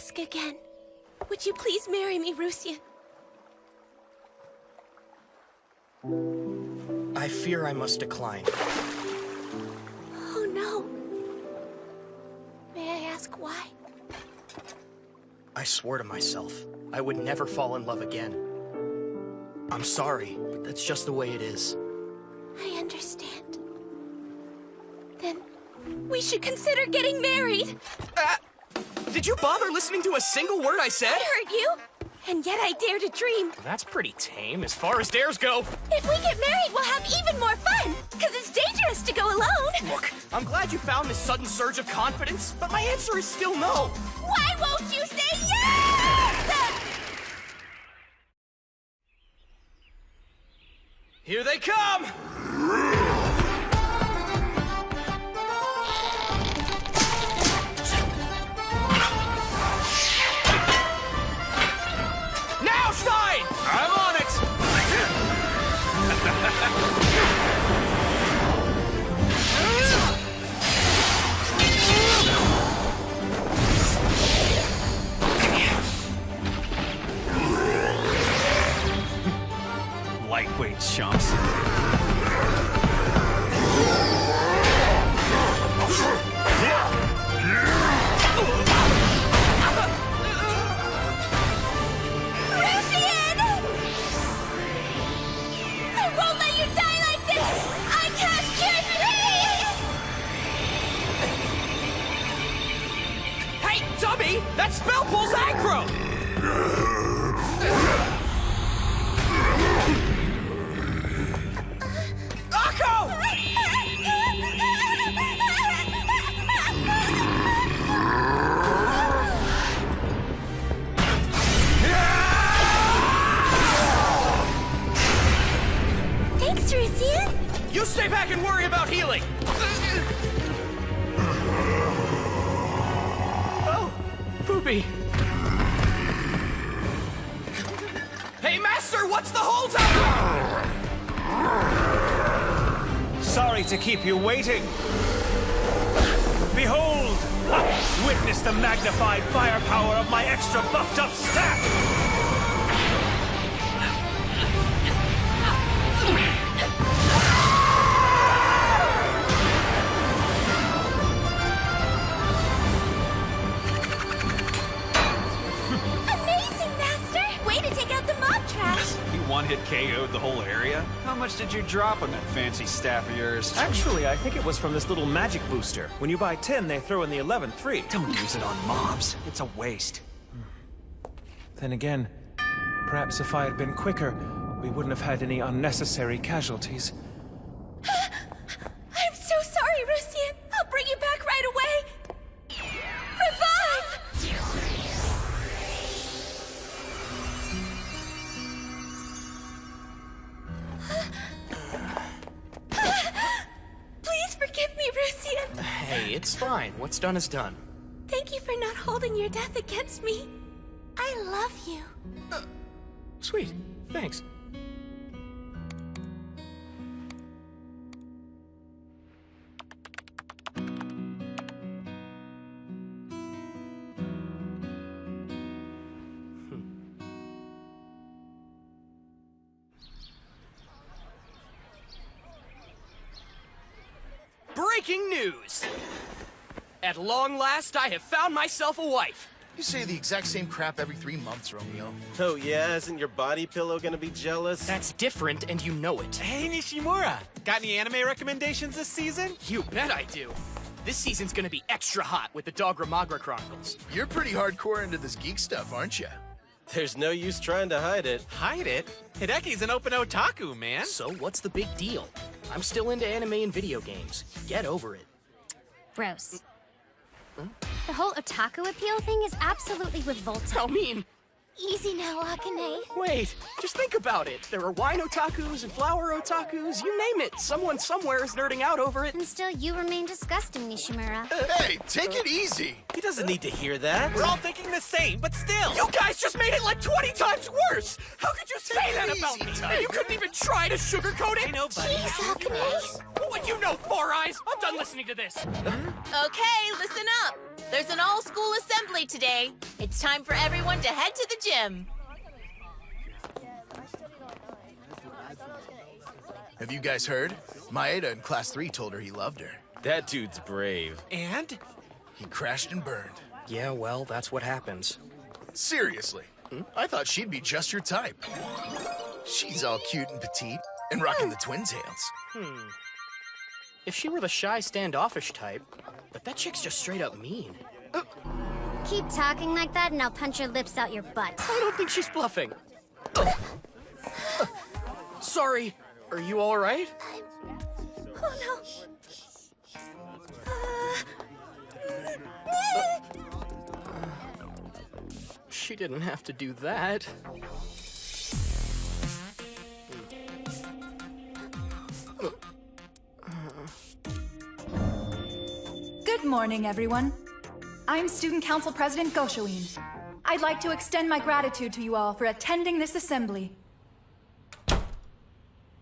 ask again. Would you please marry me, Rusien? I fear I must decline. Oh no. May I ask why? I swore to myself I would never fall in love again. I'm sorry, but that's just the way it is. I understand. Then we should consider getting married. Did you bother listening to a single word I said? I heard you, and yet I dare to dream. That's pretty tame as far as dares go. If we get married, we'll have even more fun, because it's dangerous to go alone. Look, I'm glad you found this sudden surge of confidence, but my answer is still no. Why won't you say yes? Here they come! Now, Stein! I'm on it! Lightweight chumps. Rusien! I won't let you die like this! I cast Fury! Hey, dummy! That spell pulls aggro! Akko! Thanks, Rusien. You stay back and worry about healing! Oh, Poopy. Hey, Master, what's the holdup? Sorry to keep you waiting. Behold! Witness the magnified firepower of my extra buffed up staff! Amazing, Master! Way to take out the mob trash! You one-hit KO'd the whole area? How much did you drop on that fancy staff of yours? Actually, I think it was from this little magic booster. When you buy 10, they throw in the 11th free. Don't use it on mobs. It's a waste. Then again, perhaps if I had been quicker, we wouldn't have had any unnecessary casualties. I'm so sorry, Rusien. I'll bring you back right away. Revive! Please forgive me, Rusien. Hey, it's fine. What's done is done. Thank you for not holding your death against me. I love you. Sweet. Thanks. Breaking news! At long last, I have found myself a wife. You say the exact same crap every 3 months, Romeo. Oh yeah, isn't your body pillow gonna be jealous? That's different, and you know it. Hey, Nishimura! Got any anime recommendations this season? You bet I do. This season's gonna be extra hot with the Dogra Magra Chronicles. You're pretty hardcore into this geek stuff, aren't you? There's no use trying to hide it. Hide it? Hideki's an open otaku, man. So what's the big deal? I'm still into anime and video games. Get over it. Gross. The whole otaku appeal thing is absolutely revolting. How mean. Easy now, Akane. Wait, just think about it. There are wine otakus and flower otakus, you name it. Someone somewhere is nerding out over it. And still, you remain disgusting, Nishimura. Hey, take it easy. He doesn't need to hear that. We're all thinking the same, but still. You guys just made it like 20 times worse! How could you say that about me? Easy, And you couldn't even try to sugarcoat it? I know, buddy. Jeez, Akane. What would you know, Four Eyes? I'm done listening to this. Okay, listen up. There's an all-school assembly today. It's time for everyone to head to the gym. Have you guys heard? Maeda in class 3 told her he loved her. That dude's brave. And? He crashed and burned. Yeah, well, that's what happens. Seriously, I thought she'd be just your type. She's all cute and petite and rocking the twin tails. If she were the shy, standoffish type, but that chick's just straight up mean. Keep talking like that and I'll punch your lips out your butt. I don't think she's bluffing. Sorry, are you all right? Oh no. She didn't have to do that. Good morning, everyone. I'm Student Council President Goshoin. I'd like to extend my gratitude to you all for attending this assembly.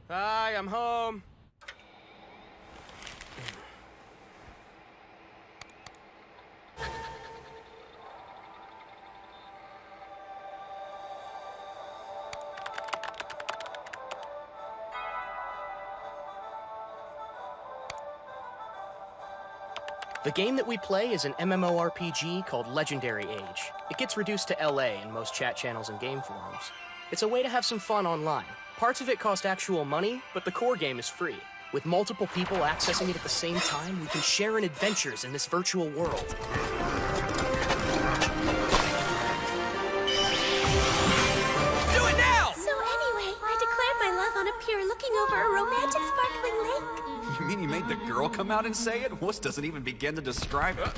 Hi, I'm home. The game that we play is an MMORPG called Legendary Age. It gets reduced to LA in most chat channels and game forums. It's a way to have some fun online. Parts of it cost actual money, but the core game is free. With multiple people accessing it at the same time, we can share in adventures in this virtual world. So anyway, I declared my love on a pier looking over a romantic sparkling lake. You mean you made the girl come out and say it? Wuss doesn't even begin to describe it.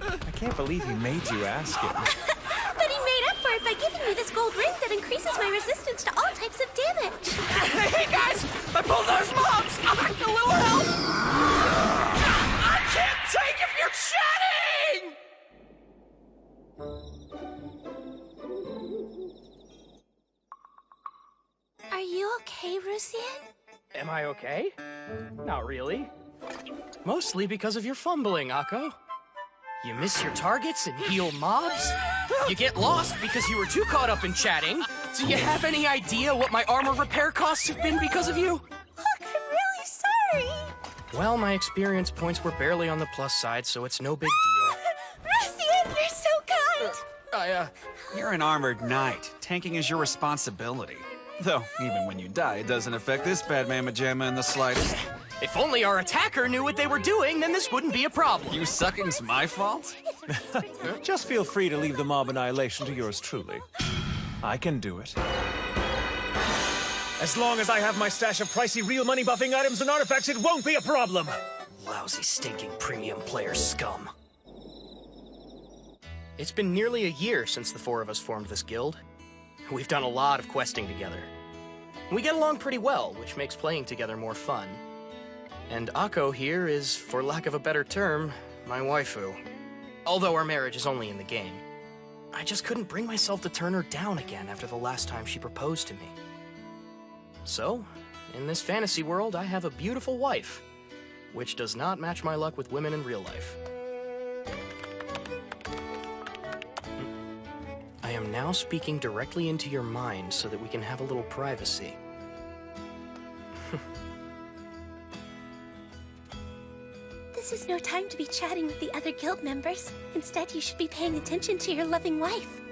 I can't believe he made you ask it. But he made up for it by giving me this gold ring that increases my resistance to all types of damage. Hey guys! I pulled those mobs! I need a little help! I can't take if you're chatting! Are you okay, Rusian? Am I okay? Not really. Mostly because of your fumbling, Akko. You miss your targets and heal mobs. You get lost because you were too caught up in chatting. Do you have any idea what my armor repair costs have been because of you? Look, I'm really sorry. Well, my experience points were barely on the plus side, so it's no big deal. Rusian, you're so kind. You're an armored knight. Tanking is your responsibility. Though, even when you die, it doesn't affect this bad mamma jamma in the slightest. If only our attacker knew what they were doing, then this wouldn't be a problem. You sucking's my fault? Just feel free to leave the mob annihilation to yours truly. I can do it. As long as I have my stash of pricey real money buffing items and artifacts, it won't be a problem! Lousy, stinking premium player scum. It's been nearly a year since the four of us formed this guild. We've done a lot of questing together. We get along pretty well, which makes playing together more fun. And Akko here is, for lack of a better term, my waifu. Although our marriage is only in the game. I just couldn't bring myself to turn her down again after the last time she proposed to me. So, in this fantasy world, I have a beautiful wife, which does not match my luck with women in real life. I am now speaking directly into your mind so that we can have a little privacy. This is no time to be chatting with the other guild members. Instead, you should be paying attention to your loving wife.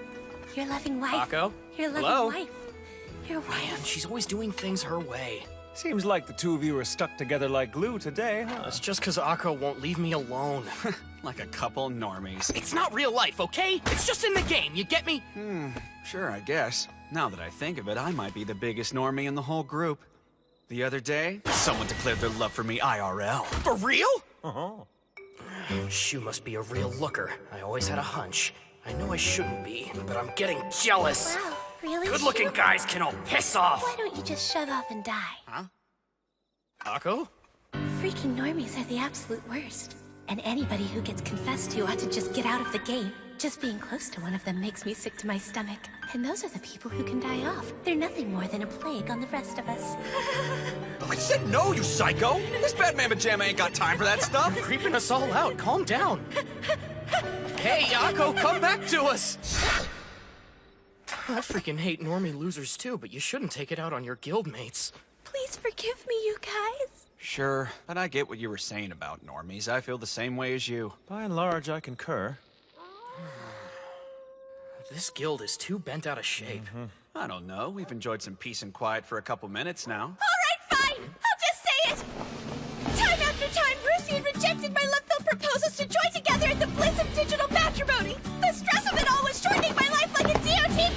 Your loving wife. Akko? Your loving Hello? wife. Your wife. Man, she's always doing things her way. Seems like the two of you are stuck together like glue today, huh? It's just because Akko won't leave me alone. Like a couple normies. It's not real life, okay? It's just in the game, you get me? Sure, I guess. Now that I think of it, I might be the biggest normie in the whole group. The other day, someone declared their love for me IRL. For real? Uh-huh. Shu must be a real looker. I always had a hunch. I know I shouldn't be, but I'm getting jealous. Wow, really? Good-looking Shu? guys can all piss off. Why don't you just shut off and die? Akko? Freaking normies are the absolute worst. And anybody who gets confessed to ought to just get out of the game. Just being close to one of them makes me sick to my stomach. And those are the people who can die off. They're nothing more than a plague on the rest of us. I said no, you psycho! This bad mamma jamma ain't got time for that stuff! Creeping us all out. Calm down. Hey, Akko, come back to us! I freaking hate normie losers too, but you shouldn't take it out on your guildmates. Please forgive me, you guys. Sure, but I get what you were saying about normies. I feel the same way as you. By and large, I concur. This guild is too bent out of shape. I don't know. We've enjoyed some peace and quiet for a couple minutes now. All right, fine. I'll just say it. Time after time, Ruthie rejected my love-filled proposals to join together in the bliss of digital matrimony. The stress of it all was shortening my life like a DOT.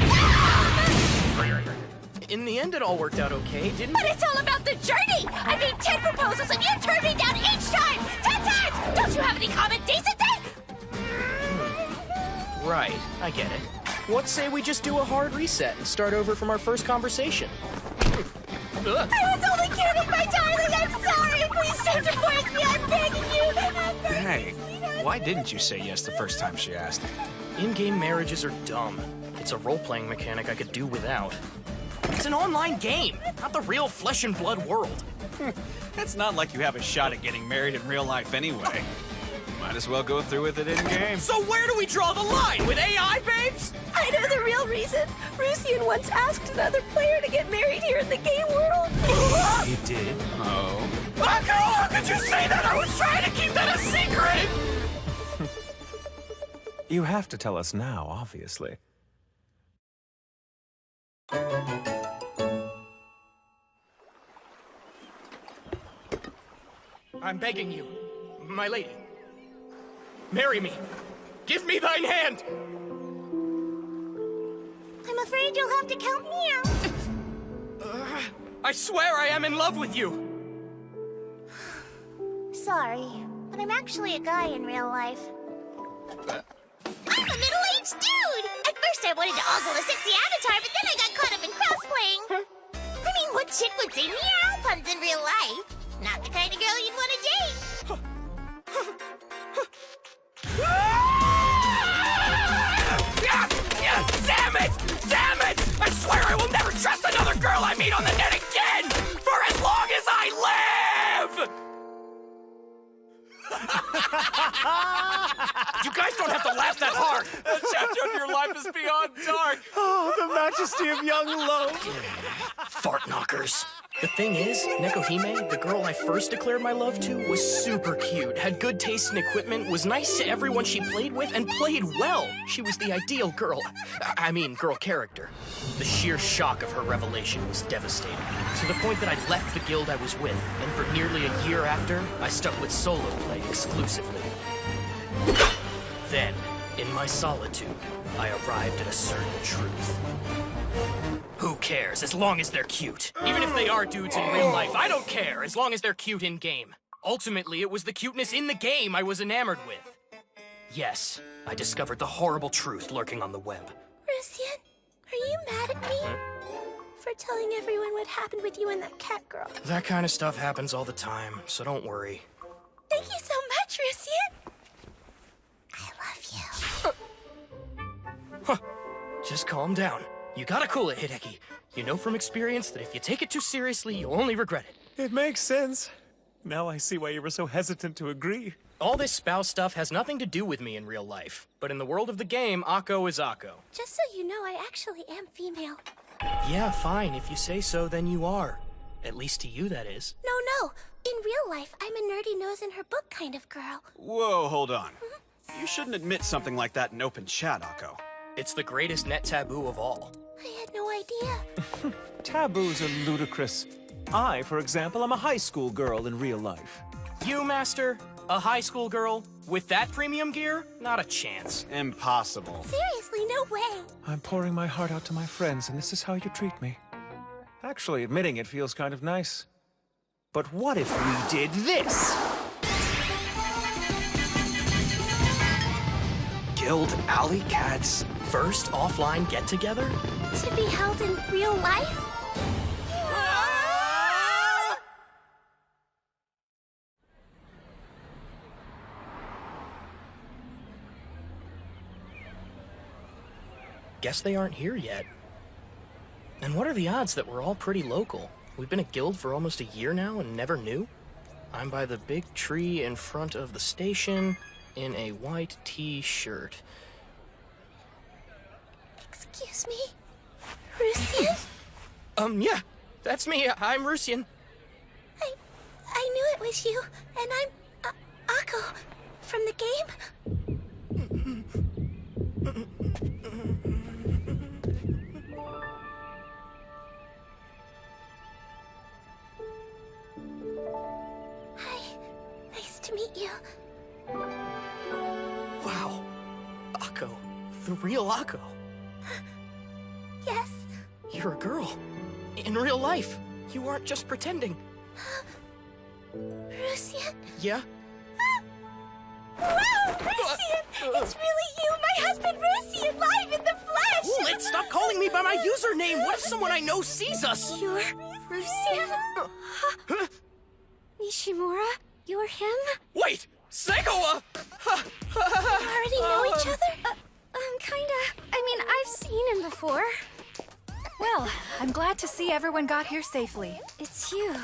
In the end, it all worked out okay, didn't But it? it's all about the journey. I made 10 proposals and you turned me down each time. 10 times. Don't you have any common decency? Right, I get it. What say we just do a hard reset and start over from our first conversation? Ugh. I was only kidding, my darling. I'm sorry. Please don't divorce me. I'm begging you. Hey, why didn't you say yes the first time she asked? In-game marriages are dumb. It's a role-playing mechanic I could do without. It's an online game, not the real flesh and blood world. It's not like you have a shot at getting married in real life anyway. Might as well go through with it in-game. So where do we draw the line? With AI, babes? I know the real reason. Rusian once asked another player to get married here in the game world. He did? Oh. Akko, how could you say that? I was trying to keep that a secret! You have to tell us now, obviously. I'm begging you, my lady. Marry me. Give me thine hand. I'm afraid you'll have to count me out. I swear I am in love with you. Sorry, but I'm actually a guy in real life. I'm a middle-aged dude! At first I wanted to ogle a sexy avatar, but then I got caught up in crossplaying. I mean, what chick would say meow puns in real life? Not the kind of girl you'd want to date. Damn it! Damn it! I swear I will never trust another girl I meet on the net again! For as long as I live! You guys don't have to laugh that hard! That chapter of your life is beyond dark. Oh, the majesty of young love! Fart knockers. The thing is, Nekohime, the girl I first declared my love to, was super cute, had good taste in equipment, was nice to everyone she played with, and played well. She was the ideal girl. I mean, girl character. The sheer shock of her revelation was devastating, to the point that I left the guild I was with, and for nearly a year after, I stuck with solo play exclusively. Then, in my solitude, I arrived at a certain truth. Who cares, as long as they're cute? Even if they are dudes in real life, I don't care, as long as they're cute in-game. Ultimately, it was the cuteness in the game I was enamored with. Yes, I discovered the horrible truth lurking on the web. Rusian, are you mad at me? For telling everyone what happened with you and that cat girl? That kind of stuff happens all the time, so don't worry. Thank you so much, Rusian. I love you. Just calm down. You gotta cool it, Hideki. You know from experience that if you take it too seriously, you'll only regret it. It makes sense. Now I see why you were so hesitant to agree. All this spouse stuff has nothing to do with me in real life. But in the world of the game, Akko is Akko. Just so you know, I actually am female. Yeah, fine. If you say so, then you are. At least to you, that is. No. In real life, I'm a nerdy nose in her book kind of girl. Whoa, hold on. You shouldn't admit something like that in open chat, Akko. It's the greatest net taboo of all. I had no idea. Taboos are ludicrous. I, for example, am a high school girl in real life. You, Master? A high school girl? With that premium gear? Not a chance. Impossible. Seriously, no way. I'm pouring my heart out to my friends, and this is how you treat me. Actually, admitting it feels kind of nice. But what if we did this? Guild Alley Cats' first offline get-together? To be held in real life? Guess they aren't here yet. And what are the odds that we're all pretty local? We've been a guild for almost a year now and never knew? I'm by the big tree in front of the station. in a white t-shirt. Excuse me? Rusian? Yeah, that's me. I'm Rusian. I knew it was you, and I'm Akko from the game. Hi, nice to meet you. Wow. Akko. The real Akko. Yes, You're a girl. In real life. You aren't just pretending. Rusian. Yeah? Wow, Rusian! It's really you, my husband Rusian, live in the flesh! Lit, stop calling me by my username! What if someone I know sees us? You're Rusian? Nishimura? You're him? Wait! Segawa! You already know each other? Kinda. I mean, I've seen him before. Well, I'm glad to see everyone got here safely. It's you.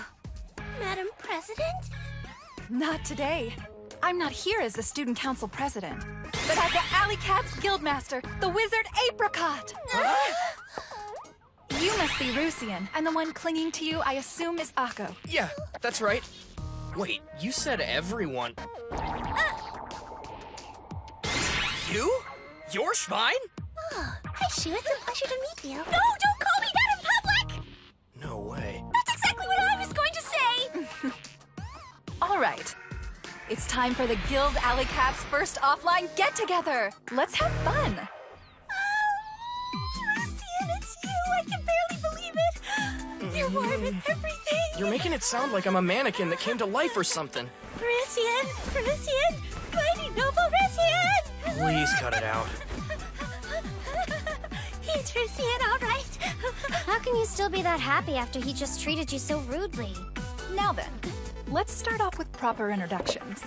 Madam President? Not today. I'm not here as the Student Council President, but as the Alley Cats Guildmaster, the Wizard Apricot! You must be Rusian, and the one clinging to you, I assume, is Akko. Yeah, that's right. Wait, you said everyone. You? You're Schwein? Oh, hi, Shu. It's a pleasure to meet you. No, don't call me that in public! No way. That's exactly what I was going to say! All right. It's time for the Guild Alley Cats' first offline get-together. Let's have fun. Rusian, it's you! I can barely believe it! You're warm and everything! You're making it sound like I'm a mannequin that came to life or something. Rusian! Mighty noble Rusian! Please cut it out. He's Rusian, all right. How can you still be that happy after he just treated you so rudely? Now then, let's start off with proper introductions.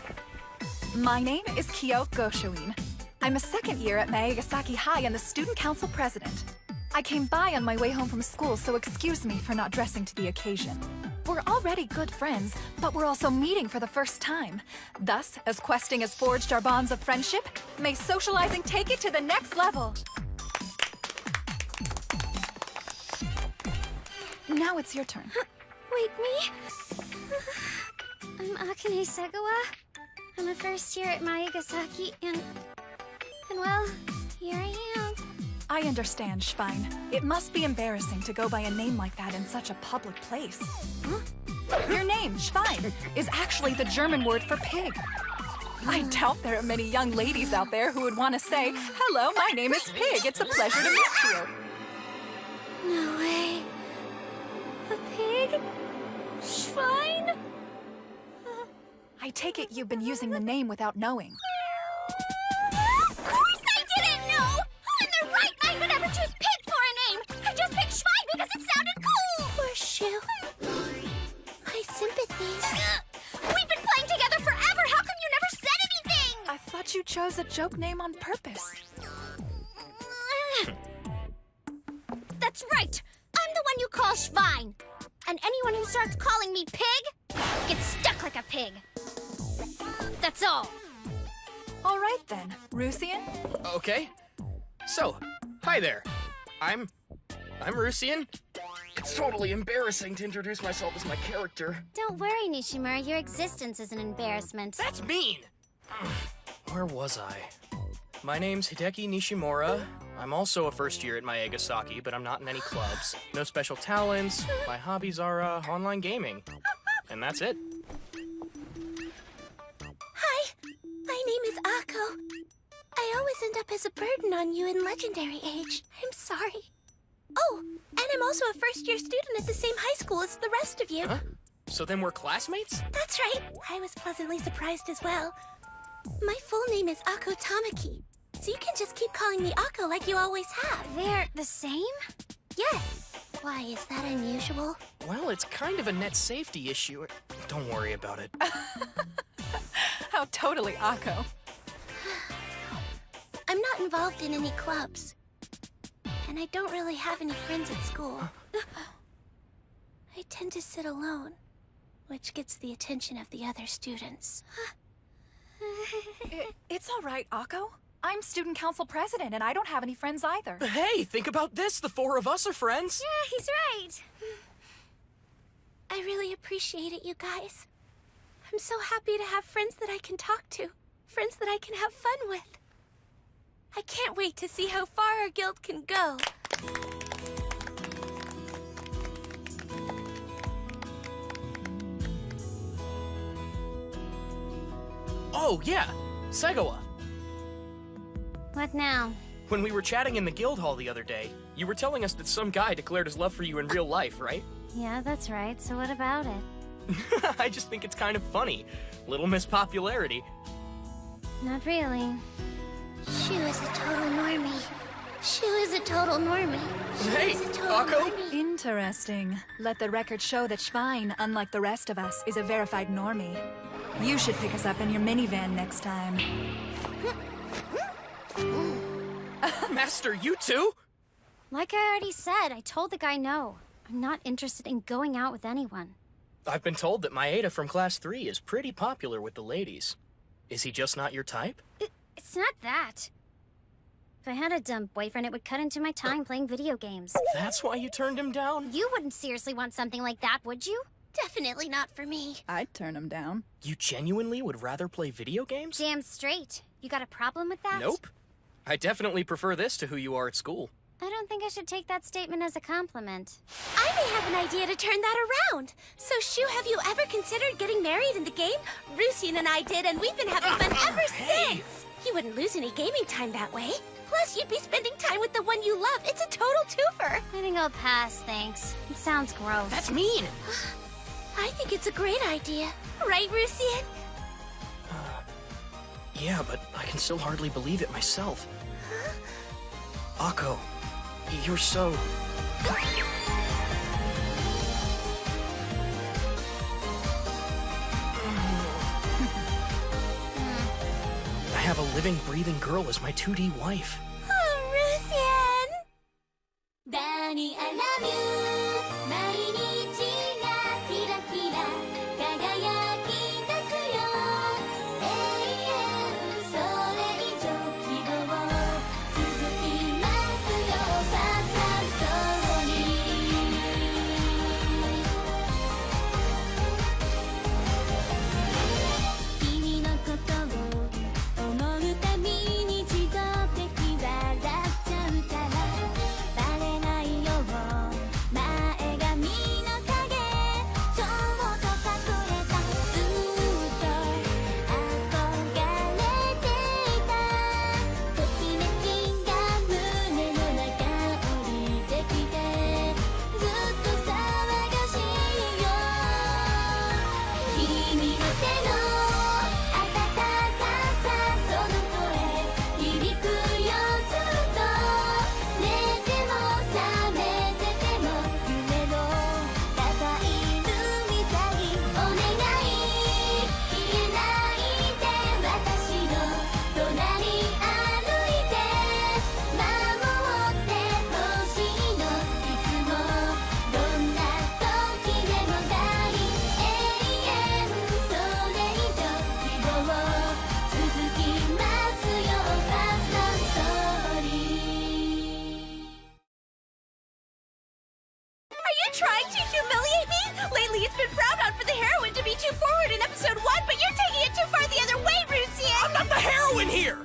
My name is Kyo Goshoin. I'm a second year at Maegasaki High and the Student Council President. I came by on my way home from school, so excuse me for not dressing to the occasion. We're already good friends, but we're also meeting for the first time. Thus, as questing has forged our bonds of friendship, may socializing take it to the next level. Now it's your turn. Wait, me? I'm Akane Segawa. I'm a first year at Maegasaki, and well, here I am. I understand, Schwein. It must be embarrassing to go by a name like that in such a public place. Huh? Your name, Schwein, is actually the German word for pig. I doubt there are many young ladies out there who would want to say, "Hello, my name is Pig. It's a pleasure to meet you." No way. A pig? Schwein? I take it you've been using the name without knowing. Of course I didn't know! Who in their right mind would ever choose pig for a name? I just picked Schwein because it sounded cool! Poor Shu. My sympathies. We've been playing together forever! How come you never said anything? I thought you chose a joke name on purpose. That's right! I'm the one you call Schwein! And anyone who starts calling me pig gets stuck like a pig. That's all. All right then, Rusian. Okay. So, hi there. I'm Rusian. It's totally embarrassing to introduce myself as my character. Don't worry, Nishimura. Your existence is an embarrassment. That's mean! Where was I? My name's Hideki Nishimura. I'm also a first year at Maegasaki, but I'm not in any clubs. No special talents. My hobbies are online gaming. And that's it. Hi, my name is Akko. I always end up as a burden on you in Legendary Age. I'm sorry. Oh, and I'm also a first-year student at the same high school as the rest of you. Huh? So then we're classmates? That's right. I was pleasantly surprised as well. My full name is Akko Tamaki, so you can just keep calling me Akko like you always have. They're the same? Yes. Why, is that unusual? Well, it's kind of a net safety issue. Don't worry about it. How totally Akko. I'm not involved in any clubs. And I don't really have any friends at school. I tend to sit alone, which gets the attention of the other students. It's all right, Akko. I'm student council president, and I don't have any friends either. Hey, think about this. The four of us are friends. Yeah, he's right. I really appreciate it, you guys. I'm so happy to have friends that I can talk to, friends that I can have fun with. I can't wait to see how far our guild can go. Oh, yeah. Segawa. What now? When we were chatting in the guild hall the other day, you were telling us that some guy declared his love for you in real life, right? Yeah, that's right. So what about it? I just think it's kind of funny. Little Miss Popularity. Not really. She was a total normie. She was a total normie. Hey, Akko. Interesting. Let the record show that Schwein, unlike the rest of us, is a verified normie. You should pick us up in your minivan next time. Master, you too? Like I already said, I told the guy no. I'm not interested in going out with anyone. I've been told that Maeda from Class 3 is pretty popular with the ladies. Is he just not your type? It's not that. If I had a dumb boyfriend, it would cut into my time playing video games. That's why you turned him down? You wouldn't seriously want something like that, would you? Definitely not for me. I'd turn him down. You genuinely would rather play video games? Damn straight. You got a problem with that? Nope. I definitely prefer this to who you are at school. I don't think I should take that statement as a compliment. I may have an idea to turn that around. So, Shu, have you ever considered getting married in the game? Rusian and I did, and we've been having fun ever since. You wouldn't lose any gaming time that way. Plus, you'd be spending time with the one you love. It's a total twofer. I think I'll pass, thanks. It sounds gross. That's mean. I think it's a great idea. Right, Rusian? Yeah, but I can still hardly believe it myself. Akko, you're so... I have a living, breathing girl as my 2D wife. Oh, Rusian! Danny, I love you. 毎日がキラキラ輝き出すよ。永遠それ以上希望続きますよ。ファーストストーリー。君のことを思うたびに自動的笑っちゃうからバレないよう前髪の影ちょっと隠れたずっと憧れていたときめきが胸の中降りてきてずっと騒がしいよ君の手の温かさその声響くよずっと寝ても覚めてても夢の高い海先お願い消えないで私の隣歩いて守ってほしいのいつもどんな時でも大永遠それ以上希望続きますよ Fast Story Are you trying to humiliate me? Lately, it's been frowned on for the heroine to be too forward in episode 1, but you're taking it too far the other way, Rusian! I'm not the heroine here!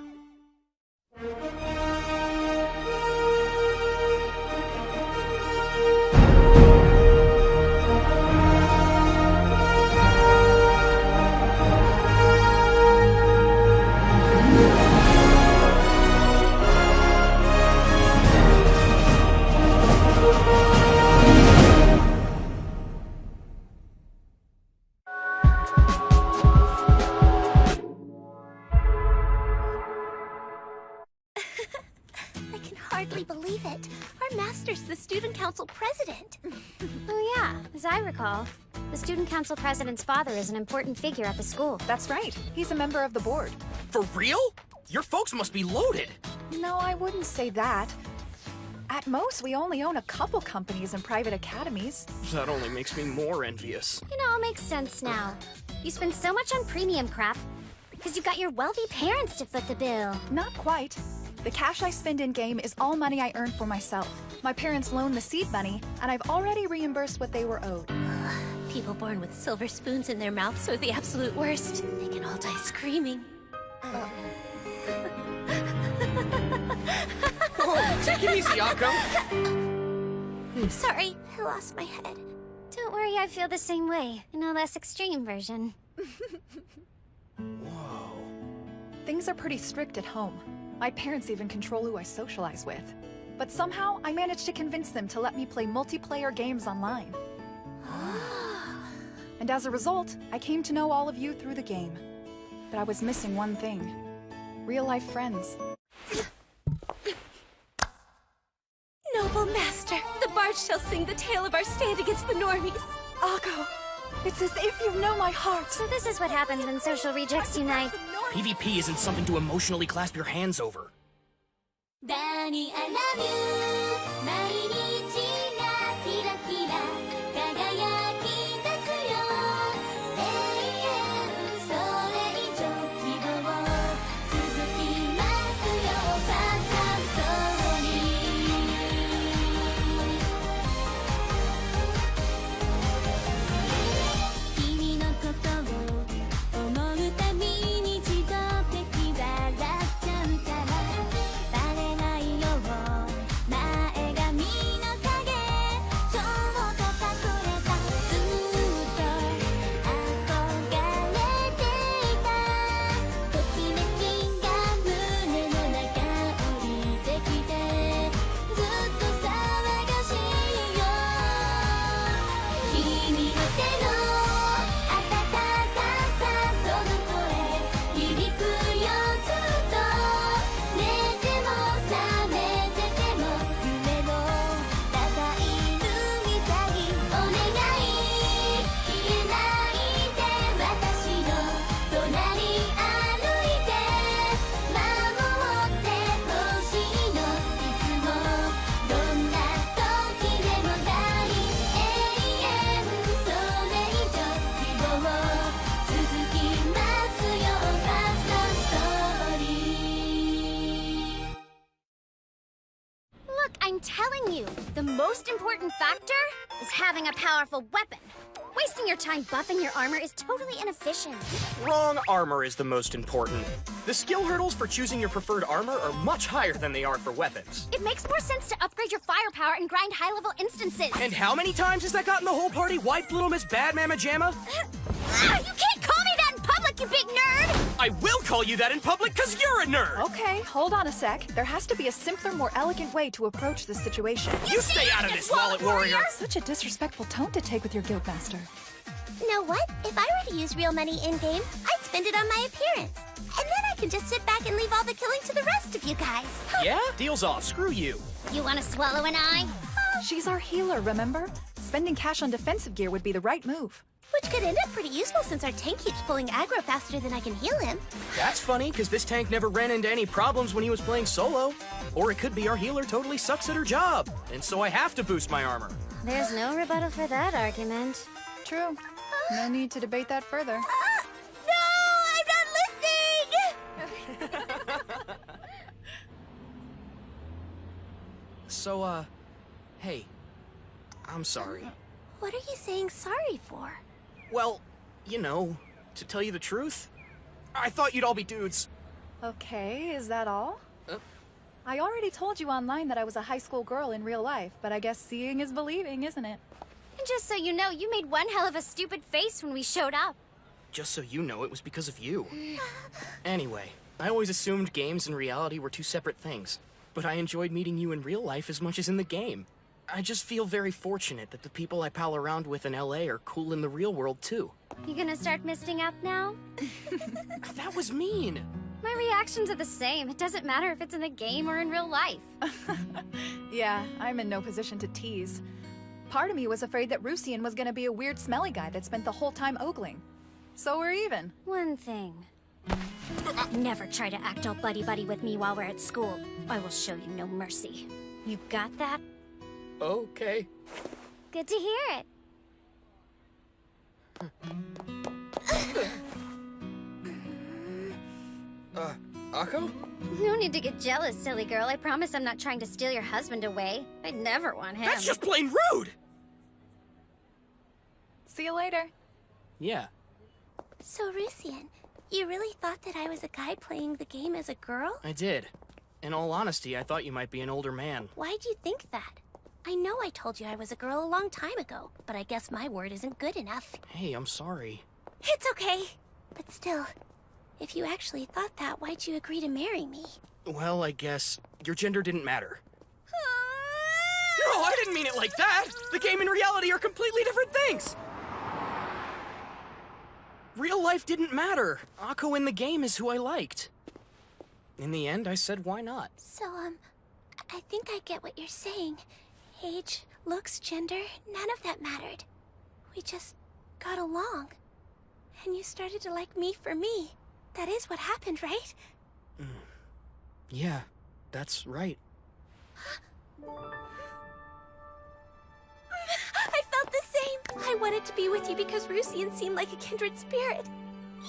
I can hardly believe it. Our master's the student council president. Oh yeah, as I recall, the student council president's father is an important figure at the school. That's right. He's a member of the board. For real? Your folks must be loaded. No, I wouldn't say that. At most, we only own a couple companies and private academies. That only makes me more envious. It all makes sense now. You spend so much on premium crap. because you got your wealthy parents to foot the bill. Not quite. The cash I spend in-game is all money I earn for myself. My parents loaned the seed money, and I've already reimbursed what they were owed. People born with silver spoons in their mouths are the absolute worst. They can all die screaming. Whoa, take it easy, Akko. I'm sorry, I lost my head. Don't worry, I feel the same way, in a less extreme version. Things are pretty strict at home. My parents even control who I socialize with. But somehow, I managed to convince them to let me play multiplayer games online. And as a result, I came to know all of you through the game. But I was missing one thing. Real-life friends. Noble master, the bard shall sing the tale of our stand against the normies. Akko, it's as if you know my heart. So this is what happens when social rejects unite. PvP isn't something to emotionally clasp your hands over. Danny, I love you. 毎日がキラキラ輝き出すよ。永遠それ以上希望続きますよ。ファーストストーリー。君のことを思うたびに一度的笑っちゃうから。バレないよう前髪の影ちょっと隠れたずっと憧れていたときめきが胸の中降りてきてずっと騒がしいよ君の手の温かさその声響くよずっと寝ても覚めてても夢を叩いてみたいお願い消えないで私の隣歩いて守ってほしいのいつもどんな時でも大永遠それ以上希望続きますよファーストストーリー Look, I'm telling you, the most important factor is having a powerful weapon. Wasting your time buffing your armor is totally inefficient. Wrong armor is the most important. The skill hurdles for choosing your preferred armor are much higher than they are for weapons. It makes more sense to upgrade your firepower and grind high-level instances. And how many times has that gotten the whole party wiped, Little Miss Bad Mama Jamma? You can't call me that in public, you big nerd! I will call you that in public because you're a nerd! Okay, hold on a sec. There has to be a simpler, more elegant way to approach this situation. You stay out of this, Wallet Warrior! Such a disrespectful tone to take with your guildmaster. Know what? If I were to use real money in-game, I'd spend it on my appearance. And then I can just sit back and leave all the killing to the rest of you guys. Yeah? Deal's off. Screw you. You want to swallow an eye? She's our healer, remember? Spending cash on defensive gear would be the right move. Which could end up pretty useful since our tank keeps pulling aggro faster than I can heal him. That's funny, because this tank never ran into any problems when he was playing solo. Or it could be our healer totally sucks at her job, and so I have to boost my armor. There's no rebuttal for that argument. True. No need to debate that further. No! I'm not listening! So, hey, I'm sorry. What are you saying sorry for? Well, you know, to tell you the truth, I thought you'd all be dudes. Okay, is that all? I already told you online that I was a high school girl in real life, but I guess seeing is believing, isn't it? And just so you know, you made one hell of a stupid face when we showed up. Just so you know, it was because of you. Anyway, I always assumed games and reality were two separate things, but I enjoyed meeting you in real life as much as in the game. I just feel very fortunate that the people I pal around with in LA are cool in the real world, too. You gonna start misting up now? That was mean! My reactions are the same. It doesn't matter if it's in the game or in real life. Yeah, I'm in no position to tease. Part of me was afraid that Rusian was gonna be a weird smelly guy that spent the whole time ogling. So we're even. One thing. Never try to act all buddy-buddy with me while we're at school. I will show you no mercy. You got that? Okay. Good to hear it. Akko? No need to get jealous, silly girl. I promise I'm not trying to steal your husband away. I'd never want him. That's just plain rude! See you later. Yeah. So, Rusian, you really thought that I was a guy playing the game as a girl? I did. In all honesty, I thought you might be an older man. Why'd you think that? I know I told you I was a girl a long time ago, but I guess my word isn't good enough. Hey, I'm sorry. It's okay. But still, if you actually thought that, why'd you agree to marry me? Well, I guess your gender didn't matter. No, I didn't mean it like that! The game and reality are completely different things! Real life didn't matter. Akko in the game is who I liked. In the end, I said, why not? So, I think I get what you're saying. Age, looks, gender, none of that mattered. We just got along. And you started to like me for me. That is what happened, right? Yeah, that's right. I felt the same. I wanted to be with you because Rusian seemed like a kindred spirit.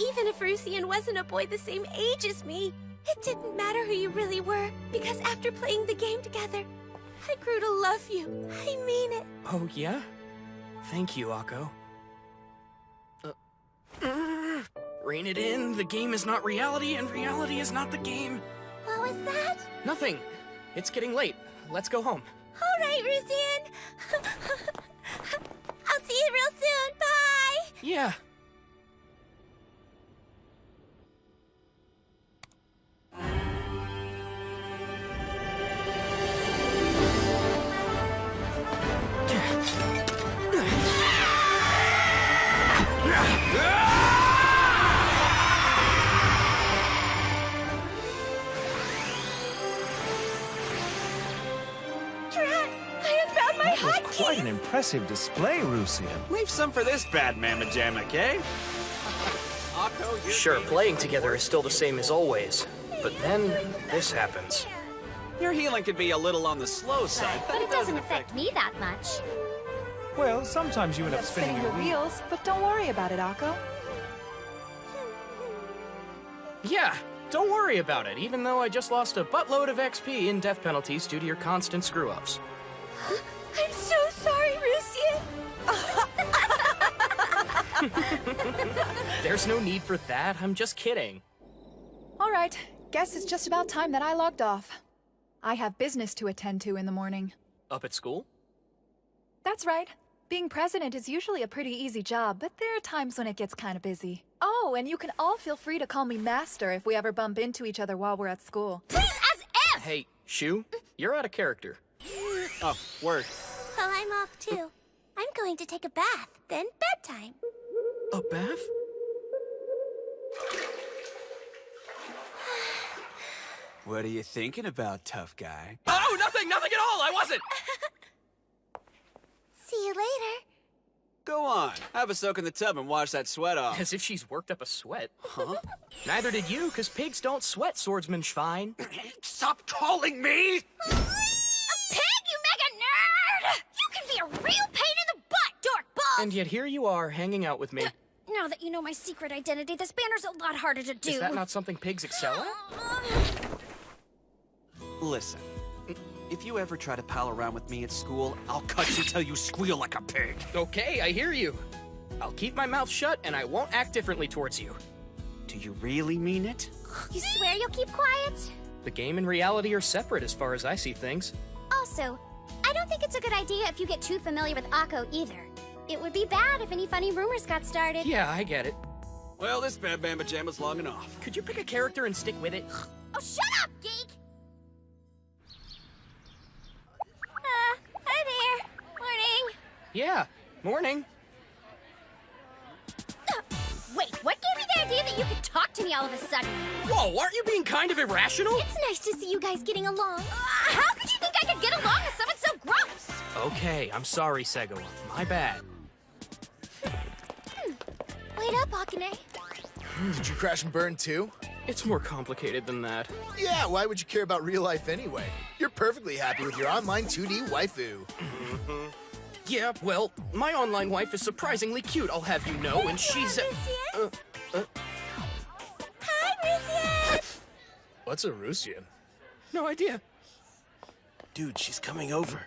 Even if Rusian wasn't a boy the same age as me, it didn't matter who you really were, because after playing the game together, I grew to love you. I mean it. Oh, yeah? Thank you, Akko. Rein it in. The game is not reality, and reality is not the game. What was that? Nothing. It's getting late. Let's go home. All right, Rusian. I'll see you real soon. Bye. Yeah. Quite an impressive display, Rusian. Leave some for this bad mamma jamma, okay? Akko, you're Sure, playing together is still the same as always. But then, this happens. Your healing could be a little on the slow side, But it doesn't affect me that much. Well, sometimes you end up Spinning spinning your your wheels, but don't worry about it, Akko. Yeah, don't worry about it, even though I just lost a buttload of XP in death penalties due to your constant screw-ups. I'm so sorry, Rusian. There's no need for that, I'm just kidding. All right, guess it's just about time that I logged off. I have business to attend to in the morning. Up at school? That's right. Being president is usually a pretty easy job, but there are times when it gets kind of busy. Oh, and you can all feel free to call me Master if we ever bump into each other while we're at school. Please, as if! Hey, Shu, you're out of character. Oh, word. Well, I'm off too. I'm going to take a bath, then bedtime. A bath? What are you thinking about, tough guy? Oh, nothing at all, I wasn't! See you later. Go on, have a soak in the tub and wash that sweat off. As if she's worked up a sweat. Huh? Neither did you, because pigs don't sweat, Swordsman Schwein. Stop calling me! A pig, you mega nerd! You can be a real pain in the butt, dork balls! And yet here you are, hanging out with me. Now that you know my secret identity, this banner's a lot harder to do. Is that not something pigs excel at? Listen, if you ever try to pal around with me at school, I'll cut you till you squeal like a pig. Okay, I hear you. I'll keep my mouth shut and I won't act differently towards you. Do you really mean it? You swear you'll keep quiet? The game and reality are separate as far as I see things. Also, I don't think it's a good idea if you get too familiar with Akko either. It would be bad if any funny rumors got started. Yeah, I get it. Well, this Bad Bam Pajama's long enough. Could you pick a character and stick with it? Oh, shut up, geek! Hi there. Morning. Yeah, morning. Wait, what gave you the idea that you could talk to me all of a sudden? Whoa, aren't you being kind of irrational? It's nice to see you guys getting along. How could you think I could get along with someone so gross? Okay, I'm sorry, Sego. My bad. Wait up, Akane. Did you crash and burn too? It's more complicated than that. Yeah, why would you care about real life anyway? You're perfectly happy with your online 2D waifu. Yeah, well, my online wife is surprisingly cute, I'll have you know, and she's... Hi, Rusian. What's a Rusian? No idea. Dude, she's coming over.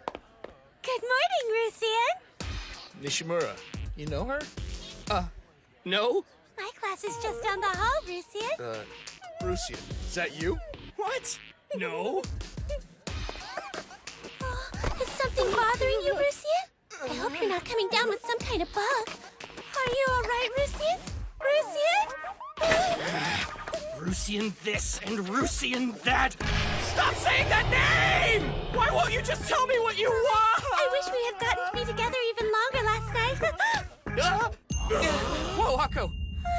Good morning, Rusian. Nishimura. You know her? No? My class is just down the hall, Rusian. Rusian. Is that you? What? No? Oh, is something bothering you, Rusian? I hope you're not coming down with some kind of bug. Are you all right, Rusian? Rusian? Rusian this and Rusian that. Stop saying that name! Why won't you just tell me what you want? I wish we had gotten to be together even longer last night. Whoa, Akko.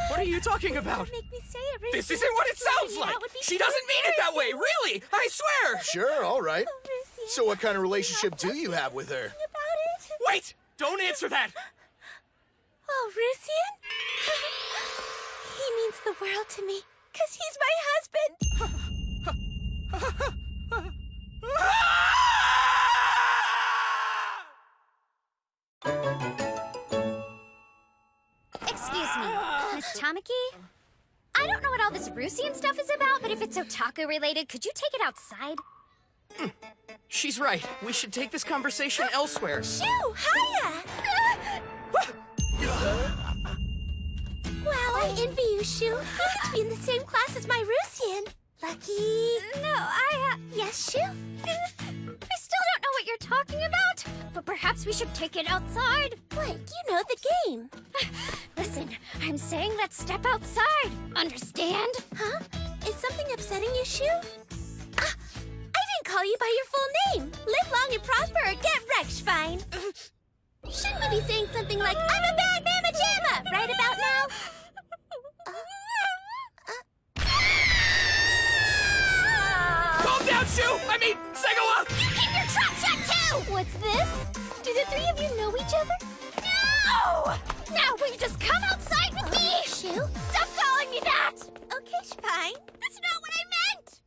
What are you talking about? Make me say it, Rusian. This isn't what it sounds like. That would be She doesn't mean it that way, really. I swear. Sure, all right. Oh, Rusian. So what kind of relationship do you have with her? About it. Wait! Don't answer that! Oh, Rusian? He means the world to me, 'cause he's my husband. Excuse me, Miss Tamaki? I don't know what all this Rusian stuff is about, but if it's otaku related, could you take it outside? She's right. We should take this conversation elsewhere. Shoo! Hiya! Wow, I envy you, Shoo. You get to be in the same class as my Rusian. Lucky. No, Yes, Shoo? I still don't know what you're talking about, but perhaps we should take it outside. What? You know the game. Listen, I'm saying let's step outside. Understand? Huh? Is something upsetting you, Shoo? Ah, I didn't call you by your full name. Live long and prosper or get wrecked, Schwein. Shouldn't you be saying something like, I'm a bad mamma jamma, right about now? Calm down, Shu! I mean, Segawa! You keep your trap shut too! What's this? Do the three of you know each other? No! Now will you just come outside with me? Shoo? Stop calling me that! Okay, Schwein. That's not what I meant!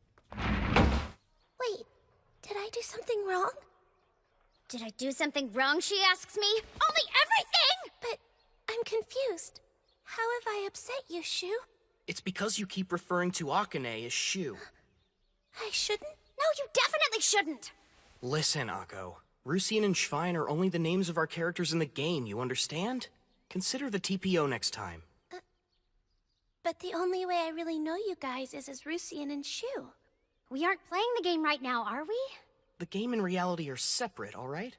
Wait, did I do something wrong? Did I do something wrong, she asks me? Only everything! But I'm confused. How have I upset you, Shoo? It's because you keep referring to Akane as Shu. I shouldn't? No, you definitely shouldn't! Listen, Akko. Rusian and Schwein are only the names of our characters in the game, you understand? Consider the TPO next time. But the only way I really know you guys is as Rusian and Shoo. We aren't playing the game right now, are we? The game and reality are separate, all right?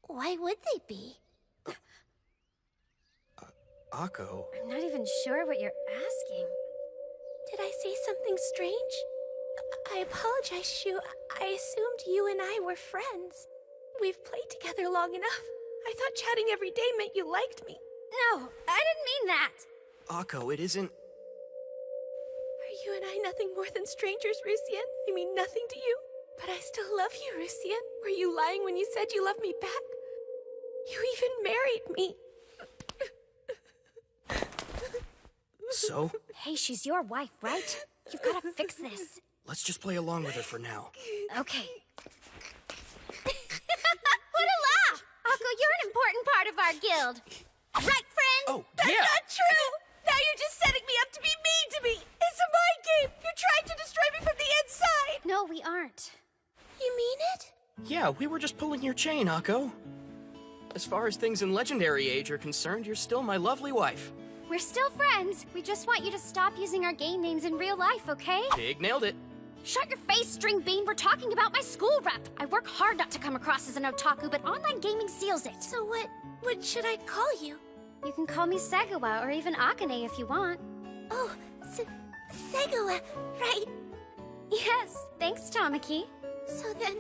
Why would they be? Akko. I'm not even sure what you're asking. Did I say something strange? I apologize, Shoo. I assumed you and I were friends. We've played together long enough. I thought chatting every day meant you liked me. No, I didn't mean that. Akko, it isn't... Are you and I nothing more than strangers, Rusian? I mean nothing to you. But I still love you, Rusian. Were you lying when you said you loved me back? You even married me. So? Hey, she's your wife, right? You've got to fix this. Let's just play along with her for now. Okay. What a laugh! Akko, you're an important part of our guild. Right, friend? Oh, That's yeah! not true! Now you're just setting me up to be mean to me! It's a mind game! You're trying to destroy me from the inside! No, we aren't. You mean it? Yeah, we were just pulling your chain, Akko. As far as things in Legendary Age are concerned, you're still my lovely wife. We're still friends. We just want you to stop using our game names in real life, okay? Pig nailed it. Shut your face, String Bean. We're talking about my school rep. I work hard not to come across as an otaku, but online gaming seals it. So what should I call you? You can call me Segawa or even Akane if you want. Oh, Segawa, right? Yes, thanks, Tamaki. So then,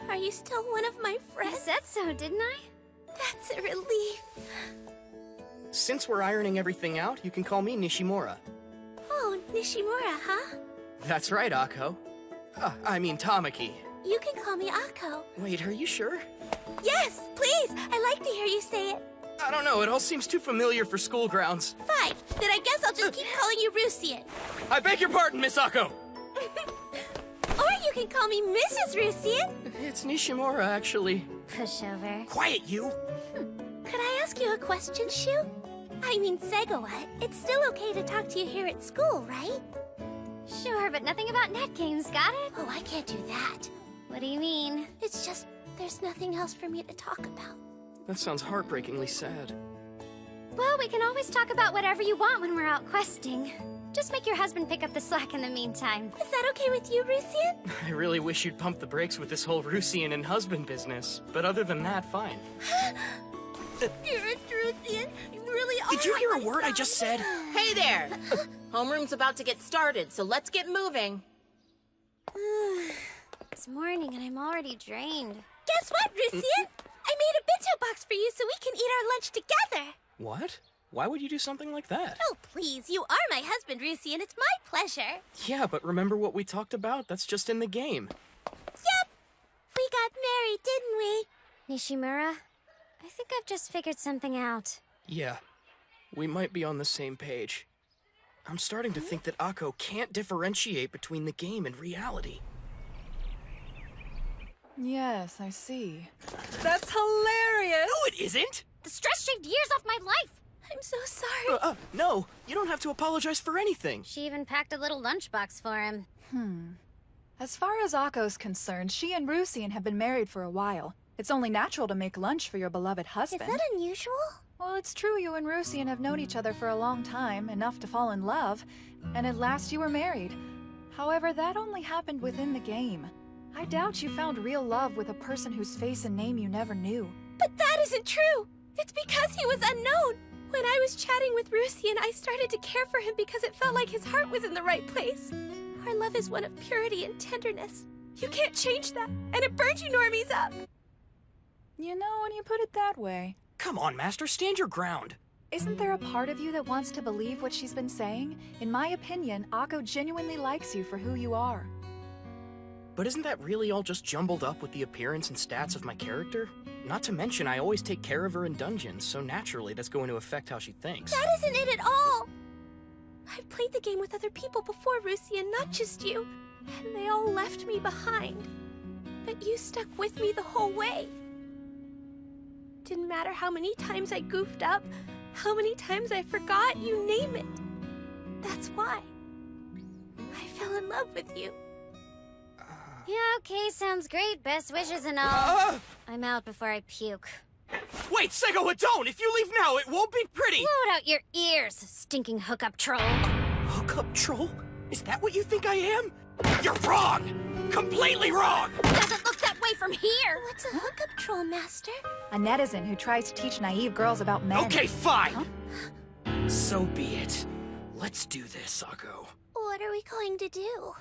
are you still one of my I friends? said so, didn't I? That's a relief. Since we're ironing everything out, you can call me Nishimura. Oh, Nishimura, huh? That's right, Akko. I mean Tamaki. You can call me Akko. Wait, are you sure? Yes, please. I like to hear you say it. I don't know, it all seems too familiar for school grounds. Fine. Then I guess I'll just keep calling you Rusian. I beg your pardon, Miss Akko! Or you can call me Mrs. Rusian. It's Nishimura, actually. Pushover. Quiet, you! Could I ask you a question, Shu? I mean, Segawa, it's still okay to talk to you here at school, right? Sure, but nothing about net games, got it? Oh, I can't do that. What do you mean? It's just, there's nothing else for me to talk about. That sounds heartbreakingly sad. Well, we can always talk about whatever you want when we're out questing. Just make your husband pick up the slack in the meantime. Is that okay with you, Rusian? I really wish you'd pump the brakes with this whole Rusian and husband business. But other than that, fine. Dearest Rusian, you really are. Did you hear a word I just said? Hey there! Homeroom's about to get started, so let's get moving. It's morning and I'm already drained. Guess what, Rusian? I made a bento box for you so we can eat our lunch together. What? Why would you do something like that? Oh, please, you are my husband, Rusian. It's my pleasure. Yeah, but remember what we talked about? That's just in the game. Yep. We got married, didn't we? Nishimura, I think I've just figured something out. Yeah, we might be on the same page. I'm starting to think that Akko can't differentiate between the game and reality. Yes, I see. That's hilarious! No, it isn't! The stress shaved years off my life! I'm so sorry. No, you don't have to apologize for anything. She even packed a little lunchbox for him. As far as Akko's concerned, she and Rusian have been married for a while. It's only natural to make lunch for your beloved Is husband. that unusual? Well, it's true you and Rusian have known each other for a long time, enough to fall in love, and at last you were married. However, that only happened within the game. I doubt you found real love with a person whose face and name you never knew. But that isn't true. It's because he was unknown. When I was chatting with Rusian, I started to care for him because it felt like his heart was in the right place. Our love is one of purity and tenderness. You can't change that, and it burns you normies up. You know, when you put it that way. Come on, Master, stand your ground. Isn't there a part of you that wants to believe what she's been saying? In my opinion, Akko genuinely likes you for who you are. But isn't that really all just jumbled up with the appearance and stats of my character? Not to mention, I always take care of her in dungeons, so naturally that's going to affect how she thinks. That isn't it at all. I've played the game with other people before, Rusian, not just you. And they all left me behind. But you stuck with me the whole way. Didn't matter how many times I goofed up, how many times I forgot, you name it. That's why. I fell in love with you. Yeah, okay, sounds great. Best wishes and all. I'm out before I puke. Wait, Sego, don't! If you leave now, it won't be pretty! Blow out your ears, stinking hookup troll. Hookup troll? Is that what you think I am? You're wrong! Completely wrong! Doesn't look that way from here. What's a hookup troll, Master? A netizen who tries to teach naive girls about men. Okay, fine! So be it. Let's do this, Akko. What are we going to do?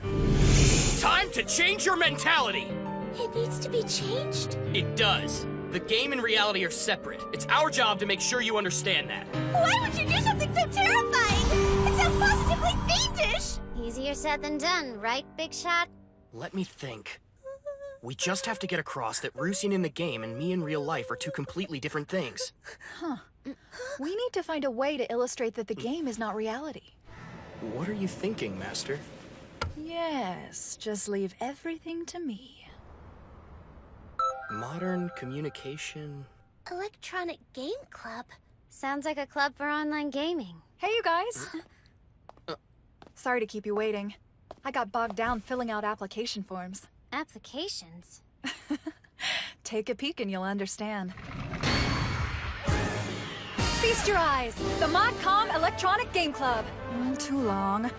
Time to change your mentality! It needs to be changed. It does. The game and reality are separate. It's our job to make sure you understand that. Why would you do something so terrifying? It sounds positively fiendish. Easier said than done, right, Big Shot? Let me think. We just have to get across that Rusian in the game and me in real life are two completely different things. We need to find a way to illustrate that the game is not reality. What are you thinking, Master? Yes, just leave everything to me. Modern communication... Electronic Game Club. Sounds like a club for online gaming. Hey, you guys! Sorry to keep you waiting. I got bogged down filling out application forms. Applications? Take a peek and you'll understand. Feast your eyes! The ModCom Electronic Game Club. Too long.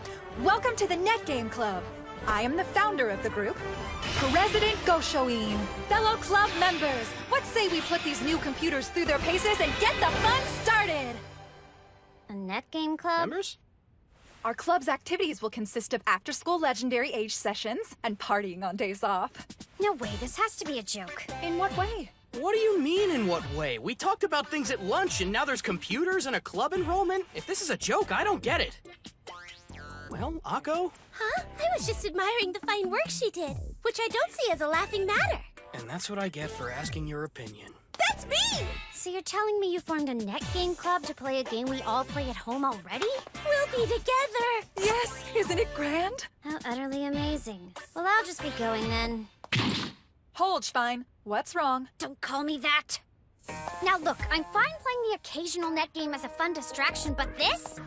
Welcome to the Net Game Club. I am the founder of the group, President Goshoin. Fellow club members, what say we put these new computers through their paces and get the fun started? A net game club? Members? Our club's activities will consist of after-school Legendary Age sessions and partying on days off. No way, this has to be a joke. In what way? What do you mean, in what way? We talked about things at lunch, and now there's computers and a club enrollment? If this is a joke, I don't get it. Well, Akko? Huh? I was just admiring the fine work she did, which I don't see as a laughing matter. And that's what I get for asking your opinion. That's me! So you're telling me you formed a net game club to play a game we all play at home already? We'll be together! Yes, isn't it grand? How utterly amazing. Well, I'll just be going then. Hold, Schwein. What's wrong? Don't call me that! Now look, I'm fine playing the occasional net game as a fun distraction, but this?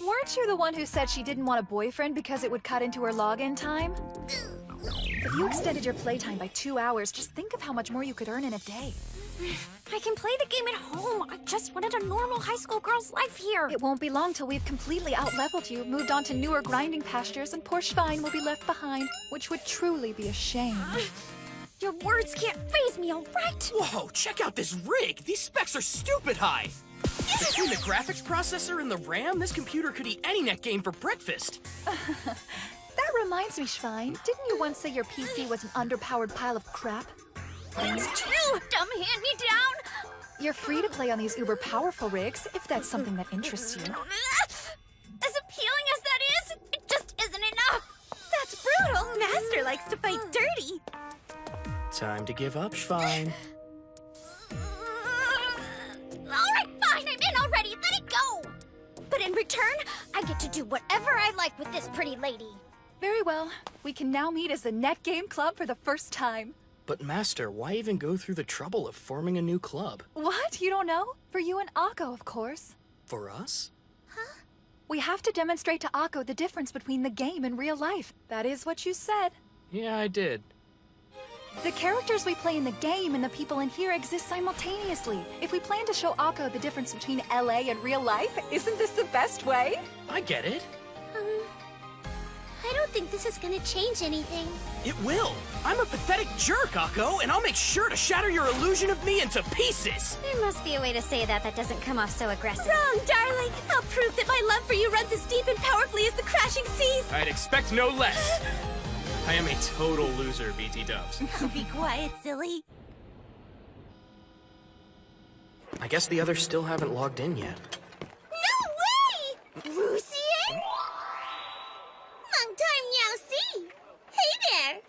Weren't you the one who said she didn't want a boyfriend because it would cut into her login time? If you extended your playtime by 2 hours, just think of how much more you could earn in a day. I can play the game at home. I just wanted a normal high school girl's life here. It won't be long till we've completely out-leveled you, moved on to newer grinding pastures, and poor Schwein will be left behind, which would truly be a shame. Your words can't faze me, all right? Whoa, check out this rig! These specs are stupid high! Between the graphics processor and the RAM, this computer could eat any net game for breakfast. That reminds me, Schwein. Didn't you once say your PC was an underpowered pile of crap? It's true, dumb hand-me-down. You're free to play on these uber-powerful rigs, if that's something that interests you. As appealing as that is, it just isn't enough. That's brutal. Master likes to fight dirty. Time to give up, Schwein. All right, fine, I'm in already. Let it go. But in return, I get to do whatever I like with this pretty lady. Very well. We can now meet as the Net Game Club for the first time. But Master, why even go through the trouble of forming a new club? What? You don't know? For you and Akko, of course. For us? We have to demonstrate to Akko the difference between the game and real life. That is what you said. Yeah, I did. The characters we play in the game and the people in here exist simultaneously. If we plan to show Akko the difference between LA and real life, isn't this the best way? I get it. I don't think this is gonna change anything. It will. I'm a pathetic jerk, Akko, and I'll make sure to shatter your illusion of me into pieces. There must be a way to say that doesn't come off so aggressive. Wrong, darling. I'll prove that my love for you runs as deep and powerfully as the crashing seas. I'd expect no less. I am a total loser, BT Dubs. Oh, be quiet, silly. I guess the others still haven't logged in yet. No way! Lucian? Long time no see. Hey there.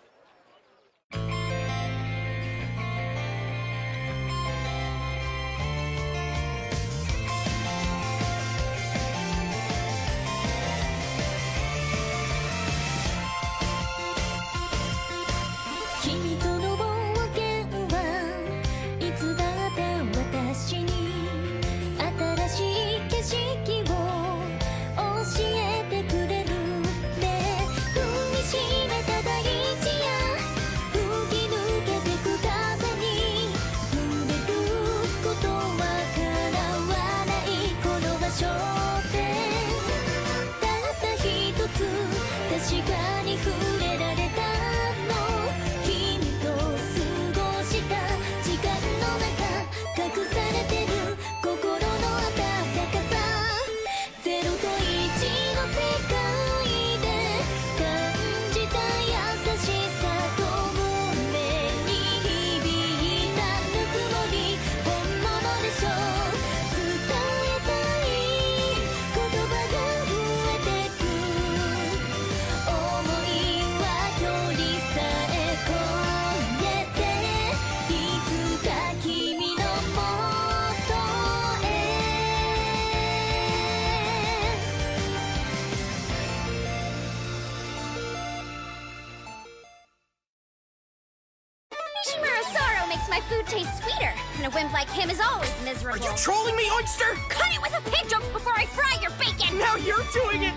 My food tastes sweeter, and a wimp like him is always miserable. Are you trolling me, Oyster? Cut it with a pig joke before I fry your bacon! Now you're doing it!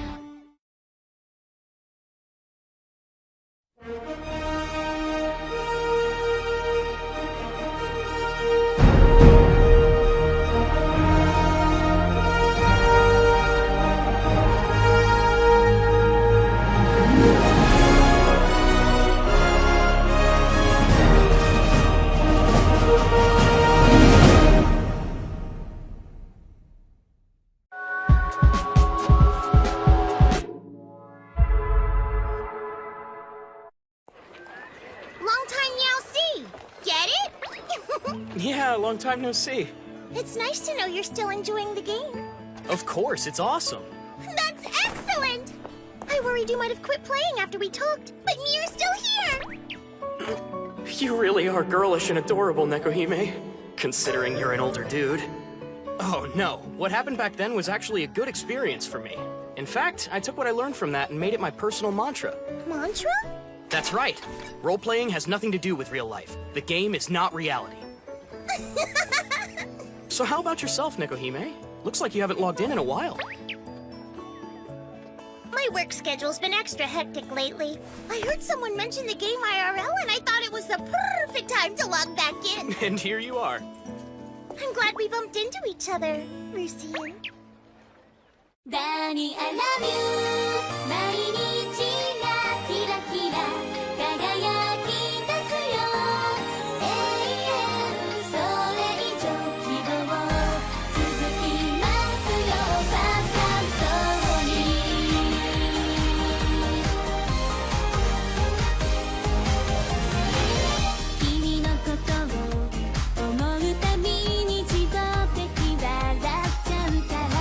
Yeah, long time no see. It's nice to know you're still enjoying the game. Of course, it's awesome. That's excellent! I worried you might have quit playing after we talked, but you're still here! You really are girlish and adorable, Nekohime. Considering you're an older dude. Oh no, what happened back then was actually a good experience for me. In fact, I took what I learned from that and made it my personal mantra. Mantra? That's right. Role-playing has nothing to do with real life. The game is not reality. So how about yourself, Nekohime? Looks like you haven't logged in a while. My work schedule's been extra hectic lately. I heard someone mention the game IRL and I thought it was the perfect time to log back in. And here you are. I'm glad we bumped into each other, Rusian. Danny, I love you. 毎日がキラキラ輝き出すよ。永遠それ以上希望続きますよ。ファーストストーリー。君のことを思うたびに自動的笑っちゃうから。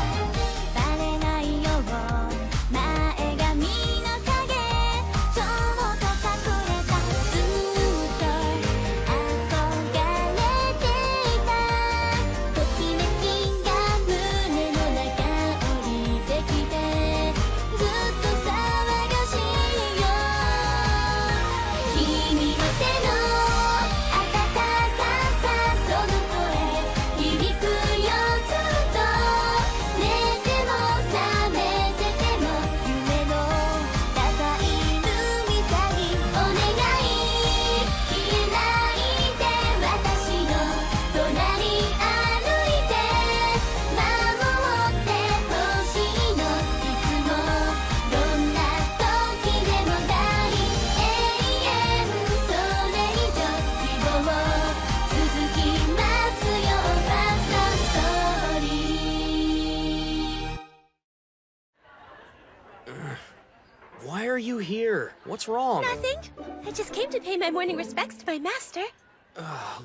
Why are you here? What's wrong? Nothing. I just came to pay my morning respects to my master.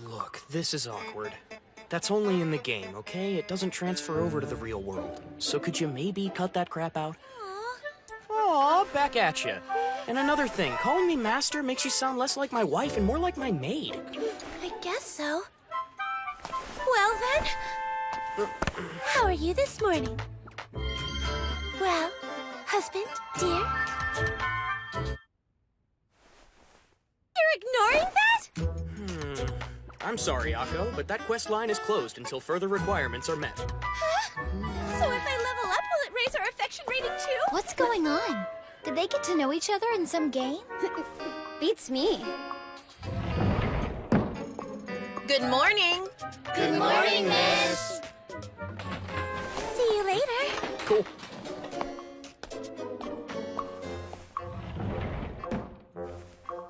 Look, this is awkward. That's only in the game, okay? It doesn't transfer over to the real world. So could you maybe cut that crap out? Aw, back at you. And another thing, calling me master makes you sound less like my wife and more like my maid. I guess so. Well then, how are you this morning? Well, husband, dear? You're ignoring that? I'm sorry, Akko, but that quest line is closed until further requirements are met. Huh? So if I level up, will it raise our affection rating too? What's going on? Did they get to know each other in some game? Beats me. Good morning. Good morning, miss. See you later. Cool.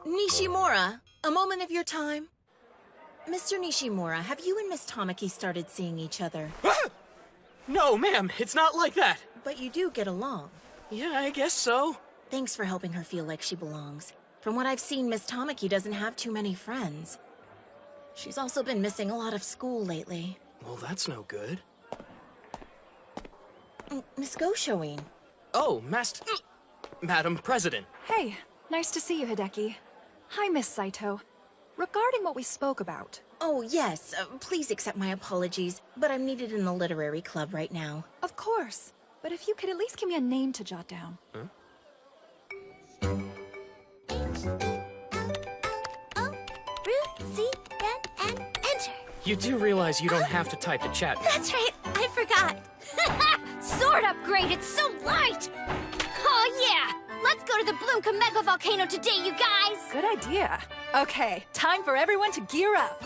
Nishimura, a moment of your time. Mr. Nishimura, have you and Miss Tamaki started seeing each other? No, ma'am, it's not like that. But you do get along. Yeah, I guess so. Thanks for helping her feel like she belongs. From what I've seen, Miss Tamaki doesn't have too many friends. She's also been missing a lot of school lately. Well, that's no good. Miss Goshoin. Oh, Madam President. Hey, nice to see you, Hideki. Hi, Miss Saito. Regarding what we spoke about. Oh, yes. Please accept my apologies, but I'm needed in the literary club right now. Of course. But if you could at least give me a name to jot down. Huh? Rusian and enter. You do realize you don't have to type the chat. That's right, I forgot. Sword upgrade, it's so light! Oh yeah! Let's go to the Bloomka Mega Volcano today, you guys! Good idea. Okay, time for everyone to gear up.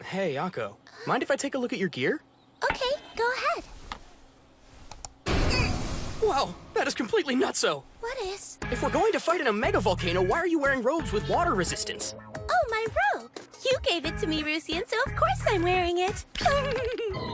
Hey, Akko. Mind if I take a look at your gear? Okay, go ahead. Wow, that is completely nutso. What is? If we're going to fight in a mega volcano, why are you wearing robes with water resistance? Oh, my robe. You gave it to me, Rusian, so of course I'm wearing it.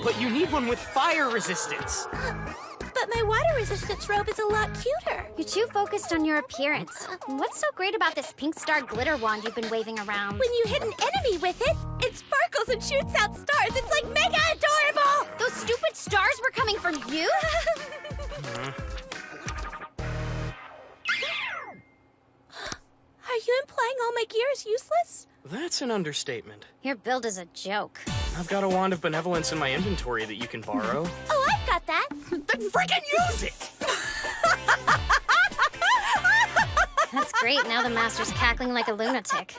But you need one with fire resistance. But my water resistance robe is a lot cuter. You're too focused on your appearance. What's so great about this pink star glitter wand you've been waving around? When you hit an enemy with it, it sparkles and shoots out stars. It's like mega adorable! Those stupid stars were coming from you? Are you implying all my gear is useless? That's an understatement. Your build is a joke. I've got a wand of benevolence in my inventory that you can borrow. Oh, I've got that. Then freaking use it! That's great, now the master's cackling like a lunatic.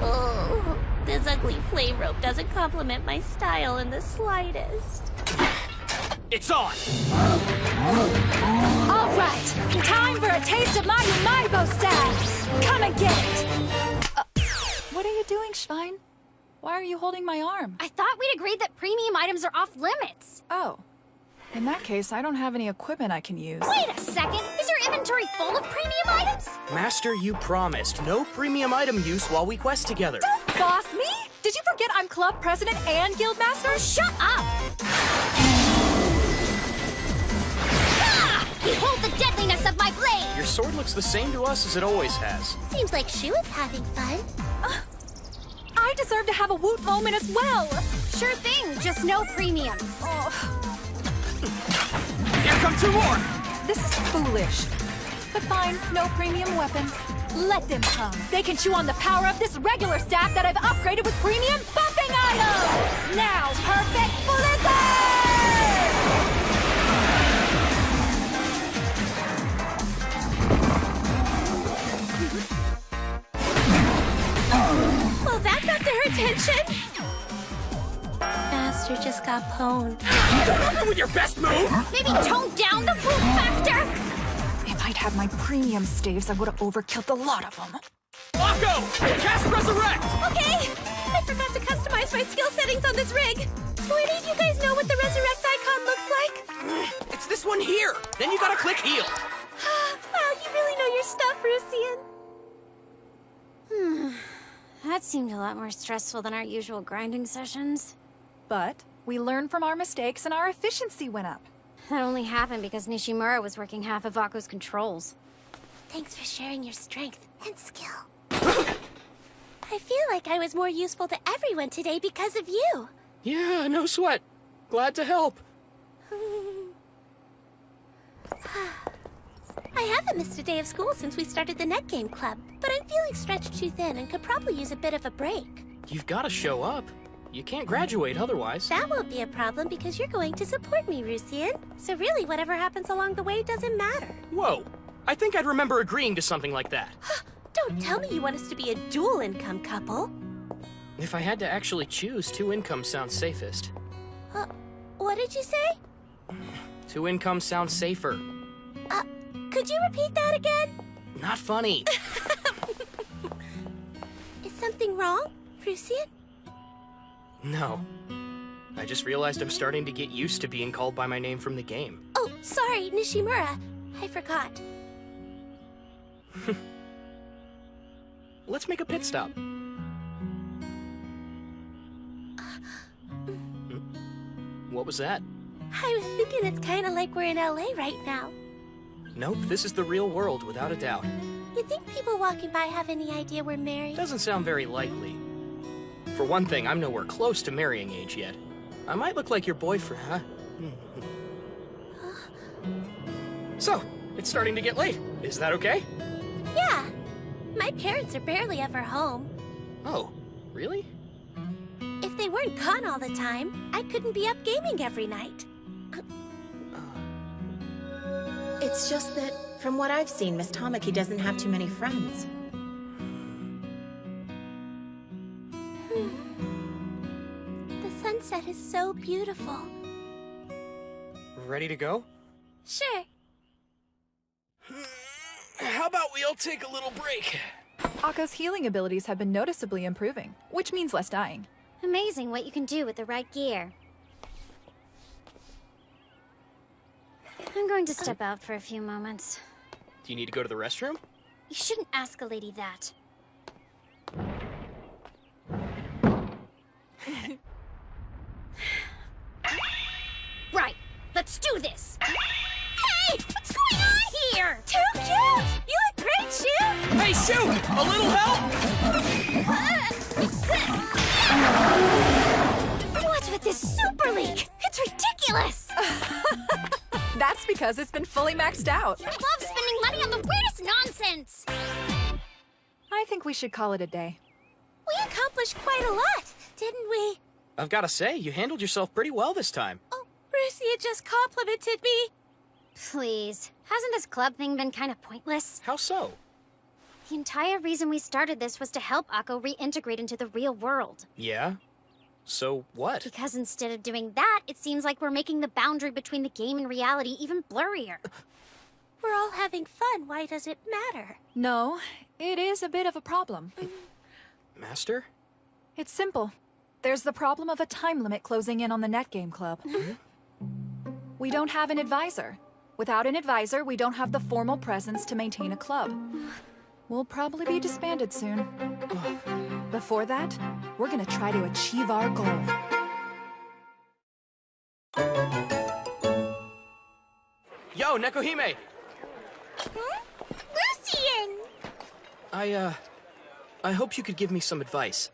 Oh, this ugly flame rope doesn't complement my style in the slightest. It's on! All right, time for a taste of my Umaibo staff. Come and get it. What are you doing, Schwein? Why are you holding my arm? I thought we'd agreed that premium items are off limits. Oh. In that case, I don't have any equipment I can use. Wait a second! Is your inventory full of premium items? Master, you promised no premium item use while we quest together. Don't boss me! Did you forget I'm club president and guild master? Shut up! Ah! Behold the deadliness of my blade! Your sword looks the same to us as it always has. Seems like she was having fun. I deserve to have a woot moment as well! Sure thing, just no premiums. Here come two more! This is foolish. But fine, no premium weapons. Let them come. They can chew on the power of this regular staff that I've upgraded with premium buffing items! Now, perfect blizzard! Well, that got their attention. Master just got pwned. With your best move! Maybe tone down the poop factor? If I'd had my premium staves, I would have overkilled a lot of them. Akko! Cast Resurrect! Okay! I forgot to customize my skill settings on this rig. Do any of you guys know what the resurrect icon looks like? It's this one here! Then you gotta click heal. Wow, you really know your stuff, Rusian. That seemed a lot more stressful than our usual grinding sessions. But we learned from our mistakes and our efficiency went up. That only happened because Nishimura was working half of Akko's controls. Thanks for sharing your strength and skill. I feel like I was more useful to everyone today because of you. Yeah, no sweat. Glad to help. I haven't missed a day of school since we started the Net Game Club, but I'm feeling stretched too thin and could probably use a bit of a break. You've gotta show up. You can't graduate otherwise. That won't be a problem because you're going to support me, Rusian. So really, whatever happens along the way doesn't matter. Whoa. I think I'd remember agreeing to something like that. Don't tell me you want us to be a dual income couple. If I had to actually choose, 2 incomes sounds safest. What did you say? 2 incomes sounds safer. Could you repeat that again? Not funny. Is something wrong, Rusian? No. I just realized I'm starting to get used to being called by my name from the game. Oh, sorry, Nishimura. I forgot. Let's make a pit stop. What was that? I was thinking it's kind of like we're in LA right now. Nope, this is the real world, without a doubt. You think people walking by have any idea we're married? Doesn't sound very likely. For one thing, I'm nowhere close to marrying age yet. I might look like your boyfriend, huh? So, it's starting to get late. Is that okay? Yeah. My parents are barely ever home. Oh, really? If they weren't gone all the time, I couldn't be up gaming every night. It's just that, from what I've seen, Miss Tamaki doesn't have too many friends. The sunset is so beautiful. Ready to go? Sure. How about we all take a little break? Akko's healing abilities have been noticeably improving, which means less dying. Amazing what you can do with the right gear. I'm going to step out for a few moments. Do you need to go to the restroom? You shouldn't ask a lady that. Right, let's do this! Hey! What's going on here? Too cute! You look great, Shu! Hey, shoot! A little help? What's with this super leak? It's ridiculous! That's because it's been fully maxed out. I love spending money on the weirdest nonsense! I think we should call it a day. We accomplished quite a lot, didn't we? I've gotta say, you handled yourself pretty well this time. Oh, Rusia just complimented me. Please, hasn't this club thing been kind of pointless? How so? The entire reason we started this was to help Akko reintegrate into the real world. Yeah? So what? Because instead of doing that, it seems like we're making the boundary between the game and reality even blurrier. We're all having fun. Why does it matter? No, it is a bit of a problem. Master? It's simple. There's the problem of a time limit closing in on the Netgame Club. We don't have an advisor. Without an advisor, we don't have the formal presence to maintain a club. We'll probably be disbanded soon. Before that, we're gonna try to achieve our goal. Yo, Nekohime! Lucian! I hoped you could give me some advice.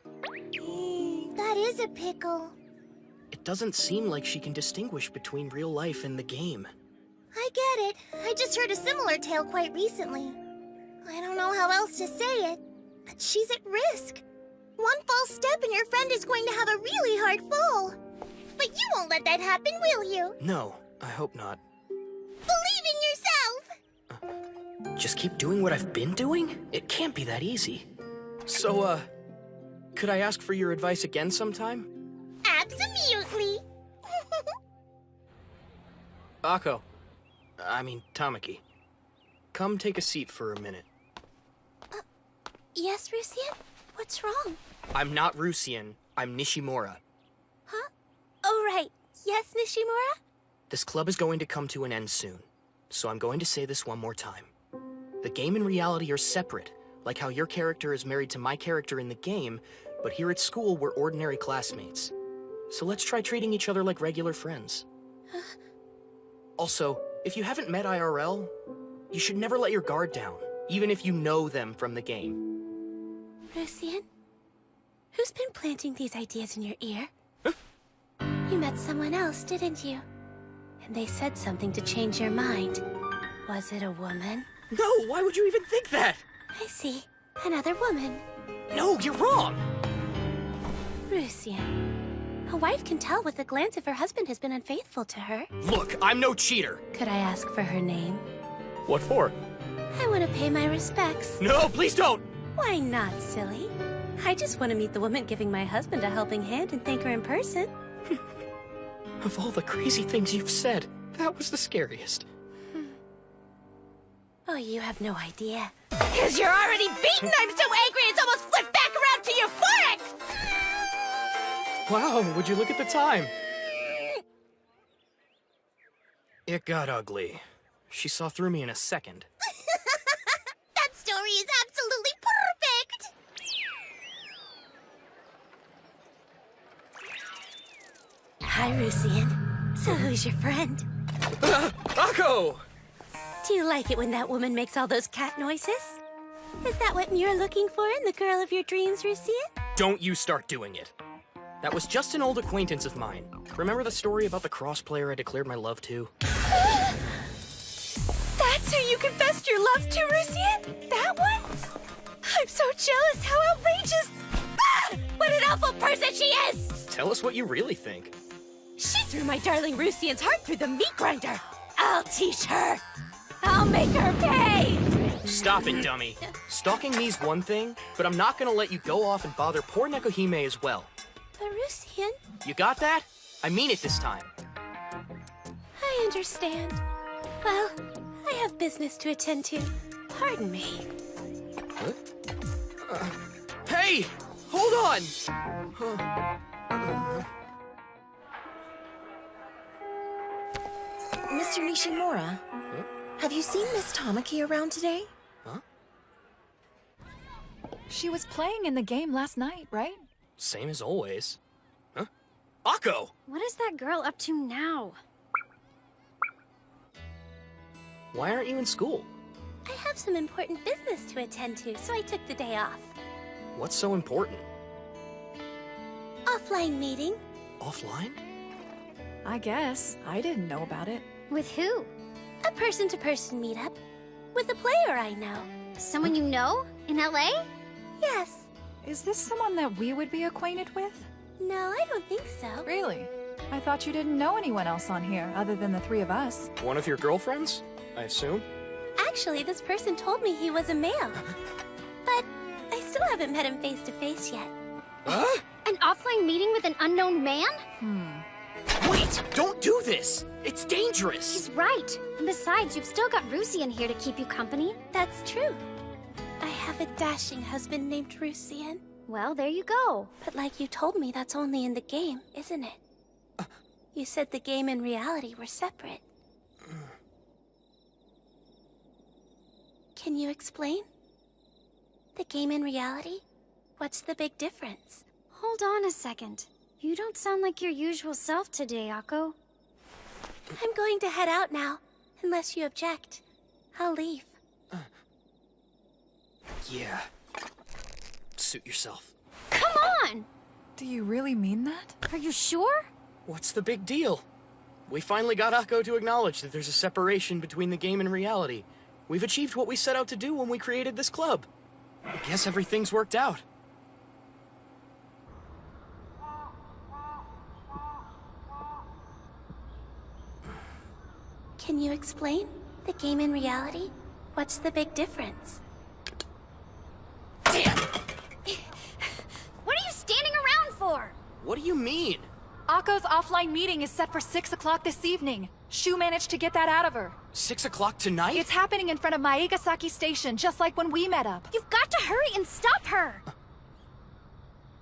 That is a pickle. It doesn't seem like she can distinguish between real life and the game. I get it. I just heard a similar tale quite recently. I don't know how else to say it, but she's at risk. One false step and your friend is going to have a really hard fall. But you won't let that happen, will you? No, I hope not. Believe in yourself! Just keep doing what I've been doing? It can't be that easy. So, could I ask for your advice again sometime? Absolutely! Akko. I mean, Tamaki. Come take a seat for a minute. Yes, Rusian? What's wrong? I'm not Rusian. I'm Nishimura. Huh? Oh, right. Yes, Nishimura? This club is going to come to an end soon, so I'm going to say this one more time. The game and reality are separate, like how your character is married to my character in the game, but here at school we're ordinary classmates. So let's try treating each other like regular friends. Also, if you haven't met IRL, you should never let your guard down, even if you know them from the game. Rusian? Who's been planting these ideas in your ear? You met someone else, didn't you? And they said something to change your mind. Was it a woman? No, why would you even think that? I see. Another woman. No, you're wrong! Rusian. A wife can tell with a glance if her husband has been unfaithful to her. Look, I'm no cheater! Could I ask for her name? What for? I want to pay my respects. No, please don't! Why not, silly? I just want to meet the woman giving my husband a helping hand and thank her in person. Of all the crazy things you've said, that was the scariest. Oh, you have no idea. Because you're already beaten! I'm so angry it's almost flipped back around to your forehead! Wow, would you look at the time? It got ugly. She saw through me in a second. That story is absolutely perfect! Hi, Rusian. So who's your friend? Akko! Do you like it when that woman makes all those cat noises? Is that what you're looking for in the girl of your dreams, Rusian? Don't you start doing it. That was just an old acquaintance of mine. Remember the story about the cross player I declared my love to? That's who you confessed your love to, Rusian? That one? I'm so jealous. How outrageous! Ah! What an awful person she is! Tell us what you really think. She threw my darling Rusian's heart through the meat grinder. I'll teach her. I'll make her pay! Stop it, dummy. Stalking me's one thing, but I'm not gonna let you go off and bother poor Nekohime as well. But Rusian, You got that? I mean it this time. I understand. Well, I have business to attend to. Pardon me. Hey! Hold on! Mr. Nishimura, have you seen Miss Tamaki around today? She was playing in the game last night, right? Same as always. Huh? Akko! What is that girl up to now? Why aren't you in school? I have some important business to attend to, so I took the day off. What's so important? Offline meeting. Offline? I guess. I didn't know about it. With who? A person-to-person meetup. With a player I know. Someone you know? In LA? Yes. Is this someone that we would be acquainted with? No, I don't think so. Really? I thought you didn't know anyone else on here other than the three of us. One of your girlfriends? I assume? Actually, this person told me he was a male. still haven't met him face to face yet. An offline meeting with an unknown man? Wait! Don't do this! It's dangerous! He's right. And besides, you've still got Rusian here to keep you company. That's true. I have a dashing husband named Rusian. Well, there you go. But like you told me, that's only in the game, isn't it? You said the game and reality were separate. Can you explain? The game and reality? What's the big difference? Hold on a second. You don't sound like your usual self today, Akko. I'm going to head out now, unless you object. I'll leave. Yeah. Suit yourself. Come on! Do you really mean that? Are you sure? What's the big deal? We finally got Akko to acknowledge that there's a separation between the game and reality. We've achieved what we set out to do when we created this club. I guess everything's worked out. Can you explain? The game and reality? What's the big difference? Damn! What are you standing around for? What do you mean? Akko's offline meeting is set for 6 o'clock this evening. Shu managed to get that out of her. 6 o'clock tonight? It's happening in front of Maegasaki Station, just like when we met up. You've got to hurry and stop her!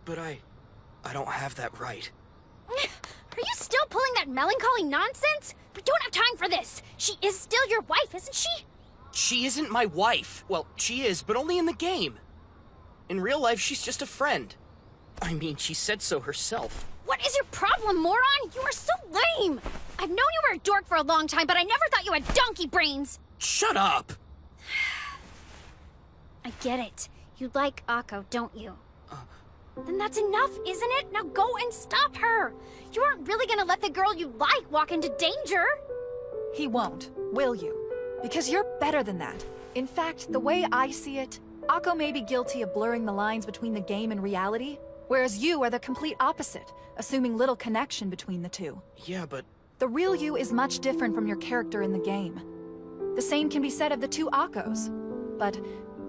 But I don't have that right. Are you still pulling that melancholy nonsense? We don't have time for this. She is still your wife, isn't she? She isn't my wife. Well, she is, but only in the game. In real life, she's just a friend. I mean, she said so herself. What is your problem, moron? You are so lame! I've known you were a dork for a long time, but I never thought you had donkey brains! Shut up! I get it. You like Akko, don't you? Then that's enough, isn't it? Now go and stop her! You aren't really gonna let the girl you like walk into danger! He won't, will you? Because you're better than that. In fact, the way I see it, Akko may be guilty of blurring the lines between the game and reality, whereas you are the complete opposite, assuming little connection between the two. Yeah, but... The real you is much different from your character in the game. The same can be said of the two Akkos, but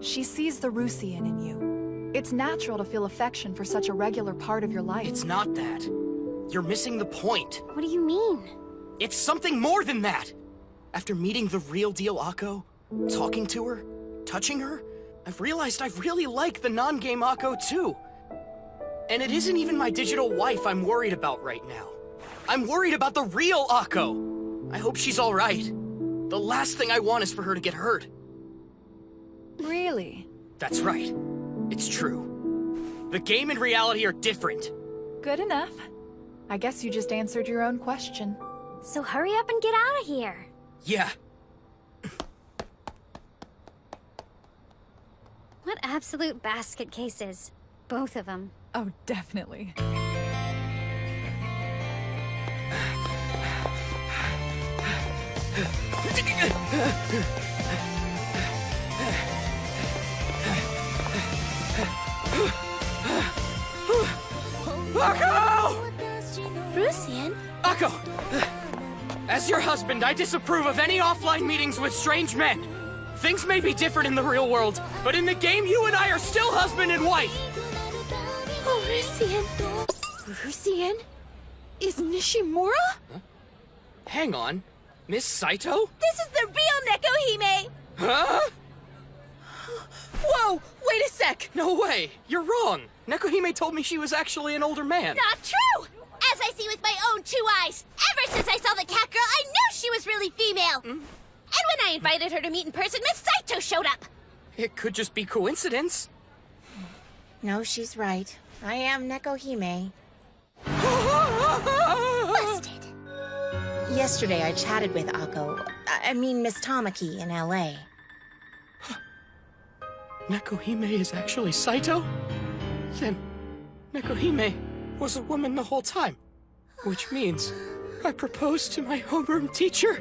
she sees the Rusian in you. It's natural to feel affection for such a regular part of your life. It's not that. You're missing the point. What do you mean? It's something more than that! After meeting the real deal Akko, talking to her, touching her, I've realized I really like the non-game Akko too. And it isn't even my digital wife I'm worried about right now. I'm worried about the real Akko! I hope she's alright. The last thing I want is for her to get hurt. Really? That's right. It's true. The game and reality are different. Good enough. I guess you just answered your own question. So hurry up and get out of here. Yeah. What absolute basket cases. Both of them. Oh, definitely. Akko! Rusian? Akko! As your husband, I disapprove of any offline meetings with strange men. Things may be different in the real world, but in the game, you and I are still husband and wife. Oh, Rusian. Rusian? Is Nishimura? Hang on. Miss Saito? This is the real Nekohime! Huh? Whoa! Wait a sec! No way! You're wrong! Nekohime told me she was actually an older man. Not true! As I see with my own 2 eyes, ever since I saw the cat girl, I knew she was really female! And when I invited her to meet in person, Miss Saito showed up! It could just be coincidence. No, she's right. I am Nekohime. Busted! Yesterday I chatted with Akko. I mean Miss Tamaki in LA. Nekohime is actually Saito? Then Nekohime was a woman the whole time. Which means I proposed to my homeroom teacher?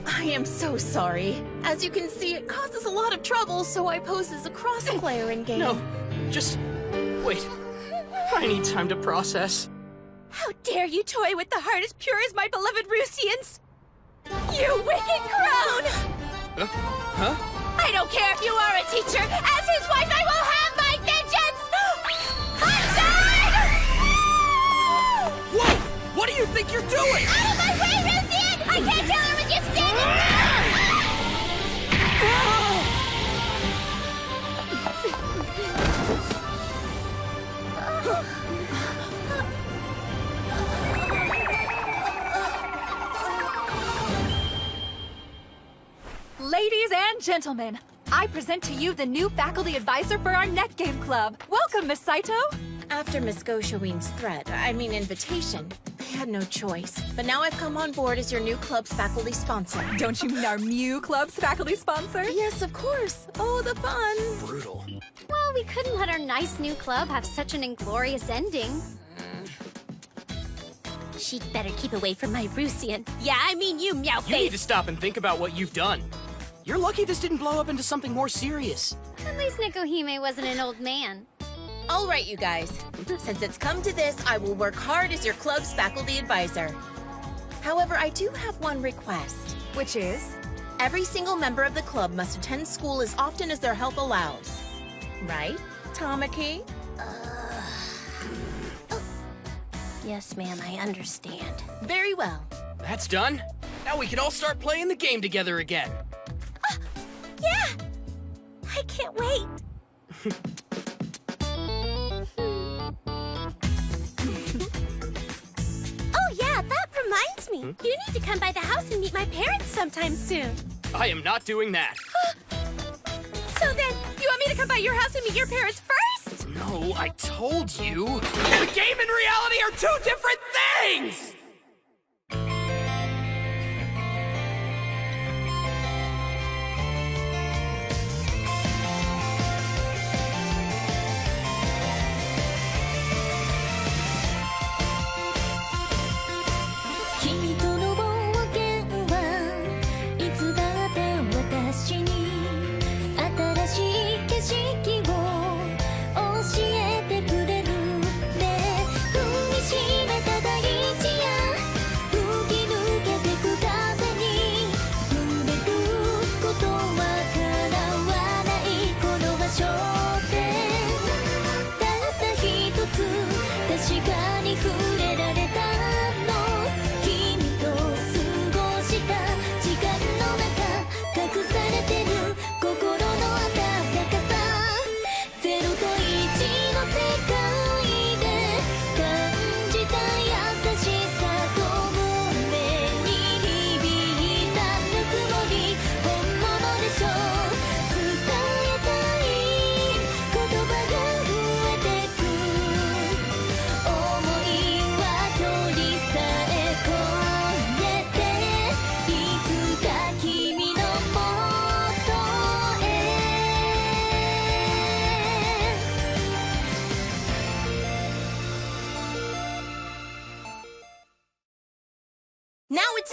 I am so sorry. As you can see, it causes a lot of trouble, so I pose as a cross-player in game. No, just wait. I need time to process. How dare you toy with the heart as pure as my beloved Rusians? You wicked crone! Huh? I don't care if you are a teacher! As his wife, I will have my think you're doing? Out of my way, Rusian! I can't kill her with you standing Ladies and gentlemen, I present to you the new faculty advisor for our NetGame Club. Welcome, Miss Saito. After Miss Goshaween's invitation, I had no choice. But now I've come on board as your new club's faculty sponsor. Don't you mean our Mew Club's faculty sponsor? Yes, of course. Oh, the fun. Brutal. Well, we couldn't let our nice new club have such an inglorious ending. She'd better keep away from my Rusian. Yeah, I mean you, meow You need to face. stop and think about what you've done. You're lucky this didn't blow up into something more serious. At least Nikohime wasn't an old man. All right, you guys. Since it's come to this, I will work hard as your club's faculty advisor. However, I do have one request. Which is? Every single member of the club must attend school as often as their health allows. Right, Tamaki? Yes, ma'am, I understand. Very well. That's done. Now we can all start playing the game together again. Yeah! I can't wait. Oh yeah, that reminds me. You need to come by the house and meet my parents sometime soon. I am not doing that. So then, you want me to come by your house and meet your parents first? No, I told you. The game and reality are two different things!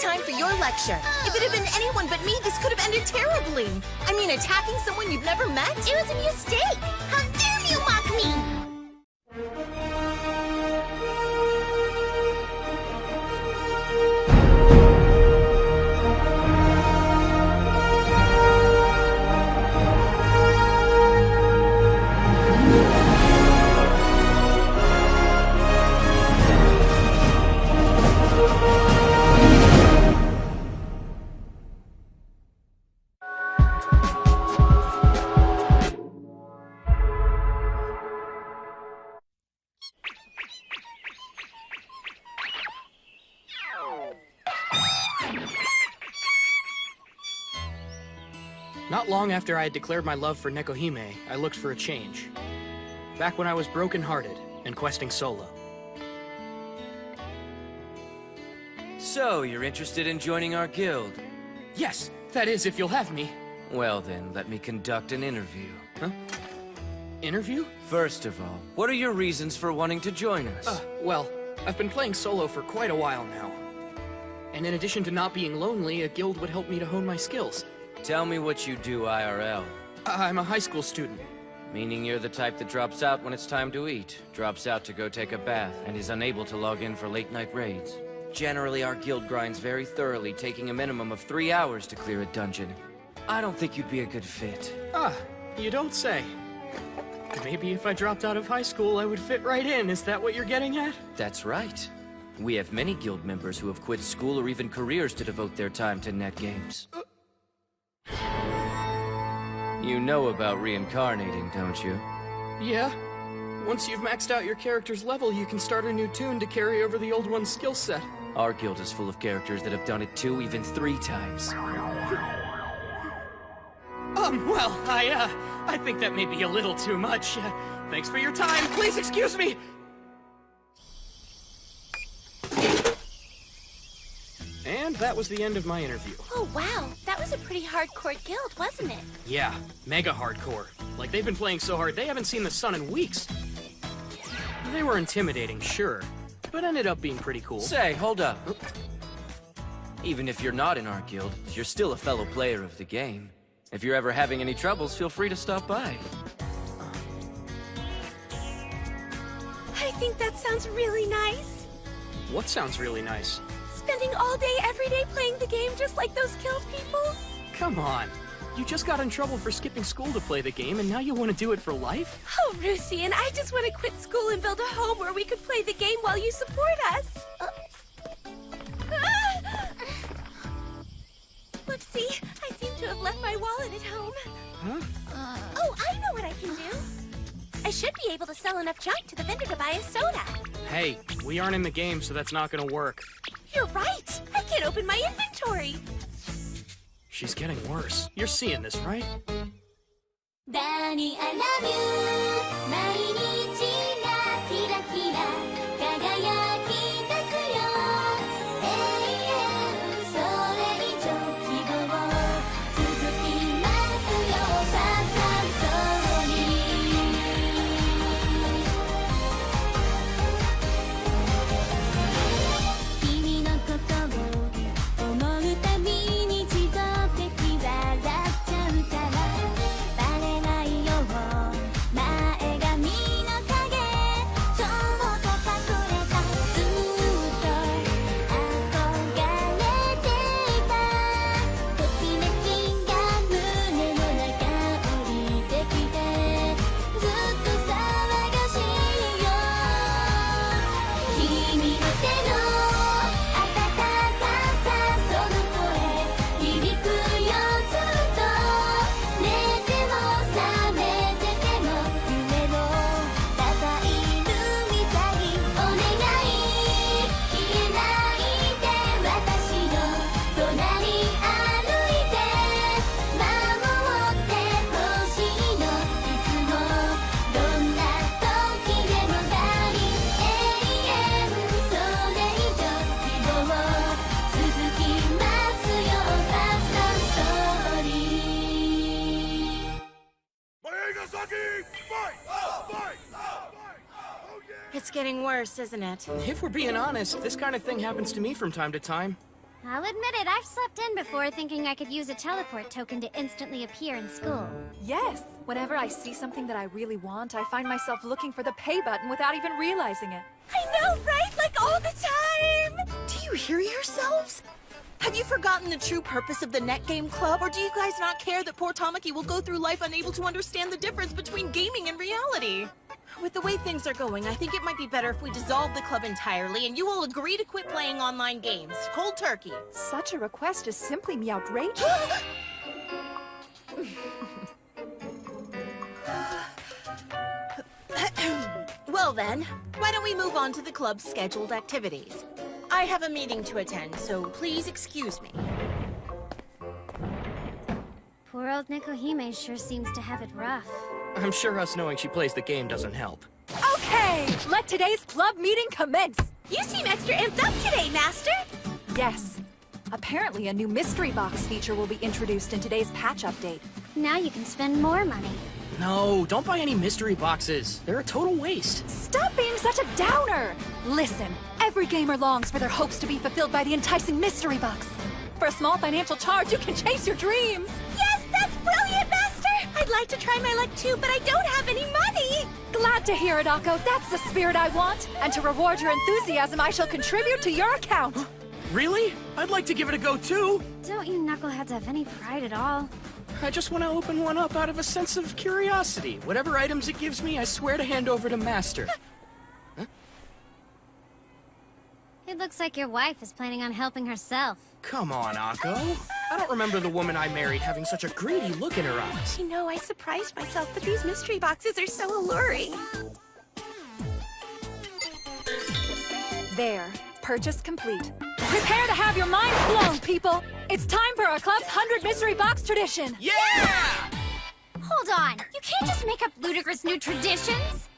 Time for your lecture. If it had been anyone but me, this could have ended terribly. I mean, attacking someone you've never met? It was a mistake! How dare you mock me! Not long after I had declared my love for Nekohime, I looked for a change. Back when I was broken-hearted and questing solo. So, you're interested in joining our guild? Yes, that is, if you'll have me. Well then, let me conduct an interview. Huh? Interview? First of all, what are your reasons for wanting to join us? Well, I've been playing solo for quite a while now. And in addition to not being lonely, a guild would help me to hone my skills. Tell me what you do IRL. I'm a high school student. Meaning you're the type that drops out when it's time to eat, drops out to go take a bath, and is unable to log in for late-night raids. Generally, our guild grinds very thoroughly, taking a minimum of 3 hours to clear a dungeon. I don't think you'd be a good fit. Ah, you don't say. Maybe if I dropped out of high school, I would fit right in. Is that what you're getting at? That's right. We have many guild members who have quit school or even careers to devote their time to net games. You know about reincarnating, don't you? Yeah. Once you've maxed out your character's level, you can start a new tune to carry over the old one's skill set. Our guild is full of characters that have done it 2, even 3 times. Well, I think that may be a little too much. Thanks for your time. Please excuse me. And that was the end of my interview. Oh, wow. That was a pretty hardcore guild, wasn't it? Yeah, mega hardcore. Like, they've been playing so hard, they haven't seen the sun in weeks. They were intimidating, sure, but ended up being pretty cool. Say, hold up. Even if you're not in our guild, you're still a fellow player of the game. If you're ever having any troubles, feel free to stop by. I think that sounds really nice. What sounds really nice? Spending all day, every day playing the game just like those guild people? Come on. You just got in trouble for skipping school to play the game, and now you want to do it for life? Oh, Rusian, I just want to quit school and build a home where we could play the game while you support us. Whoopsie, I seem to have left my wallet at home. Huh? Oh, I know what I can do. I should be able to sell enough junk to the vendor to buy a soda. Hey, we aren't in the game, so that's not gonna work. You're right. I can't open my inventory. She's getting worse. You're seeing this, right? Danny, I love you 毎日がキラキラ輝き出すよ永遠それ以上希望続きますよさあさあストーリー君のことを思うたびに自動的笑っちゃうからバレないよう前髪の影そっと隠れたずっと憧れていたときめきが胸の中降りてきてずっと騒がしいよ君の手の温かさその声響くよずっと寝ても覚めてても夢を叩いるみたいお願い消えないで私の隣歩いて守ってほしいのいつもどんな時でもダーリン永遠それ以上希望続きますよファーストストーリー It's getting worse, isn't it? If we're being honest, this kind of thing happens to me from time to time. I'll admit it, I've slept in before thinking I could use a teleport token to instantly appear in school. Yes. Whenever I see something that I really want, I find myself looking for the pay button without even realizing it. I know, right? Like all the time. Do you hear yourselves? Have you forgotten the true purpose of the Net Game Club, or do you guys not care that poor Tamaki will go through life unable to understand the difference between gaming and reality? With the way things are going, I think it might be better if we dissolve the club entirely and you all agree to quit playing online games. Cold turkey. Such a request is simply me outrageous. Well then, why don't we move on to the club's scheduled activities? I have a meeting to attend, so please excuse me. Poor old Nikohime sure seems to have it rough. I'm sure us knowing she plays the game doesn't help. Okay, let today's club meeting commence. You seem extra amped up today, Master. Yes. Apparently, a new mystery box feature will be introduced in today's patch update. Now you can spend more money. No, don't buy any mystery boxes. They're a total waste. Stop being such a downer! Listen, every gamer longs for their hopes to be fulfilled by the enticing mystery box. For a small financial charge, you can chase your dreams! Yes, that's brilliant, Master. I'd like to try my luck too, but I don't have any money. Glad to hear it, Akko. That's the spirit I want. And to reward your enthusiasm, I shall contribute to your account. Really? I'd like to give it a go too. Don't you knuckleheads have any pride at all? I just want to open one up out of a sense of curiosity. Whatever items it gives me, I swear to hand over to Master. It It looks like your wife is planning on helping herself. Come on, Akko. I don't remember the woman I married having such a greedy look in her eyes. I know I surprised myself, but these mystery boxes are so alluring. There. Purchase complete. Prepare to have your minds blown, people! It's time for our club's 100 mystery box tradition! Yeah! Hold on. You can't just make up ludicrous new traditions.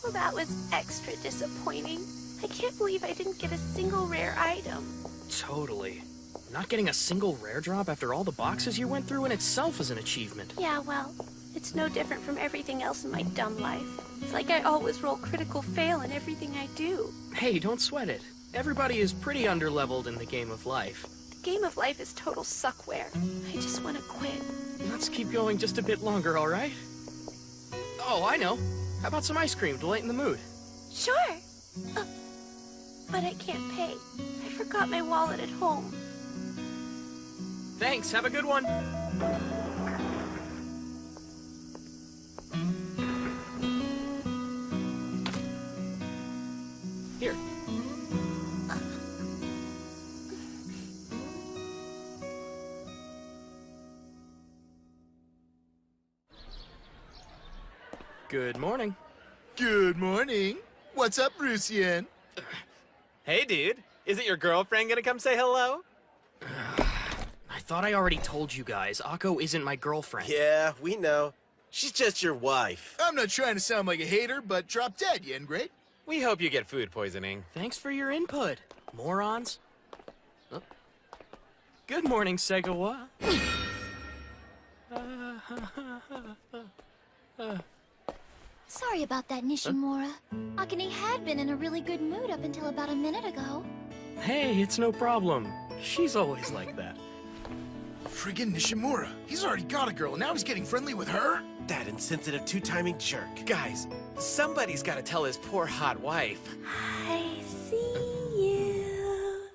Well, that was extra disappointing. I can't believe I didn't get a single rare item. Totally. Not getting a single rare drop after all the boxes you went through in itself is an achievement. Yeah, well, it's no different from everything else in my dumb life. It's like I always roll critical fail in everything I do. Hey, don't sweat it. Everybody is pretty underleveled in the game of life. The game of life is total suckware. I just want to quit. Let's keep going just a bit longer, all right? Oh, I know. How about some ice cream to lighten the mood? Sure. But I can't pay. I forgot my wallet at home. Thanks, have a good one. Here. Good morning. Good morning. What's up, Rusian? Hey, dude. Isn't your girlfriend gonna come say hello? I thought I already told you guys, Akko isn't my girlfriend. Yeah, we know. She's just your wife. I'm not trying to sound like a hater, but drop dead, Yen Great. We hope you get food poisoning. Thanks for your input, morons. Oh. Good morning, Segawa. Sorry about that, Nishimura. Akane had been in a really good mood up until about a minute ago. Hey, it's no problem. She's always like that. Friggin' Nishimura. He's already got a girl, and now he's getting friendly with her? That insensitive two-timing jerk. Guys, somebody's gotta tell his poor hot wife. I see you.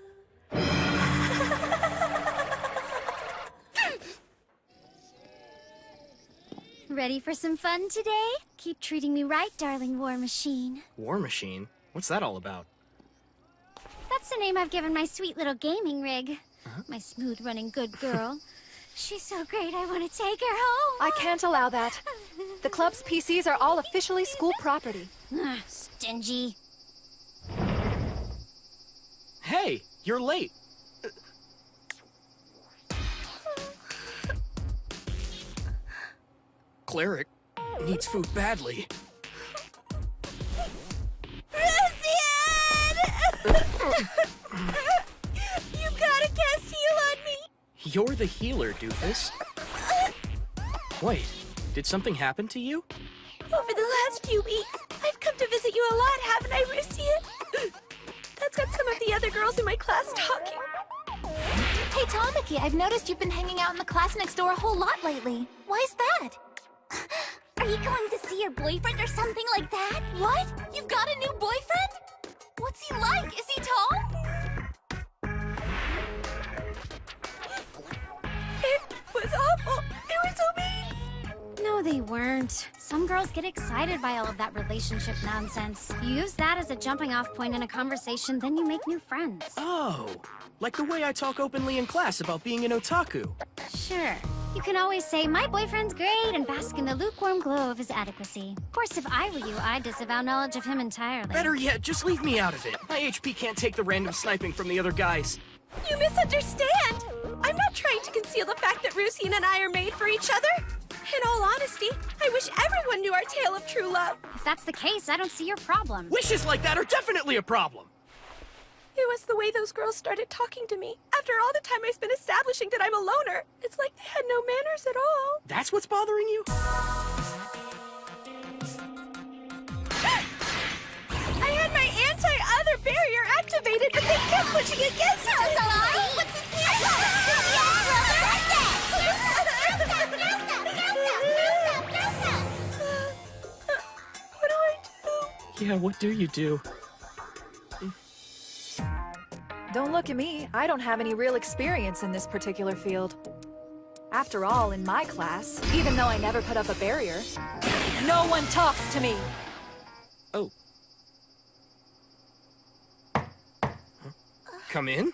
Ready for some fun today? Keep treating me right, darling War Machine. War Machine? What's that all about? That's the name I've given my sweet little gaming rig. My smooth-running good girl. She's so great, I want to take her home. I can't allow that. The club's PCs are all officially school property. Stingy. Hey, you're late. Cleric needs food badly. You gotta cast heal on me! You're the healer, doofus. Wait, did something happen to you? Over the last few weeks, I've come to visit you a lot, haven't I, Rusian? That's got some of the other girls in my class talking. Hey, Tamaki, I've noticed you've been hanging out in the class next door a whole lot lately. Why's that? Are you going to see your boyfriend or something like that? What? You've got a new boyfriend? What's he like? Is he tall? It was awful. They were so mean. No, they weren't. Some girls get excited by all of that relationship nonsense. You use that as a jumping off point in a conversation, then you make new friends. Oh, like the way I talk openly in class about being an otaku. Sure. You can always say, my boyfriend's great, and bask in the lukewarm glow of his adequacy. Of course, if I were you, I'd disavow knowledge of him entirely. Better yet, just leave me out of it. My HP can't take the random sniping from the other guys. You misunderstand. I'm not trying to conceal the fact that Rusian and I are made for each other. In all honesty, I wish everyone knew our tale of true love. If that's the case, I don't see your problem. Wishes like that are definitely a problem. It was the way those girls started talking to me. After all the time I spent establishing that I'm a loner, it's like they had no manners at all. That's what's bothering you? I had my anti-other barrier activated, but they kept pushing against it. What's this What do I do? Yeah, what do you do? Don't look at me. I don't have any real experience in this particular field. After all, in my class, even though I never put up a barrier, no one talks to me. Oh. Come in.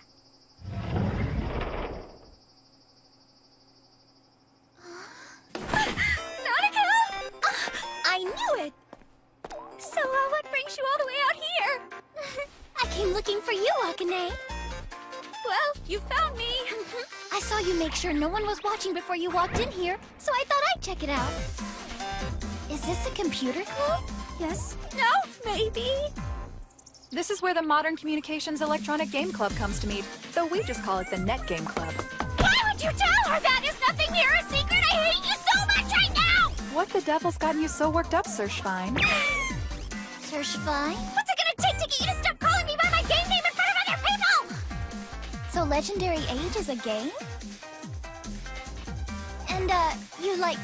Nautica! I knew it! So, what brings you all the way out here? I came looking for you, Akane. Well, you found me. I saw you make sure no one was watching before you walked in here, so I thought I'd check it out. Is this a computer club? Yes. No? Maybe. This is where the Modern Communications Electronic Game Club comes to meet, though we just call it the Net Game Club. Why would you tell her that? Is nothing near a secret? I hate you so much right now! What the devil's gotten you so worked up, Sir Schwein? Sir Schwein? What's it gonna take to get you to stop calling me by my game name in front of other people? So Legendary Age is a game? And, you, like,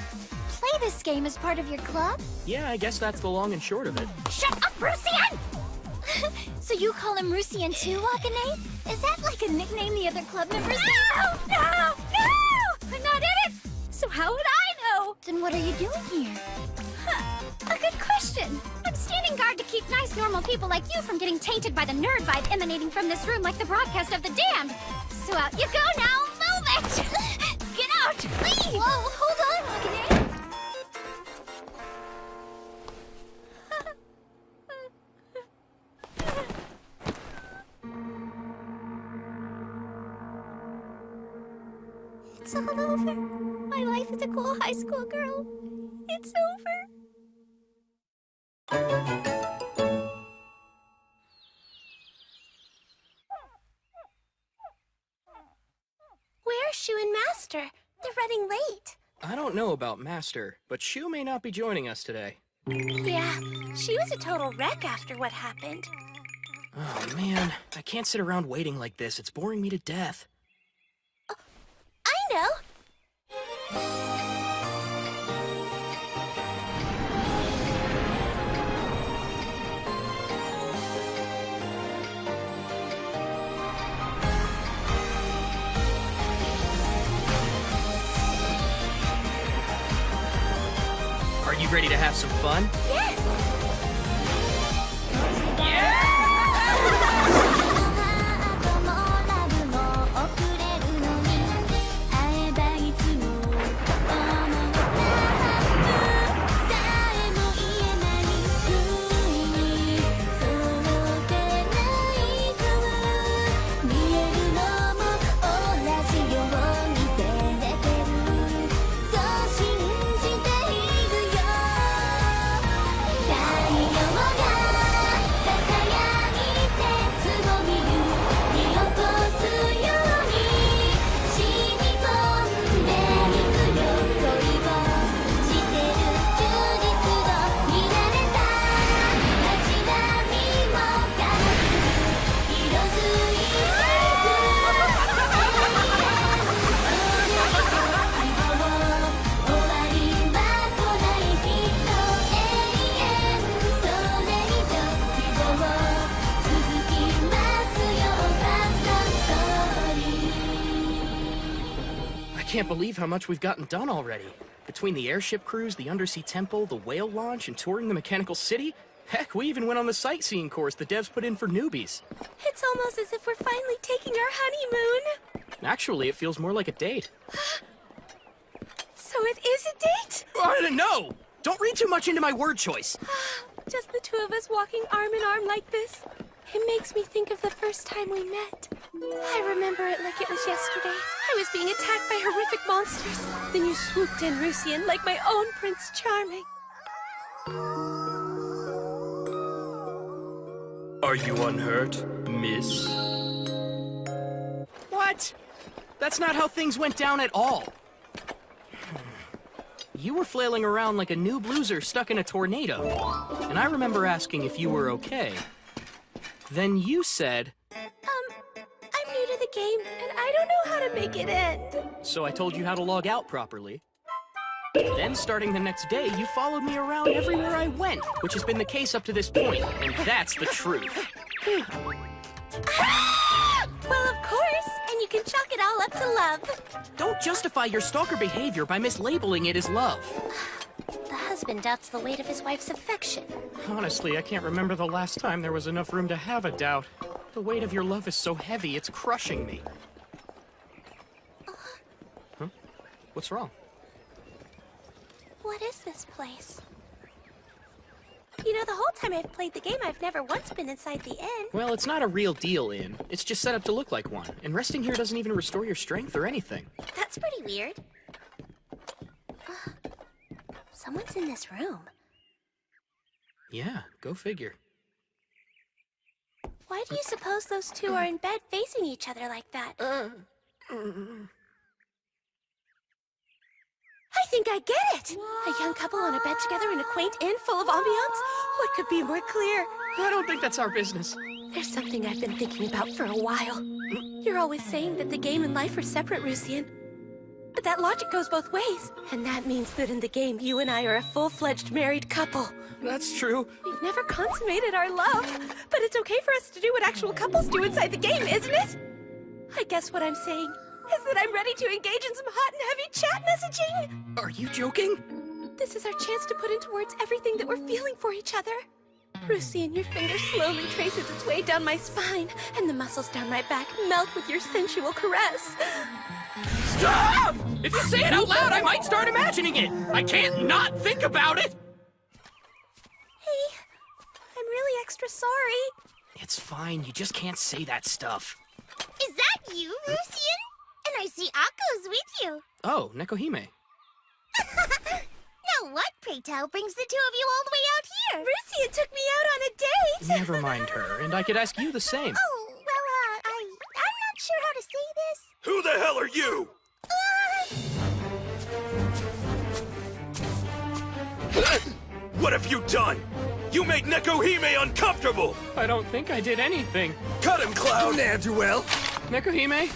play this game as part of your club? Yeah, I guess that's the long and short of it. Shut up, Rusian! So you call him Rusian too, Akane? Is that like a nickname the other club members have? No! No! No! I'm not in it! So how would I know? Then what are you doing here? A good question. I'm standing guard to keep nice, normal people like you from getting tainted by the nerd vibe emanating from this room like the broadcast of the damned. So out you go now! Move it! Get out! Leave! Whoa, hold on, Akane. It's all over. My life as a cool high school girl. It's over. Where's Shu and Master? They're running late. I don't know about Master, but Shu may not be joining us today. Yeah, she was a total wreck after what happened. Oh, man. I can't sit around waiting like this. It's boring me to death. I know. Are you ready to have some fun? Yes. I can't believe how much we've gotten done already. Between the airship cruise, the undersea temple, the whale launch, and touring the Mechanical City, heck, we even went on the sightseeing course the devs put in for newbies. It's almost as if we're finally taking our honeymoon. Actually, it feels more like a date. So it is a date? No! Don't read too much into my word choice. Just the two of us walking arm in arm like this. It makes me think of the first time we met. I remember it like it was yesterday. I was being attacked by horrific monsters. Then you swooped in, Rusian, like my own Prince Charming. Are you unhurt, miss? What? That's not how things went down at all. You were flailing around like a noob loser stuck in a tornado. And I remember asking if you were okay. Then you said... I'm new to the game, and I don't know how to make it end. So I told you how to log out properly. Then, starting the next day, you followed me around everywhere I went, which has been the case up to this point, and that's the truth. Well, of course, and you can chalk it all up to love. Don't justify your stalker behavior by mislabeling it as love. The husband doubts the weight of his wife's affection. Honestly, I can't remember the last time there was enough room to have a doubt. The weight of your love is so heavy, it's crushing me. Huh? What's wrong? What is this place? You know, the whole time I've played the game, I've never once been inside the inn. Well, it's not a real deal inn. It's just set up to look like one. And resting here doesn't even restore your strength or anything. That's pretty weird. Someone's in this room. Yeah, go figure. Why do you suppose those two are in bed facing each other like that? I think I get it! A young couple on a bed together in a quaint inn full of ambiance? What could be more clear? I don't think that's our business. There's something I've been thinking about for a while. You're always saying that the game and life are separate, Rusian. But that logic goes both ways. And that means that in the game, you and I are a full-fledged married couple. That's true. We've never consummated our love, but it's okay for us to do what actual couples do inside the game, isn't it? I guess what I'm saying is that I'm ready to engage in some hot and heavy chat messaging. Are you joking? This is our chance to put into words everything that we're feeling for each other. Rusian, your finger slowly traces its way down my spine, and the muscles down my back melt with your sensual caress. Stop! If you say it out loud, I might start imagining it. I can't not think about it. Hey, I'm really extra sorry. It's fine. You just can't say that stuff. Is that you, Rusian? And I see Akko's with you. Oh, Nekohime. Now what, pray tell, brings the two of you all the way out here? Rusian took me out on a date. Never mind her, and I could ask you the same. Oh, well, I'm not sure how to say this. Who the hell are you? What have you done? You made Nekohime uncomfortable! I don't think I did anything. Cut him, Cloud! Ne'er-do-well! Nekohime,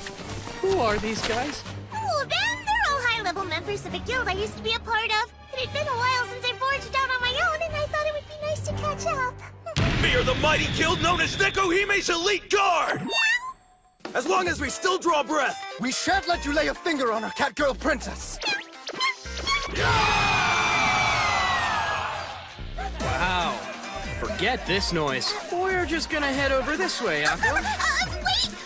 who are these guys? Oh, them? They're all high-level members of a guild I used to be a part of. It had been a while since I forged out on my own, and I thought it would be nice to catch up. We are the mighty guild known as Nekohime's Elite Guard! As long as we still draw breath, we shan't let you lay a finger on our cat-girl princess! Wow. Forget this noise. We're just gonna head over this way, Akko. Wait!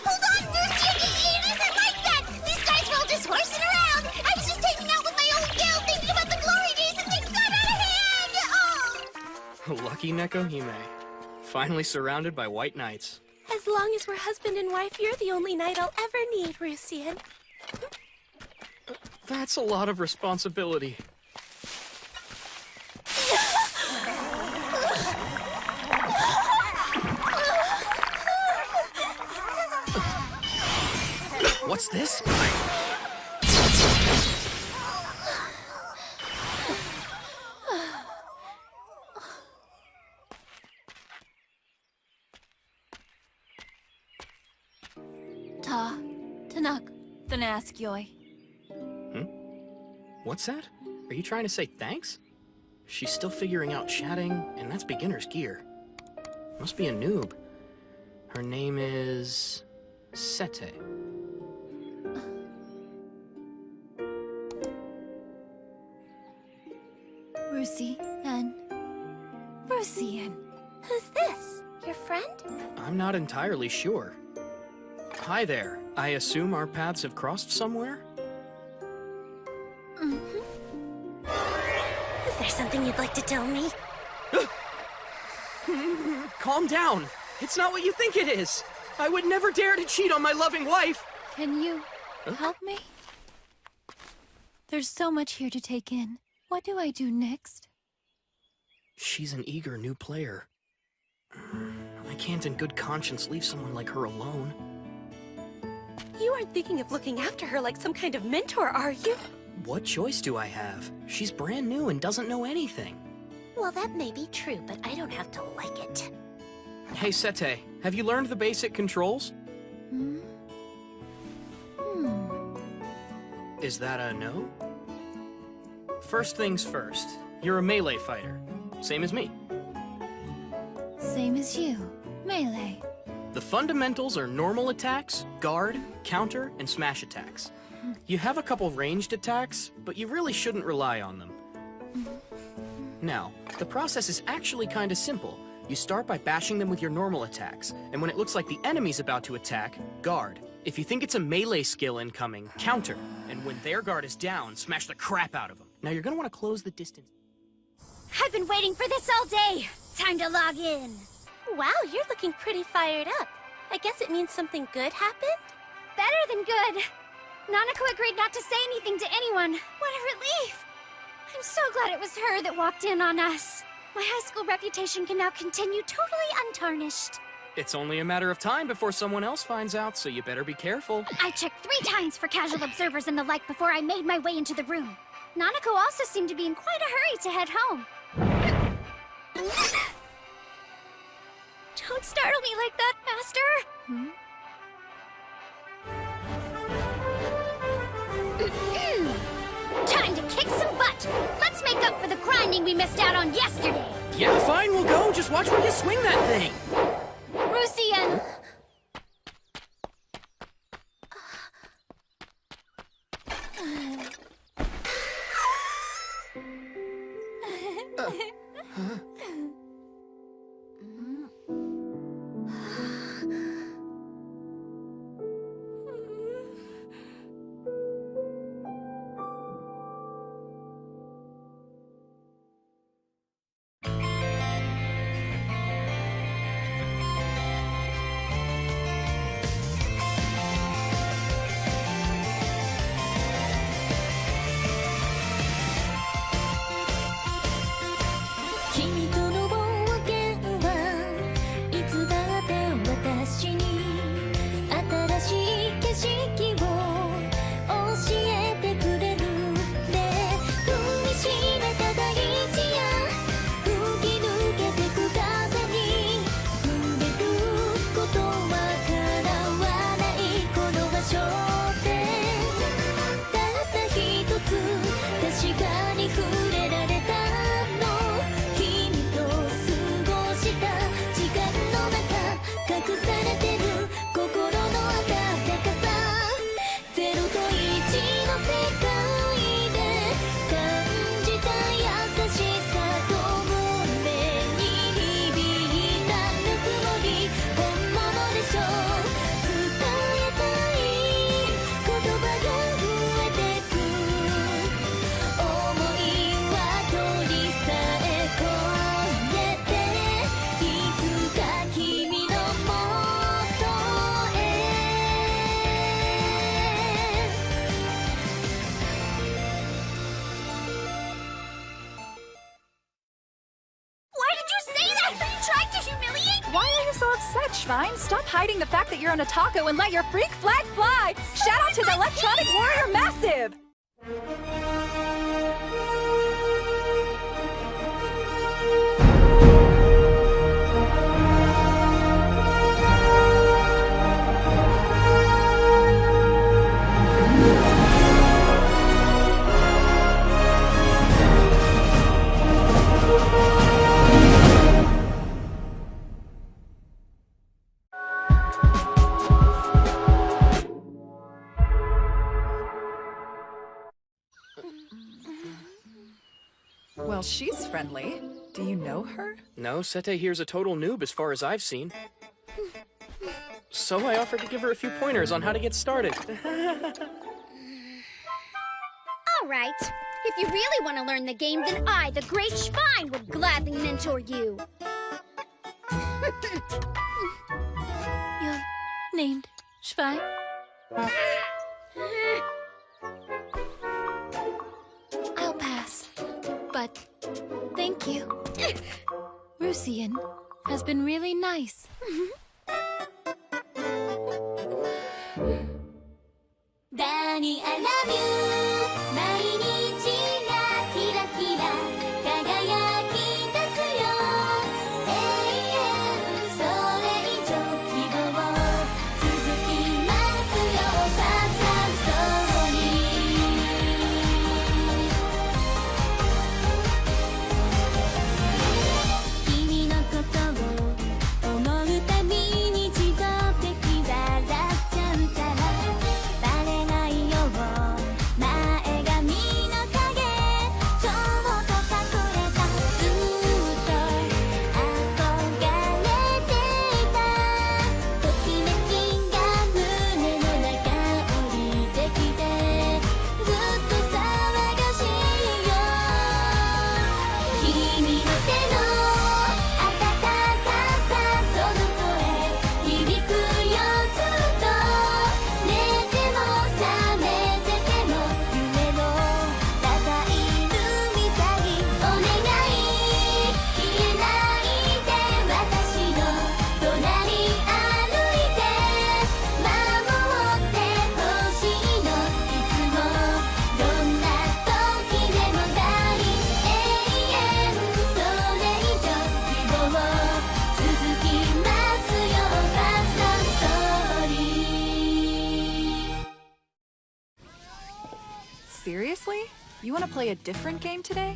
Hold on, Rusian! It isn't like that! These guys were all just horsing around! I was just hanging out with my old guild, thinking about the glory days, and things got out of hand! Oh! Lucky Nekohime. Finally surrounded by white knights. As long as we're husband and wife, you're the only knight I'll ever need, Rusian. That's a lot of responsibility. What's this? Ta, Tanak, Thanaskyoy. What's that? Are you trying to say thanks? She's still figuring out chatting, and that's beginner's gear. Must be a noob. Her name is... Sete. Rusian. Who's this? Your friend? I'm not entirely sure. Hi there. I assume our paths have crossed somewhere? Is there something you'd like to tell me? Calm down. It's not what you think it is. I would never dare to cheat on my loving wife. Can you help me? There's so much here to take in. What do I do next? She's an eager new player. I can't in good conscience leave someone like her alone. You aren't thinking of looking after her like some kind of mentor, are you? What choice do I have? She's brand new and doesn't know anything. Well, that may be true, but I don't have to like it. Hey, Sete, have you learned the basic controls? Is that a no? First things first, you're a melee fighter. Same as me. Same as you. Melee. The fundamentals are normal attacks, guard, counter, and smash attacks. You have a couple ranged attacks, but you really shouldn't rely on them. Now, the process is actually kind of simple. You start by bashing them with your normal attacks, and when it looks like the enemy's about to attack, guard. If you think it's a melee skill incoming, counter. And when their guard is down, smash the crap out of them. Now you're gonna want to close the distance. I've been waiting for this all day. Time to log in. Wow, you're looking pretty fired up. I guess it means something good happened? Better than good. Nanako agreed not to say anything to anyone. What a relief. I'm so glad it was her that walked in on us. My high school reputation can now continue totally untarnished. It's only a matter of time before someone else finds out, so you better be careful. I checked 3 times for casual observers and the like before I made my way into the room. Nanako also seemed to be in quite a hurry to head home. Don't startle me like that, Master! Time to kick some butt! Let's make up for the grinding we missed out on yesterday! Yeah, fine, we'll go. Just watch where you swing that thing. Rusian!君との冒険はいつだって私に新しい景色を教えてくれるね。踏みしめた大地や吹き抜けてく風に触れることは叶わないこの場所でたった一つ確かに触れられたSchwein, stop hiding the fact that you're an otaku and let your freak flag fly! Shout out to the Electronic Warrior Massive! Well, she's friendly. Do you know her? No, Sete here's a total noob as far as I've seen. So I offered to give her a few pointers on how to get started. All right. If you really want to learn the game, then I, the Great Schwein, would gladly mentor you. You're named Schwein? I'll pass, but thank you. Rusian has been really nice. Danny, I love you. 毎日がキラキラ輝き出すよ。永遠それ以上希望続きますよ。ファーストストーリー。君のことを思うたびに自動的笑っちゃうから。バレないよう Seriously? You want to play a different game today?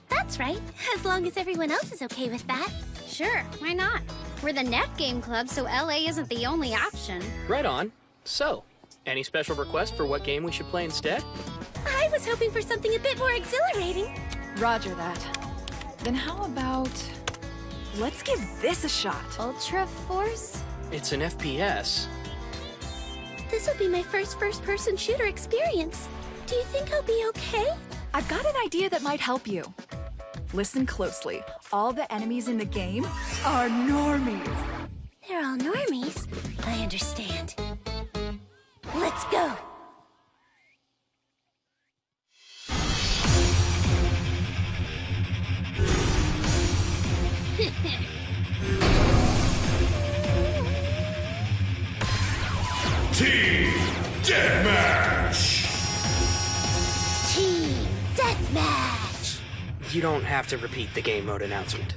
That's right, as long as everyone else is okay with that. Sure, why not? We're the Net Game Club, so LA isn't the only option. Right on. So, any special request for what game we should play instead? I was hoping for something a bit more exhilarating. Roger that. Then how about... let's give this a shot. Ultra Force? It's an FPS. This'll be my first-person shooter experience. Do you think I'll be okay? I've got an idea that might help you. Listen closely. All the enemies in the game are normies. They're all normies. I understand. Let's go! Team Deathmatch! Team Deathmatch! You don't have to repeat the game mode announcement.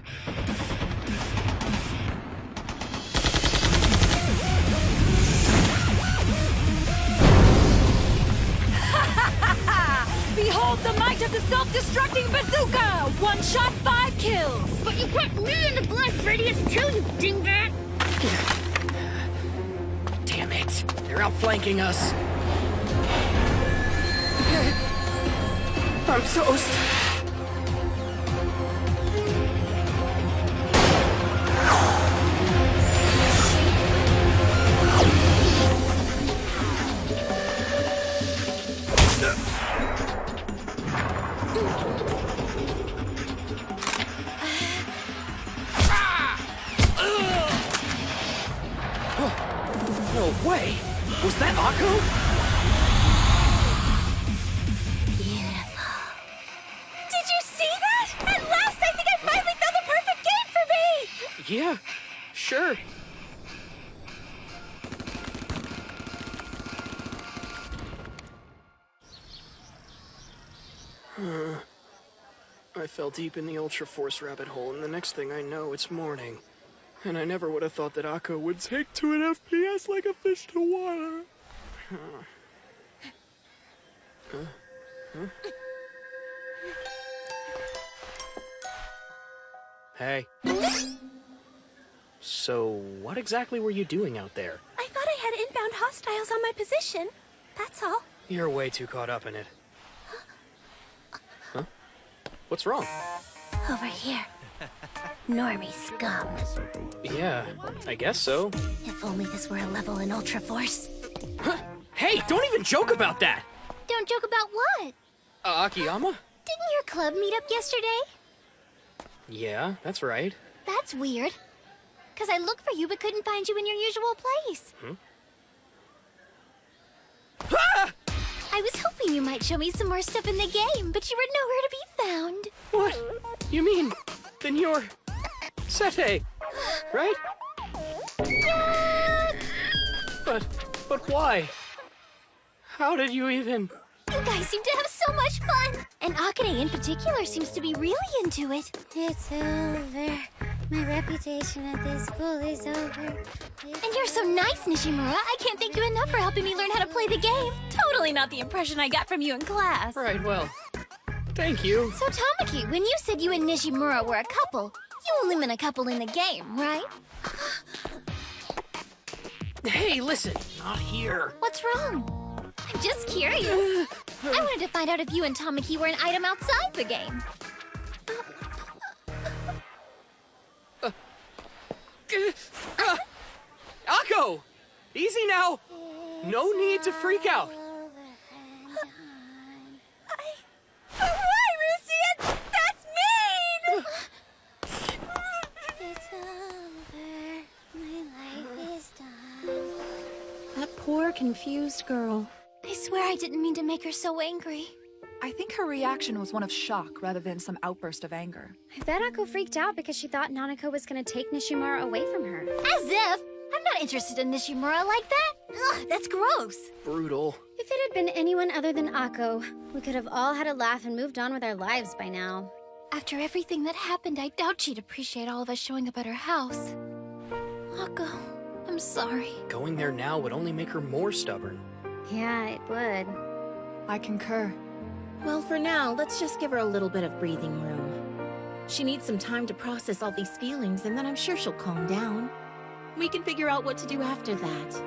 Behold the might of the self-destructing bazooka! One shot, 5 kills! But you put me in the blast radius too, you dingbat! Damn it! They're outflanking us. I'm toast. No way! Was that Akko? Beautiful. Did you see that? At last, I think I finally found the perfect game for me! Yeah, sure. I fell deep in the Ultra Force rabbit hole, and the next thing I know, it's morning. And I never would have thought that Akko would take to an FPS like a fish to water. Hey. So, what exactly were you doing out there? I thought I had inbound hostiles on my position. That's all. You're way too caught up in it. Huh? What's wrong? Over here. Normie scum. Yeah, I guess so. If only this were a level in Ultra Force. Huh? Hey, don't even joke about that! Don't joke about what? Akiyama? Didn't your club meet up yesterday? Yeah, that's right. That's weird. Because I looked for you but couldn't find you in your usual place. Ah! I was hoping you might show me some more stuff in the game, but you were nowhere to be found. What? You mean, then you're... Sete, right? But why? How did you even... You guys seem to have so much fun! And Akane in particular seems to be really into it. It's over. My reputation at this school is over. And you're so nice, Nishimura. I can't thank you enough for helping me learn how to play the game. Totally not the impression I got from you in class. Right, well, thank you. So, Tamaki, when you said you and Nishimura were a couple, you only meant a couple in the game, right? Hey, listen, not here. What's wrong? I'm just curious. I wanted to find out if you and Tamaki were an item outside the game. Akko! Easy now! No need to freak out. Why, Rusian? That's mean! It's over. My life is done. That poor, confused girl. I swear I didn't mean to make her so angry. I think her reaction was one of shock rather than some outburst of anger. I bet Akko freaked out because she thought Nanako was gonna take Nishimura away from her. As if! I'm not interested in Nishimura like that! Ugh, that's gross! Brutal. If it had been anyone other than Akko, we could have all had a laugh and moved on with our lives by now. After everything that happened, I doubt she'd appreciate all of us showing up at her house. Akko, I'm sorry. Going there now would only make her more stubborn. Yeah, it would. I concur. Well, for now, let's just give her a little bit of breathing room. She needs some time to process all these feelings, and then I'm sure she'll calm down. We can figure out what to do after that.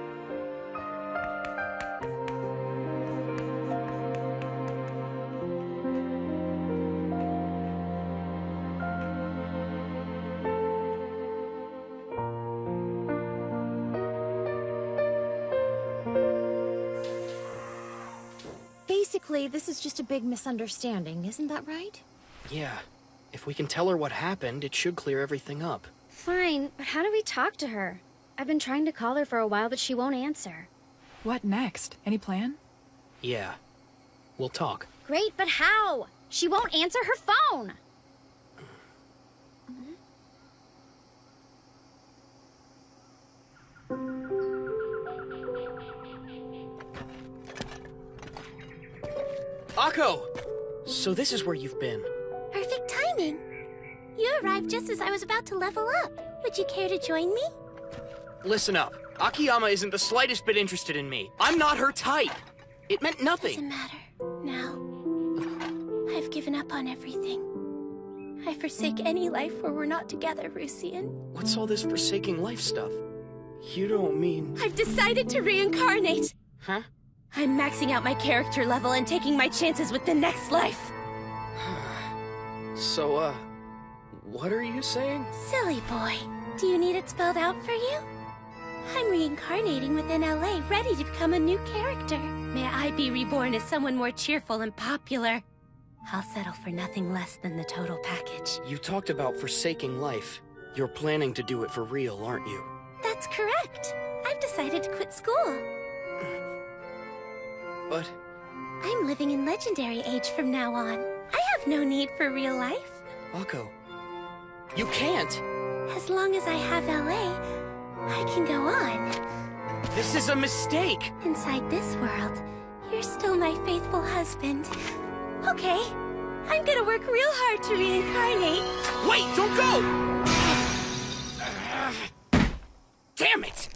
Basically, this is just a big misunderstanding, isn't that right? Yeah. If we can tell her what happened, it should clear everything up. Fine, but how do we talk to her? I've been trying to call her for a while, but she won't answer. What next? Any plan? Yeah. We'll talk. Great, but how? She won't answer her phone! Akko! So this is where you've been. Perfect timing. You arrived just as I was about to level up. Would you care to join me? Listen up. Akiyama isn't the slightest bit interested in me. I'm not her type. It meant nothing. Doesn't matter. Now, I've given up on everything. I forsake any life where we're not together, Rusian. What's all this forsaking life stuff? You don't mean... I've decided to reincarnate. Huh? I'm maxing out my character level and taking my chances with the next life. So, what are you saying? Silly boy. Do you need it spelled out for you? I'm reincarnating within LA, ready to become a new character. May I be reborn as someone more cheerful and popular. I'll settle for nothing less than the total package. You talked about forsaking life. You're planning to do it for real, aren't you? That's correct. I've decided to quit school. But... I'm living in Legendary Age from now on. I have no need for real life. Akko, you can't! As long as I have LA, I can go on. This is a mistake! Inside this world, you're still my faithful husband. Okay, I'm gonna work real hard to reincarnate. Wait, don't go! Damn it!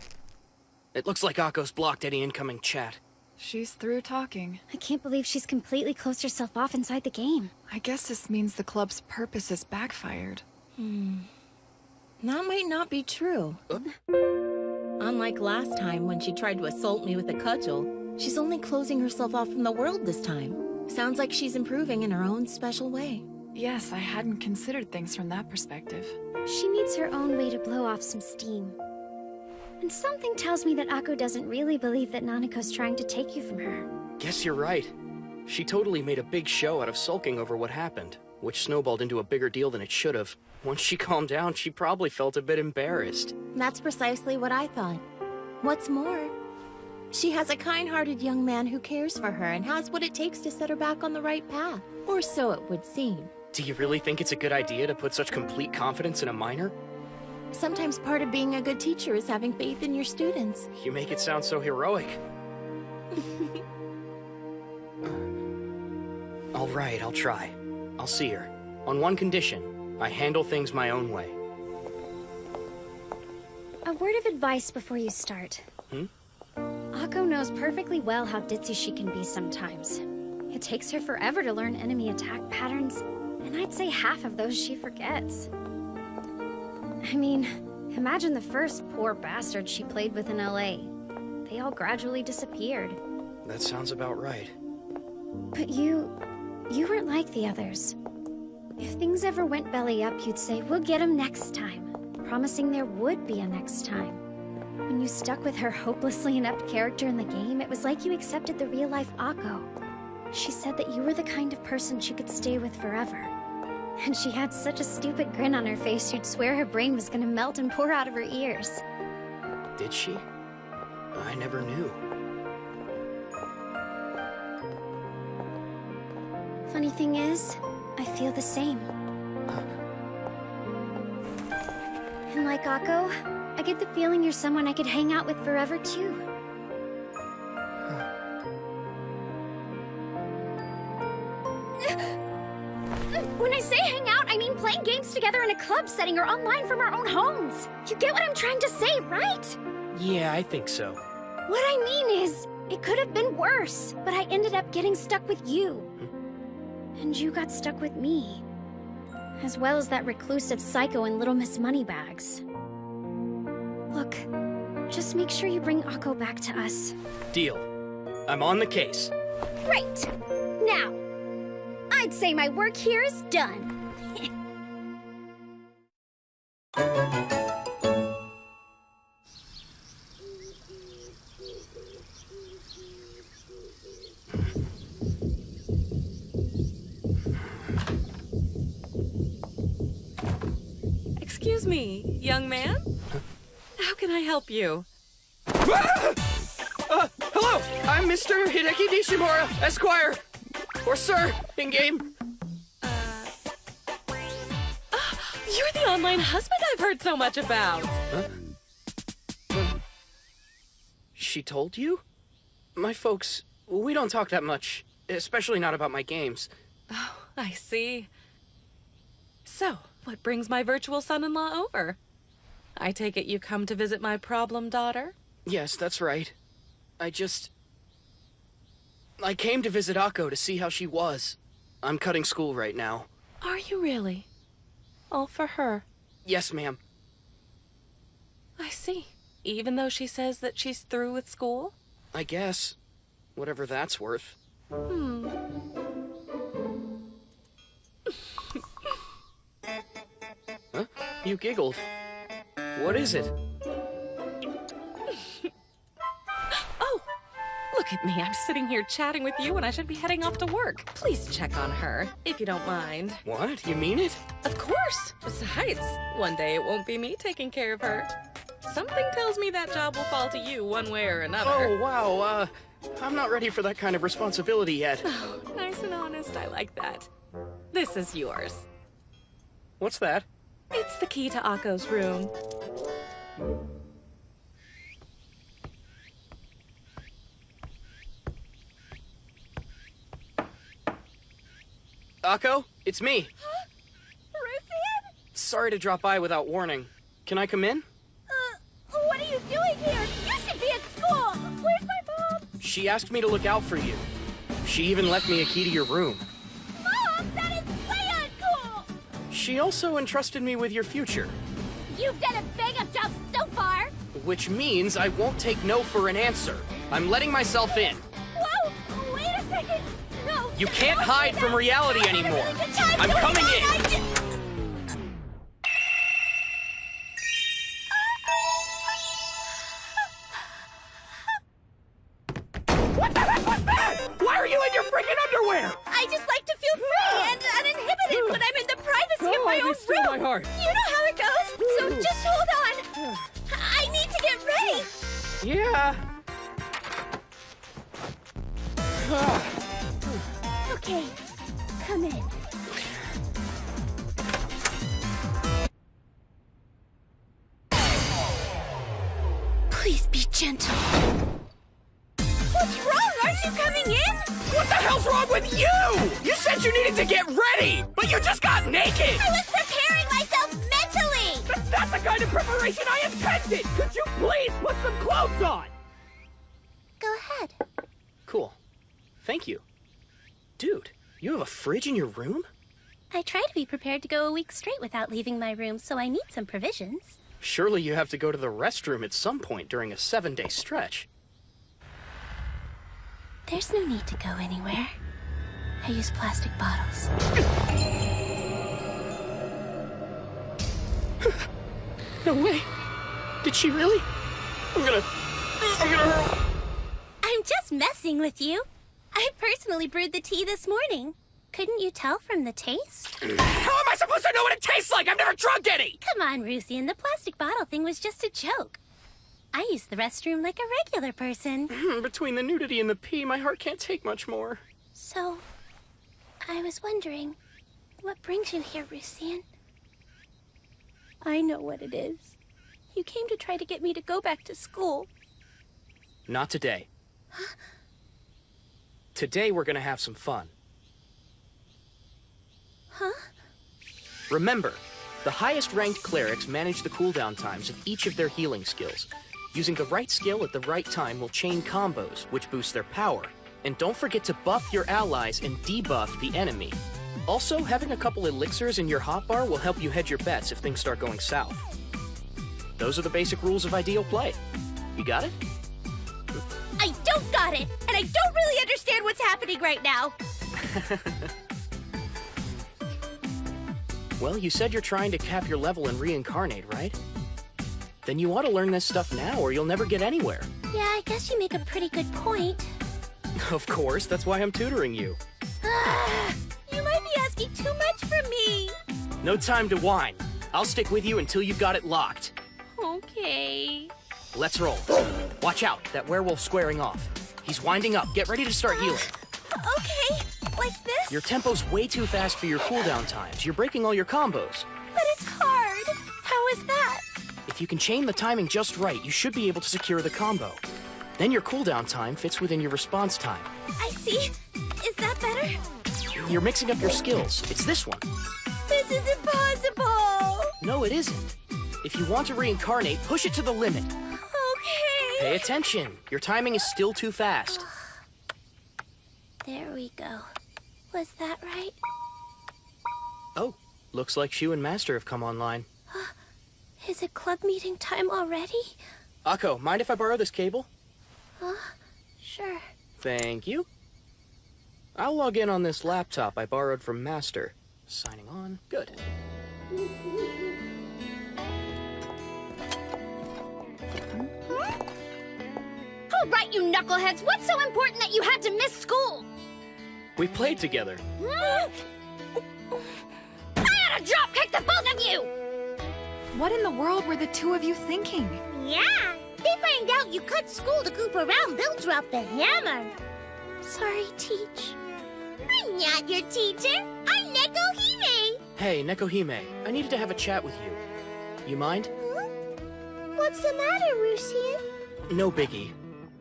It looks like Akko's blocked any incoming chat. She's through talking. I can't believe she's completely closed herself off inside the game. I guess this means the club's purpose has backfired. That might not be true. Unlike last time when she tried to assault me with a cudgel, she's only closing herself off from the world this time. Sounds like she's improving in her own special way. Yes, I hadn't considered things from that perspective. She needs her own way to blow off some steam. And something tells me that Akko doesn't really believe that Nanako's trying to take you from her. Guess you're right. She totally made a big show out of sulking over what happened, which snowballed into a bigger deal than it should have. Once she calmed down, she probably felt a bit embarrassed. That's precisely what I thought. What's more, she has a kind-hearted young man who cares for her and has what it takes to set her back on the right path. Or so it would seem. Do you really think it's a good idea to put such complete confidence in a minor? Sometimes part of being a good teacher is having faith in your students. You make it sound so heroic. All right, I'll try. I'll see her. On one condition, I handle things my own way. A word of advice before you start. Akko knows perfectly well how ditzy she can be sometimes. It takes her forever to learn enemy attack patterns, and I'd say half of those she forgets. I mean, imagine the first poor bastard she played with in LA. They all gradually disappeared. That sounds about right. But you weren't like the others. If things ever went belly up, you'd say, we'll get him next time, promising there would be a next time. When you stuck with her hopelessly inept character in the game, it was like you accepted the real-life Akko. She said that you were the kind of person she could stay with forever. And she had such a stupid grin on her face, you'd swear her brain was gonna melt and pour out of her ears. Did she? I never knew. Funny thing is, I feel the same. And like Akko, I get the feeling you're someone I could hang out with forever too. When I say hang out, I mean playing games together in a club setting or online from our own homes. You get what I'm trying to say, right? Yeah, I think so. What I mean is, it could have been worse, but I ended up getting stuck with you. And you got stuck with me. As well as that reclusive psycho and Little Miss Moneybags. Look, just make sure you bring Akko back to us. Deal. I'm on the case. Great! Now, I'd say my work here is done. Excuse me, young man? How can I help you? Hello! I'm Mr. Hideki Nishimura, Esquire! Or Sir, in-game. You're the online husband I've heard so much about. She told you? My folks, we don't talk that much, especially not about my games. Oh, I see. So, what brings my virtual son-in-law over? I take it you come to visit my problem daughter? Yes, that's right. I came to visit Akko to see how she was. I'm cutting school right now. Are you really? All for her? Yes, ma'am. I see. Even though she says that she's through with school? I guess. Whatever that's worth. Huh? You giggled. What is it? Oh! Look at me. I'm sitting here chatting with you when I should be heading off to work. Please check on her, if you don't mind. What? You mean it? Of course! Besides, one day it won't be me taking care of her. Something tells me that job will fall to you one way or another. Oh, wow, I'm not ready for that kind of responsibility yet. Oh, nice and honest. I like that. This is yours. What's that? It's the key to Akko's room. Akko, it's me. Huh? Ruthien? Sorry to drop by without warning. Can I come in? What are you doing here? You should be at school! Where's my mom? She asked me to look out for you. She even left me a key to your room. Mom, that is way uncool! She also entrusted me with your future. You've done a bang-up job so far! Which means I won't take no for an answer. I'm letting myself in. Whoa! Wait a second! No! You can't don't hide do from that. reality I had a anymore. really good time I'm doing coming it. in. What the heck was that? Why are you in your freaking underwear? I just like to feel free and uninhibited when I'm in the privacy of my own room. my heart. You know how it goes, so just hold on. I need to get ready. Yeah. Okay, come in. Please be gentle. What's wrong? Aren't you coming in? What the hell's wrong with you? You said you needed to get ready, but you just got naked. I was preparing myself mentally. That's not the kind of preparation I intended. Could you please put some clothes on? Go ahead. Cool. Thank you. Dude, you have a fridge in your room? I try to be prepared to go a week straight without leaving my room, so I need some provisions. Surely you have to go to the restroom at some point during a 7-day stretch. There's no need to go anywhere. I use plastic bottles. No way. Did she really? I'm gonna hurl. I'm just messing with you. I personally brewed the tea this morning. Couldn't you tell from the taste? How am I supposed to know what it tastes like? I've never drunk any! Come on, Ruthien, the plastic bottle thing was just a joke. I use the restroom like a regular person. Between the nudity and the pee, my heart can't take much more. So, I was wondering, what brings you here, Ruthien? I know what it is. You came to try to get me to go back to school. Not today. Today we're gonna have some fun. Huh? Remember, the highest-ranked clerics manage the cooldown times of each of their healing skills. Using the right skill at the right time will chain combos, which boost their power. And don't forget to buff your allies and debuff the enemy. Also, having a couple elixirs in your hotbar will help you hedge your bets if things start going south. Those are the basic rules of ideal play. You got it? I don't got it, and I don't really understand what's happening right now. Well, you said you're trying to cap your level and reincarnate, right? Then you ought to learn this stuff now or you'll never get anywhere. Yeah, I guess you make a pretty good point. Of course, that's why I'm tutoring you. You might be asking too much from me. No time to whine. I'll stick with you until you've got it locked. Okay. Let's roll. Watch out, that werewolf's squaring off. He's winding up. Get ready to start healing. Okay, like this? Your tempo's way too fast for your cooldown times. You're breaking all your combos. But it's hard. How is that? If you can chain the timing just right, you should be able to secure the combo. Then your cooldown time fits within your response time. I see. Is that better? You're mixing up your skills. It's this one. This is impossible. No, it isn't. If you want to reincarnate, push it to the limit. Okay. Pay attention. Your timing is still too fast. There we go. Was that right? Oh, looks like Shu and Master have come online. Is it club meeting time already? Akko, mind if I borrow this cable? Sure. Thank you. I'll log in on this laptop I borrowed from Master. Signing on. Good. All right, you knuckleheads. What's so important that you had to miss school? We played together. I ought to drop kick the both of you! What in the world were the two of you thinking? Yeah. They find out you cut school to goof around, they'll drop the hammer. Sorry, Teach. I'm not your teacher. I'm Nekohime. Hey, Nekohime, I needed to have a chat with you. You mind? What's the matter, Rusian? No biggie.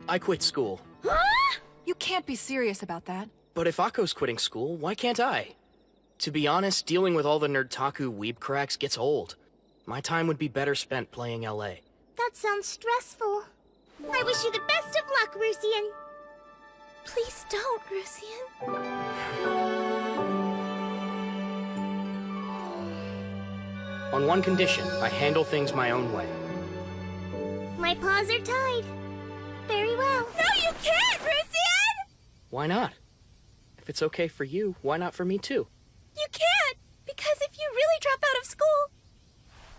I quit school. Huh? You can't be serious about that. But if Akko's quitting school, why can't I? To be honest, dealing with all the nerdtaku weeb cracks gets old. My time would be better spent playing LA. That sounds stressful. I wish you the best of luck, Rusian. Please don't, Rusian. On one condition, I handle things my own way. My paws are tied. Very well. No, you can't, Rusian! Why not? If it's okay for you, why not for me too? You can't, because if you really drop out of school,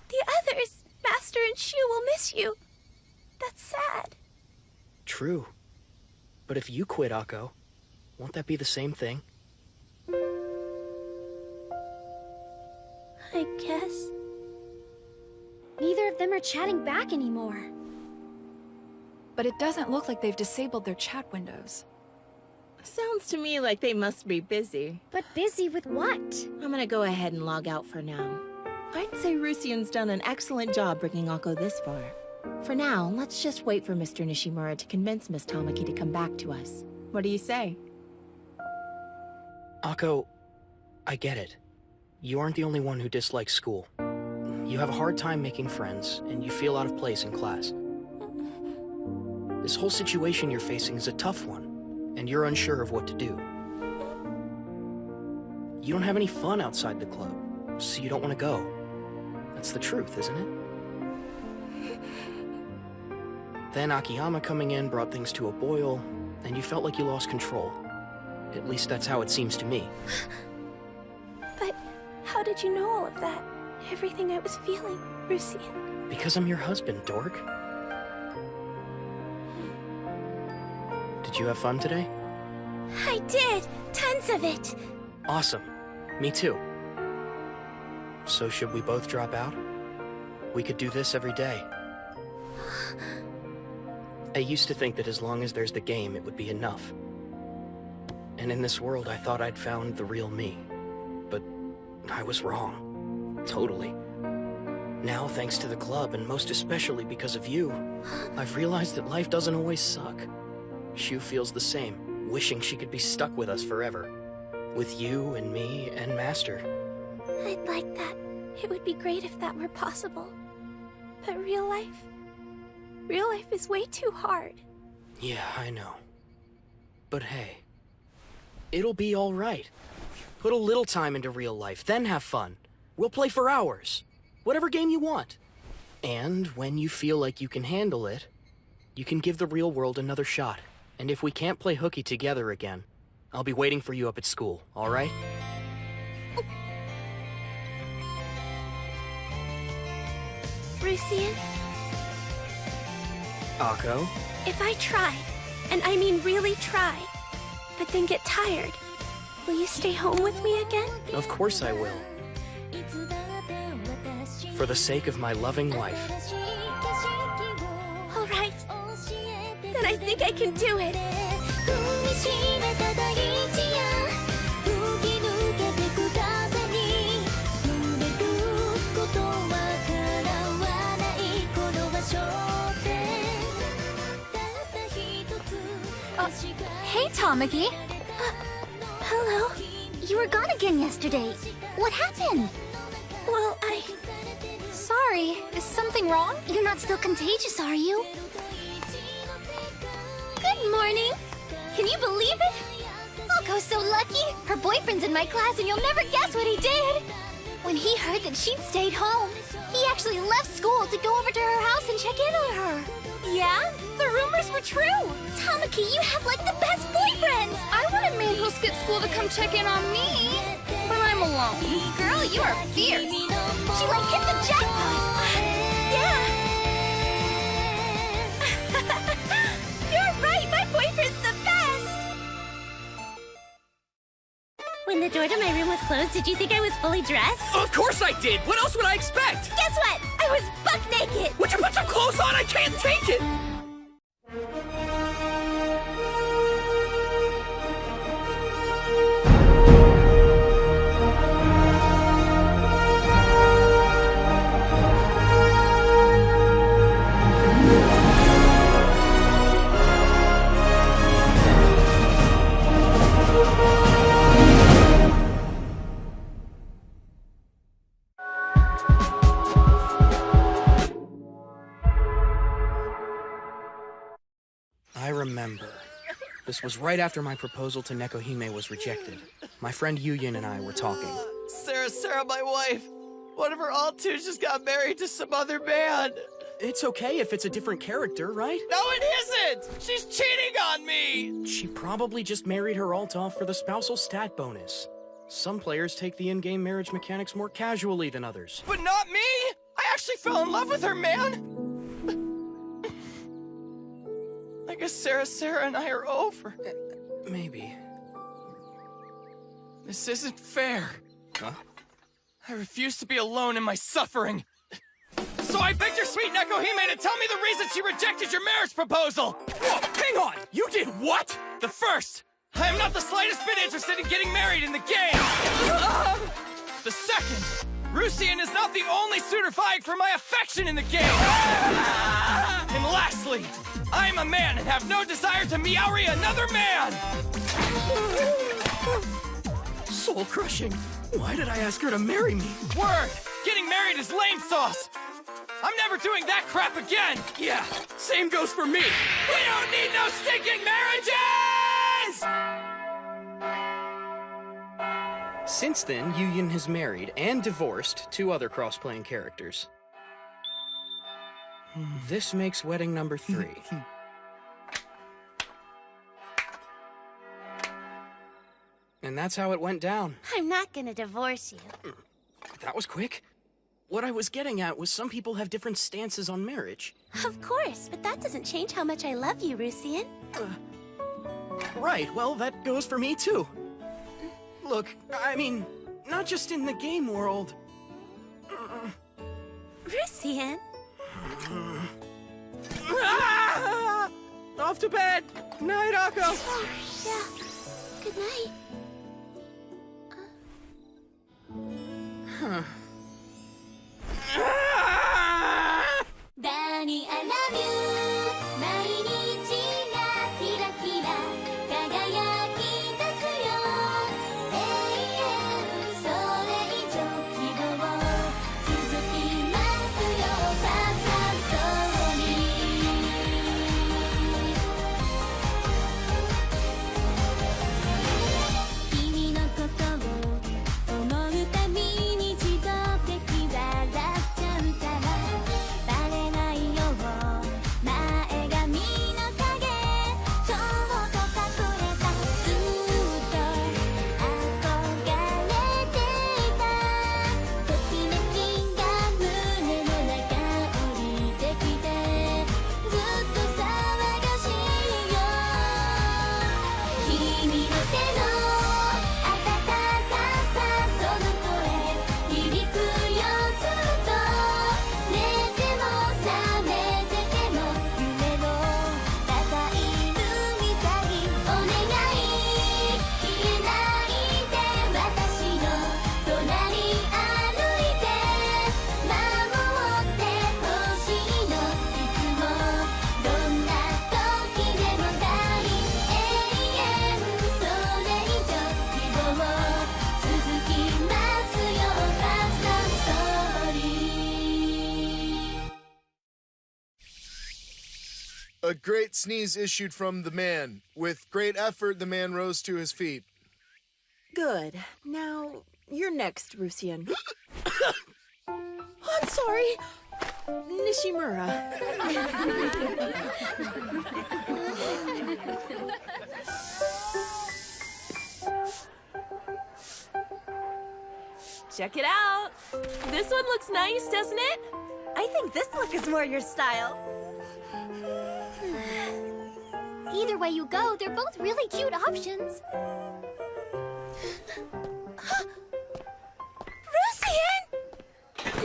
the others, Master and Shu, will miss you. That's sad. True. But if you quit, Akko, won't that be the same thing? I guess. Neither of them are chatting back anymore. But it doesn't look like they've disabled their chat windows. Sounds to me like they must be busy. But busy with what? I'm gonna go ahead and log out for now. I'd say Rusian's done an excellent job bringing Akko this far. For now, let's just wait for Mr. Nishimura to convince Miss Tamaki to come back to us. What do you say? Akko, I get it. You aren't the only one who dislikes school. You have a hard time making friends, and you feel out of place in class. This whole situation you're facing is a tough one, and you're unsure of what to do. You don't have any fun outside the club, so you don't want to go. That's the truth, isn't it? Then Akiyama coming in brought things to a boil, and you felt like you lost control. At least that's how it seems to me. But how did you know all of that? Everything I was feeling, Rusian. Because I'm your husband, dork. Did you have fun today? I did! Tons of it! Awesome. Me too. So should we both drop out? We could do this every day. I used to think that as long as there's the game, it would be enough. And in this world, I thought I'd found the real me. But I was wrong. Totally. Now, thanks to the club, and most especially because of you, I've realized that life doesn't always suck. Shu feels the same, wishing she could be stuck with us forever. With you and me and Master. I'd like that. It would be great if that were possible. But real life? Real life is way too hard. Yeah, I know. But hey, it'll be all right. Put a little time into real life, then have fun. We'll play for hours. Whatever game you want. And when you feel like you can handle it, you can give the real world another shot. And if we can't play hooky together again, I'll be waiting for you up at school, all right? Rusian, Akko? if I try, and I mean really try, but then get tired, will you stay home with me again? Of course I will. For the sake of my loving wife. All right. Then I think I can do it. Hey, Tamaki. Hello. You were gone again yesterday. What happened? Well, Sorry, is something wrong? You're not still contagious, are you? Good morning. Can you believe it? Akko's so lucky. Her boyfriend's in my class and you'll never guess what he did. When he heard that she'd stayed home, he actually left school to go over to her house and check in on her. Yeah? The rumors were true. Tamaki, you have like the best boyfriend. I want a man who'll skip school to come check in on me. When I'm alone. Girl, you are fierce. She like hit the jackpot. yeah. You're right. My boyfriend's the best. When the door to my room was closed, did you think I was fully dressed? Of course I did! What else would I expect? Guess what? I was buck naked. Would you put some clothes on? I can't take it! I remember. This was right after my proposal to Nekohime was rejected. My friend Yuyin and I were talking. Sarah, my wife. What if her Altu just got married to some other man? It's okay if it's a different character, right? No, it isn't! She's cheating on me! She probably just married her alt off for the spousal stat bonus. Some players take the in-game marriage mechanics more casually than others. But not me! I actually fell in love with her, man! I guess Sarah and I are over. Maybe. This isn't fair. Huh? I refuse to be alone in my suffering. So I begged your sweet Nekohime to tell me the reason she rejected your marriage proposal! Whoa, hang on! You did what? The first, I am not the slightest bit interested in getting married in the game! The second, Rusian is not the only suitor vying for my affection in the game! And lastly, I am a man and have no desire to meowry another man! Soul crushing. Why did I ask her to marry me? Word! Getting married is lame sauce! I'm never doing that crap again! Yeah, same goes for me. We don't need no stinking marriages! Since then, Yuyin has married and divorced 2 other cross-playing characters. This makes wedding number 3. And that's how it went down. I'm not gonna divorce you. That was quick. What I was getting at was some people have different stances on marriage. Of course, but that doesn't change how much I love you, Rusian. Right, well, that goes for me too. Look, I mean, not just in the game world. Rusian? Ah! Off to bed! Night, Akko! Yeah. Good night. Huh. ダニ I love you 毎日がキラキラ輝き出すよ永遠それ以上希望続きますよささそうに A great sneeze issued from the man. With great effort, the man rose to his feet. Good. Now, you're next, Rusian. I'm sorry. Nishimura. Check it out. This one looks nice, doesn't it? I think this look is more your style. Either way you go, they're both really cute options. Rusian! Are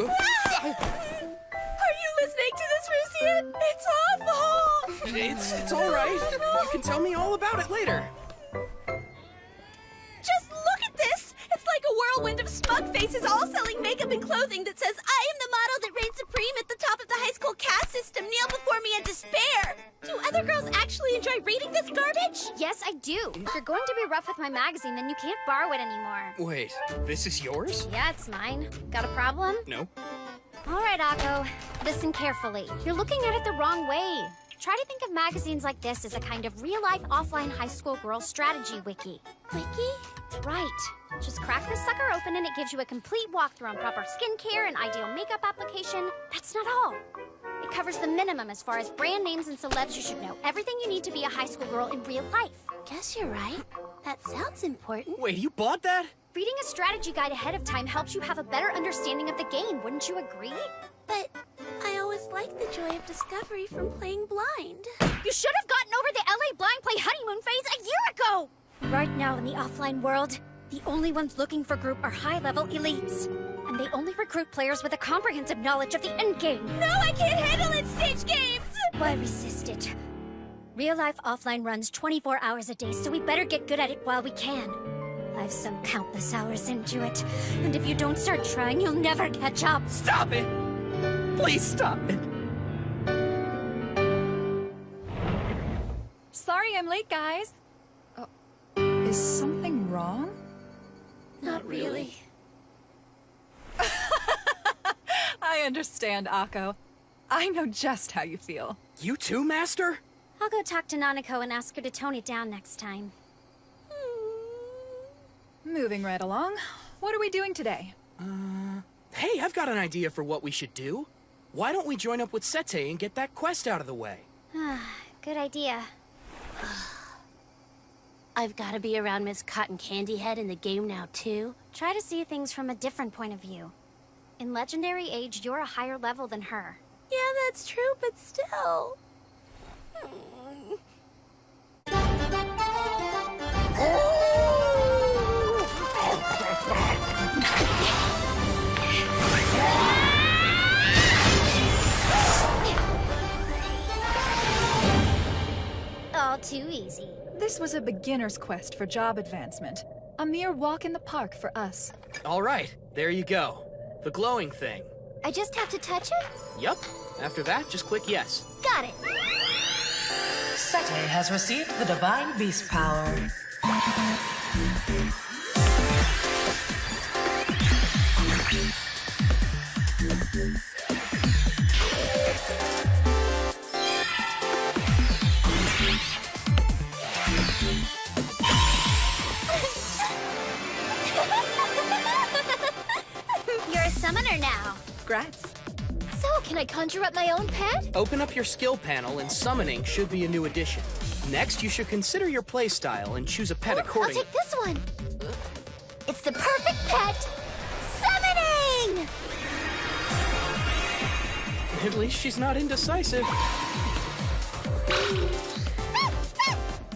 you listening to this, Rusian? It's awful! It's all right. You can tell me all about it later. Just look at this! It's like a whirlwind of smug faces all selling makeup and clothing that says, I am the model that reigns supreme at the top of the high school caste system. Kneel before me in despair! Do other girls actually enjoy reading this garbage? Yes, I do. If you're going to be rough with my magazine, then you can't borrow it anymore. Wait, this is yours? Yeah, it's mine. Got a problem? No. All right, Akko. Listen carefully. You're looking at it the wrong way. Try to think of magazines like this as a kind of real-life offline high school girl strategy wiki. Wiki? Right. Just crack this sucker open and it gives you a complete walkthrough on proper skincare and ideal makeup application. That's not all. It covers the minimum as far as brand names and celebs you should know. Everything you need to be a high school girl in real life. Guess you're right. That sounds important. Wait, you bought that? Reading a strategy guide ahead of time helps you have a better understanding of the game, wouldn't you agree? But I always liked the joy of discovery from playing blind. You should have gotten over the LA Blind Play honeymoon phase a year ago! Right now in the offline world, the only ones looking for group are high-level elites. And they only recruit players with a comprehensive knowledge of the endgame. No, I can't handle it, stage games! Why resist it? Real-life offline runs 24 hours a day, so we better get good at it while we can. I've sunk countless hours into it, and if you don't start trying, you'll never catch up. Stop it! Please stop it. Sorry I'm late, guys. Is something wrong? Not really. I understand, Akko. I know just how you feel. You too, Master? I'll go talk to Nanako and ask her to tone it down next time. Moving right along. What are we doing today? Hey, I've got an idea for what we should do. Why don't we join up with Sete and get that quest out of the way? Good idea. I've got to be around Miss Cotton Candy Head in the game now, too. Try to see things from a different point of view. In Legendary Age, you're a higher level than her. Yeah, that's true, but still. All too easy. This was a beginner's quest for job advancement. A mere walk in the park for us. All right, there you go. The glowing thing. I just have to touch it? Yup. After that, just click yes. Got it. Sete has received the Divine Beast Power. You're a summoner now. Grats. So, can I conjure up my own pet? Open up your skill panel and summoning should be a new addition. Next, you should consider your playstyle and choose a pet I'll accordingly. take this one. It's the perfect pet. Summoning! At least she's not indecisive.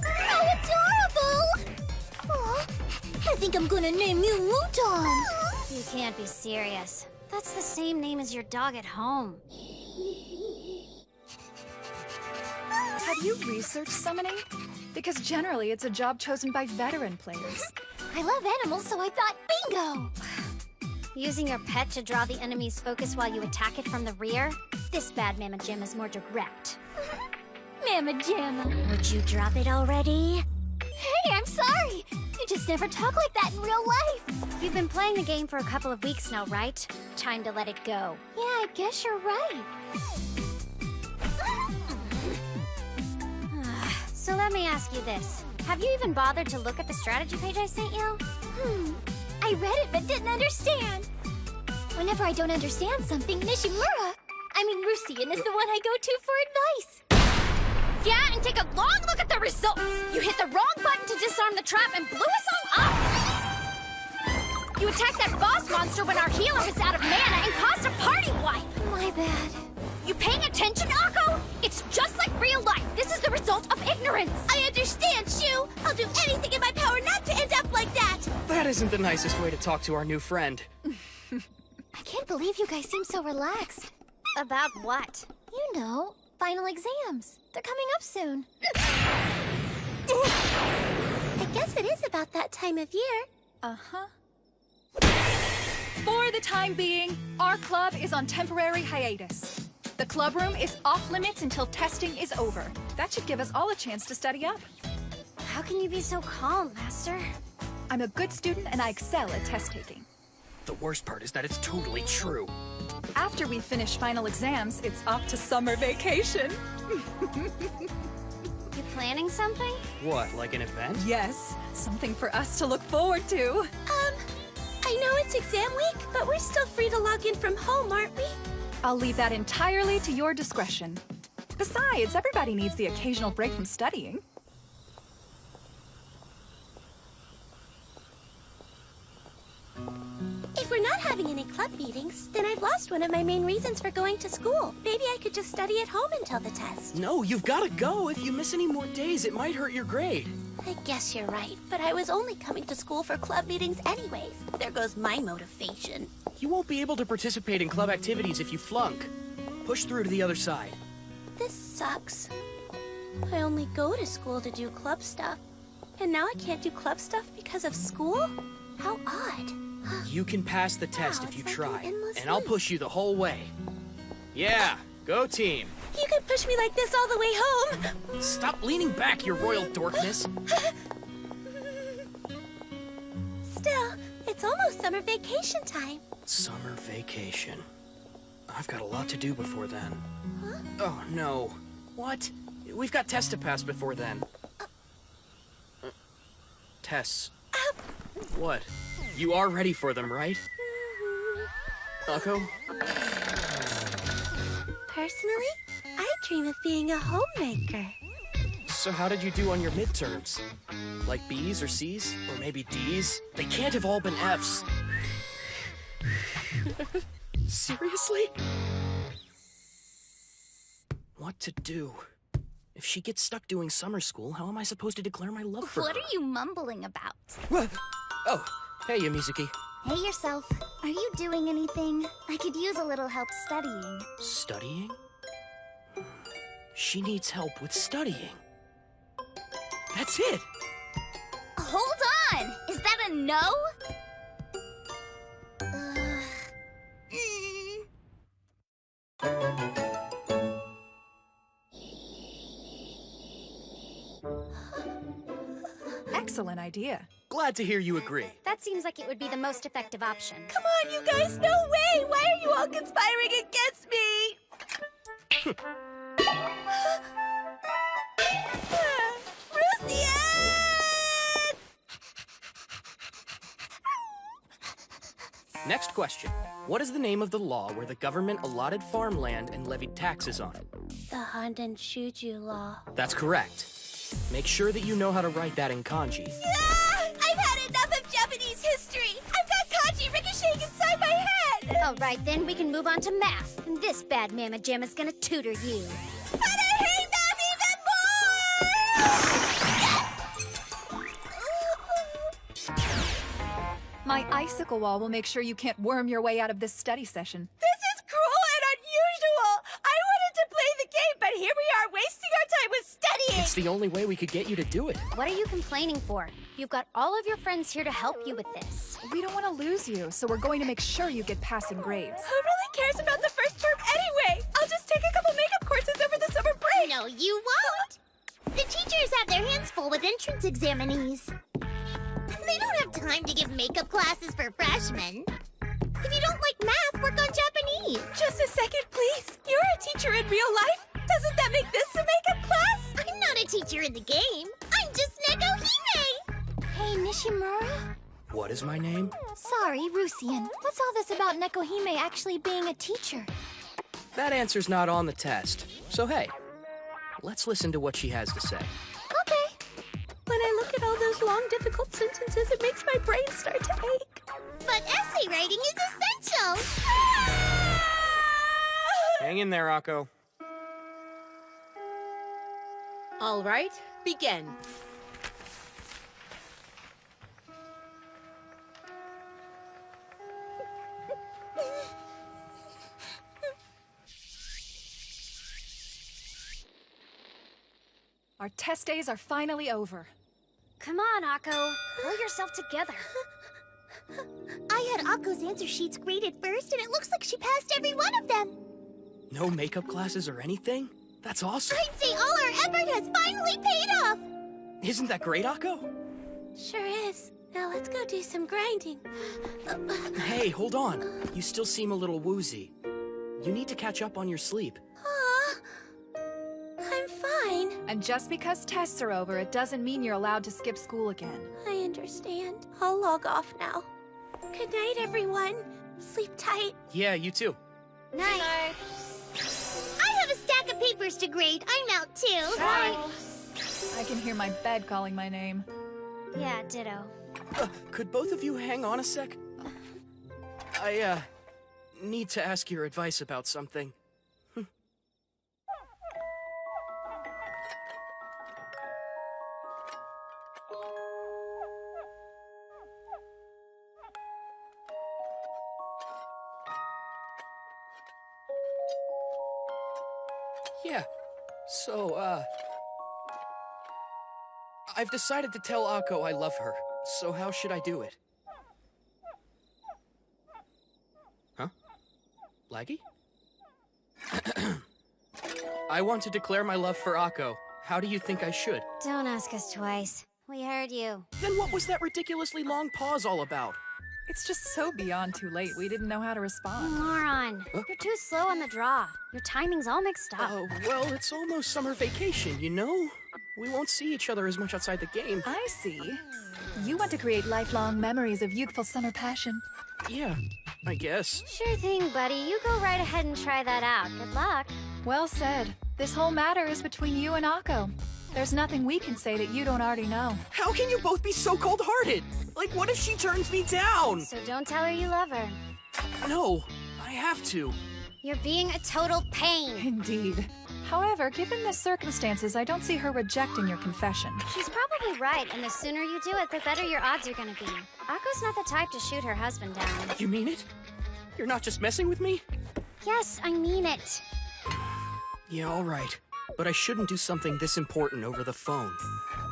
How adorable! Aw, I think I'm gonna name you Mouton. You can't be serious. That's the same name as your dog at home. Have you researched summoning? Because generally it's a job chosen by veteran players. I love animals, so I thought bingo! Using your pet to draw the enemy's focus while you attack it from the rear? This bad Mama Jam is more direct. Mamma Jamma. Would you drop it already? Hey, I'm sorry! You just never talk like that in real life! You've been playing the game for a couple of weeks now, right? Time to let it go. Yeah, I guess you're right. So let me ask you this. Have you even bothered to look at the strategy page I sent you? I read it but didn't understand. Whenever I don't understand something, Nishimura, Rusian is the one I go to for advice. Yeah, and take a long look at the results. You hit the wrong button to disarm the trap and blew us all up. You attacked that boss monster when our healer was out of mana and caused a party wipe. My bad. You paying attention, Akko? It's just like real life. This is the result of ignorance. I understand, Shu. I'll do anything in my power not to end up like that. That isn't the nicest way to talk to our new friend. I can't believe you guys seem so relaxed. About what? You know, final exams. They're coming up soon. I guess it is about that time of year. Uh-huh. For the time being, our club is on temporary hiatus. The club room is off limits until testing is over. That should give us all a chance to study up. How can you be so calm, Master? I'm a good student and I excel at test taking. The worst part is that it's totally true. After we finish final exams, it's off to summer vacation. You planning something? What, like an event? Yes, something for us to look forward to. I know it's exam week, but we're still free to log in from home, aren't we? I'll leave that entirely to your discretion. Besides, everybody needs the occasional break from studying. If we're not having any club meetings, then I've lost one of my main reasons for going to school. Maybe I could just study at home until the test. No, you've got to go. If you miss any more days, it might hurt your grade. I guess you're right, but I was only coming to school for club meetings anyways. There goes my motivation. You won't be able to participate in club activities if you flunk. Push through to the other side. This sucks. I only go to school to do club stuff. And now I can't do club stuff because of school? How odd. You can pass the test Wow, if you it's like an try, endless and I'll loop. push you the whole way. Yeah, go team. You can push me like this all the way home. Stop leaning back, your royal dorkness. Still, it's almost summer vacation time. Summer vacation. I've got a lot to do before then. Oh, no. What? We've got tests to pass before then. Tests. What? You are ready for them, right? Akko? Personally, I dream of being a homemaker. So how did you do on your midterms? Like B's or C's? Or maybe D's? They can't have all been F's. Seriously? What to do? If she gets stuck doing summer school, how am I supposed to declare my love for her? What are you mumbling about? Oh, hey, Yamizuki. Hey yourself. Are you doing anything? I could use a little help studying. Studying? She needs help with studying. That's it! Hold on! Is that a no? Excellent idea. Glad to hear you agree. That seems like it would be the most effective option. Come on, you guys, no way! Why are you all conspiring against me? Rusian! Next question. What is the name of the law where the government allotted farmland and levied taxes on it? The Handan Shuju Law. That's correct. Make sure that you know how to write that in kanji. I've had enough of Japanese history! I've got kanji ricocheting inside my head! All right, then we can move on to math. And this bad Mama Jam is gonna tutor you. But I hate math even more! My icicle wall will make sure you can't worm your way out of this study session. This is cruel and unusual! I wanted to play the game, but here we are wasting our time with studying! It's the only way we could get you to do it. What are you complaining for? You've got all of your friends here to help you with this. We don't want to lose you, so we're going to make sure you get passing grades. Who really cares about the first term anyway? I'll just take a couple makeup courses over the summer break! No, you won't. The teachers have their hands full with entrance examinees. They don't have time to give makeup classes for freshmen. If you don't like math, work on Japanese. Just a second, please. You're a teacher in real life? Doesn't that make this a makeup class? I'm not a teacher that you're in the game. I'm just Neko Hime! Hey, Nishimura? What is my name? Sorry, Rusian. What's all this about Neko Hime actually being a teacher? That answer's not on the test. So hey, let's listen to what she has to say. Okay. When I look at all those long, difficult sentences, it makes my brain start to ache. But essay writing is essential! Hang in there, Akko. All right, begin. Our test days are finally over. Come on, Akko. Pull yourself together. I had Akko's answer sheets graded first, and it looks like she passed every one of them. No makeup classes or anything? That's awesome. I'd say all our effort has finally paid off. Isn't that great, Akko? Sure is. Now let's go do some grinding. Hey, hold on. You still seem a little woozy. You need to catch up on your sleep. I'm fine. And just because tests are over, it doesn't mean you're allowed to skip school again. I understand. I'll log off now. Good night, everyone. Sleep tight. Yeah, you too. Night. I have a stack of papers to grade. I'm out too. Bye. I can hear my bed calling my name. Yeah, ditto. Could both of you hang on a sec? I, need to ask your advice about something. Yeah, so, I've decided to tell Akko I love her, so how should I do it? Huh? Laggy? I want to declare my love for Akko. How do you think I should? Don't ask us twice. We heard you. Then what was that ridiculously long pause all about? It's just so beyond too late. We didn't know how to respond. Moron. Huh? You're too slow on the draw. Your timing's all mixed up. Oh, well, it's almost summer vacation, you know? We won't see each other as much outside the game. I see. You want to create lifelong memories of youthful summer passion. Yeah, I guess. Sure thing, buddy. You go right ahead and try that out. Good luck. Well said. This whole matter is between you and Akko. There's nothing we can say that you don't already know. How can you both be so cold-hearted? Like, what if she turns me down? So don't tell her you love her. No, I have to. You're being a total pain. Indeed. However, given the circumstances, I don't see her rejecting your confession. She's probably right, and the sooner you do it, the better your odds are gonna be. Akko's not the type to shoot her husband down. You mean it? You're not just messing with me? Yes, I mean it. Yeah, all right. But I shouldn't do something this important over the phone.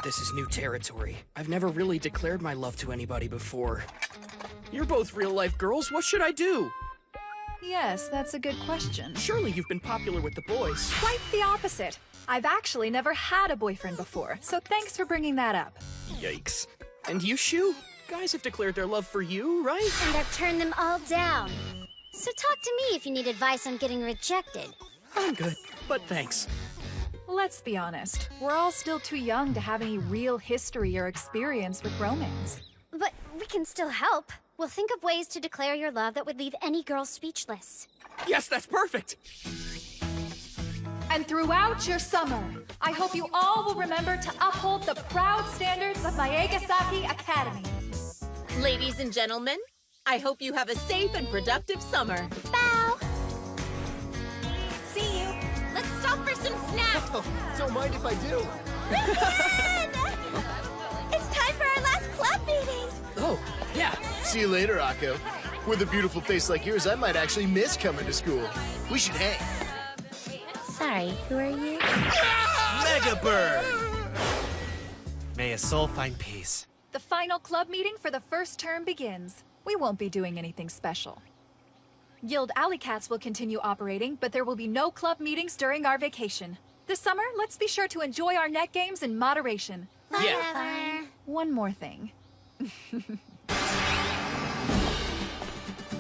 This is new territory. I've never really declared my love to anybody before. You're both real-life girls. What should I do? Yes, that's a good question. Surely you've been popular with the boys. Quite the opposite. I've actually never had a boyfriend before, so thanks for bringing that up. Yikes. And you, Shu? Guys have declared their love for you, right? And I've turned them all down. So talk to me if you need advice on getting rejected. I'm good, but thanks. Let's be honest. We're all still too young to have any real history or experience with romance. But we can still help. We'll think of ways to declare your love that would leave any girl speechless. Yes, that's perfect! And throughout your summer, I hope you all will remember to uphold the proud standards of Maegasaki Academy. Ladies and gentlemen, I hope you have a safe and productive summer. Bow. See you. Let's stop for some snacks. Don't mind if I do. It's time for our last club meeting. Oh, yeah. See you later, Akko. With a beautiful face like yours, I might actually miss coming to school. We should hang. Sorry, who are you? Mega Bird! May a soul find peace. The final club meeting for the first term begins. We won't be doing anything special. Guild Alley Cats will continue operating, but there will be no club meetings during our vacation. This summer, let's be sure to enjoy our net games in moderation. Whatever. One more thing.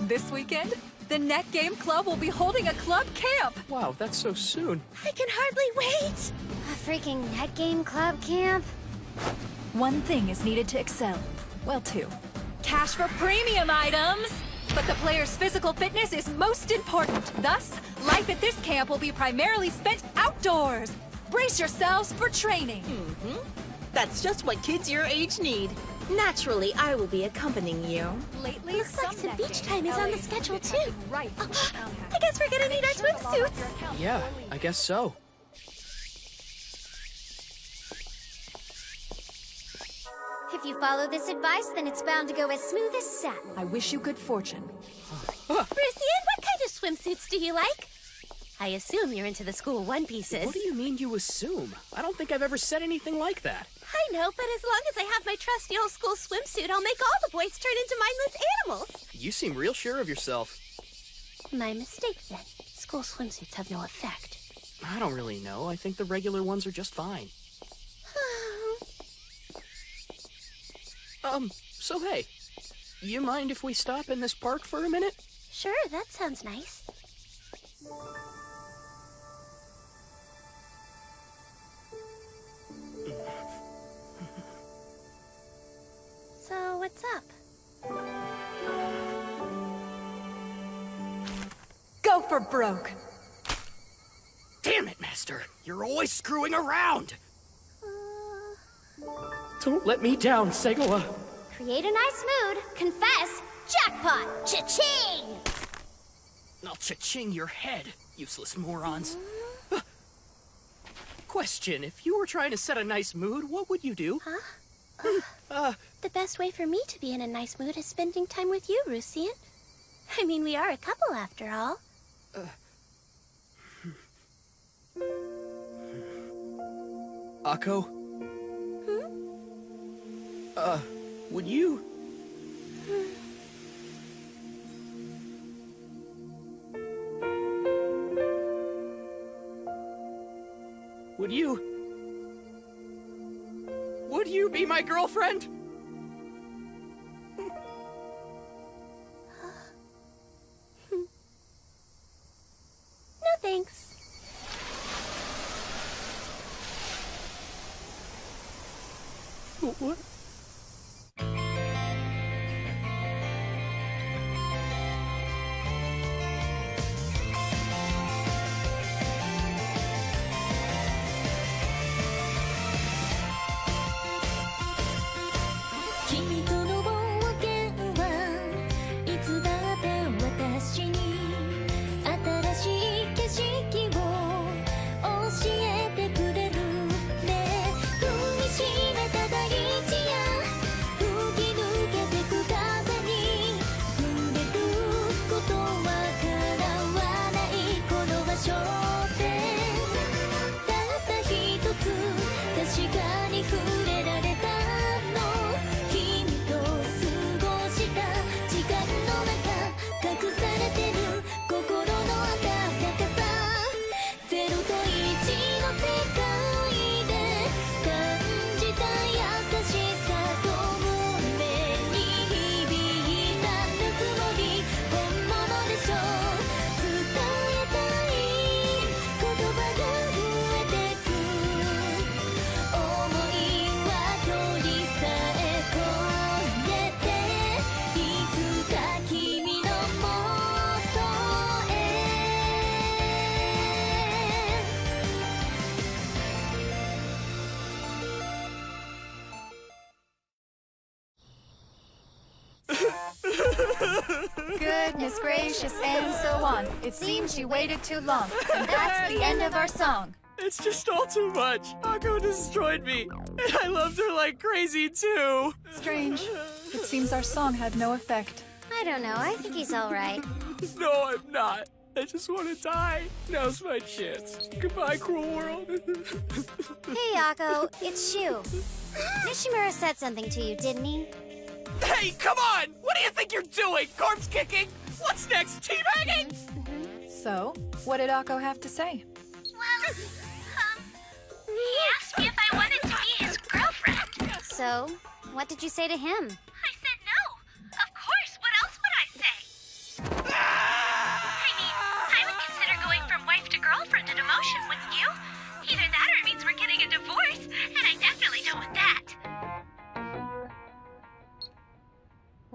This weekend, the Net Game Club will be holding a club camp. Wow, that's so soon. I can hardly wait! A freaking Net Game Club camp? One thing is needed to excel. Well, two. Cash for premium items! But the player's physical fitness is most important. Thus, life at this camp will be primarily spent outdoors. Brace yourselves for training. That's just what kids your age need. Naturally, I will be accompanying you. Lately, Looks like some beach time is on the schedule, too. Right. I guess we're gonna need our swimsuits. Yeah, I guess so. If you follow this advice, then it's bound to go as smooth as satin. I wish you good fortune. Rusian, what kind of swimsuits do you like? I assume you're into the school one pieces. What do you mean you assume? I don't think I've ever said anything like that. I know, but as long as I have my trusty old school swimsuit, I'll make all the boys turn into mindless animals. You seem real sure of yourself. My mistake, then. School swimsuits have no effect. I don't really know. I think the regular ones are just fine. So hey, you mind if we stop in this park for a minute? Sure, that sounds nice. So, what's up? Go for broke. Damn it, Master! You're always screwing around! Don't let me down, Segawa! Create a nice mood, confess, jackpot, cha-ching! I'll cha-ching your head, useless morons. Question, if you were trying to set a nice mood, what would you do? The best way for me to be in a nice mood is spending time with you, Rusian. I mean, we are a couple after all. Akko? Would you... Would you be my girlfriend? No thanks. What? Goodness gracious, and so on. It seems you waited too long. And that's the end of our song. It's just all too much. Akko destroyed me, and I loved her like crazy too. Strange. It seems our song had no effect. I don't know, I think he's alright. No, I'm not. I just want to die. Now's my chance. Goodbye, cruel world. Hey, Akko, it's Shu. Nishimura said something to you, didn't he? Hey, come on! What do you think you're doing? Corpse kicking? What's next? Teabagging? So, what did Akko have to say? Well, he asked me if I wanted to be his girlfriend. So, what did you say to him? I said no. Of course, what else would I say?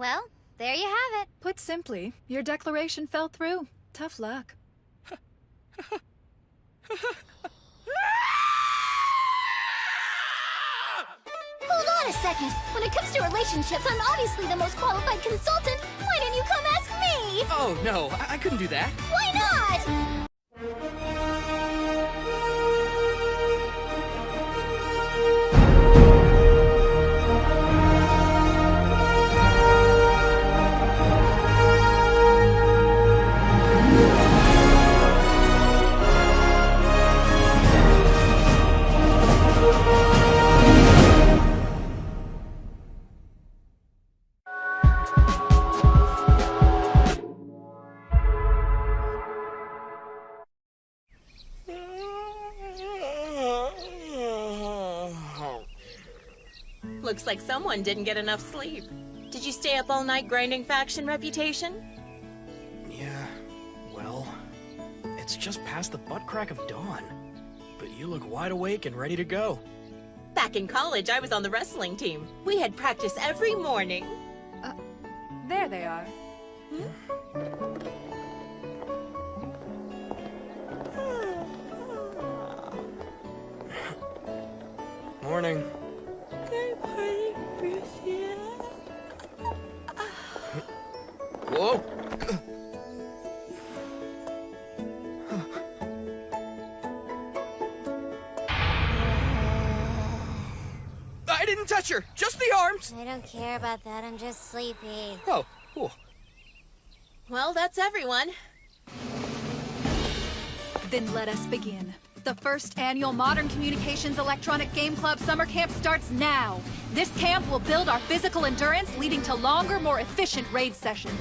Well, there you have it. Put simply, your declaration fell through. Tough luck. Hold on a second. When it comes to relationships, I'm obviously the most qualified consultant. Why didn't you come ask me? Oh, no, I couldn't do that. Why not? Looks like someone didn't get enough sleep. Did you stay up all night grinding faction reputation? Yeah, well, it's just past the butt crack of dawn. But you look wide awake and ready to go. Back in college, I was on the wrestling team. We had practice every morning. There they are. Morning. Whoa! I didn't touch her, just the arms. I don't care about that. I'm just sleepy. Oh, cool. Well, that's everyone. Then let us begin. The first annual Modern Communications Electronic Game Club Summer Camp starts now. This camp will build our physical endurance, leading to longer, more efficient raid sessions.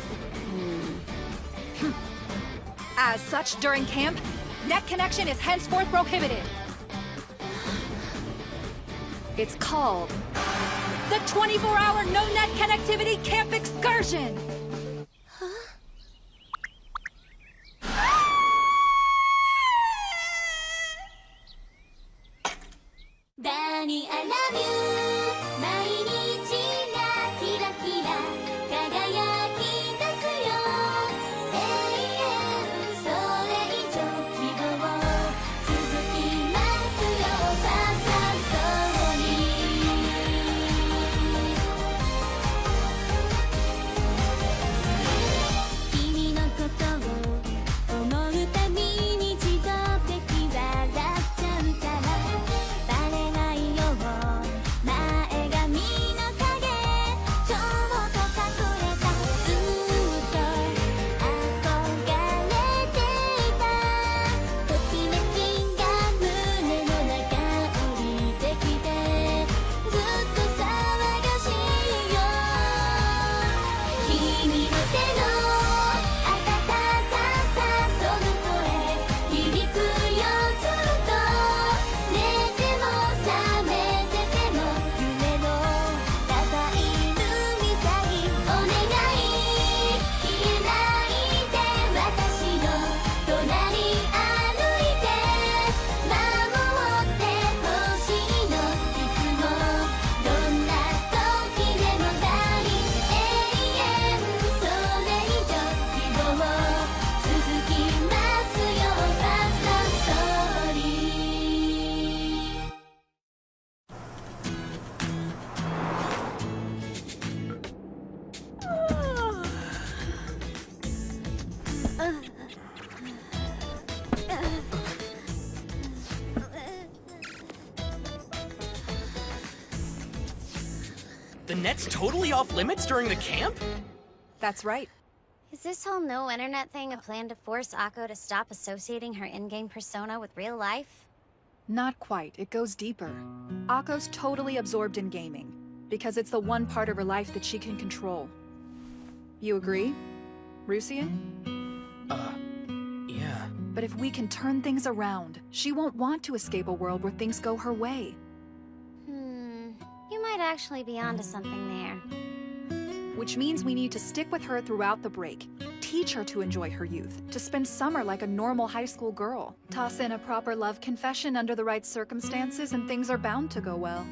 As such, during camp, net connection is henceforth prohibited. It's called the 24-hour no-net connectivity camp excursion. Danny, I love you. 毎日がキラキラ輝き出すよ。永遠それ以上希望続きますよ。ファンサストーリー。君のことを思うたびに自動的笑っちゃうから。The net's totally off limits during the camp? That's right. Is this whole no internet thing a plan to force Akko to stop associating her in-game persona with real life? Not quite. It goes deeper. Akko's totally absorbed in gaming, because it's the one part of her life that she can control. You agree, Rusian? Yeah. But if we can turn things around, she won't want to escape a world where things go her way. You might actually be onto something there. Which means we need to stick with her throughout the break. Teach her to enjoy her youth, to spend summer like a normal high school girl. Toss in a proper love confession under the right circumstances and things are bound to go well.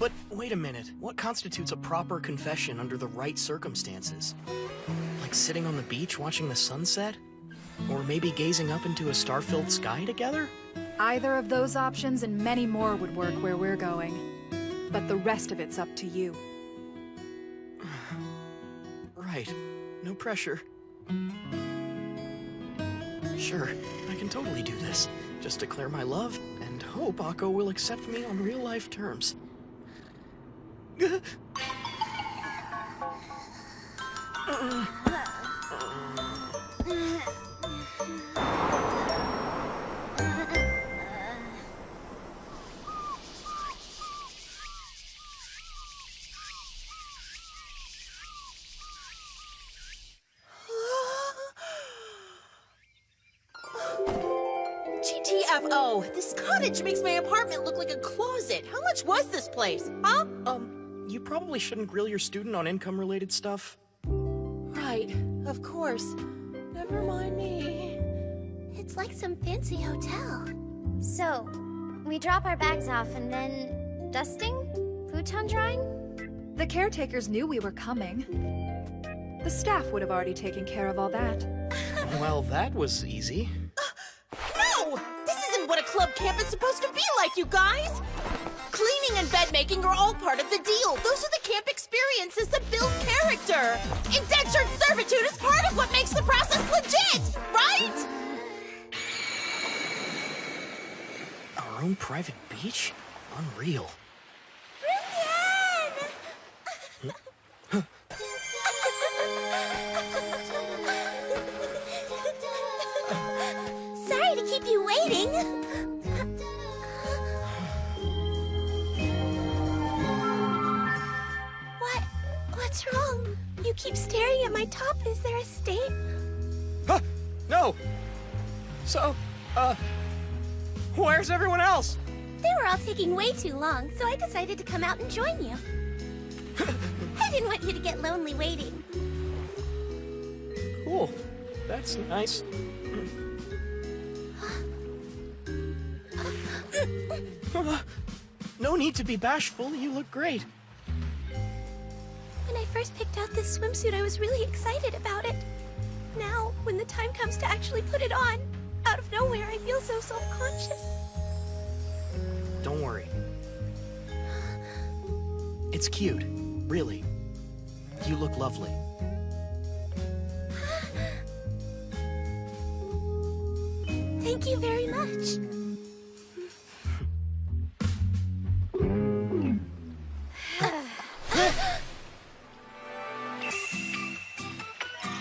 But wait a minute. What constitutes a proper confession under the right circumstances? Like sitting on the beach watching the sunset? Or maybe gazing up into a star-filled sky together? Either of those options and many more would work where we're going. But the rest of it's up to you. Right. No pressure. Sure, I can totally do this. Just declare my love, and hope Akko will accept me on real-life terms. GTFO! This cottage makes my apartment look like a closet. How much was this place, huh? You probably shouldn't grill your student on income-related stuff. Right, of course. Never mind me. It's like some fancy hotel. So, we drop our bags off and then dusting? Futon drying? The caretakers knew we were coming. The staff would have already taken care of all that. Well, that was easy. No! This isn't what a club camp is supposed to be like, you guys! Cleaning and bed making are all part of the deal. Those are the camp experiences that build character. Indentured servitude is part of what makes the process legit, right? Our own private beach? Unreal. Sorry to keep you waiting. What's wrong? You keep staring at my top. Is there a stain? Huh? No! So, where's everyone else? They were all taking way too long, so I decided to come out and join you. I didn't want you to get lonely waiting. Cool. That's nice. No need to be bashful. You look great. When I first picked out this swimsuit, I was really excited about it. Now, when the time comes to actually put it on, out of nowhere, I feel so self-conscious. Don't worry. It's cute. Really. You look lovely. Thank you very much.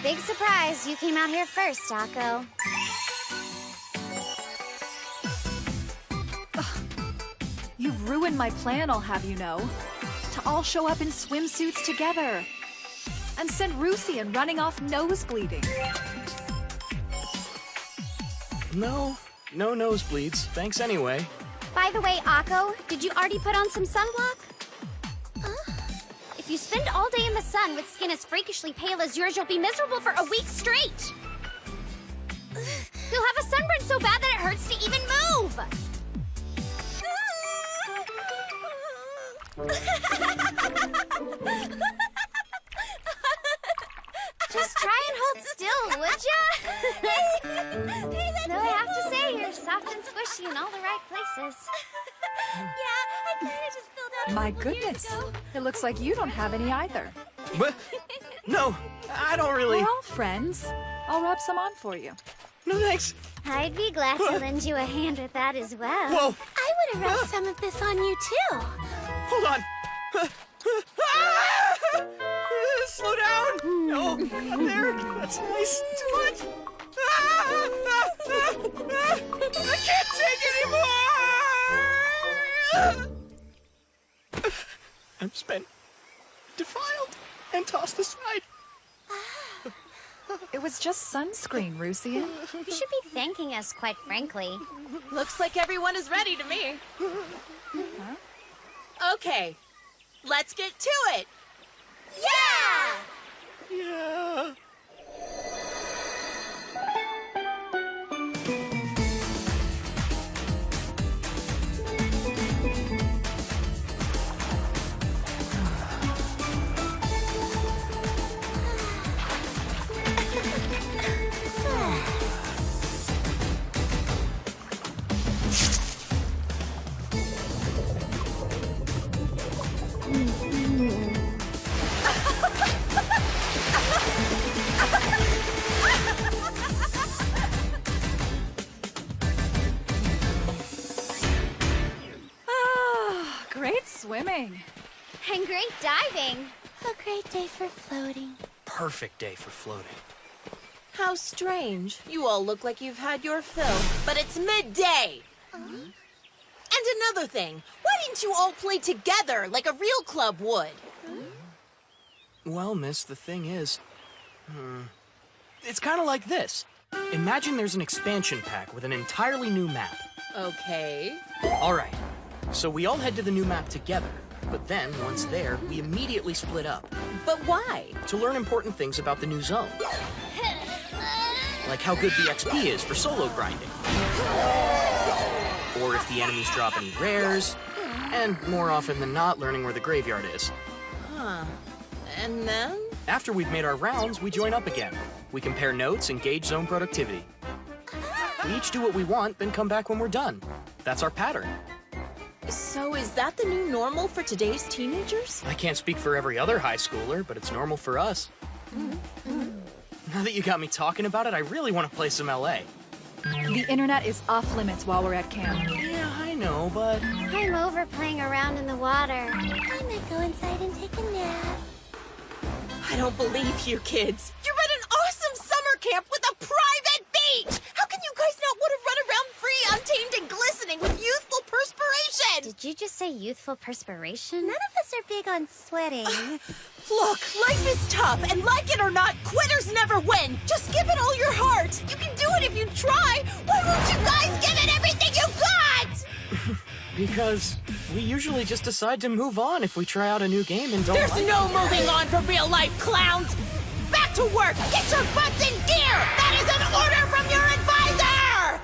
Big surprise, you came out here first, Akko. You've ruined my plan, I'll have you know. To all show up in swimsuits together. And send Rusian running off nosebleeding. No nosebleeds. Thanks anyway. By the way, Akko, did you already put on some sunblock? If you spend all day in the sun with skin as freakishly pale as yours, you'll be miserable for a week straight. You'll have a sunburn so bad that it hurts to even move. Just try and hold still, would ya? Though I have to say, you're soft and squishy in all the right places. Yeah, I kinda just filled out My goodness. It looks like you don't have any either. But no, I don't really. We're all friends. I'll rub some on for you. No thanks. I'd be glad to lend you a hand with that as well. Whoa! I would have rubbed some of this on you, too. Hold on. Slow down. No, not there. That's nice. What? I can't take anymore. I'm spent, defiled, and tossed aside. It was just sunscreen, Rusian. You should be thanking us, quite frankly. Looks like everyone is ready to me. Okay, let's get to it. Yeah! Yeah. swimming. And great diving. A great day for floating. Perfect day for floating. How strange. You all look like you've had your fill, but it's midday. And another thing, why didn't you all play together like a real club would? Well, miss, the thing is... It's kind of like this. Imagine there's an expansion pack with an entirely new map. Okay. All right, so we all head to the new map together. But then, once there, we immediately split up. But why? To learn important things about the new zone. Like how good the XP is for solo grinding. Or if the enemies drop any rares. And more often than not, learning where the graveyard is. Huh. And then? After we've made our rounds, we join up again. We compare notes and gauge zone productivity. We each do what we want, then come back when we're done. That's our pattern. So is that the new normal for today's teenagers? I can't speak for every other high schooler, but it's normal for us. Now that you got me talking about it, I really want to play some LA. The internet is off limits while we're at camp. Yeah, I know, but... I'm over playing around in the water. I might go inside and take a nap. I don't believe you kids. You're at an awesome summer camp with a private beach! How can you guys not want to run around free, untamed, and glistening with youthful perspiration? Did you just say youthful perspiration? None of us are big on sweating. Look, life is tough, and like it or not, quitters never win. Just give it all your heart. You can do it if you try. Why won't you guys give it everything you got? Because we usually just decide to move on if we try out a new game and don't There's like no it. moving on for real life, clowns. Back to work. Get your butts in gear. That is an order from your advisor.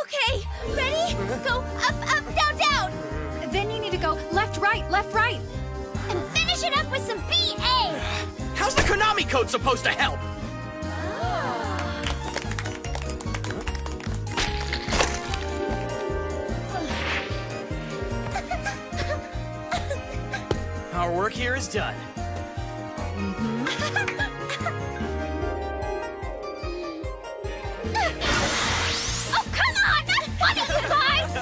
Okay, ready? Go up, up, down, down. Then you need to go left, right, left, right. And finish it up with some BA. How's the Konami code supposed to help? Our work here is done. Oh, come on! That's funny, you guys!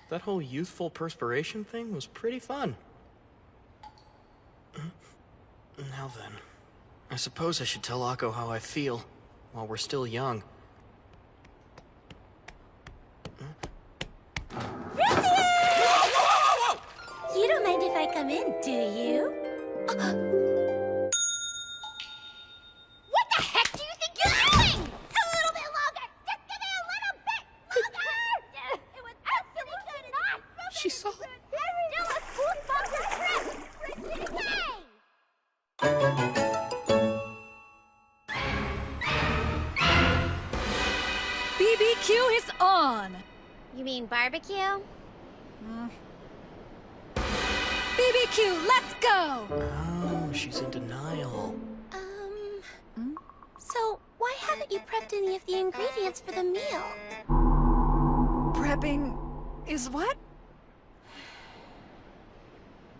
That whole youthful perspiration thing was pretty fun. Now then, I suppose I should tell Akko how I feel while we're still young. You don't mind if I come in, do you? What the heck do you think you're doing? A little bit longer! Just give me a little bit longer! It was absolutely not broken. She saw it. There's still a school-sponsored trip! BBQ is on. You mean barbecue? BBQ, let's go. Oh, she's in denial. So why haven't you prepped any of the ingredients for the meal? Prepping is what?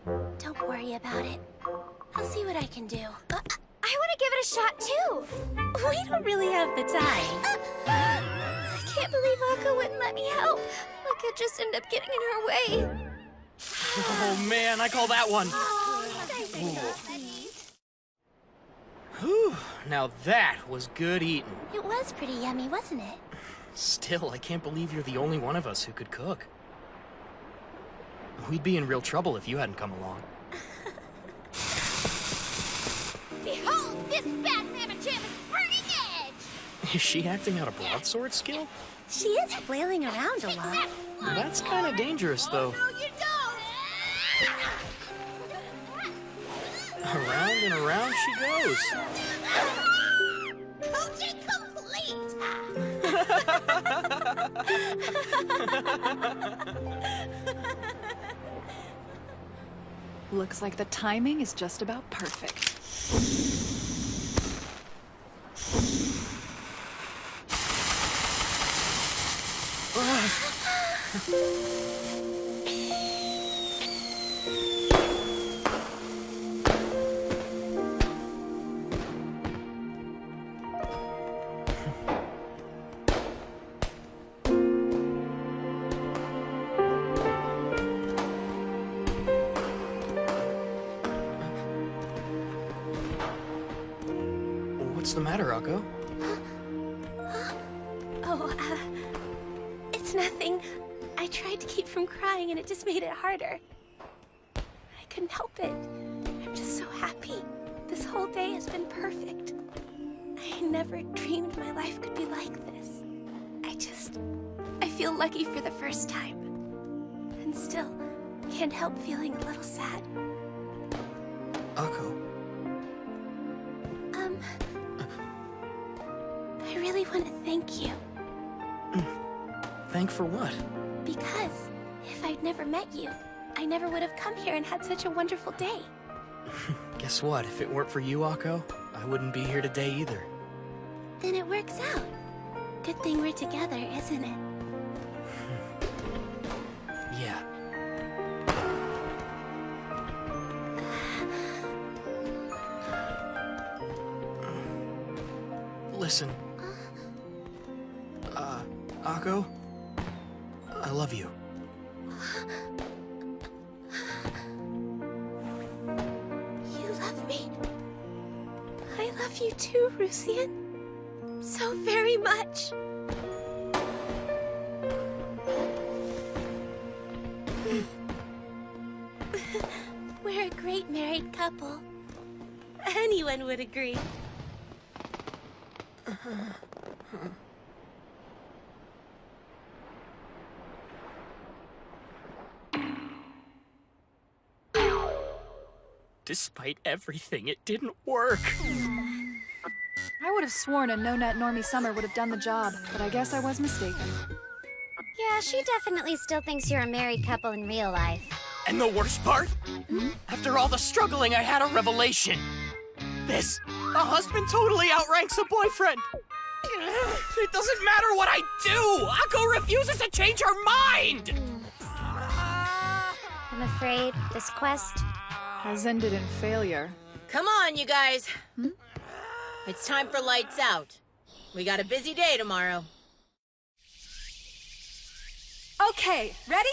Don't worry about it. I'll see what I can do. I want to give it a shot too. We don't really have the time. I can't believe Akko wouldn't let me help. I could just end up getting in her way. Oh man, I call that one. Whew, now that was good eating. It was pretty yummy, wasn't it? Still, I can't believe you're the only one of us who could cook. We'd be in real trouble if you hadn't come along. Behold, this bad mamma jam is burning edge! Is she acting out a broadsword skill? She is flailing around a lot. That's kind of dangerous, though. No, you don't! Around and around she goes. Coaching complete! Looks like the timing is just about perfect. What's the matter, Akko? Oh, it's nothing. I tried to keep from crying and it just made it harder. I couldn't help it. I'm just so happy. This whole day has been perfect. I never dreamed my life could be like this. I feel lucky for the first time. And still, can't help feeling a little sad. Akko, I really want to thank you. thank for what? Because if I'd never met you, I never would have come here and had such a wonderful day. Guess what? If it weren't for you, Akko, I wouldn't be here today either. Then it works out. Good thing we're together, isn't it? Yeah. Listen. Akko, I love you. You love me. I love you too, Rusian. So very much. We're a great married couple. Anyone would agree. Despite everything, it didn't work. I would have sworn a no-net normie Summer would have done the job, but I guess I was mistaken. Yeah, she definitely still thinks you're a married couple in real life. And the worst part? After all the struggling, I had a revelation. This, a husband totally outranks a boyfriend. It doesn't matter what I do. Akko refuses to change her mind. I'm afraid this quest... Has ended in failure. Come on, you guys. It's time for lights out. We got a busy day tomorrow. Okay, ready?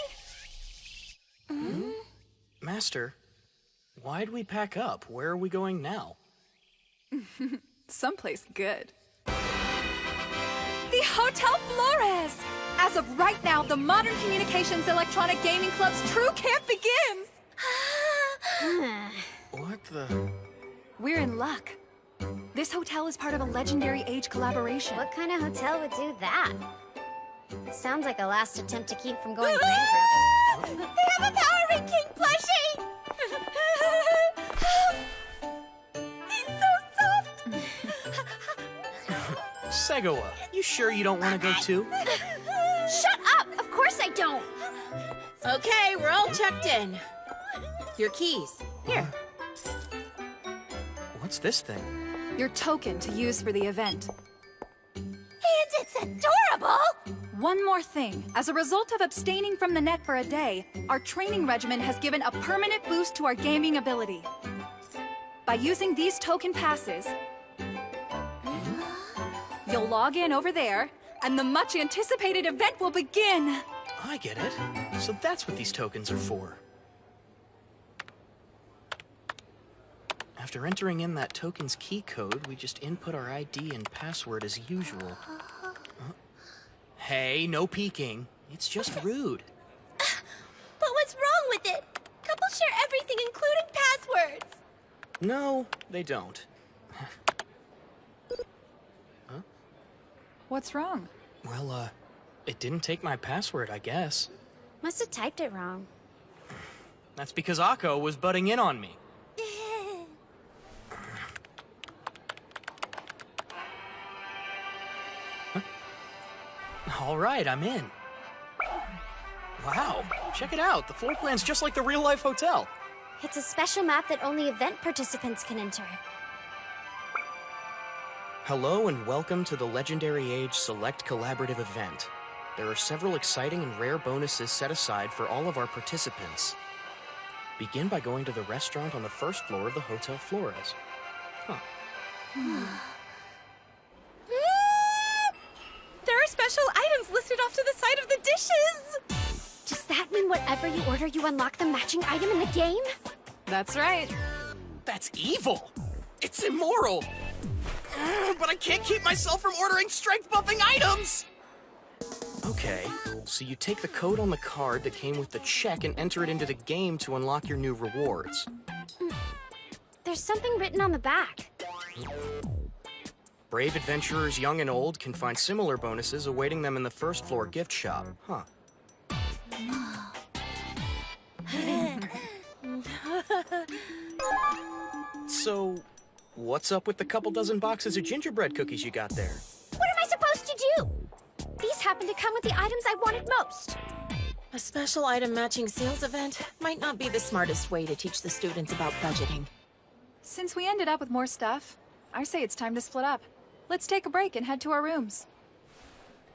Master, why'd we pack up? Where are we going now? Someplace good. The Hotel Flores! As of right now, the Modern Communications Electronic Gaming Club's true camp begins! What the? We're in luck. This hotel is part of a Legendary Age collaboration. What kind of hotel would do that? Sounds like a last attempt to keep from going bankrupt. They have a Power Ranking plushie! He's so soft! Segawa, you sure you don't want to go too? Shut up! Of course I don't! Okay, we're all checked in. Your keys. Here. What's this thing? Your token to use for the event. And it's adorable! One more thing. As a result of abstaining from the net for a day, our training regimen has given a permanent boost to our gaming ability. By using these token passes, you'll log in over there, and the much-anticipated event will begin! I get it. So that's what these tokens are for. After entering in that token's key code, we just input our ID and password as usual. Hey, no peeking. It's just rude. But what's wrong with it? Couples share everything, including passwords. No, they don't. What's wrong? Well, it didn't take my password, I guess. Must have typed it wrong. That's because Akko was butting in on me. All right, I'm in. Wow, check it out. The floor plan's just like the real-life hotel. It's a special map that only event participants can enter. Hello and welcome to the Legendary Age Select Collaborative event. there are several exciting and rare bonuses set aside for all of our participants. Begin by going to the restaurant on the first floor of the Hotel Flores. Huh. There are special items listed off to the side of the dishes! Does that mean whatever you order, you unlock the matching item in the game? That's right. That's evil! It's immoral! But I can't keep myself from ordering strength-buffing items! Okay, so you take the code on the card that came with the check and enter it into the game to unlock your new rewards. There's something written on the back. Brave adventurers young and old can find similar bonuses awaiting them in the first floor gift shop. Huh. So, what's up with the couple dozen boxes of gingerbread cookies you got there? What am I supposed to do? These happen to come with the items I wanted most. A special item matching sales event might not be the smartest way to teach the students about budgeting. Since we ended up with more stuff, I say it's time to split up. Let's take a break and head to our rooms.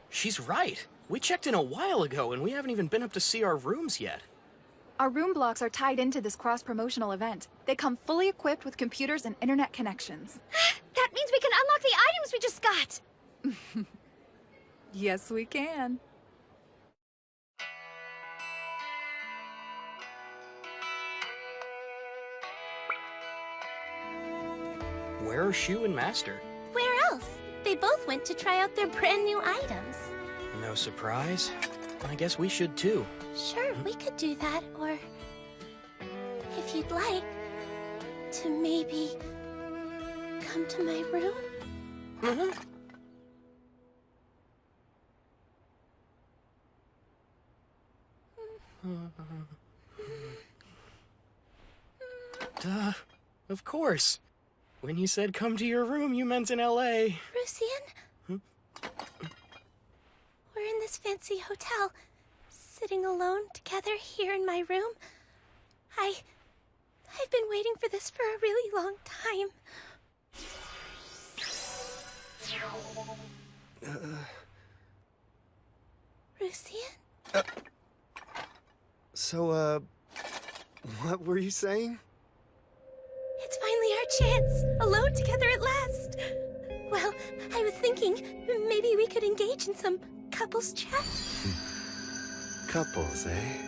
She's right. We checked in a while ago and we haven't even been up to see our rooms yet. Our room blocks are tied into this cross-promotional event. They come fully equipped with computers and internet connections. That means we can unlock the items we just got! Yes, we can. Where are Shu and Master? Where else? They both went to try out their brand new items. No surprise. I guess we should too. Sure, we could do that, or if you'd like, to maybe come to my room? Mm-hmm. Duh, of course. When you said come to your room, you meant in L.A. Rusian? We're in this fancy hotel, sitting alone together here in my room. I've been waiting for this for a really long time. Rusian? So, what were you saying? It's finally our chance, alone together at last. Well, I was thinking maybe we could engage in some couples chat. Couples, eh?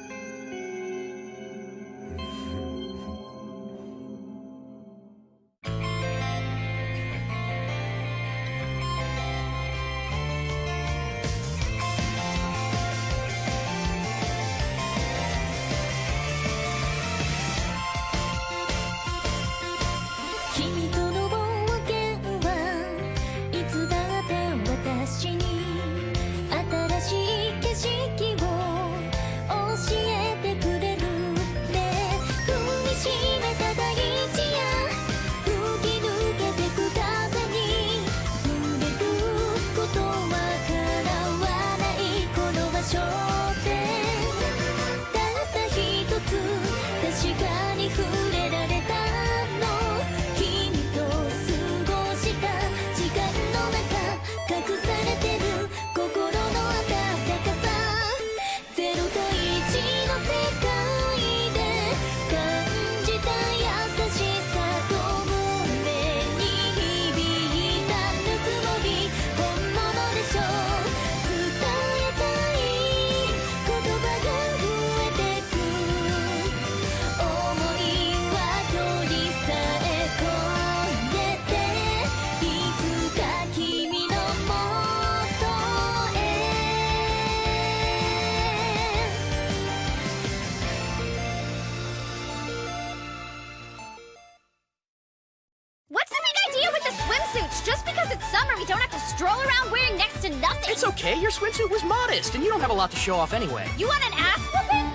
Just because it's summer, we don't have to stroll around wearing next to nothing. It's okay, your swimsuit was modest, and you don't have a lot to show off anyway. You want an ass whooping?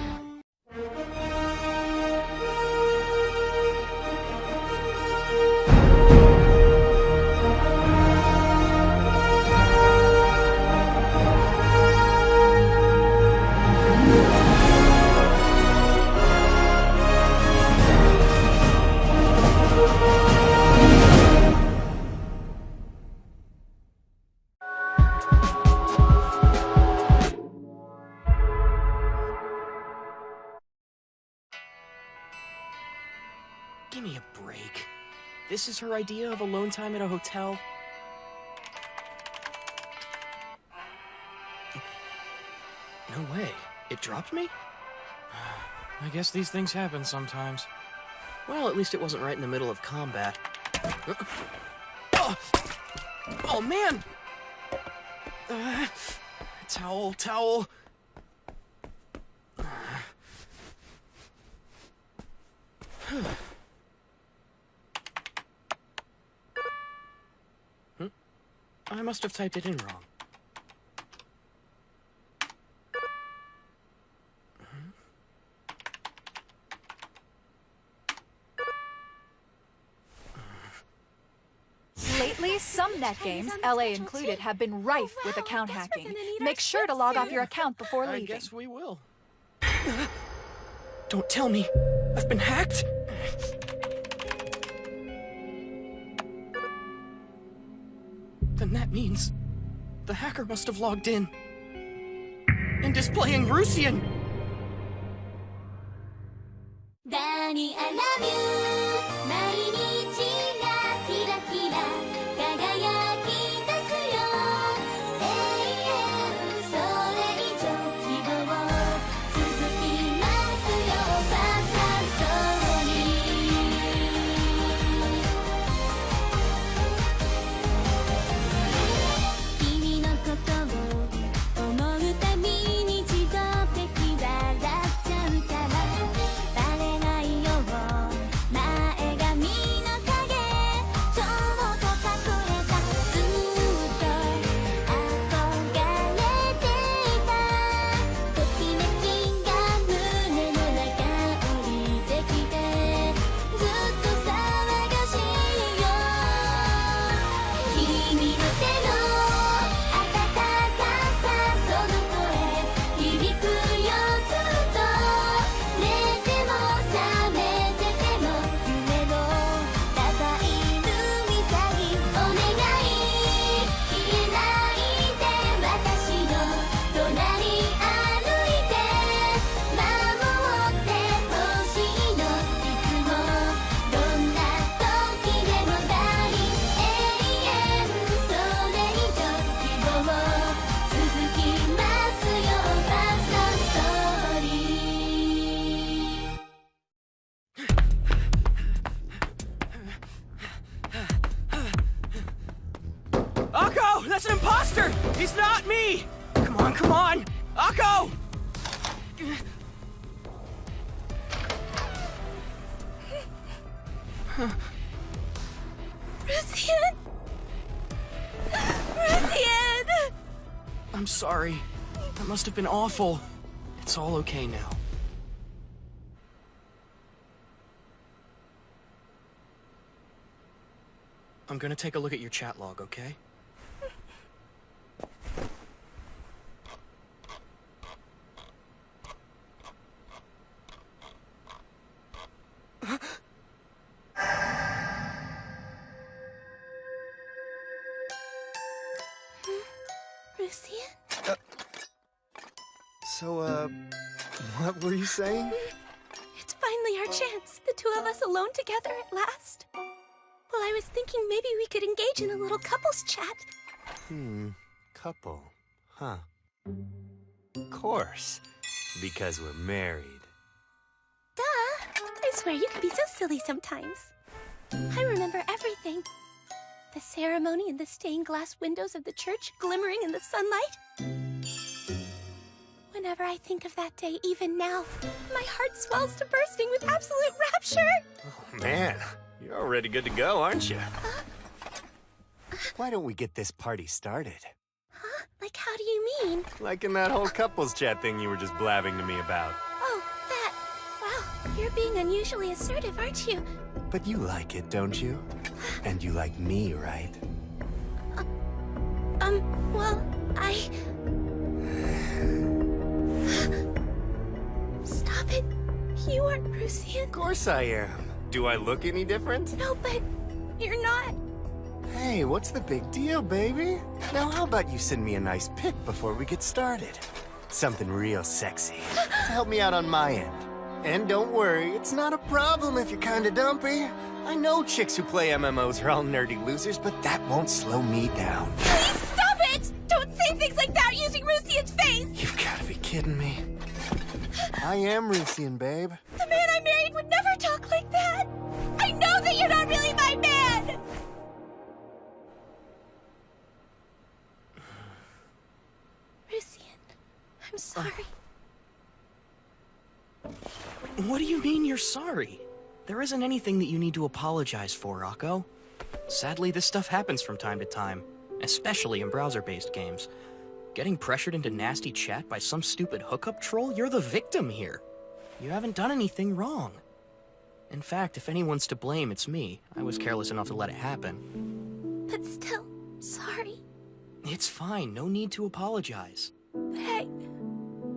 Give me a break. This is her idea of alone time at a hotel? No way. It dropped me? I guess these things happen sometimes. Well, at least it wasn't right in the middle of combat. Oh man! Towel. I must have typed it in wrong. Lately, some net games, LA included, have been rife with account hacking. Make sure to log off your account before leaving. I guess we will. Don't tell me! I've been hacked? Then that means the hacker must have logged in and displaying Rusian! Danny, I love you. 毎日がキラキラ輝き出すよ。永遠それ以上希望続きますよ。ファーストストーリー。君のことを思うたびに一度的笑っちゃうからバレないよ前髪の影ちょっと隠れたずっと憧れていたときめきが胸の中降りてきてずっと騒がしいよ君の手の温かさその声響くよずっと寝ても覚めてても夢を叩いるみたいお願い消えないで私の隣歩いて守ってほしいのいつもどんな時でもダーリン永遠それ以上希望続きますよファーストストーリー Akko! That's an imposter! He's not me! Come on! Akko! Rusian! Rusian! I'm sorry. That must have been awful. It's all okay now. I'm gonna take a look at your chat log, okay? Rusian? So, what were you saying? It's finally our chance. The two of us alone together at last. Well, I was thinking maybe we could engage in a little couples chat. Couple, huh? Of course, because we're married. Duh! I swear you can be so silly sometimes. I remember everything. The ceremony and the stained glass windows of the church glimmering in the sunlight. Whenever I think of that day, even now, my heart swells to bursting with absolute rapture. Oh, man, you're already good to go, aren't you? Why don't we get this party started? Huh? Like, how do you mean? Like in that whole couples chat thing you were just blabbing to me about. Oh, that. Wow, you're being unusually assertive, aren't you? But you like it, don't you? And you like me, right? Well, Stop it. You aren't Rusian. Of course I am. Do I look any different? No, but you're not. Hey, what's the big deal, baby? Now, how about you send me a nice pic before we get started? Something real sexy to help me out on my end. And don't worry, it's not a problem if you're kinda dumpy. I know chicks who play MMOs are all nerdy losers, but that won't slow me down. Please stop it! Don't say things like that using Rusian's face! You've gotta be kidding me. I am Rusian, babe. The man I married would never talk like that! I know that you're not really my man! Rusian, I'm sorry. What do you mean you're sorry? There isn't anything that you need to apologize for, Akko. Sadly, this stuff happens from time to time, especially in browser-based games. Getting pressured into nasty chat by some stupid hookup troll, you're the victim here. You haven't done anything wrong. In fact, if anyone's to blame, it's me. I was careless enough to let it happen. But still, sorry. It's fine, no need to apologize. But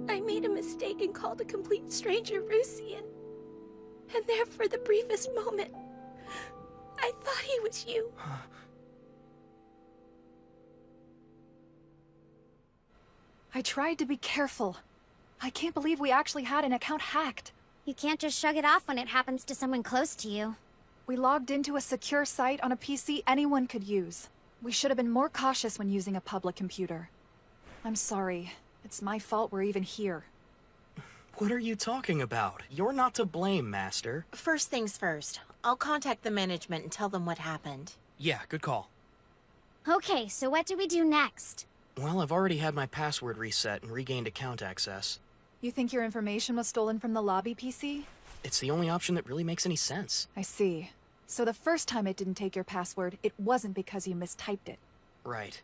I made a mistake and called a complete stranger Rusian. And there, for the briefest moment, I thought he was you. I tried to be careful. I can't believe we actually had an account hacked. You can't just shrug it off when it happens to someone close to you. We logged into a secure site on a PC anyone could use. We should have been more cautious when using a public computer. I'm sorry. It's my fault we're even here. What are you talking about? You're not to blame, Master. First things first. I'll contact the management and tell them what happened. Yeah, good call. Okay, so what do we do next? Well, I've already had my password reset and regained account access. You think your information was stolen from the lobby PC? It's the only option that really makes any sense. I see. So the first time it didn't take your password, it wasn't because you mistyped it. Right.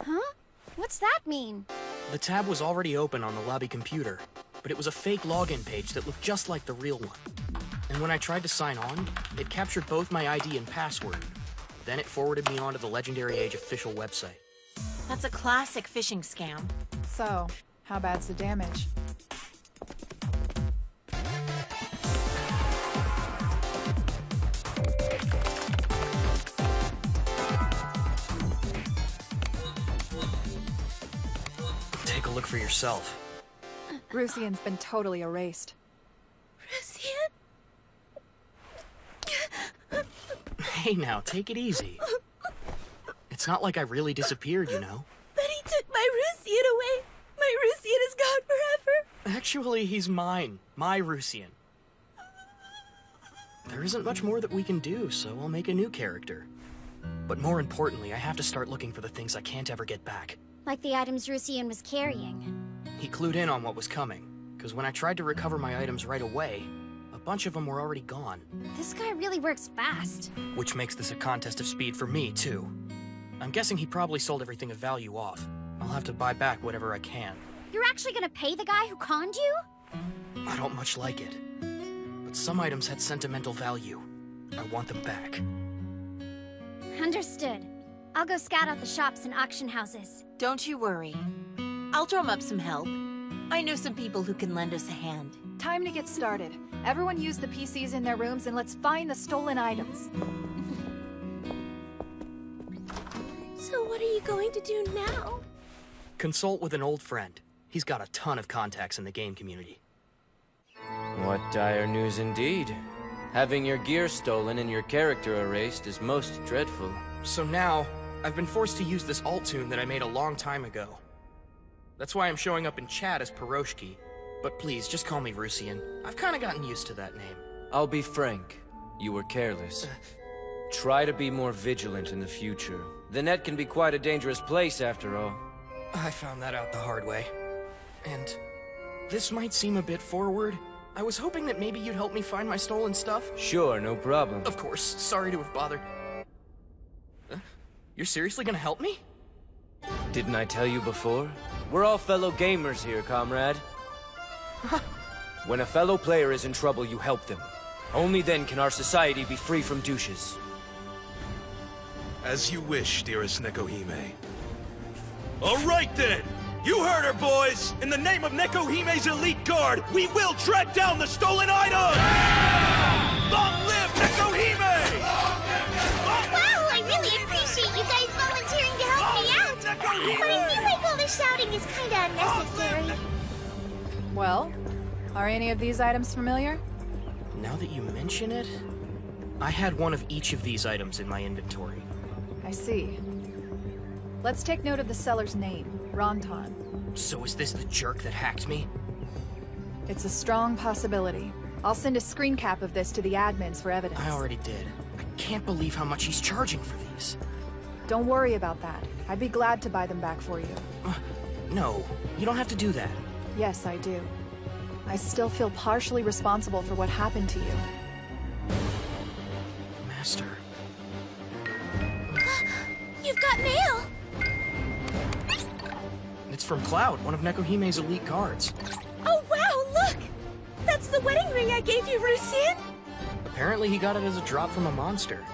Huh? What's that mean? The tab was already open on the lobby computer, but it was a fake login page that looked just like the real one. And when I tried to sign on, it captured both my ID and password. Then it forwarded me onto the Legendary Age official website. That's a classic phishing scam. So, how bad's the damage? Take a look for yourself. Rusian's been totally erased. Rusian? Hey now, take it easy. It's not like I really disappeared, you know. But he took my Rusian away. My Rusian is gone forever. Actually, he's mine. My Rusian. There isn't much more that we can do, so I'll make a new character. But more importantly, I have to start looking for the things I can't ever get back. Like the items Rusian was carrying. He clued in on what was coming, because when I tried to recover my items right away, a bunch of them were already gone. This guy really works fast. Which makes this a contest of speed for me, too. I'm guessing he probably sold everything of value off. I'll have to buy back whatever I can. You're actually gonna pay the guy who conned you? I don't much like it. But some items had sentimental value. I want them back. Understood. I'll go scout out the shops and auction houses. Don't you worry. I'll drum up some help. I know some people who can lend us a hand. Time to get started. Everyone use the PCs in their rooms and let's find the stolen items. So what are you going to do now? Consult with an old friend. He's got a ton of contacts in the game community. What dire news indeed. Having your gear stolen and your character erased is most dreadful. So now, I've been forced to use this alt tune that I made a long time ago. That's why I'm showing up in chat as Piroshki. But please, just call me Rusian. I've kinda gotten used to that name. I'll be frank. You were careless. Try to be more vigilant in the future. The net can be quite a dangerous place, after all. I found that out the hard way. And this might seem a bit forward. I was hoping that maybe you'd help me find my stolen stuff. Sure, no problem. Of course, sorry to have bothered. You're seriously gonna help me? Didn't I tell you before? We're all fellow gamers here, comrade. When a fellow player is in trouble, you help them. Only then can our society be free from douches. As you wish, dearest Nekohime. All right then! You heard her, boys! In the name of Nekohime's elite guard, we will track down the stolen item! Long live Nekohime! Wow, I really appreciate you guys volunteering to help me out. But I feel like all the shouting is kinda unnecessary. Well, Are any of these items familiar? Now that you mention it, I had one of each of these items in my inventory. I see. Let's take note of the seller's name, Ronton. So is this the jerk that hacked me? It's a strong possibility. I'll send a screen cap of this to the admins for evidence. I already did. I can't believe how much he's charging for these. Don't worry about that. I'd be glad to buy them back for you. No, you don't have to do that. Yes, I do. I still feel partially responsible for what happened to you. Master. You've got mail! It's from Cloud, one of Nekohime's elite guards. Oh, wow, look! That's the wedding ring I gave you, Rusian! Apparently he got it as a drop from a monster.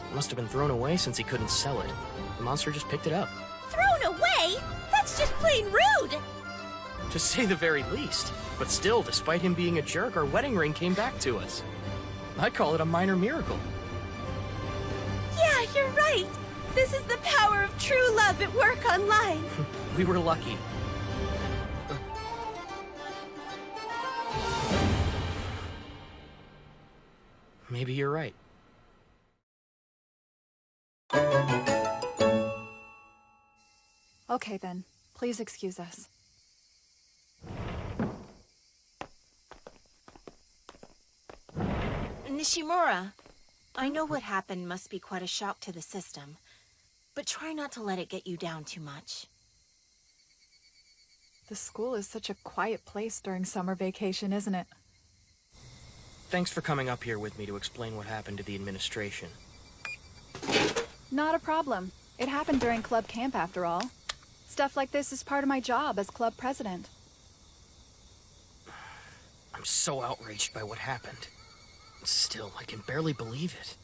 It must have been thrown away since he couldn't sell it. The monster just picked it up. Thrown away? That's just plain rude! To say the very least. But still, despite him being a jerk, our wedding ring came back to us. I'd call it a minor miracle. Yeah, you're right. This is the power of true love at work online. We were lucky. Maybe you're right. Okay then. Please excuse us. Nishimura, I know what happened must be quite a shock to the system, but try not to let it get you down too much. The school is such a quiet place during summer vacation, isn't it? Thanks for coming up here with me to explain what happened to the administration. Not a problem. It happened during club camp after all. Stuff like this is part of my job as club president. I'm so outraged by what happened. Still, I can barely believe it.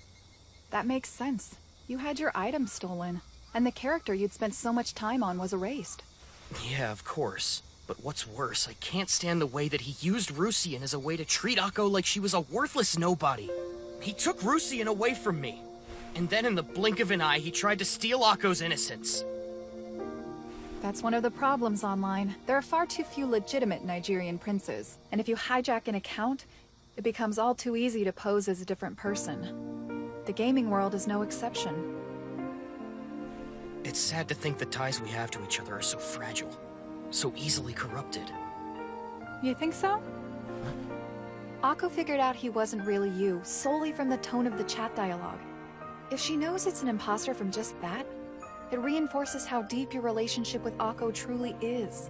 That makes sense. You had your items stolen, and the character you'd spent so much time on was erased. Yeah, of course. But what's worse, I can't stand the way that he used Rusian as a way to treat Akko like she was a worthless nobody. He took Rusian away from me. And then in the blink of an eye, he tried to steal Akko's innocence. That's one of the problems online. There are far too few legitimate Nigerian princes, and if you hijack an account, it becomes all too easy to pose as a different person. The gaming world is no exception. It's sad to think the ties we have to each other are so fragile, so easily corrupted. You think so? Akko figured out he wasn't really you, solely from the tone of the chat dialogue. If she knows it's an imposter from just that, it reinforces how deep your relationship with Akko truly is.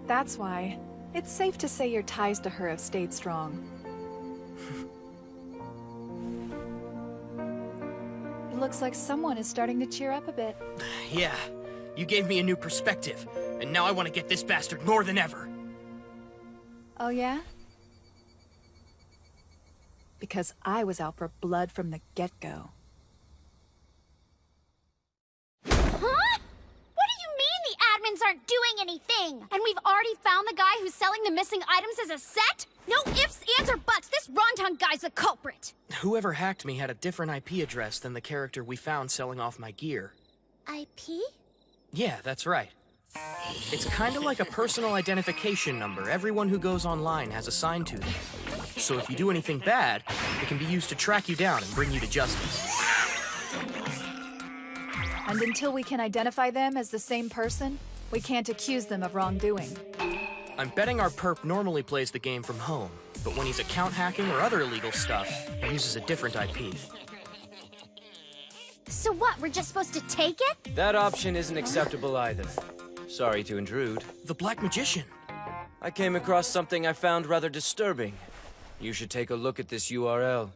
That's why it's safe to say your ties to her have stayed strong. It looks like someone is starting to cheer up a bit. Yeah, you gave me a new perspective, and now I want to get this bastard more than ever. Oh yeah? Because I was out for blood from the get-go. Huh? What do you mean the admins aren't doing anything? And we've already found the guy who's selling the missing items as a set? No ifs, ands, or buts. This Ronton guy's the culprit. Whoever hacked me had a different IP address than the character we found selling off my gear. IP? Yeah, that's right. It's kinda like a personal identification number everyone who goes online has assigned to them. So if you do anything bad, it can be used to track you down and bring you to justice. And until we can identify them as the same person, we can't accuse them of wrongdoing. I'm betting our perp normally plays the game from home, but when he's account hacking or other illegal stuff, he uses a different IP. So what, we're just supposed to take it? That option isn't acceptable either. Sorry to intrude. The Black Magician. I came across something I found rather disturbing. You should take a look at this URL.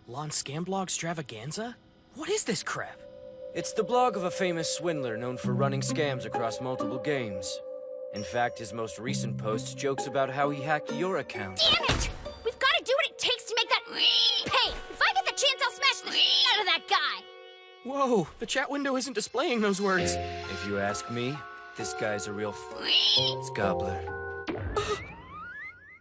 Lon Scamblog Stravaganza? What is this crap? It's the blog of a famous swindler known for running scams across multiple games. In fact, his most recent post jokes about how he hacked your account. Damn it! We've got to do what it takes to make that pay! If I get the chance, I'll smash the out of that guy! Whoa, the chat window isn't displaying those words. If you ask me, this guy's a real gobbler.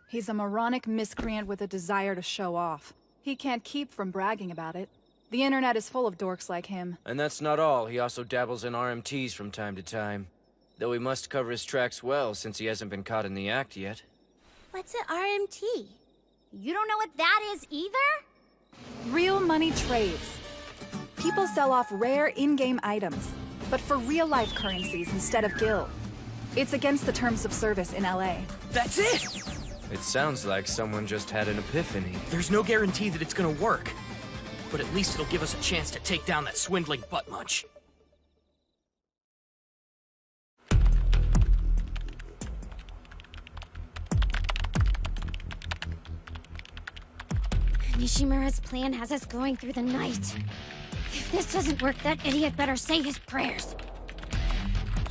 He's a moronic miscreant with a desire to show off. He can't keep from bragging about it. The internet is full of dorks like him. And that's not all. He also dabbles in RMTs from time to time. Though he must cover his tracks well, since he hasn't been caught in the act yet. What's an RMT? You don't know what that is either? Real money trades. People sell off rare in-game items, but for real-life currencies instead of gil. It's against the terms of service in LA. That's it! It sounds like someone just had an epiphany. There's no guarantee that it's gonna work. But at least it'll give us a chance to take down that swindling butt munch. Nishimura's plan has us going through the night. If this doesn't work, that idiot better say his prayers.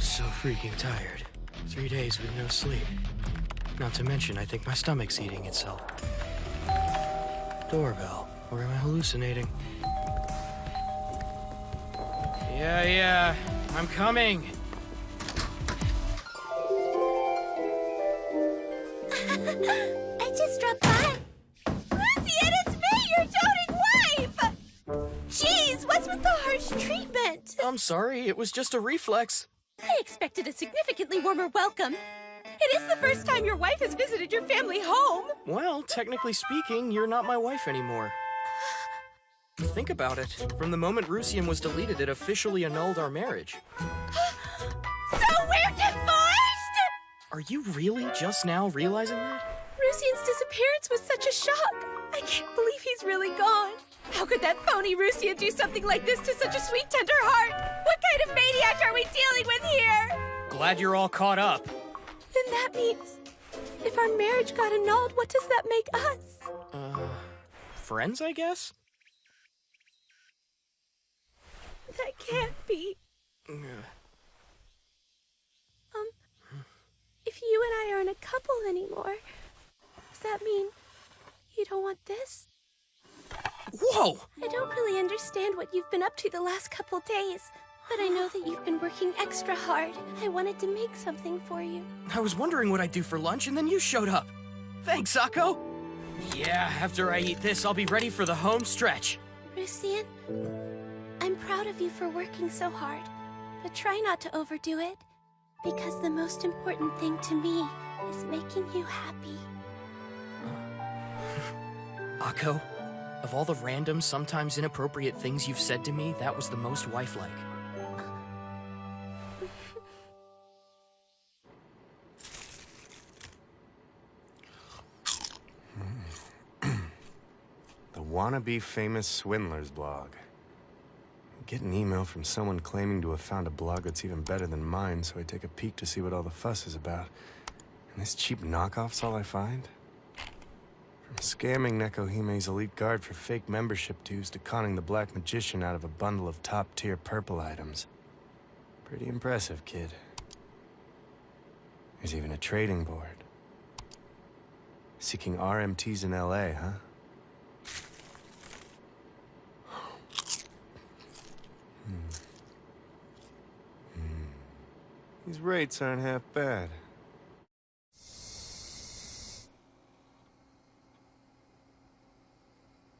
So freaking tired. 3 days with no sleep. Not to mention, I think my stomach's eating itself. Doorbell. Or am I hallucinating? Yeah, I'm coming. I just dropped by. Lucian, it's me, your doting wife! Jeez, what's with the harsh treatment? I'm sorry, it was just a reflex. I expected a significantly warmer welcome. It is the first time your wife has visited your family home. Well, technically speaking, you're not my wife anymore. Think about it. From the moment Rusian was deleted, it officially annulled our marriage. So we're divorced? Are you really just now realizing that? Rusian's disappearance was such a shock. I can't believe he's really gone. How could that phony Rusian do something like this to such a sweet, tender heart? What kind of maniac are we dealing with here? Glad you're all caught up. Then that means, if our marriage got annulled, what does that make us? Friends, I guess? That can't be. If you and I aren't a couple anymore, does that mean you don't want this? Whoa! I don't really understand what you've been up to the last couple days, but I know that you've been working extra hard. I wanted to make something for you. I was wondering what I'd do for lunch, and then you showed up. Thanks, Akko. Yeah, after I eat this, I'll be ready for the home stretch. Rusian, I'm proud of you for working so hard, but try not to overdo it, because the most important thing to me is making you happy. Akko, of all the random, sometimes inappropriate things you've said to me, that was the most wife-like. The Wannabe Famous Swindlers blog. Get an email from someone claiming to have found a blog that's even better than mine, so I take a peek to see what all the fuss is about. And this cheap knockoff's all I find? From scamming Nekohime's elite guard for fake membership dues to conning the Black Magician out of a bundle of top-tier purple items. Pretty impressive, kid. There's even a trading board. Seeking RMTs in LA, huh? These rates aren't half bad.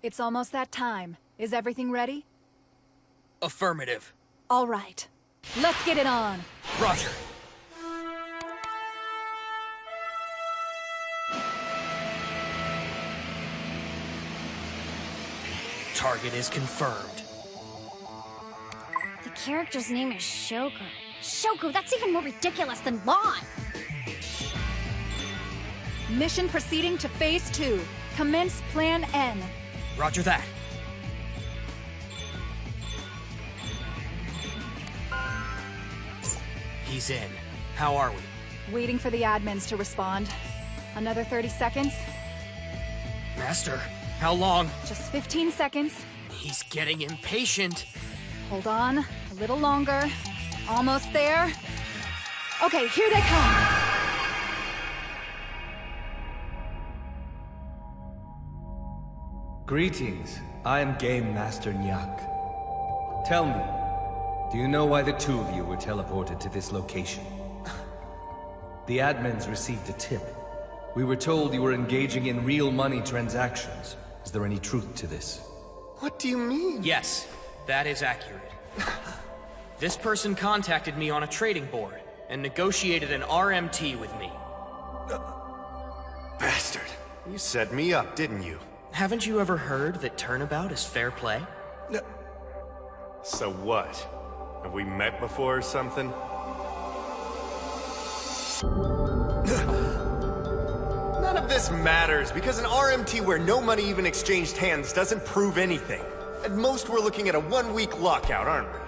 It's almost that time. Is everything ready? Affirmative. All right. Let's get it on. Roger. Target is confirmed. The character's name is Shoko. Shoko, that's even more ridiculous than Lon! Mission proceeding to Phase 2. Commence Plan N. Roger that. He's in. How are we? Waiting for the admins to respond. Another 30 seconds. Master, how long? Just 15 seconds. He's getting impatient. Hold on. A little longer. Almost there. Okay, here they come. Greetings. I am Game Master Nyak. Tell me, do you know why the two of you were teleported to this location? The admins received a tip. We were told you were engaging in real money transactions. Is there any truth to this? What do you mean? Yes, that is accurate. This person contacted me on a trading board and negotiated an RMT with me. Bastard. You set me up, didn't you? Haven't you ever heard that turnabout is fair play? So what? Have we met before or something? None of this matters, because an RMT where no money even exchanged hands doesn't prove anything. At most, we're looking at a 1-week lockout, aren't we?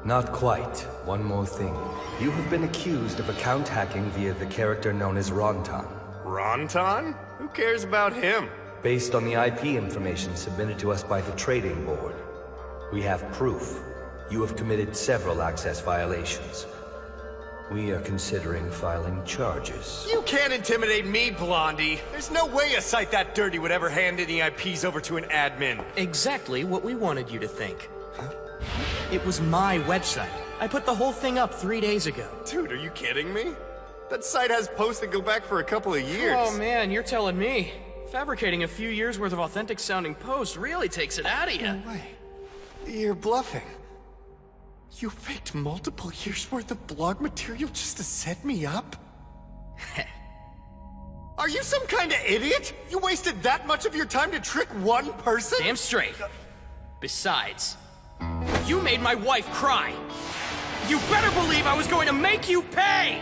Not quite. One more thing. You have been accused of account hacking via the character known as Ronton. Ronton? Who cares about him? Based on the IP information submitted to us by the trading board, we have proof. You have committed several access violations. We are considering filing charges. You can't intimidate me, Blondie. There's no way a site that dirty would ever hand any IPs over to an admin. Exactly what we wanted you to think. It was my website. I put the whole thing up 3 days ago. Dude, are you kidding me? That site has posts that go back for a couple of years. Oh man, you're telling me. Fabricating a few years worth of authentic sounding posts really takes it out of you. No way. You're bluffing. You faked multiple years worth of blog material just to set me up? Are you some kind of idiot? You wasted that much of your time to trick one person? Damn straight. Besides, you made my wife cry. You better believe I was going to make you pay!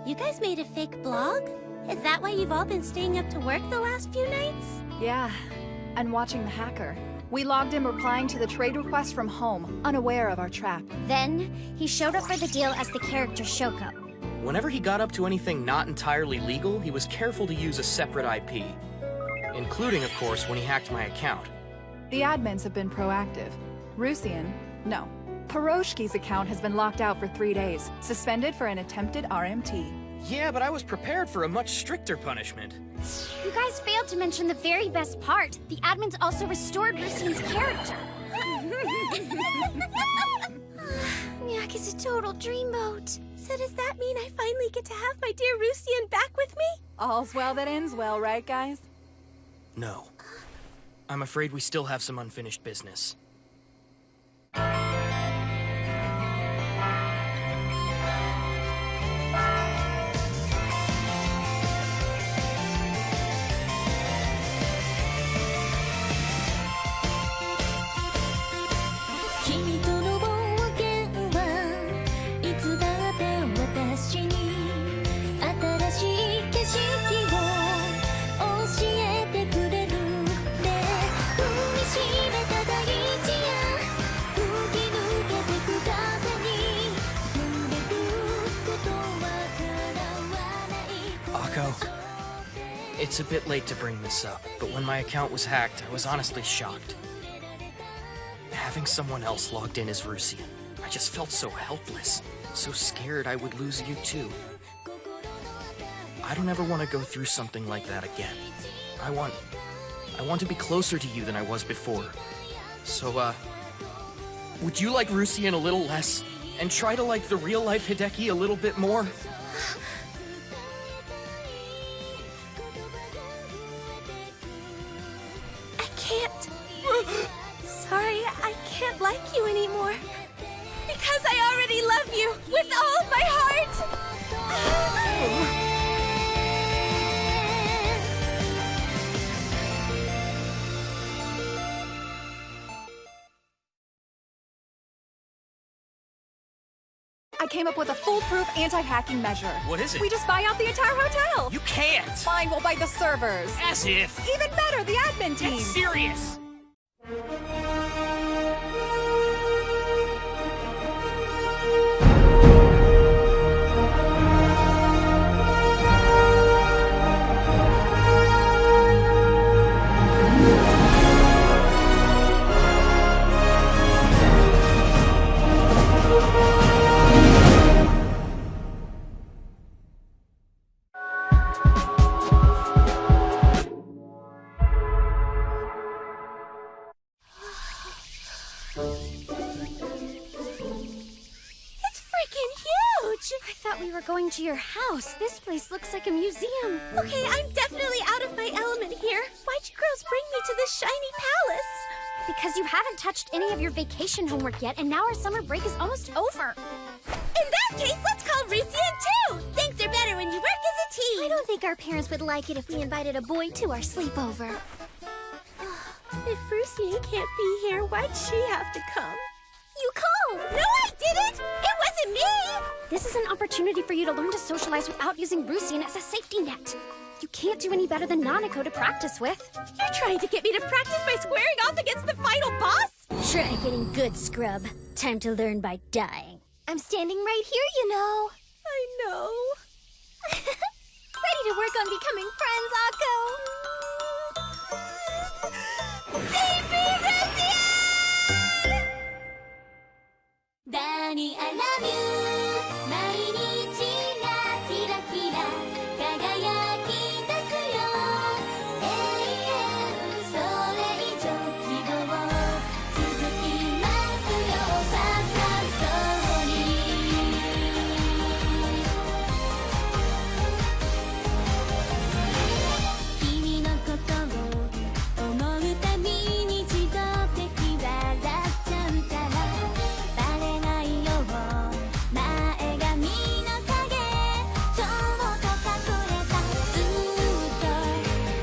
You guys made a fake blog? Is that why you've all been staying up to work the last few nights? Yeah, and watching the hacker. We logged in replying to the trade request from home, unaware of our trap. Then, he showed up for the deal as the character Shoko. Whenever he got up to anything not entirely legal, he was careful to use a separate IP. Including, of course, when he hacked my account. The admins have been proactive. Piroshki's account has been locked out for 3 days, suspended for an attempted RMT. Yeah, but I was prepared for a much stricter punishment. You guys failed to mention the very best part. The admins also restored Rusian's character. Nyak is a total dreamboat. So does that mean I finally get to have my dear Rusian back with me? All's well that ends well, right, guys? No. I'm afraid we still have some unfinished business. It's a bit late to bring this up, but when my account was hacked, I was honestly shocked. Having someone else logged in as Rusian, I just felt so helpless, so scared I would lose you too. I don't ever want to go through something like that again. I want to be closer to you than I was before. So, would you like Rusian a little less, and try to like the real-life Hideki a little bit more? Sorry, I can't like you anymore. Because I already love you with all of my heart! I came up with a foolproof anti-hacking measure. What is it? We just buy out the entire hotel. You can't! Fine, we'll buy the servers. As if! Even better, the admin team. Get serious! much. I thought we were going to your house. This place looks like a museum. Okay, I'm definitely out of my element here. Why'd you girls bring me to this shiny palace? Because you haven't touched any of your vacation homework yet, and now our summer break is almost over. In that case, let's call Rusian too! Things are better when you work as a team! I don't think our parents would like it if we invited a boy to our sleepover. If Rusian can't be here, why'd she have to come? You called! No, I didn't! It wasn't me! This is an opportunity for you to learn to socialize without using Rusian as a safety net. You can't do any better than Nanako to practice with. You're trying to get me to practice by squaring off against the final boss? Try getting good, scrub. Time to learn by dying. I'm standing right here, you know. I know. Ready to work on becoming friends, Akko? Save me, Rusian! Danny, I love you. 毎日がキラキラ輝き出すよ。永遠それ以上希望続きますよ。ファーストストーリー。君のことを思うたびに自動的笑っちゃうから。バレないよう前髪の影ちょっと隠れたずっと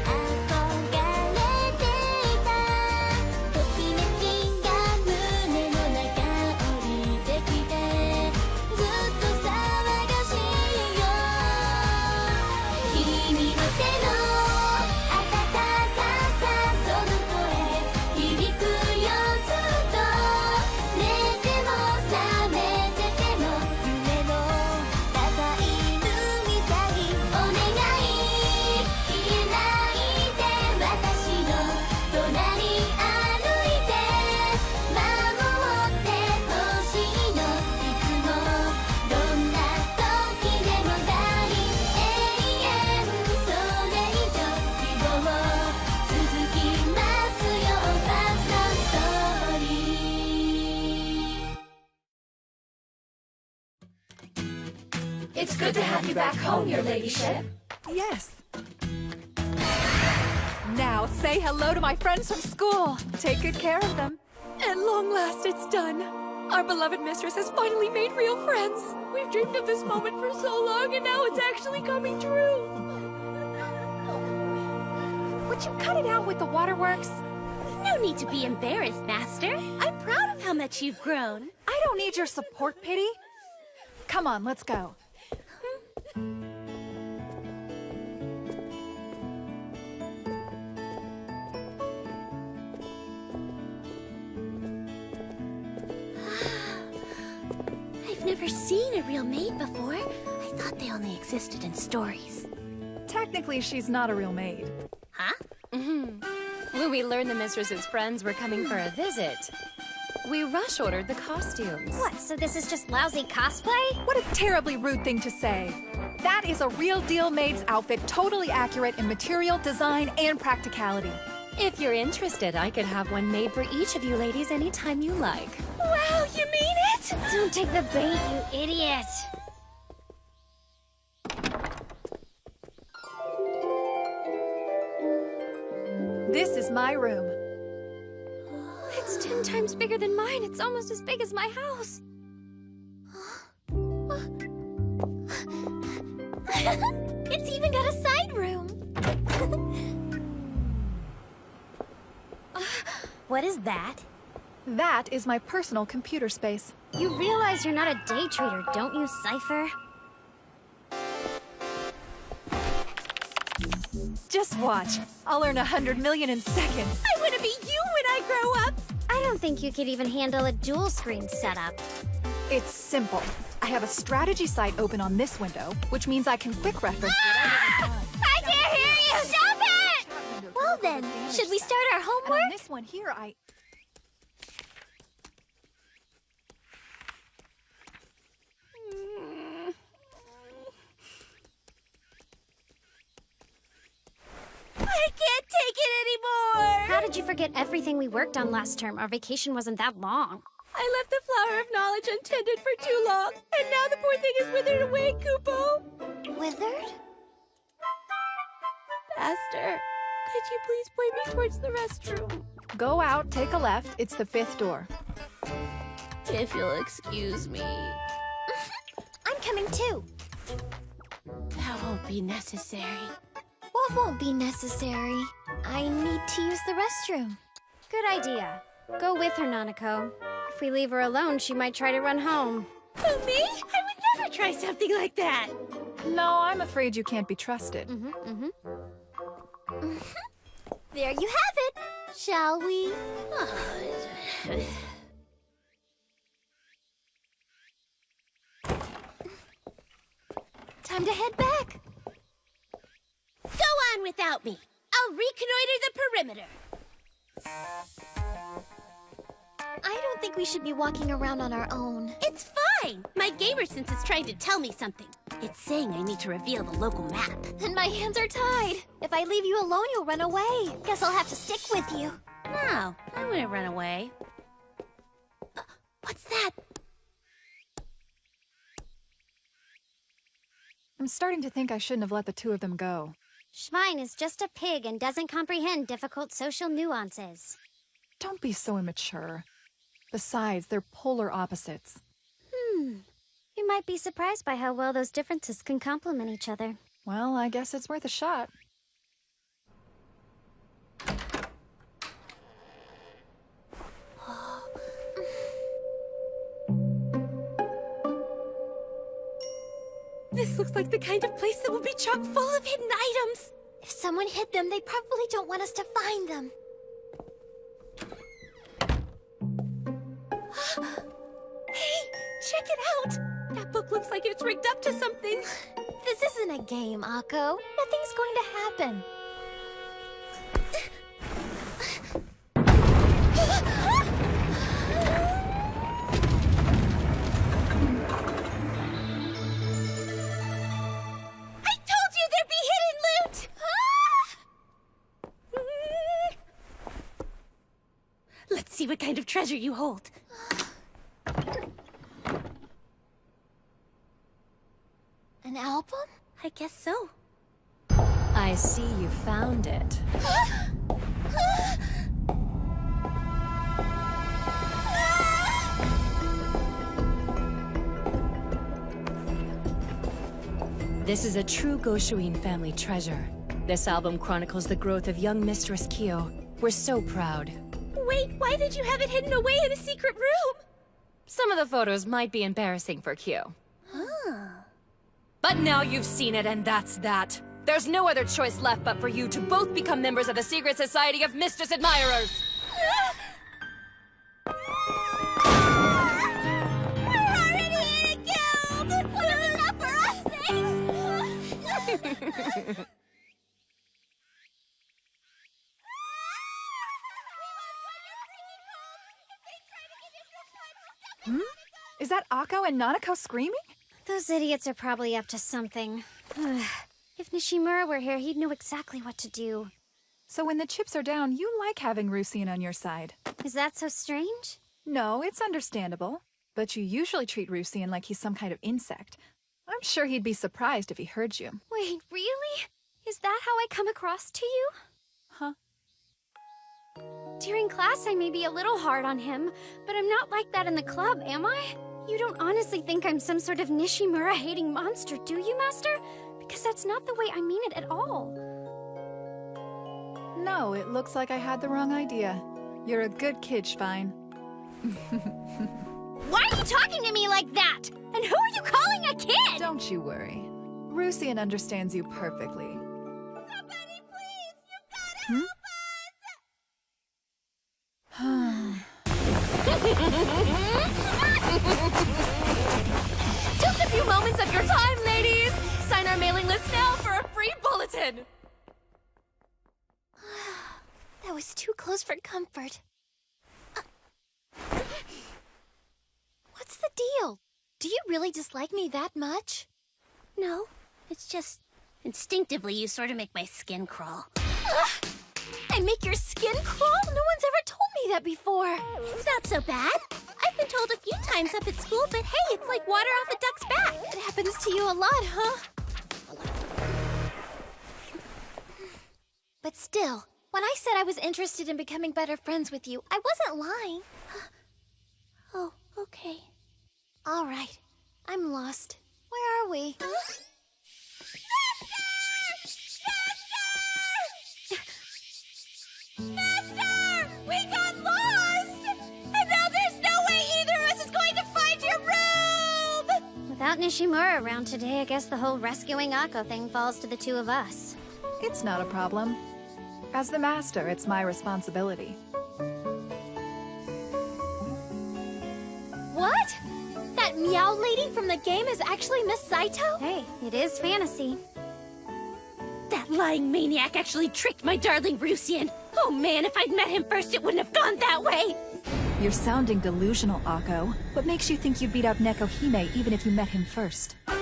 憧れていたときめきが胸の中降りてきてずっと騒がしいよ君の手の温かさその声響くよずっと寝ても覚めてても夢の高い海先お願い消えないで私の隣歩いて守ってほしいのいつもどんな時でも大永遠それ以上希望続きますよファーストストーリー It's good to have you back home, your ladyship. Yes. Now say hello to my friends from school. Take good care of them. At long last, it's done. Our beloved mistress has finally made real friends. We've dreamed of this moment for so long, and now it's actually coming true. Would you cut it out with the waterworks? No need to be embarrassed, Master. I'm proud of how much you've grown. I don't need your support, Pity. Come on, let's go. I've never seen a real maid before. I thought they only existed in stories. Technically, she's not a real maid. Huh? When we learned the mistress's friends were coming for a visit, we rush ordered the costumes. What, so this is just lousy cosplay? What a terribly rude thing to say. That is a real deal maid's outfit, totally accurate in material, design, and practicality. If you're interested, I could have one made for each of you ladies anytime you like. Wow, you mean it? Don't take the bait, you idiot. This is my room. It's 10 times bigger than mine. It's almost as big as my house. It's even got a side room. What is that? That is my personal computer space. You realize you're not a day trader, don't you, Cypher? Just watch. I'll earn 100 million in seconds. I want to be you when I grow up. I don't think you could even handle a dual screen setup. It's simple. I have a strategy site open on this window, which means I can quick reference whatever. I can't hear you! Stop it! Well then, should we start our And homework? on this one here, I can't take it anymore! How did you forget everything we worked on last term? Our vacation wasn't that long. I left the flower of knowledge untended for too long, and now the poor thing is withered away, Kupo. Withered? Master, could you please point me towards the restroom? Go out, take a left. It's the 5th door. If you'll excuse me. I'm coming too. That won't be necessary. What won't be necessary? I need to use the restroom. Good idea. Go with her, Nanako. If we leave her alone, she might try to run home. Who, me? I would never try something like that. No, I'm afraid you can't be trusted. There you have it. Shall we? Time to head back. Go on without me. I'll reconnoiter the perimeter. I don't think we should be walking around on our own. It's fine. My gamer sense is trying to tell me something. It's saying I need to reveal the local map. And my hands are tied. If I leave you alone, you'll run away. Guess I'll have to stick with you. No, I wouldn't run away. What's that? I'm starting to think I shouldn't have let the two of them go. Schwein is just a pig and doesn't comprehend difficult social nuances. Don't be so immature. Besides, they're polar opposites. You might be surprised by how well those differences can complement each other. Well, I guess it's worth a shot. This looks like the kind of place that will be chock full of hidden items. If someone hid them, they probably don't want us to find them. Hey, check it out. That book looks like it's rigged up to something. This isn't a game, Akko. Nothing's going to happen. I told you there'd be hidden loot! Let's see what kind of treasure you hold. An album? I guess so. I see you found it. This is a true Goshuin family treasure. This album chronicles the growth of young Mistress Kyo. We're so proud. Wait, why did you have it hidden away in a secret room? Some of the photos might be embarrassing for Kyo. But now you've seen it, and that's that. There's no other choice left but for you to both become members of the Secret Society of Mistress Admirers. We're already in a guild! Was it enough for us, thanks? Is that Akko and Nanako screaming? Those idiots are probably up to something. If Nishimura were here, he'd know exactly what to do. So when the chips are down, you like having Rusien on your side. Is that so strange? No, it's understandable. But you usually treat Rusien like he's some kind of insect. I'm sure he'd be surprised if he heard you. Wait, really? Is that how I come across to you? Huh? During class, I may be a little hard on him, but I'm not like that in the club, am I? You don't honestly think I'm some sort of Nishimura-hating monster, do you, Master? Because that's not the way I mean it at all. No, it looks like I had the wrong idea. You're a good kid, Schwein. Why are you talking to me like that? And who are you calling a kid? Don't you worry. Rusien understands you perfectly. Somebody, please! You gotta Just a few moments of your time, ladies! Sign our mailing list now for a free bulletin! That was too close for comfort. What's the deal? Do you really dislike me that much? No, it's just instinctively you sort of make my skin crawl. I make your skin crawl? No one's ever told me that before. It's not so bad. I've I've been told a few times up at school, but hey, it's like water off a duck's back. It happens to you a lot, huh? But still, when I said I was interested in becoming better friends with you, I wasn't lying. Oh, okay. All right. I'm lost. Where are we? Master! We got lost! And now there's no way either of us is going to find your room! Without Nishimura around today, I guess the whole rescuing Akko thing falls to the two of us. It's not a problem. As the master, it's my responsibility. What? That meow lady from the game is actually Miss Saito? Hey, it is fantasy. That lying maniac actually tricked my darling Rusian. Oh man, if I'd met him first, it wouldn't have gone that way. You're sounding delusional, Akko. What makes you think you'd beat up Nekohime even if you met him first? I'd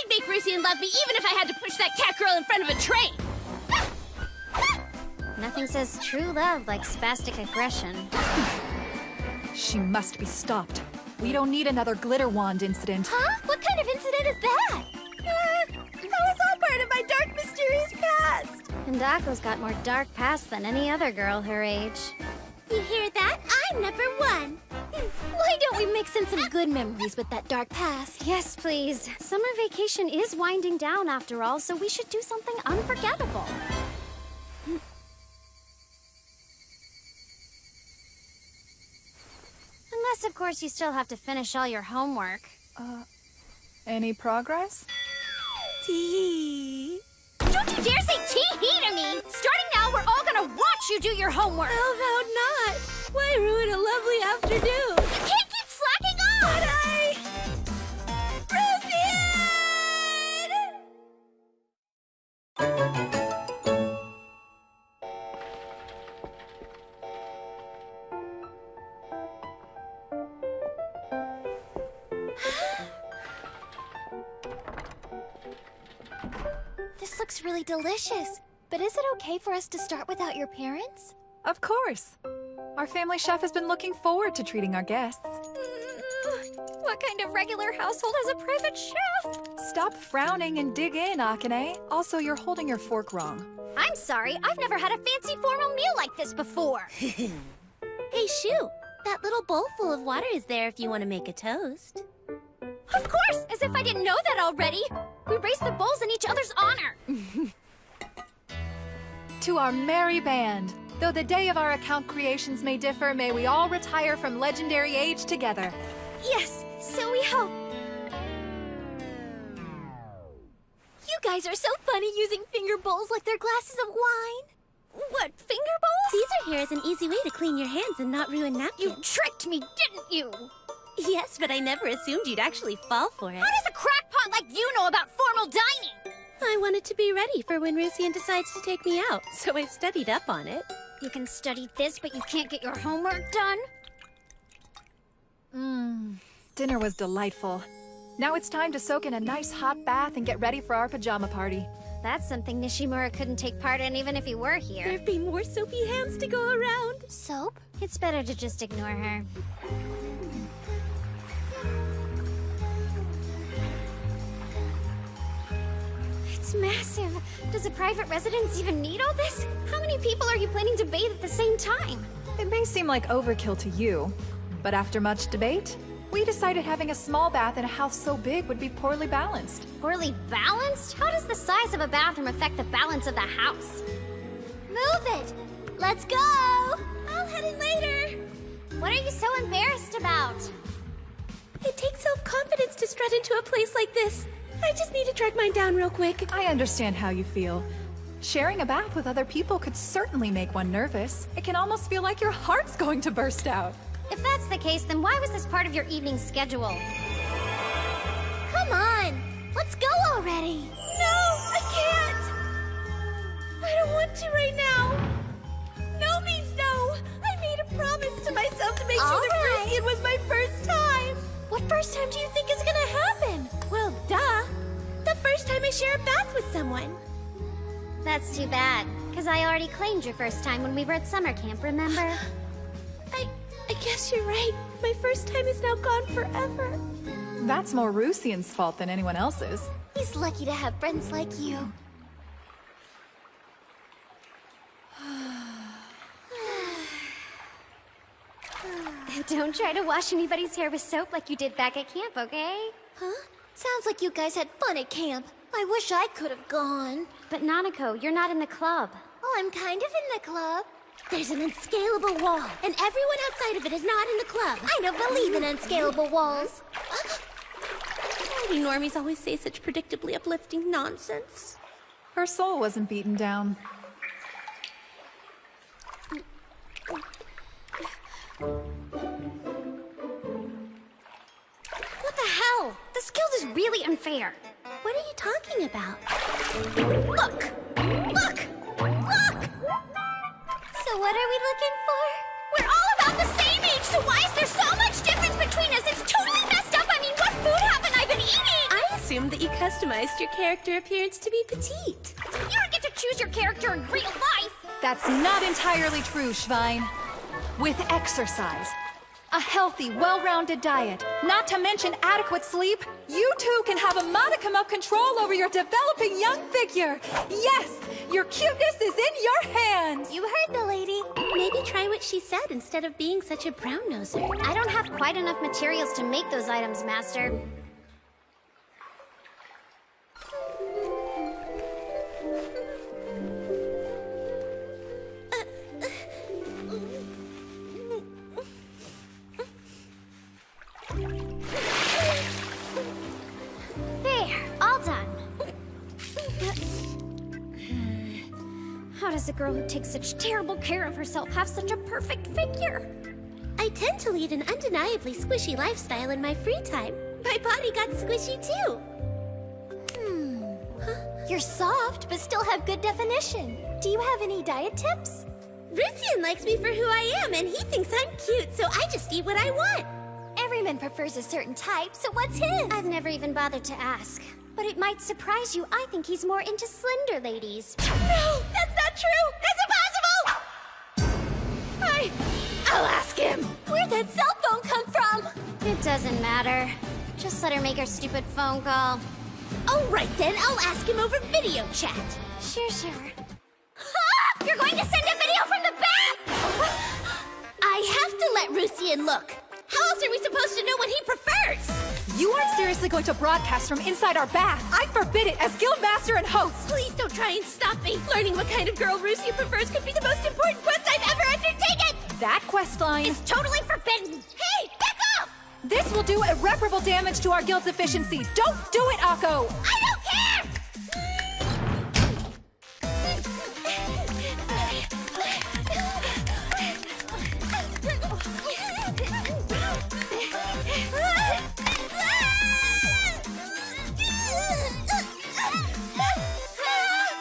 make Rusian love me even if I had to push that cat girl in front of a train. Nothing says true love like spastic aggression. She must be stopped. We don't need another glitter wand incident. Huh? What kind of incident is that? That was all part of my dark, mysterious past. And Akko's got more dark past than any other girl her age. You hear that? I'm number one. Why don't we mix in some good memories with that dark past? Yes, please. Summer vacation is winding down after all, so we should do something unforgettable. Unless, of course, you still have to finish all your homework. Any progress? Tee. Don't you dare say tee-hee to me! Starting now, we're all gonna watch you do your homework! How about not? Why ruin a lovely afternoon? You can't keep slacking off! But This looks really delicious. But is it okay for us to start without your parents? Of course. Our family chef has been looking forward to treating our guests. What kind of regular household has a private chef? Stop frowning and dig in, Akane. Also, you're holding your fork wrong. I'm sorry, I've never had a fancy formal meal like this before. Hey, Shu, that little bowl full of water is there if you want to make a toast. Of course! As if I didn't know that already! We raise the bowls in each other's honor! To our merry band. Though the day of our account creations may differ, may we all retire from legendary age together. Yes, so we hope. You guys are so funny using finger bowls like they're glasses of wine. What, finger bowls? Caesar here is an easy way to clean your hands and not ruin napkins. You tricked me, didn't you? Yes, but I never assumed you'd actually fall for it. How does a crackpot like you know about formal dining? I wanted to be ready for when Rusian decides to take me out, so I studied up on it. You can study this, but you can't get your homework done? Dinner was delightful. Now it's time to soak in a nice hot bath and get ready for our pajama party. That's something Nishimura couldn't take part in even if he were here. There'd be more soapy hands to go around. Soap? It's better to just ignore her. It's massive. Does a private residence even need all this? How many people are you planning to bathe at the same time? It may seem like overkill to you, but after much debate, we decided having a small bath in a house so big would be poorly balanced. Poorly balanced? How does the size of a bathroom affect the balance of the house? Move it! Let's go! I'll head in later. What are you so embarrassed about? It takes self-confidence to strut into a place like this. I just need to track mine down real quick. I understand how you feel. Sharing a bath with other people could certainly make one nervous. It can almost feel like your heart's going to burst out. If that's the case, then why was this part of your evening schedule? Come on! Let's go already! No! I can't! I don't want to right now! No means no! I made a promise to myself to make sure that Rusian was my first time! What first time do you think is gonna happen? Well, duh. The first time I share a bath with someone. That's too bad, because I already claimed your first time when we were at summer camp, remember? I I guess you're right. My first time is now gone forever. That's more Rusian's fault than anyone else's. He's lucky to have friends like you. Don't try to wash anybody's hair with soap like you did back at camp, okay? Huh? Sounds like you guys had fun at camp. I wish I could have gone. But Nanako, you're not in the club. Well, I'm kind of in the club. There's an unscalable wall, and everyone outside of it is not in the club. I don't believe in unscalable walls. Why do normies always say such predictably uplifting nonsense? Her soul wasn't beaten down. What the hell? This guild is really unfair. What are you talking about? Look! Look! Look! So what are we looking for? We're all about the same age, so why is there so much difference between us? It's totally messed up! I mean, what food haven't I been eating? I assumed that you customized your character appearance to be petite. You don't get to choose your character in real life! That's not entirely true, Schwein. With exercise, a healthy, well-rounded diet, not to mention adequate sleep, you too can have a modicum of control over your developing young figure. Yes, your cuteness is in your hands. You heard the lady. Maybe try what she said instead of being such a brown-noser. I don't have quite enough materials to make those items, Master. There, all done. How does a girl who takes such terrible care of herself have such a perfect figure? I tend to lead an undeniably squishy lifestyle in my free time. My body got squishy too. You're soft, but still have good definition. Do you have any diet tips? Rusian likes me for who I am, and he thinks I'm cute, so I just eat what I want. Everyman prefers a certain type, so what's his? I've never even bothered to ask. But it might surprise you, I think he's more into slender ladies. No, that's not true! That's impossible! I'll ask him! Where'd that cell phone come from? It doesn't matter. Just let her make her stupid phone call. All right then, I'll ask him over video chat. Sure. Ha! You're going to send a video from the back? I have to let Rusian look. How else are we supposed to know what he prefers? You aren't seriously going to broadcast from inside our bath. I forbid it as guildmaster and host. Please don't try and stop me. Learning what kind of girl Rusian prefers could be the most important quest I've ever undertaken. That quest line It's totally forbidden. Hey, back off! This will do irreparable damage to our guild's efficiency. Don't do it, Akko! I don't care!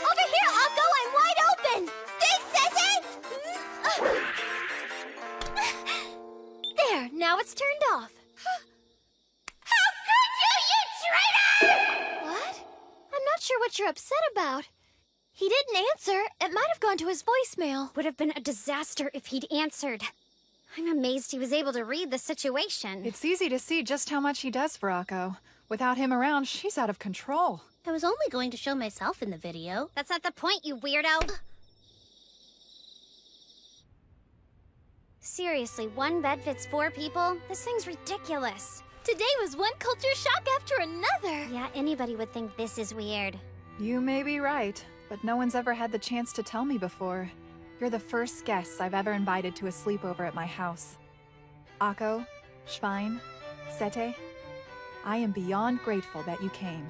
Over here, Akko, I'm wide open! Thanks, Sensei! There, now it's turned off. How could you traitor! What? I'm not sure what you're upset about. He didn't answer. It might have gone to his voicemail. Would have been a disaster if he'd answered. I'm amazed he was able to read the situation. It's easy to see just how much he does for Akko. Without him around, she's out of control. I was only going to show myself in the video. That's not the point, you weirdo. Seriously, one bed fits 4 people? This thing's ridiculous. Today was one culture shock after another. Yeah, anybody would think this is weird. You may be right, but no one's ever had the chance to tell me before. You're the first guests I've ever invited to a sleepover at my house. Akko, Schwein, Sete, I am beyond grateful that you came.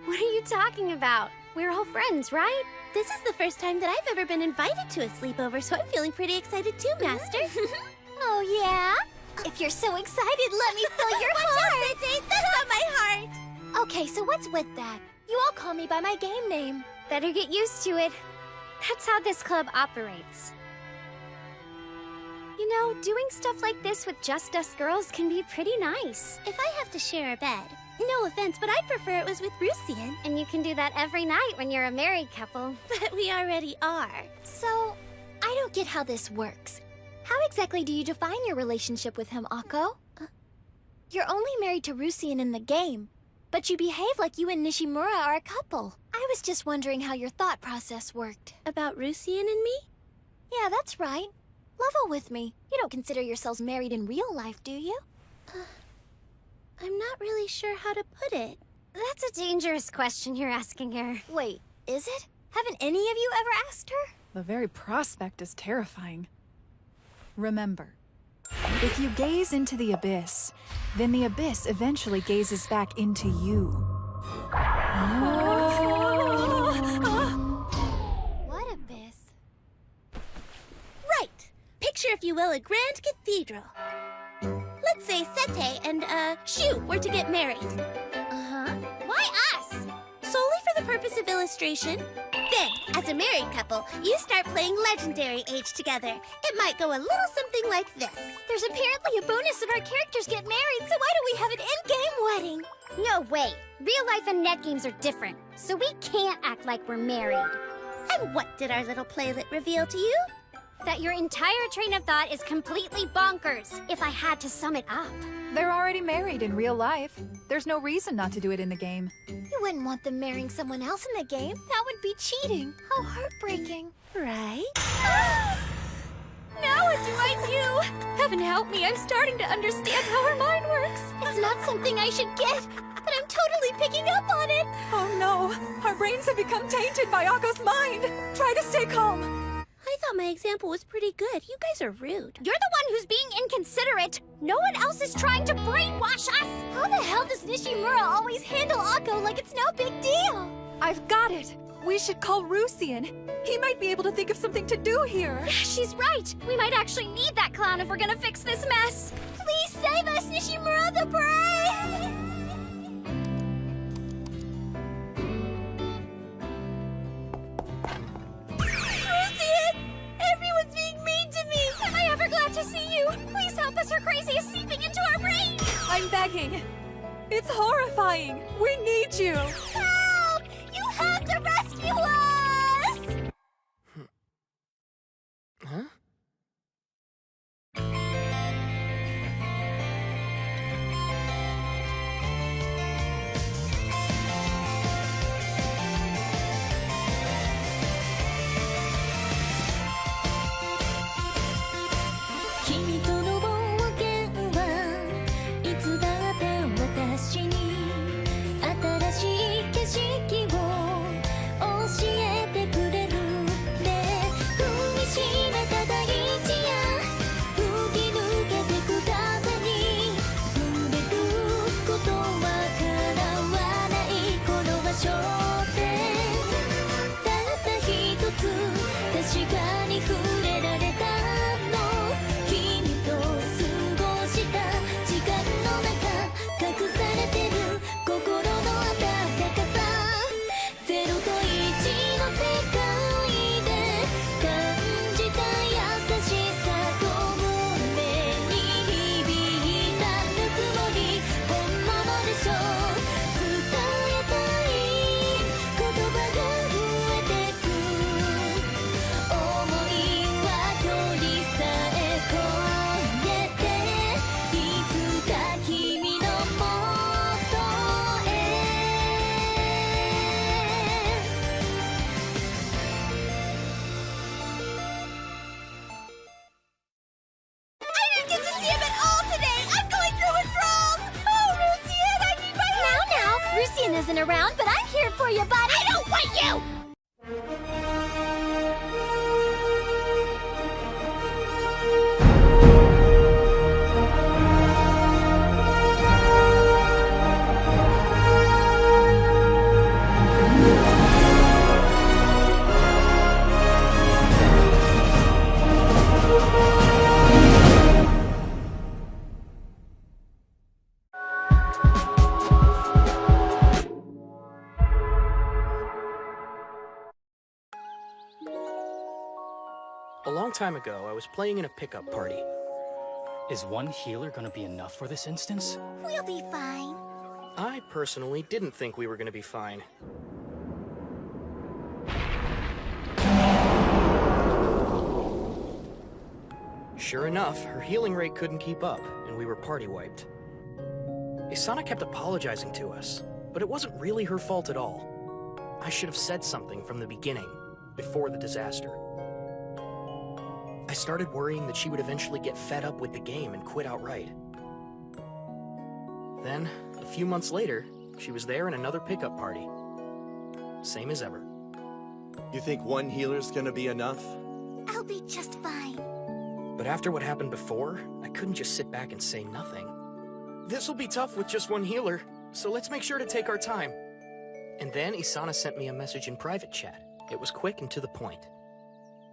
What are you talking about? We're all friends, right? This is the first time that I've ever been invited to a sleepover, so I'm feeling pretty excited too, Master. Oh, yeah? If you're so excited, let me fill your heart. Sensei, that's not my heart. Okay, so what's with that? You all call me by my game name. Better get used to it. That's how this club operates. You know, doing stuff like this with just us girls can be pretty nice. If I have to share a bed, no offense, but I'd prefer it was with Rusian. And you can do that every night when you're a married couple. But we already are. So, I don't get how this works. How exactly do you define your relationship with him, Akko? You're only married to Rusian in the game, but you behave like you and Nishimura are a couple. I was just wondering how your thought process worked. About Rusian and me? Yeah, that's right. Level with me. You don't consider yourselves married in real life, do you? I'm not really sure how to put it. That's a dangerous question you're asking her. Wait, is it? Haven't any of you ever asked her? The very prospect is terrifying. Remember, if you gaze into the abyss, then the abyss eventually gazes back into you. What abyss? Right! Picture, if you will, a grand cathedral. Let's say Sete and, Shu were to get married. Uh-huh. Why us? Solely for the purpose of illustration. Then, as a married couple, you start playing Legendary Age together. It might go a little something like this. There's apparently a bonus if our characters get married, so why don't we have an in-game wedding? No way. Real life and net games are different, so we can't act like we're married. And what did our little playlet reveal to you? That your entire train of thought is completely bonkers, if I had to sum it up. They're already married in real life. There's no reason not to do it in the game. You wouldn't want them marrying someone else in the game. That would be cheating. How heartbreaking. Right? Now what do I do? Heaven help me, I'm starting to understand how her mind works. It's not something I should get, but I'm totally picking up on it. Oh no! Our brains have become tainted by Akko's mind! Try to stay calm! I thought my example was pretty good. You guys are rude. You're the one who's being inconsiderate. No one else is trying to brainwash us. How the hell does Nishimura always handle Akko like it's no big deal? I've got it! We should call Rusian. He might be able to think of something to do here. Yeah, she's right. We might actually need that clown if we're gonna fix this mess. Please save us, Nishimura the Brave! Everyone's being mean to me! Am I ever glad to see you? Please help us, her crazy is seeping into our brains! I'm begging. It's horrifying. We need you. Help! You have to rescue us! Huh? Isn't around, but I'm here for you, buddy. I don't want you! A long time ago, I was playing in a pickup party. Is one healer gonna be enough for this instance? We'll be fine. I personally didn't think we were gonna be fine. Sure enough, her healing rate couldn't keep up, and we were party wiped. Isana kept apologizing to us, but it wasn't really her fault at all. I should have said something from the beginning, before the disaster. I started worrying that she would eventually get fed up with the game and quit outright. Then, a few months later, she was there in another pickup party. Same as ever. You think one healer's gonna be enough? I'll be just fine. But after what happened before, I couldn't just sit back and say nothing. This'll be tough with just one healer, so let's make sure to take our time. And then Isana sent me a message in private chat. It was quick and to the point.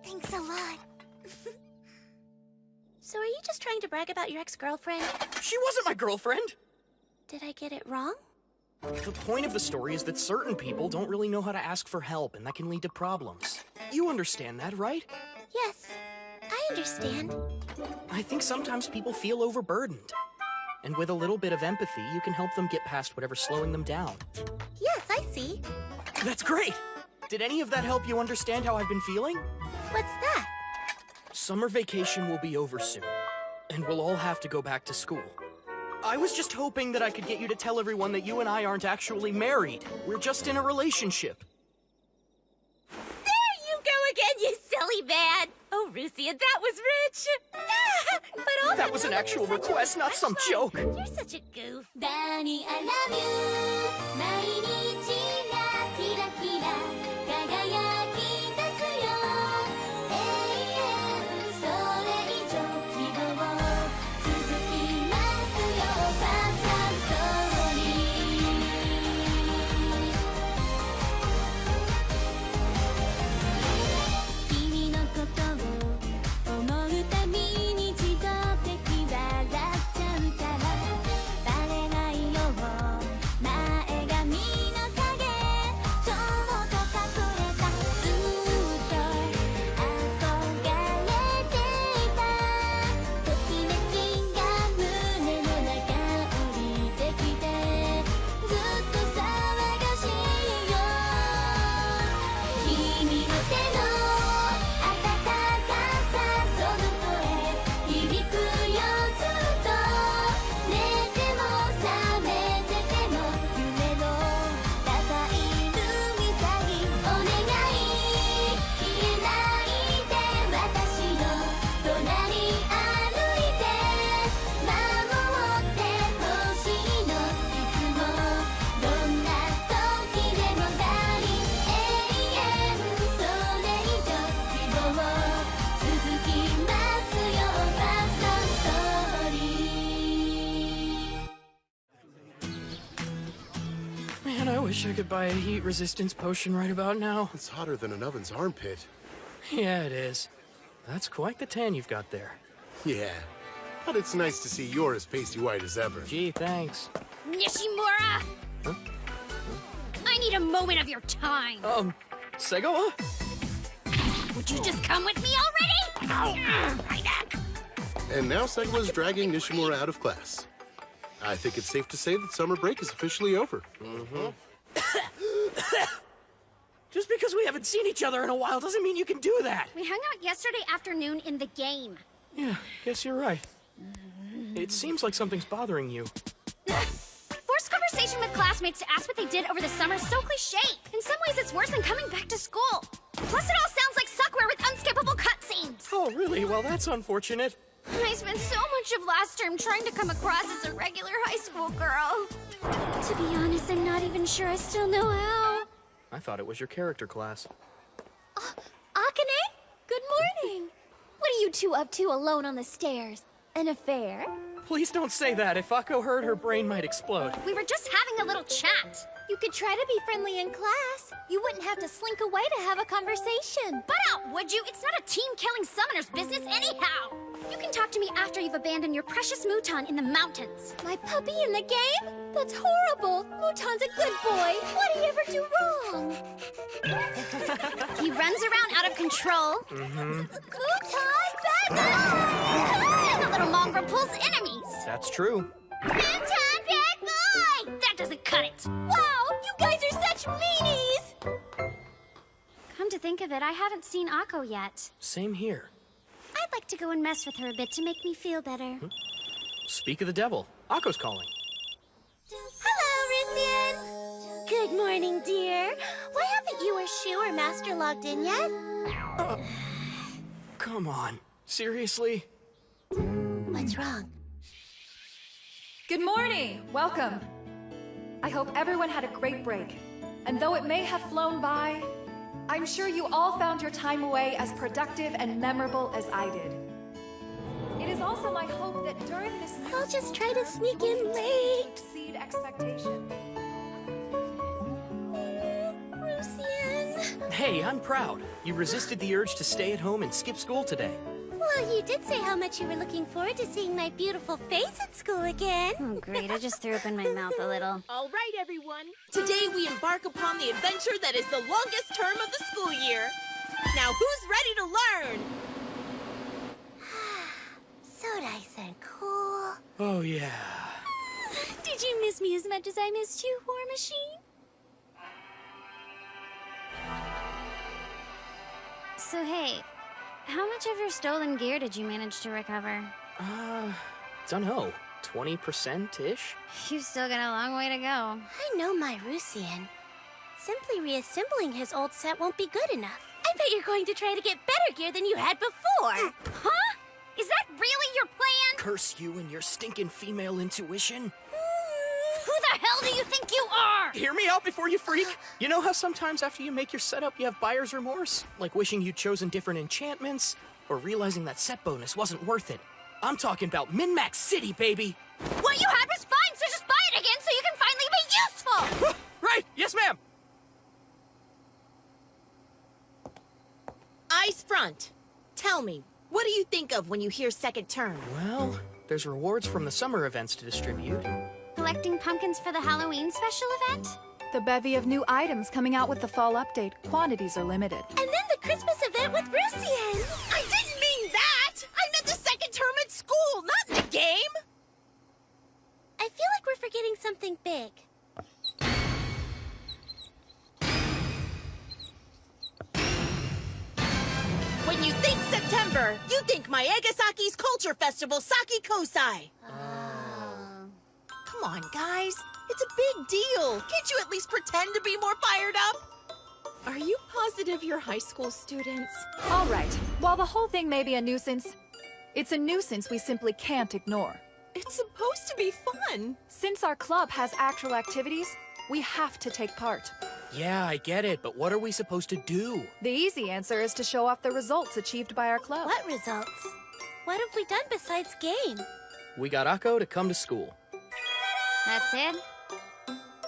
Thanks a lot. So are you just trying to brag about your ex-girlfriend? She wasn't my girlfriend! Did I get it wrong? The point of the story is that certain people don't really know how to ask for help, and that can lead to problems. You understand that, right? Yes, I understand. I think sometimes people feel overburdened. And with a little bit of empathy, you can help them get past whatever's slowing them down. Yes, I see. That's great! Did any of that help you understand how I've been feeling? What's that? Summer vacation will be over soon, and we'll all have to go back to school. I was just hoping that I could get you to tell everyone that you and I aren't actually married. We're just in a relationship. There you go again, you silly man! Oh, Rusia, that was rich! But all That was an actual request, not some joke. You're such a goof. Danny, I love you. 毎日がキラキラ輝き出すよ。永遠それ以上希望続きますよ。ファーストラブストーリー。君のことを思うたびに自動的笑っちゃうから。バレないよう前髪の影ちょっと隠れたずっと憧れていたときめきが胸の中降りてきてずっと騒がしいよ君の手の温かさその声響くよずっと寝ても覚めてても夢の高い海先お願い消えないで私の隣歩いて守ってほしいのいつもどんな時でもダーリン永遠それ以上希望続きますよファーストストーリー Man, I wish I could buy a heat resistance potion right about now. It's hotter than an oven's armpit. Yeah, it is. That's quite the tan you've got there. Yeah, but it's nice to see you're as pasty white as ever. Gee, thanks. Nishimura! Huh? I need a moment of your time. Segawa? Would you just come with me already? My neck! And now Segwa's dragging Nishimura out of class. I think it's safe to say that summer break is officially over. Mm-hmm. Just because we haven't seen each other in a while doesn't mean you can do that. We hung out yesterday afternoon in the game. Yeah, guess you're right. It seems like something's bothering you. Forced conversation with classmates to ask what they did over the summer is so cliche. In some ways, it's worse than coming back to school. Plus, it all sounds like suckware with unskippable cutscenes. Oh, really? Well, that's unfortunate. I spent so much of last term trying to come across as a regular high school girl. To be honest, I'm not even sure I still know how. I thought it was your character class. Akane? Good morning. What are you two up to alone on the stairs? An affair? Please don't say that. If Akko heard, her brain might explode. We were just having a little chat. You could try to be friendly in class. You wouldn't have to slink away to have a conversation. Butt out, would you? It's not a team-killing summoner's business anyhow. You can talk to me after you've abandoned your precious Mouton in the mountains. My puppy in the game? That's horrible. Mouton's a good boy. What did he ever do wrong? He runs around out of control. Mm-hmm. Mouton, back up! And the little mongrel pulls enemies. That's true. Mouton, bad boy! That doesn't cut it. Wow, you guys are such meanies! Come to think of it, I haven't seen Akko yet. Same here. I'd like to go and mess with her a bit to make me feel better. Speak of the devil. Akko's calling. Hello, Ruthien! Good morning, dear. Why haven't you or Shu or Master logged in yet? Come on. Seriously? What's wrong? Good morning! Welcome. I hope everyone had a great break. And though it may have flown by, I'm sure you all found your time away as productive and memorable as I did. It is also my hope that during this new I'll just try to sneak you will in continue late. to exceed expectations. Ruthien. Hey, I'm proud. You resisted the urge to stay at home and skip school today. Well, you did say how much you were looking forward to seeing my beautiful face at school again. Oh, great. I just threw up in my mouth a little. All right, everyone. Today we embark upon the adventure that is the longest term of the school year. Now, who's ready to learn? So nice and cool. Oh, yeah. Did you miss me as much as I missed you, War Machine? So, hey, how much of your stolen gear did you manage to recover? Dunno. 20%-ish? You've still got a long way to go. I know my Ruthien. Simply reassembling his old set won't be good enough. I bet you're going to try to get better gear than you had before. Huh? Is that really your plan? Curse you and your stinking female intuition. Who the hell do you think you are? Hear me out before you freak. You know how sometimes after you make your setup you have buyer's remorse? Like wishing you'd chosen different enchantments? Or realizing that set bonus wasn't worth it? I'm talking about Min-Max City, baby! What you had was fine, so just buy it again so you can finally be useful! Right! Yes, ma'am! Ice Front. Tell me, what do you think of when you hear second term? Well, there's rewards from the summer events to distribute. Collecting pumpkins for the Halloween special event? The bevy of new items coming out with the fall update. Quantities are limited. And then the Christmas event with Ruthien. I didn't mean that! I meant the second term at school, not in the game! I feel like we're forgetting something big. When you think September, you think Maegasaki's Culture Festival Saki Kosai. Come on, guys. It's a big deal. Can't you at least pretend to be more fired up? Are you positive you're high school students? All right. While the whole thing may be a nuisance, it's a nuisance we simply can't ignore. It's supposed to be fun. Since our club has actual activities, we have to take part. Yeah, I get it, but what are we supposed to do? The easy answer is to show off the results achieved by our club. What results? What have we done besides game? We got Akko to come to school. That's it?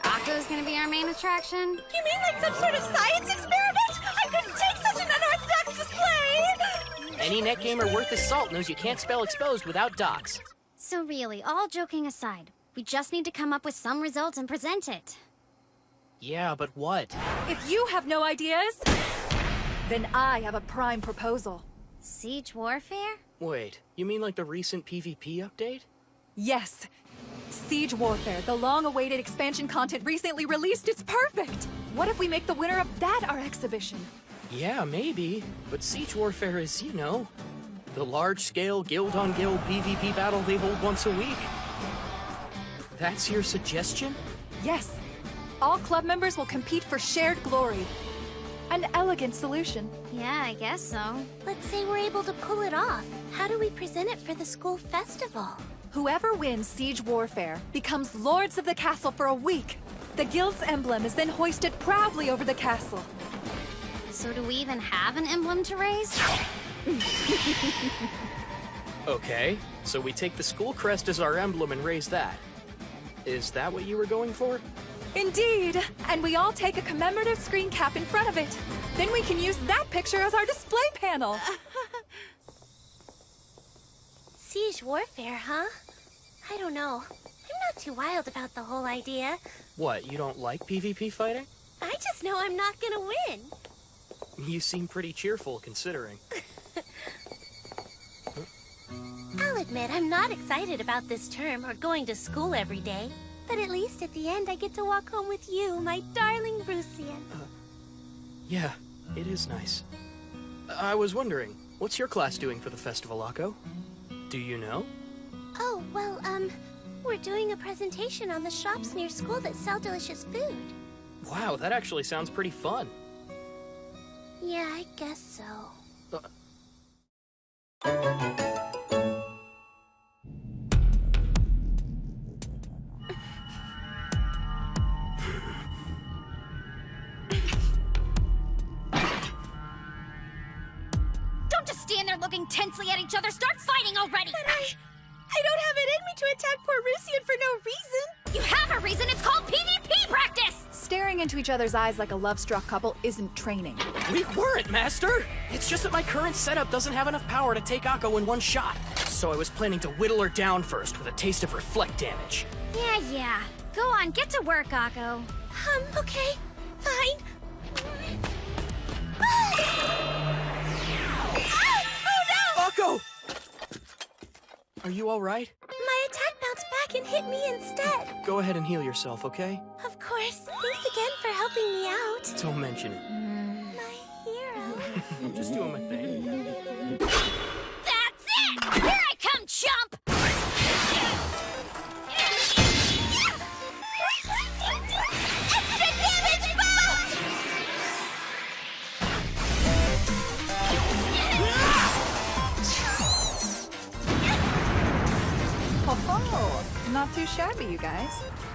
Akko's gonna be our main attraction? You mean like some sort of science experiment? I couldn't take such an unorthodox display! Any net gamer worth his salt knows you can't spell exposed without docs. So really, all joking aside, we just need to come up with some results and present it. Yeah, but what? If you have no ideas, then I have a prime proposal. Siege Warfare? Wait, you mean like the recent PvP update? Yes. Siege Warfare, the long-awaited expansion content recently released. It's perfect! What if we make the winner of that our exhibition? Yeah, maybe. But Siege Warfare is, you know, the large-scale guild-on-guild PvP battle they hold once a week. That's your suggestion? Yes. All club members will compete for shared glory. An elegant solution. Yeah, I guess so. Let's say we're able to pull it off. How do we present it for the school festival? Whoever wins Siege Warfare becomes Lords of the Castle for a week. The guild's emblem is then hoisted proudly over the castle. So do we even have an emblem to raise? Okay, so we take the school crest as our emblem and raise that. Is that what you were going for? Indeed! And we all take a commemorative screen cap in front of it. Then we can use that picture as our display panel. Siege Warfare, huh? I don't know. I'm not too wild about the whole idea. What, you don't like PvP fighting? I just know I'm not gonna win. You seem pretty cheerful, considering. I'll admit I'm not excited about this term or going to school every day. But at least at the end I get to walk home with you, my darling Ruthien. Yeah, it is nice. I was wondering, What's your class doing for the festival, Akko? Do you know? Oh, well, we're doing a presentation on the shops near school that sell delicious food. Wow, that actually sounds pretty fun. Yeah, I guess so. Don't just stand there looking tensely at each other. Start fighting already! But I don't have it in me to attack poor Rusian for no reason. You have a reason. It's called PvP practice! Staring into each other's eyes like a love-struck couple isn't training. We weren't, Master! It's just that my current setup doesn't have enough power to take Akko in one shot. So I was planning to whittle her down first with a taste of reflect damage. Yeah. Go on, get to work, Akko. Okay. Fine. Oh no! Akko! Are you alright? My attack bounced back and hit me instead. Go ahead and heal yourself, okay? Of course. Thanks again for helping me out. Don't mention it. My hero. I'm just doing my thing. That's it! Here I come, chump! Extra damage bomb! Oh, not too shabby, you guys.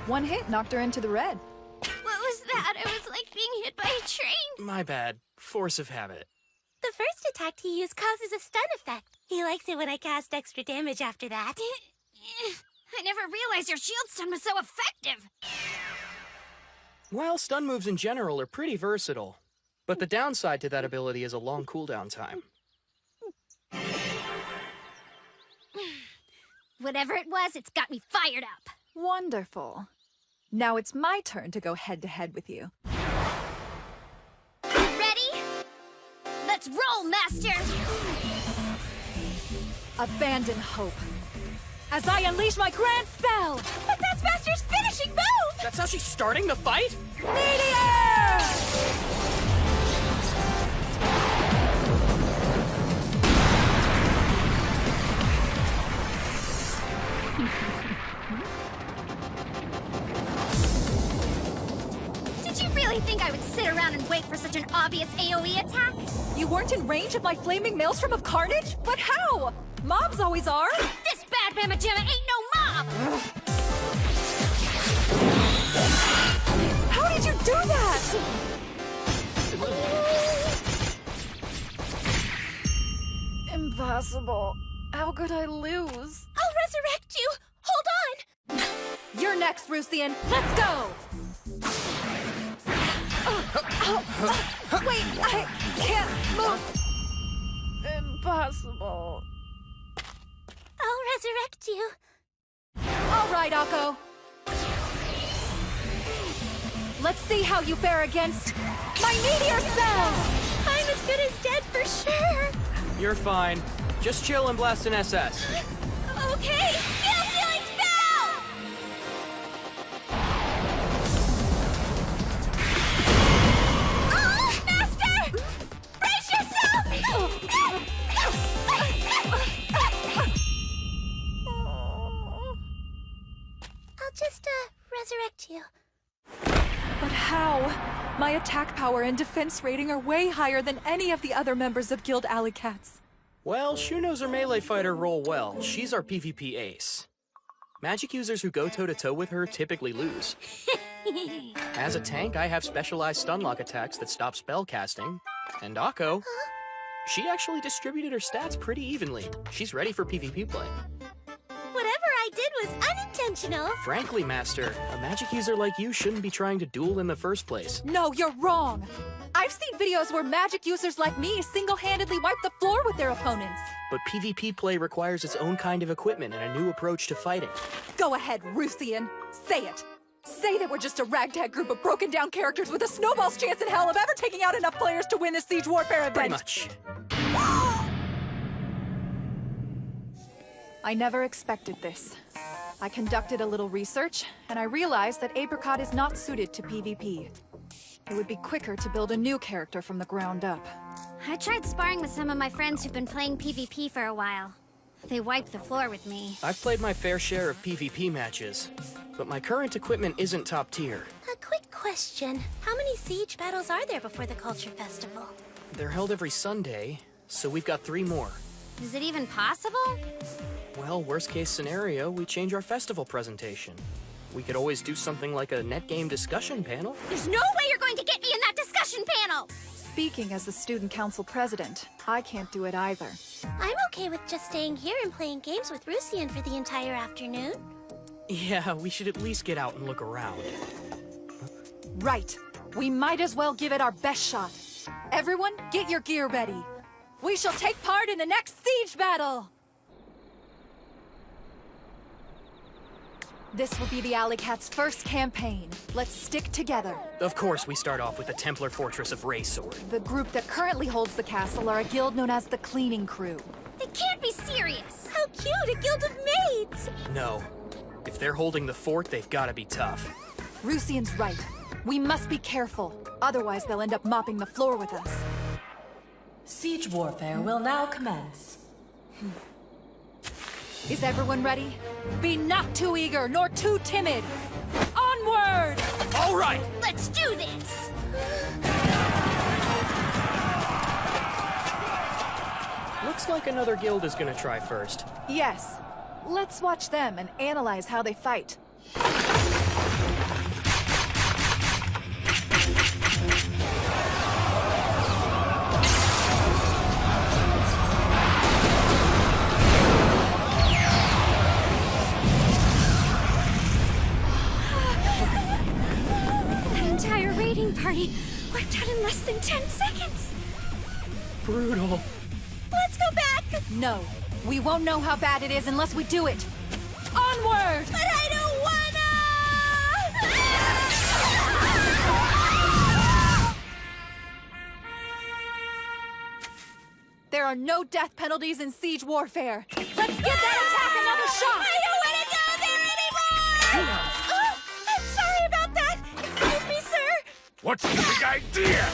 One hit knocked her into the red. What was that? It was like being hit by a train. My bad. Force of habit. The first attack he used causes a stun effect. He likes it when I cast extra damage after that. I never realized your shield stun was so effective. Well, stun moves in general are pretty versatile. But the downside to that ability is a long cooldown time. Whatever it was, it's got me fired up. Wonderful. Now it's my turn to go head-to-head with you. Ready? Let's roll, Master! Abandon hope. As I unleash my grand spell! But that's Master's finishing move! That's how she's starting the fight? Meteor! Did you really think I would sit around and wait for such an obvious AoE attack? You weren't in range of my flaming maelstrom of carnage? But how? Mobs always are! This bad mamma jamma ain't no mob! How did you do that? Impossible. How could I lose? I'll resurrect you! Hold on! You're next, Rusian. Let's go! Wait, I can't move. Impossible. I'll resurrect you. All right, Akko. Let's see how you fare against my meteor spell! I'm as good as dead for sure. You're fine. Just chill and blast an SS. Okay, feel healing spell! Oh, Master! Brace yourself! I'll just, resurrect you. But how? My attack power and defense rating are way higher than any of the other members of Guild Alley Cats. Well, Shu knows her melee fighter roll well. She's our PvP ace. Magic users who go toe-to-toe with her typically lose. As a tank, I have specialized stunlock attacks that stop spell casting. And Akko, she actually distributed her stats pretty evenly. She's ready for PvP play. Whatever I did was unintentional. Frankly, Master, a magic user like you shouldn't be trying to duel in the first place. No, you're wrong. I've seen videos where magic users like me single-handedly wipe the floor with their opponents. But PvP play requires its own kind of equipment and a new approach to fighting. Go ahead, Rusian. Say it. Say that we're just a ragtag group of broken-down characters with a snowball's chance in hell of ever taking out enough players to win this Siege Warfare event. Pretty much. I never expected this. I conducted a little research, and I realized that Apricot is not suited to PvP. It would be quicker to build a new character from the ground up. I tried sparring with some of my friends who've been playing PvP for a while. They wiped the floor with me. I've played my fair share of PvP matches, but my current equipment isn't top tier. A quick question. How many siege battles are there before the Culture Festival? They're held every Sunday, so we've got 3 more. Is it even possible? Well, worst case scenario, we change our festival presentation. We could always do something like a net game discussion panel. There's no way you're going to get me in that discussion panel! Speaking as the student council president, I can't do it either. I'm okay with just staying here and playing games with Rusian for the entire afternoon. Yeah, we should at least get out and look around. Right. We might as well give it our best shot. Everyone, get your gear ready. We shall take part in the next siege battle! This will be the Alley Cat's first campaign. Let's stick together. Of course, we start off with the Templar Fortress of Raysword. The group that currently holds the castle are a guild known as the Cleaning Crew. They can't be serious! How cute, a guild of maids! No. If they're holding the fort, they've got to be tough. Rusian's right. We must be careful. Otherwise, they'll end up mopping the floor with us. Siege warfare will now commence. Is everyone ready? Be not too eager, nor too timid! Onward! All right! Let's do this! Looks like another guild is gonna try first. Yes. Let's watch them and analyze how they fight. That entire raiding party wiped out in less than 10 seconds! Brutal. Let's go back! No. We won't know how bad it is unless we do it. Onward! But I don't wanna! There are no death penalties in siege warfare. Let's give that attack another shot! I don't wanna go there anymore! Oh, I'm sorry about that! Excuse me, sir! What's the big idea?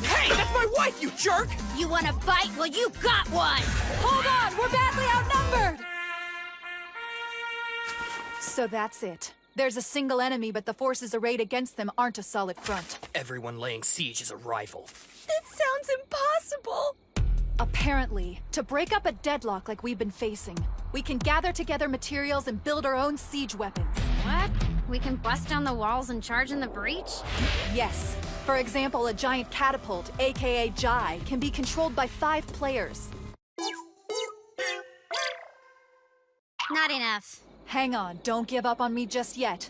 Hey, that's my wife, you jerk! You wanna fight? Well, you got one! Hold on! We're badly outnumbered! So that's it. There's a single enemy, but the forces arrayed against them aren't a solid front. Everyone laying siege is a rival. This sounds impossible! Apparently, to break up a deadlock like we've been facing, we can gather together materials and build our own siege weapons. What? We can bust down the walls and charge in the breach? Yes. For example, a giant catapult, aka Jai, can be controlled by 5 players. Not enough. Hang on, don't give up on me just yet.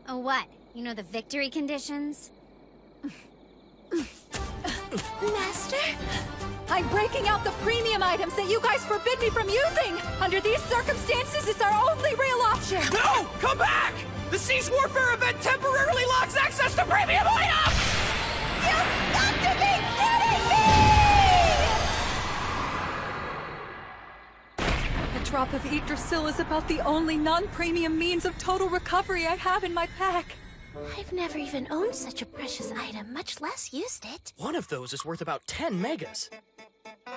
Oh, what? You know the victory conditions? Master? I'm breaking out the premium items that you guys forbid me from using! Under these circumstances, it's our only real option! No! Come back! The Siege Warfare event temporarily locks access to premium items! You've got to be kidding me! A drop of Yggdrasil is about the only non-premium means of total recovery I have in my pack. I've never even owned such a precious item, much less used it. One of those is worth about 10 megas.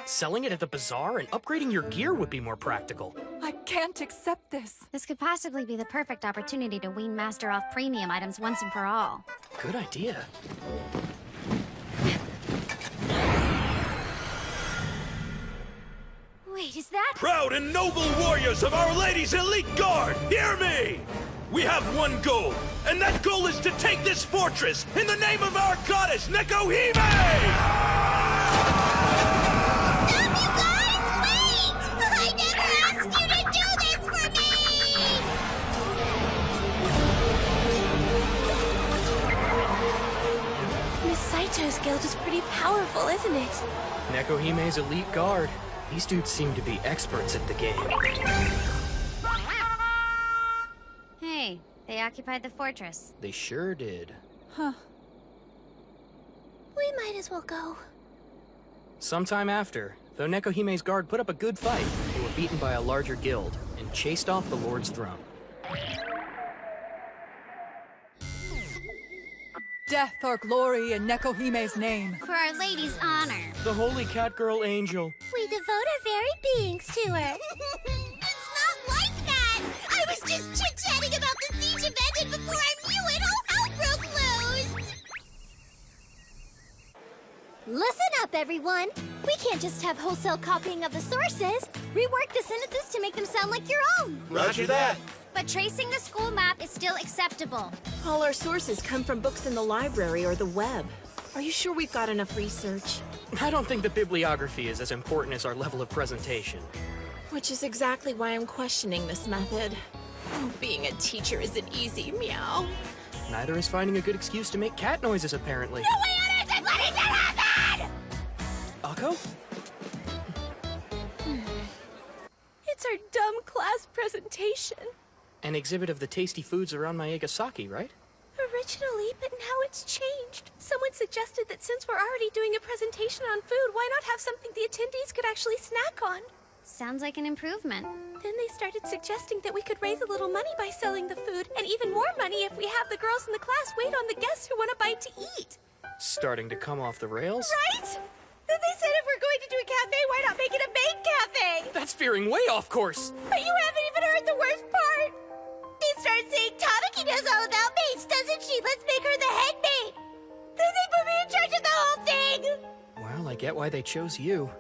Selling it at the bazaar and upgrading your gear would be more practical. I can't accept this. This could possibly be the perfect opportunity to wean Master off premium items once and for all. Good idea. Wait, is that? Proud and noble warriors of Our Lady's Elite Guard, hear me! We have one goal, and that goal is to take this fortress in the name of our goddess, Nekohime! Stop, you guys! Wait! I never asked you to do this for me! Miss Saito's guild is pretty powerful, isn't it? Nekohime's elite guard. These dudes seem to be experts at the game. Hey, they occupied the fortress. They sure did. Huh. We might as well go. Sometime after, though Nekohime's guard put up a good fight, they were beaten by a larger guild and chased off the Lord's throne. Death or glory in Nekohime's name. For Our Lady's honor. The holy cat girl angel. We devote our very beings to her. It's not like that! I was just chit-chatting about the siege event, and before I knew it, all hell broke loose! Listen up, everyone. We can't just have wholesale copying of the sources. Rework the sentences to make them sound like your own. Roger that. But tracing the school map is still acceptable. All our sources come from books in the library or the web. Are you sure we've got enough research? I don't think the bibliography is as important as our level of presentation. Which is exactly why I'm questioning this method. Oh, being a teacher isn't easy, meow. Neither is finding a good excuse to make cat noises, apparently. No way on earth I'm letting that happen! Akko? It's our dumb class presentation. An exhibit of the tasty foods around Maegasaki, right? Originally, but now it's changed. Someone suggested that since we're already doing a presentation on food, why not have something the attendees could actually snack on? Sounds like an improvement. Then they started suggesting that we could raise a little money by selling the food, and even more money if we have the girls in the class wait on the guests who want a bite to eat. Starting to come off the rails? Right? Then they said if we're going to do a cafe, why not make it a maid cafe? That's veering way off course. But you haven't even heard the worst part. They started saying Tamaki knows all about maids, doesn't she? Let's make her the head maid. Then they put me in charge of the whole thing. Well, I get why they chose you.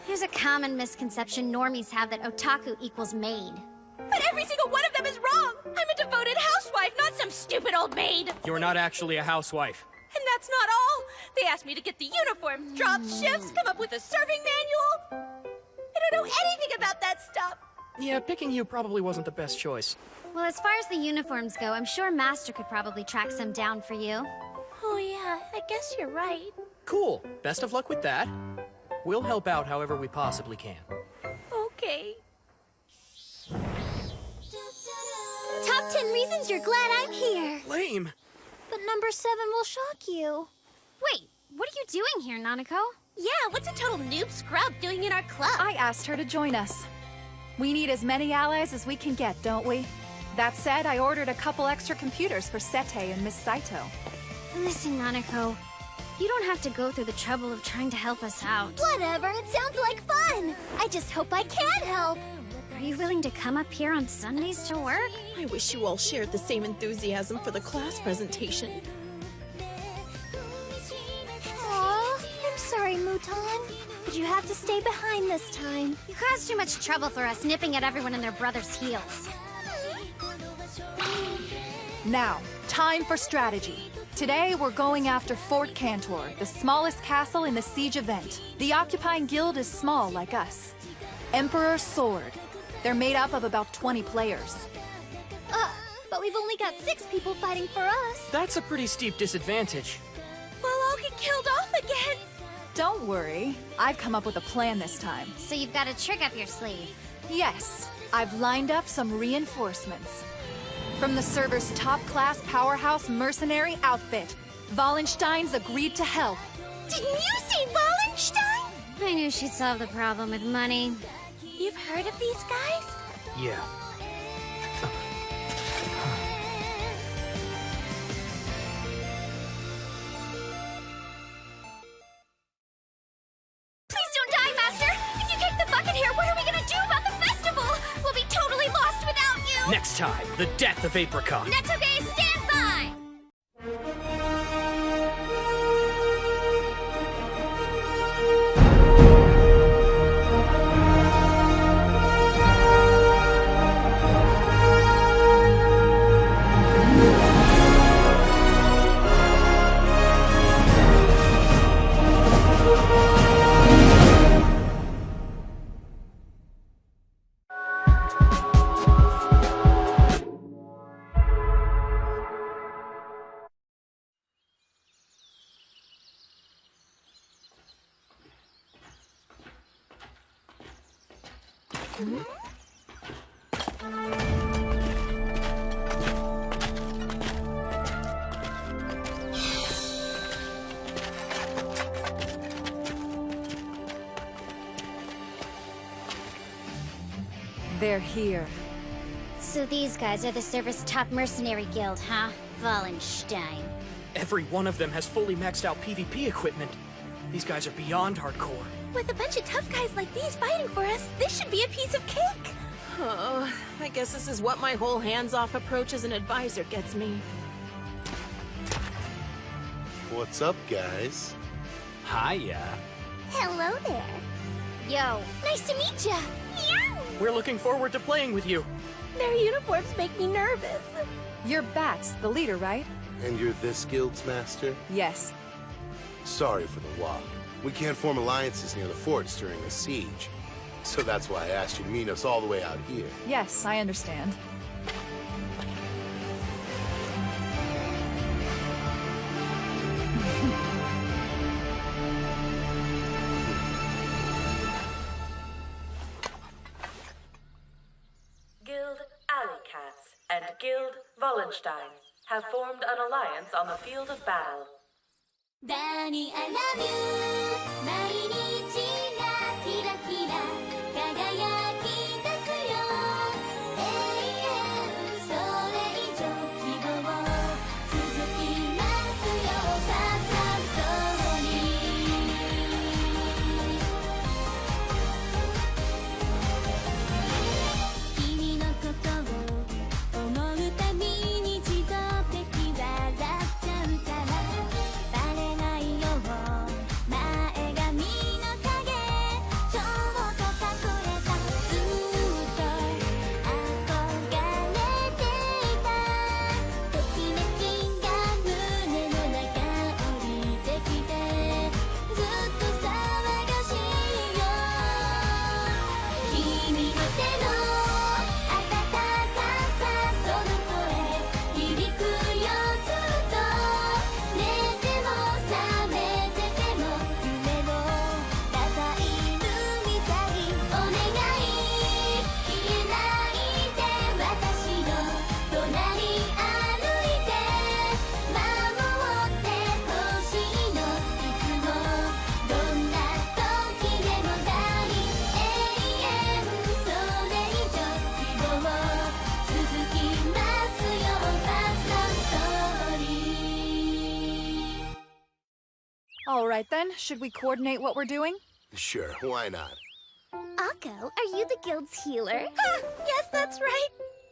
There's a common misconception normies have that otaku equals maid. But every single one of them is wrong. I'm a devoted housewife, not some stupid old maid. You're not actually a housewife. And that's not all. They asked me to get the uniforms, drop shifts, come up with a serving manual. I don't know anything about that stuff. Yeah, picking you probably wasn't the best choice. Well, as far as the uniforms go, I'm sure Master could probably track some down for you. Oh yeah, I guess you're right. Cool. Best of luck with that. We'll help out however we possibly can. Okay. Top 10 reasons you're glad I'm here. Lame. But number 7 will shock you. Wait, what are you doing here, Nanako? Yeah, what's a total noob scrub doing in our club? I asked her to join us. We need as many allies as we can get, don't we? That said, I ordered a couple extra computers for Sete and Miss Saito. Listen, Nanako. You don't have to go through the trouble of trying to help us out. Whatever, it sounds like fun. I just hope I can help. Are you willing to come up here on Sundays to work? I wish you all shared the same enthusiasm for the class presentation. Aw, I'm sorry, Mouton. But you have to stay behind this time. You caused too much trouble for us nipping at everyone and their brother's heels. Now, time for strategy. Today, we're going after Fort Cantor, the smallest castle in the siege event. The occupying guild is small, like us. Emperor's Sword. They're made up of about 20 players. But we've only got 6 people fighting for us. That's a pretty steep disadvantage. We'll all get killed off again. Don't worry. I've come up with a plan this time. So you've got a trick up your sleeve. Yes, I've lined up some reinforcements. From the server's top-class powerhouse mercenary outfit, Wallenstein's agreed to help. Didn't you say Wallenstein? I knew she'd solve the problem with money. You've heard of these guys? Yeah. Please don't die, Master! If you kick the bucket here, what are we gonna do about the festival? We'll be totally lost without you! Next time, the death of Apricot. Netsuke, stand by! They're here. So these guys are the server's top mercenary guild, huh? Wallenstein. Every one of them has fully maxed out PvP equipment. These guys are beyond hardcore. With a bunch of tough guys like these fighting for us, this should be a piece of cake. Oh, I guess this is what my whole hands-off approach as an advisor gets me. What's up, guys? Hiya. Hello there. Yo, Nice to meet ya. Meow. We're looking forward to playing with you. Their uniforms make me nervous. You're Bats, the leader, right? And you're this guild's master? Yes. Sorry for the walk. We can't form alliances near the forts during a siege. So that's why I asked you to meet us all the way out here. Yes, I understand. Guild Alley Cats and Guild Wallenstein have formed an alliance on the field of battle. Danny, I love you. 毎日がキラキラ輝き出すよ。永遠それ以上希望続きますよ。ファーストストーリー。君のことを思うたびに自動的笑っちゃうから。バレないよ前髪の影ちょっと隠れたずっと憧れていたときめきが胸の中降りてきてずっと騒がしいよ君の手の温かさその声響くよずっと寝ても覚めてても夢を抱いるみたいお願い消えないで私の隣歩いて守ってほしいのいつもどんな時でも大永遠それ以上希望続きますよファーストストーリー All right then, should we coordinate what we're doing? Sure, why not? Akko, are you the guild's healer? Yes, that's right.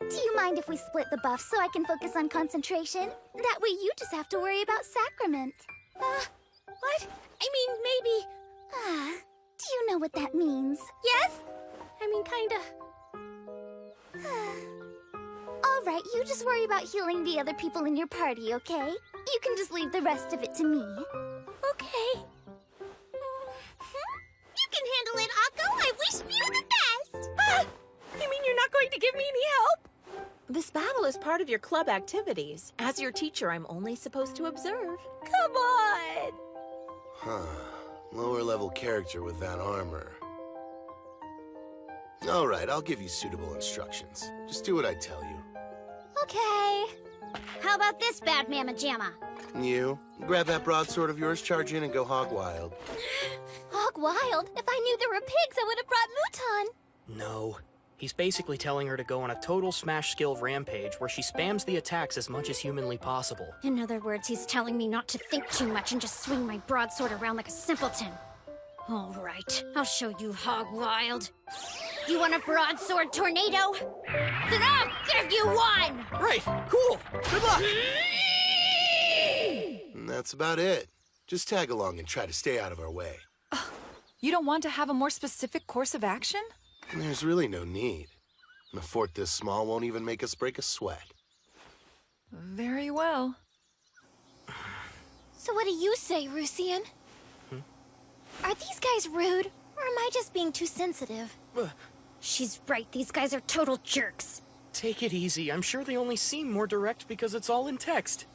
Do you mind if we split the buffs so I can focus on concentration? That way you just have to worry about sacrament. What? I mean, maybe... do you know what that means? Yes? I mean, kinda. All right, you just worry about healing the other people in your party, okay? You can just leave the rest of it to me. Okay. You can handle it, Akko. I wish you the best. You mean you're not going to give me any help? This battle is part of your club activities. As your teacher, I'm only supposed to observe. Come on! Huh. Lower level character with that armor. Alright, I'll give you suitable instructions. Just do what I tell you. okay. How about this, Bad Mama Jamma? You, grab that broadsword of yours, charge in, and go hog wild. Hog wild. If I knew there were pigs, I would have brought Mouton. No. He's basically telling her to go on a total smash skill rampage where she spams the attacks as much as humanly possible. In other words, he's telling me not to think too much and just swing my broadsword around like a simpleton. All right, I'll show you, Hog Wild. You want a broadsword tornado? Then I'll give you one! Right, cool. Good luck. And that's about it. Just tag along and try to stay out of our way. You don't want to have a more specific course of action? There's really no need. A fort this small won't even make us break a sweat. Very well. So what do you say, Rusian? Are these guys rude? Or am I just being too sensitive? She's right, these guys are total jerks. Take it easy. I'm sure they only seem more direct because it's all in text.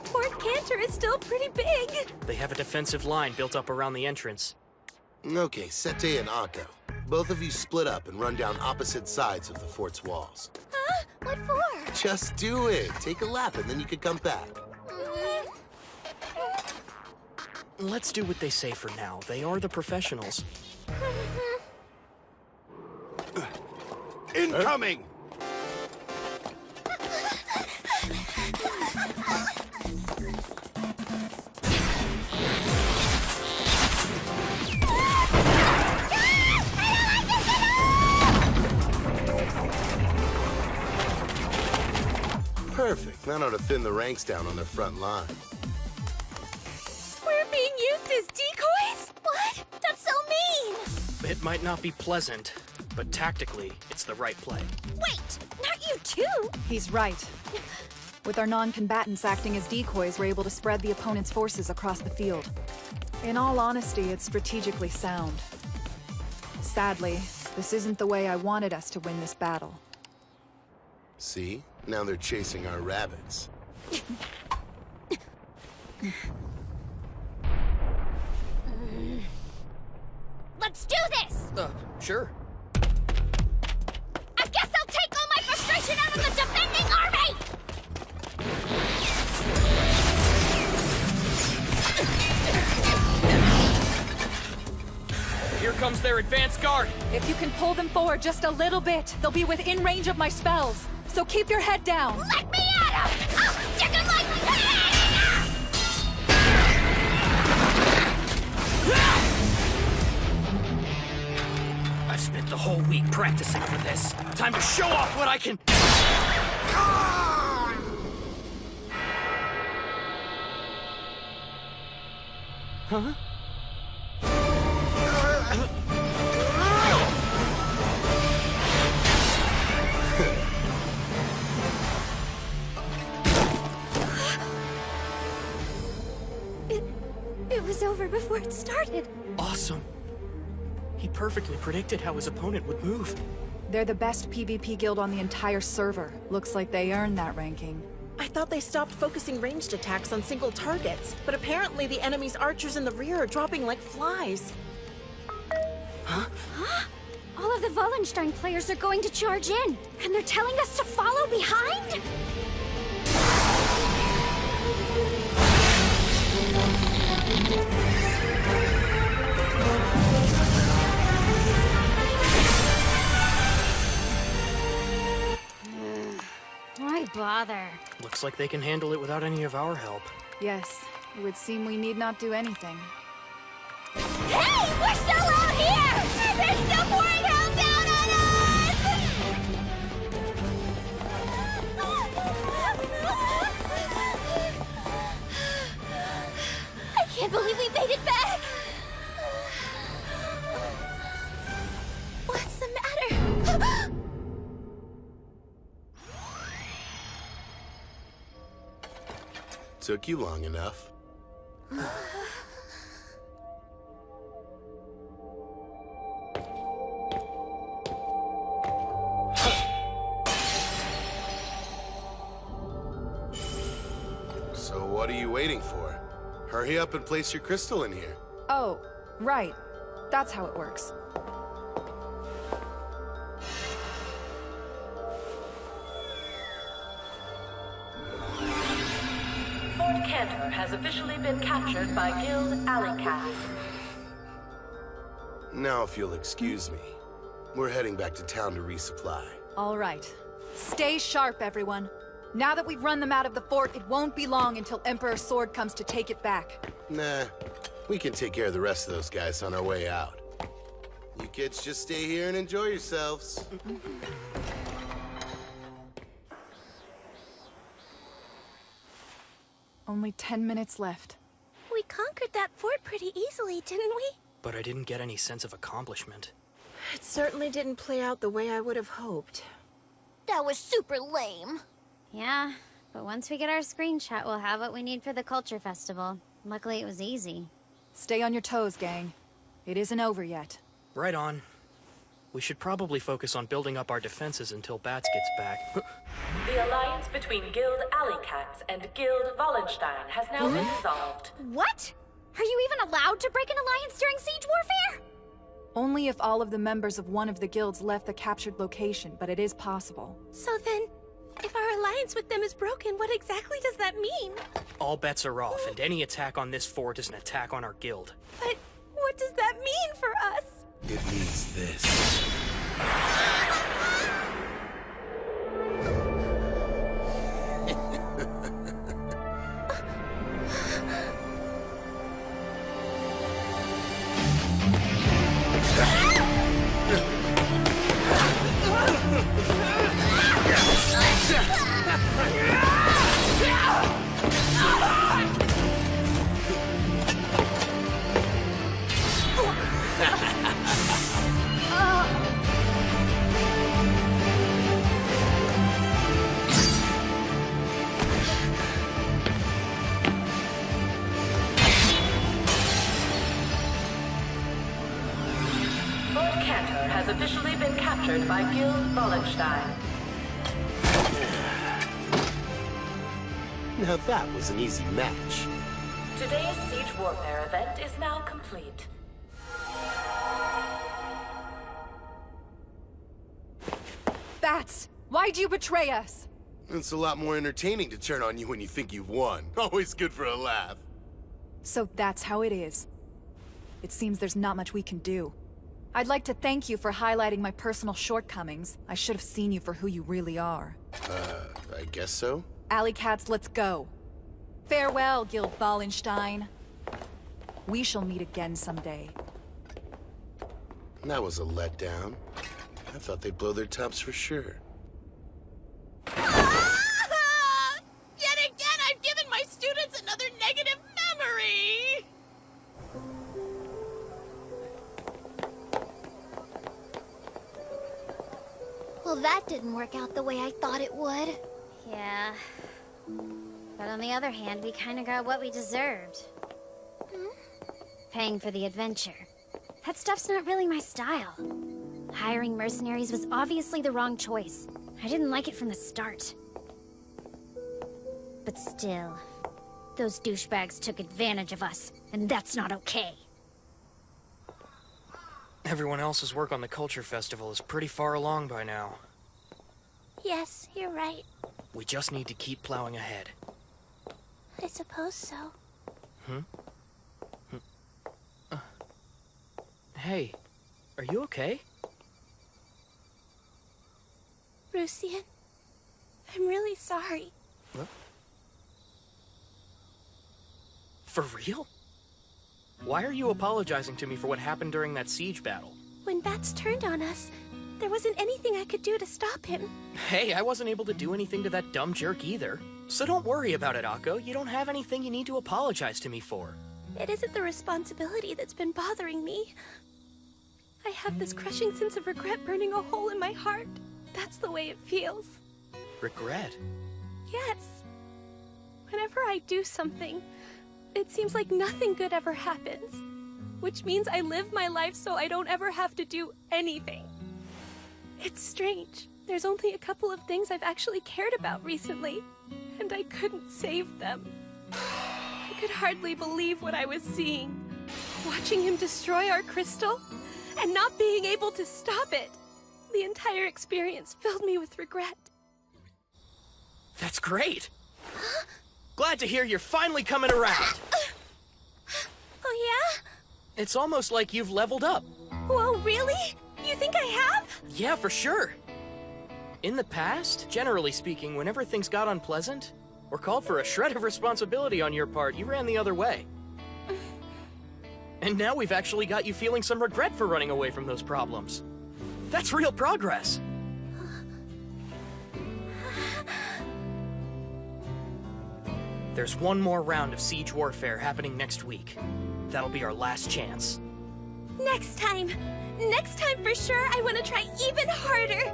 Fort Cantor is still pretty big. They have a defensive line built up around the entrance. Okay, Sete and Akko. Both of you split up and run down opposite sides of the fort's walls. Huh? What for? Just do it. Take a lap and then you can come back. Let's do what they say for now. They are the professionals. Incoming! Perfect. Now to thin the ranks down on their front line. We're being used as decoys? What? That's so mean! It might not be pleasant, but tactically, it's the right play. Wait, not you too! He's right. With our non-combatants acting as decoys, we're able to spread the opponent's forces across the field. In all honesty, it's strategically sound. Sadly, this isn't the way I wanted us to win this battle. See? Now they're chasing our rabbits. Let's do this! Sure. I guess I'll take all my frustration out of the defending army! Here comes their advanced guard! If you can pull them forward just a little bit, they'll be within range of my spells. So keep your head down. Let me at him! I'll stick him like... I've spent the whole week practicing for this. Time to show off what I can... Huh? It was over before it started. Awesome. He perfectly predicted how his opponent would move. They're the best PvP guild on the entire server. Looks like they earned that ranking. I thought they stopped focusing ranged attacks on single targets, but apparently the enemy's archers in the rear are dropping like flies. Huh? All of the Wallenstein players are going to charge in, and they're telling us to follow behind? Why bother? Looks like they can handle it without any of our help. Yes, it would seem we need not do anything. Hey! We're still out here! They're still pouring hell down on us! I can't believe we made it back! What's the matter? Took you long enough. So what are you waiting for? Hurry up and place your crystal in here. Oh, right. That's how it works. Fort Cantor has officially been captured by Guild Alley Cats. Now if you'll excuse me, we're heading back to town to resupply. All right. Stay sharp, everyone. Now that we've run them out of the fort, it won't be long until Emperor Sword comes to take it back. Nah, we can take care of the rest of those guys on our way out. You kids just stay here and enjoy yourselves. Only 10 minutes left. We conquered that fort pretty easily, didn't we? But I didn't get any sense of accomplishment. It certainly didn't play out the way I would have hoped. That was super lame. Yeah, but once we get our screenshot, we'll have what we need for the Culture Festival. Luckily, it was easy. Stay on your toes, gang. It isn't over yet. Right on. We should probably focus on building up our defenses until Bats gets back. The alliance between Guild Alley Cats and Guild Wallenstein has now been dissolved. What? Are you even allowed to break an alliance during siege warfare? Only if all of the members of one of the guilds left the captured location, but it is possible. So then, if our alliance with them is broken, what exactly does that mean? All bets are off, and any attack on this fort is an attack on our guild. But what does that mean for us? It means this. Cantor has officially been captured by Guild Wallenstein. Now that was an easy match. Today's Siege Warfare event is now complete. Bats! Why'd you betray us? It's a lot more entertaining to turn on you when you think you've won. Always good for a laugh. So that's how it is. It seems there's not much we can do. I'd like to thank you for highlighting my personal shortcomings. I should have seen you for who you really are. I guess so? Alley Cats, let's go. Farewell, Guild Wallenstein. We shall meet again someday. That was a letdown. I thought they'd blow their tops for sure. Yet again, I've given my students another negative memory! Well, that didn't work out the way I thought it would. Yeah. But on the other hand, we kinda got what we deserved. Paying for the adventure. That stuff's not really my style. Hiring mercenaries was obviously the wrong choice. I didn't like it from the start. But still, those douchebags took advantage of us, and that's not okay. Everyone else's work on the Culture Festival is pretty far along by now. Yes, you're right. We just need to keep plowing ahead. I suppose so. Hey, are you okay? Rusian, I'm really sorry. What? For real? Why are you apologizing to me for what happened during that siege battle? When Bats turned on us, there wasn't anything I could do to stop him. Hey, I wasn't able to do anything to that dumb jerk either. So don't worry about it, Akko. You don't have anything you need to apologize to me for. It isn't the responsibility that's been bothering me. I have this crushing sense of regret burning a hole in my heart. That's the way it feels. Regret? Yes. Whenever I do something, it seems like nothing good ever happens. Which means I live my life so I don't ever have to do anything. It's strange. There's only a couple of things I've actually cared about recently, and I couldn't save them. I could hardly believe what I was seeing. Watching him destroy our crystal, and not being able to stop it. The entire experience filled me with regret. That's great! Glad to hear you're finally coming around! Oh yeah? It's almost like you've leveled up. Whoa, really? You think I have? Yeah, for sure. In the past, generally speaking, whenever things got unpleasant, or called for a shred of responsibility on your part, you ran the other way. And now we've actually got you feeling some regret for running away from those problems. That's real progress. There's one more round of Siege Warfare happening next week. That'll be our last chance. Next time for sure, I want to try even harder.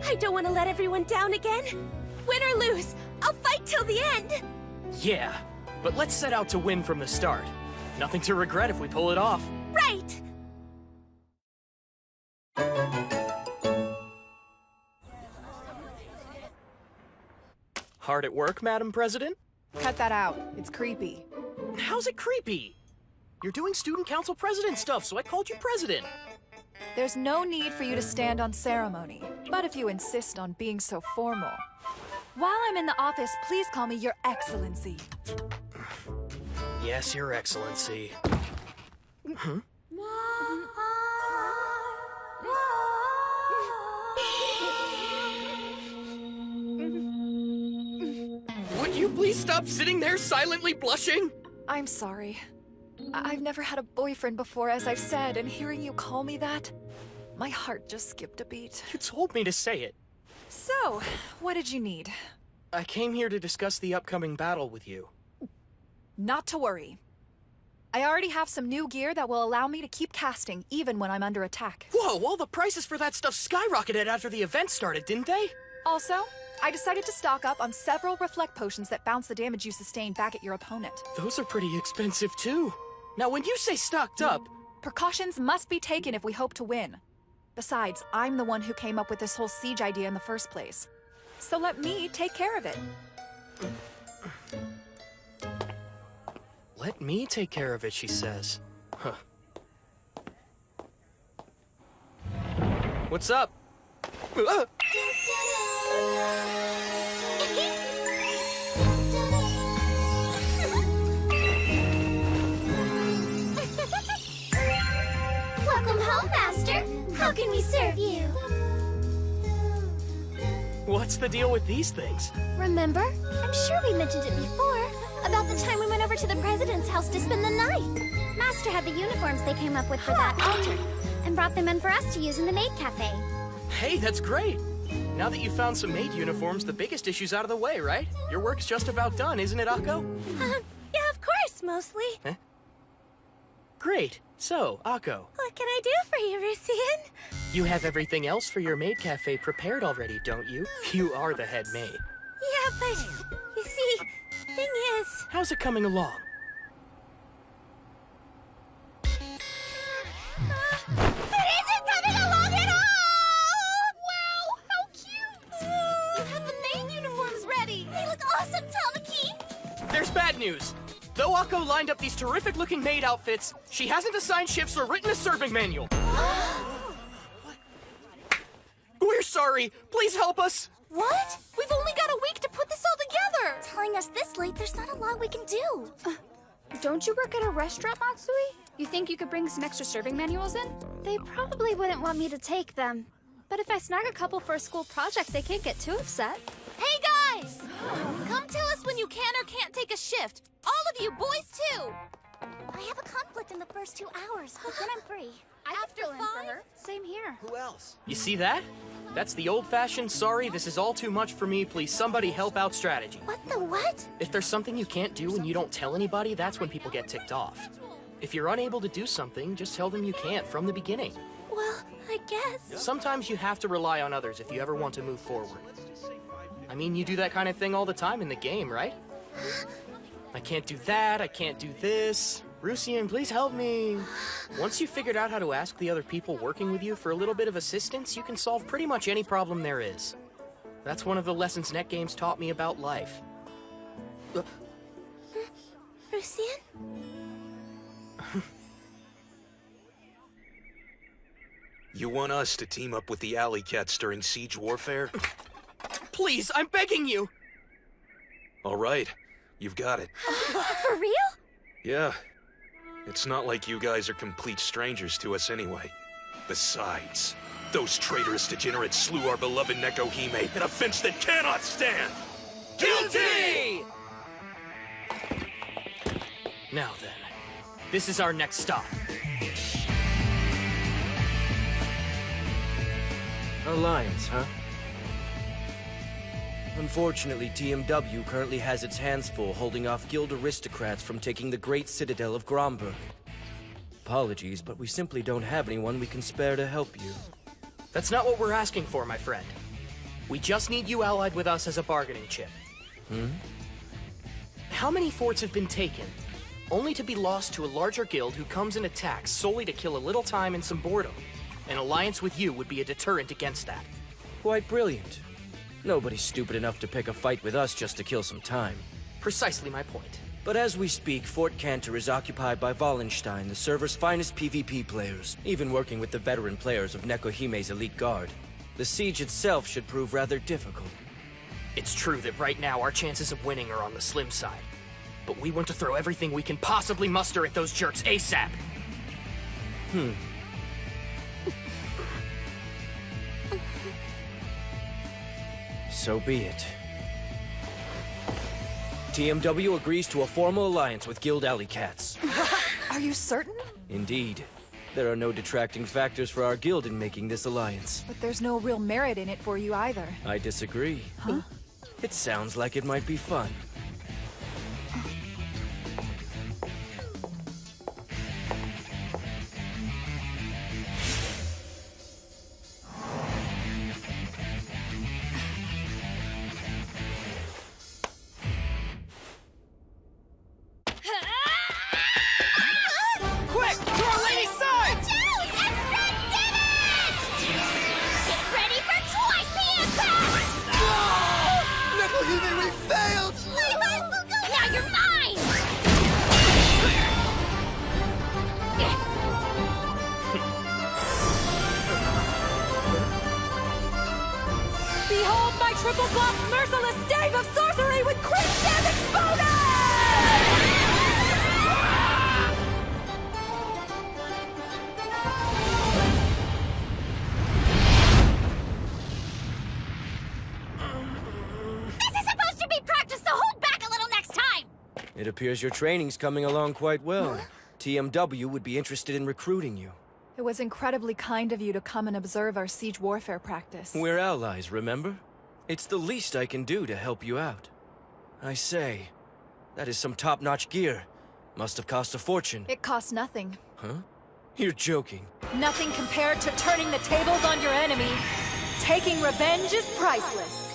I don't want to let everyone down again. Win or lose, I'll fight till the end. Yeah, but let's set out to win from the start. Nothing to regret if we pull it off. Right! Hard at work, Madam President? Cut that out. It's creepy. How's it creepy? You're doing student council president stuff, so I called you president. There's no need for you to stand on ceremony, but if you insist on being so formal. While I'm in the office, please call me Your Excellency. Yes, Your Excellency. Would you please stop sitting there silently blushing? I'm sorry. I've never had a boyfriend before, as I've said, and hearing you call me that, my heart just skipped a beat. You told me to say it. So, what did you need? I came here to discuss the upcoming battle with you. Not to worry. I already have some new gear that will allow me to keep casting, even when I'm under attack. Whoa, all the prices for that stuff skyrocketed after the event started, didn't they? Also, I decided to stock up on several reflect potions that bounce the damage you sustain back at your opponent. Those are pretty expensive, too. Now, when you say stocked up, Precautions must be taken if we hope to win. Besides, I'm the one who came up with this whole siege idea in the first place. So let me take care of it. Let me take care of it, she says. Huh. What's up? Welcome home, Master. How can we serve you? What's the deal with these things? Remember? I'm sure we mentioned it before. About the time we went over to the president's house to spend the night. Master had the uniforms they came up with for that altar, and brought them in for us to use in the maid cafe. Hey, that's great! Now that you've found some maid uniforms, the biggest issue's out of the way, right? Your work's just about done, isn't it, Akko? Yeah, of course, mostly. Huh? Great. So, Akko, What can I do for you, Rusian? you have everything else for your maid cafe prepared already, don't you? You are the head maid. Yeah, but you see, thing is... How's it coming along? It isn't coming along at all! Wow, how cute! You have the maid uniforms ready! They look awesome, Tamaki! There's bad news. Though Akko lined up these terrific-looking maid outfits, she hasn't assigned shifts or written a serving manual. We're sorry. Please help us. What? We've only got a week to put this all together! Telling us this late, there's not a lot we can do. Don't you work at a restaurant, Matsui? You think you could bring some extra serving manuals in? They probably wouldn't want me to take them. But if I snag a couple for a school project, they can't get too upset. Hey guys! Come tell us when you can or can't take a shift. All of you, boys too! I have a conflict in the first 2 hours, but then I'm free. After 5? For her. Same here. Who else? You see that? That's the old-fashioned, sorry, this is all too much for me, please somebody help out strategy. What the what? If there's something you can't do and you don't tell anybody, that's when people get ticked off. If you're unable to do something, just tell them you can't from the beginning. Well, I guess. Sometimes you have to rely on others if you ever want to move forward. I mean, you do that kind of thing all the time in the game, right? I can't do that, I can't do this. Rusian, please help me. Once you've figured out how to ask the other people working with you for a little bit of assistance, you can solve pretty much any problem there is. That's one of the lessons NetGames taught me about life. Rusian? You want us to team up with the Alley Cats during siege warfare? Please, I'm begging you! All right, you've got it. For real? Yeah. It's not like you guys are complete strangers to us anyway. Besides, those traitorous degenerates slew our beloved Nekohime, an offense that cannot stand! Guilty! Now then, this is our next stop. Alliance, huh? Unfortunately, TMW currently has its hands full holding off guild aristocrats from taking the great citadel of Gromberg. Apologies, but we simply don't have anyone we can spare to help you. That's not what we're asking for, my friend. We just need you allied with us as a bargaining chip. How many forts have been taken, only to be lost to a larger guild who comes and attacks solely to kill a little time and some boredom? An alliance with you would be a deterrent against that. Quite brilliant. Nobody's stupid enough to pick a fight with us just to kill some time. Precisely my point. But as we speak, Fort Cantor is occupied by Wallenstein, the server's finest PvP players, even working with the veteran players of Nekohime's elite guard. The siege itself should prove rather difficult. It's true that right now our chances of winning are on the slim side. But we want to throw everything we can possibly muster at those jerks ASAP. So be it. TMW agrees to a formal alliance with Guild Alley Cats. Are you certain? Indeed. There are no detracting factors for our guild in making this alliance. But there's no real merit in it for you either. I disagree. Huh? It sounds like it might be fun. Quick, to our Lady Sun! triple buff merciless stave of sorcery with crit damage bonus! This is supposed to be practice, so hold back a little next time! It appears your training's coming along quite well. TMW would be interested in recruiting you. It was incredibly kind of you to come and observe our siege warfare practice. We're allies, remember? It's the least I can do to help you out. I say, that is some top-notch gear. Must have cost a fortune. It costs nothing. Huh? You're joking. Nothing compared to turning the tables on your enemy. Taking revenge is priceless.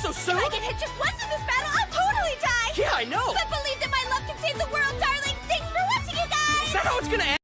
So soon? If I get hit just once in this battle, I'll totally die! Yeah, I know! But believe that my love can save the world, darling! Thanks for watching, you guys! Is that how it's gonna end?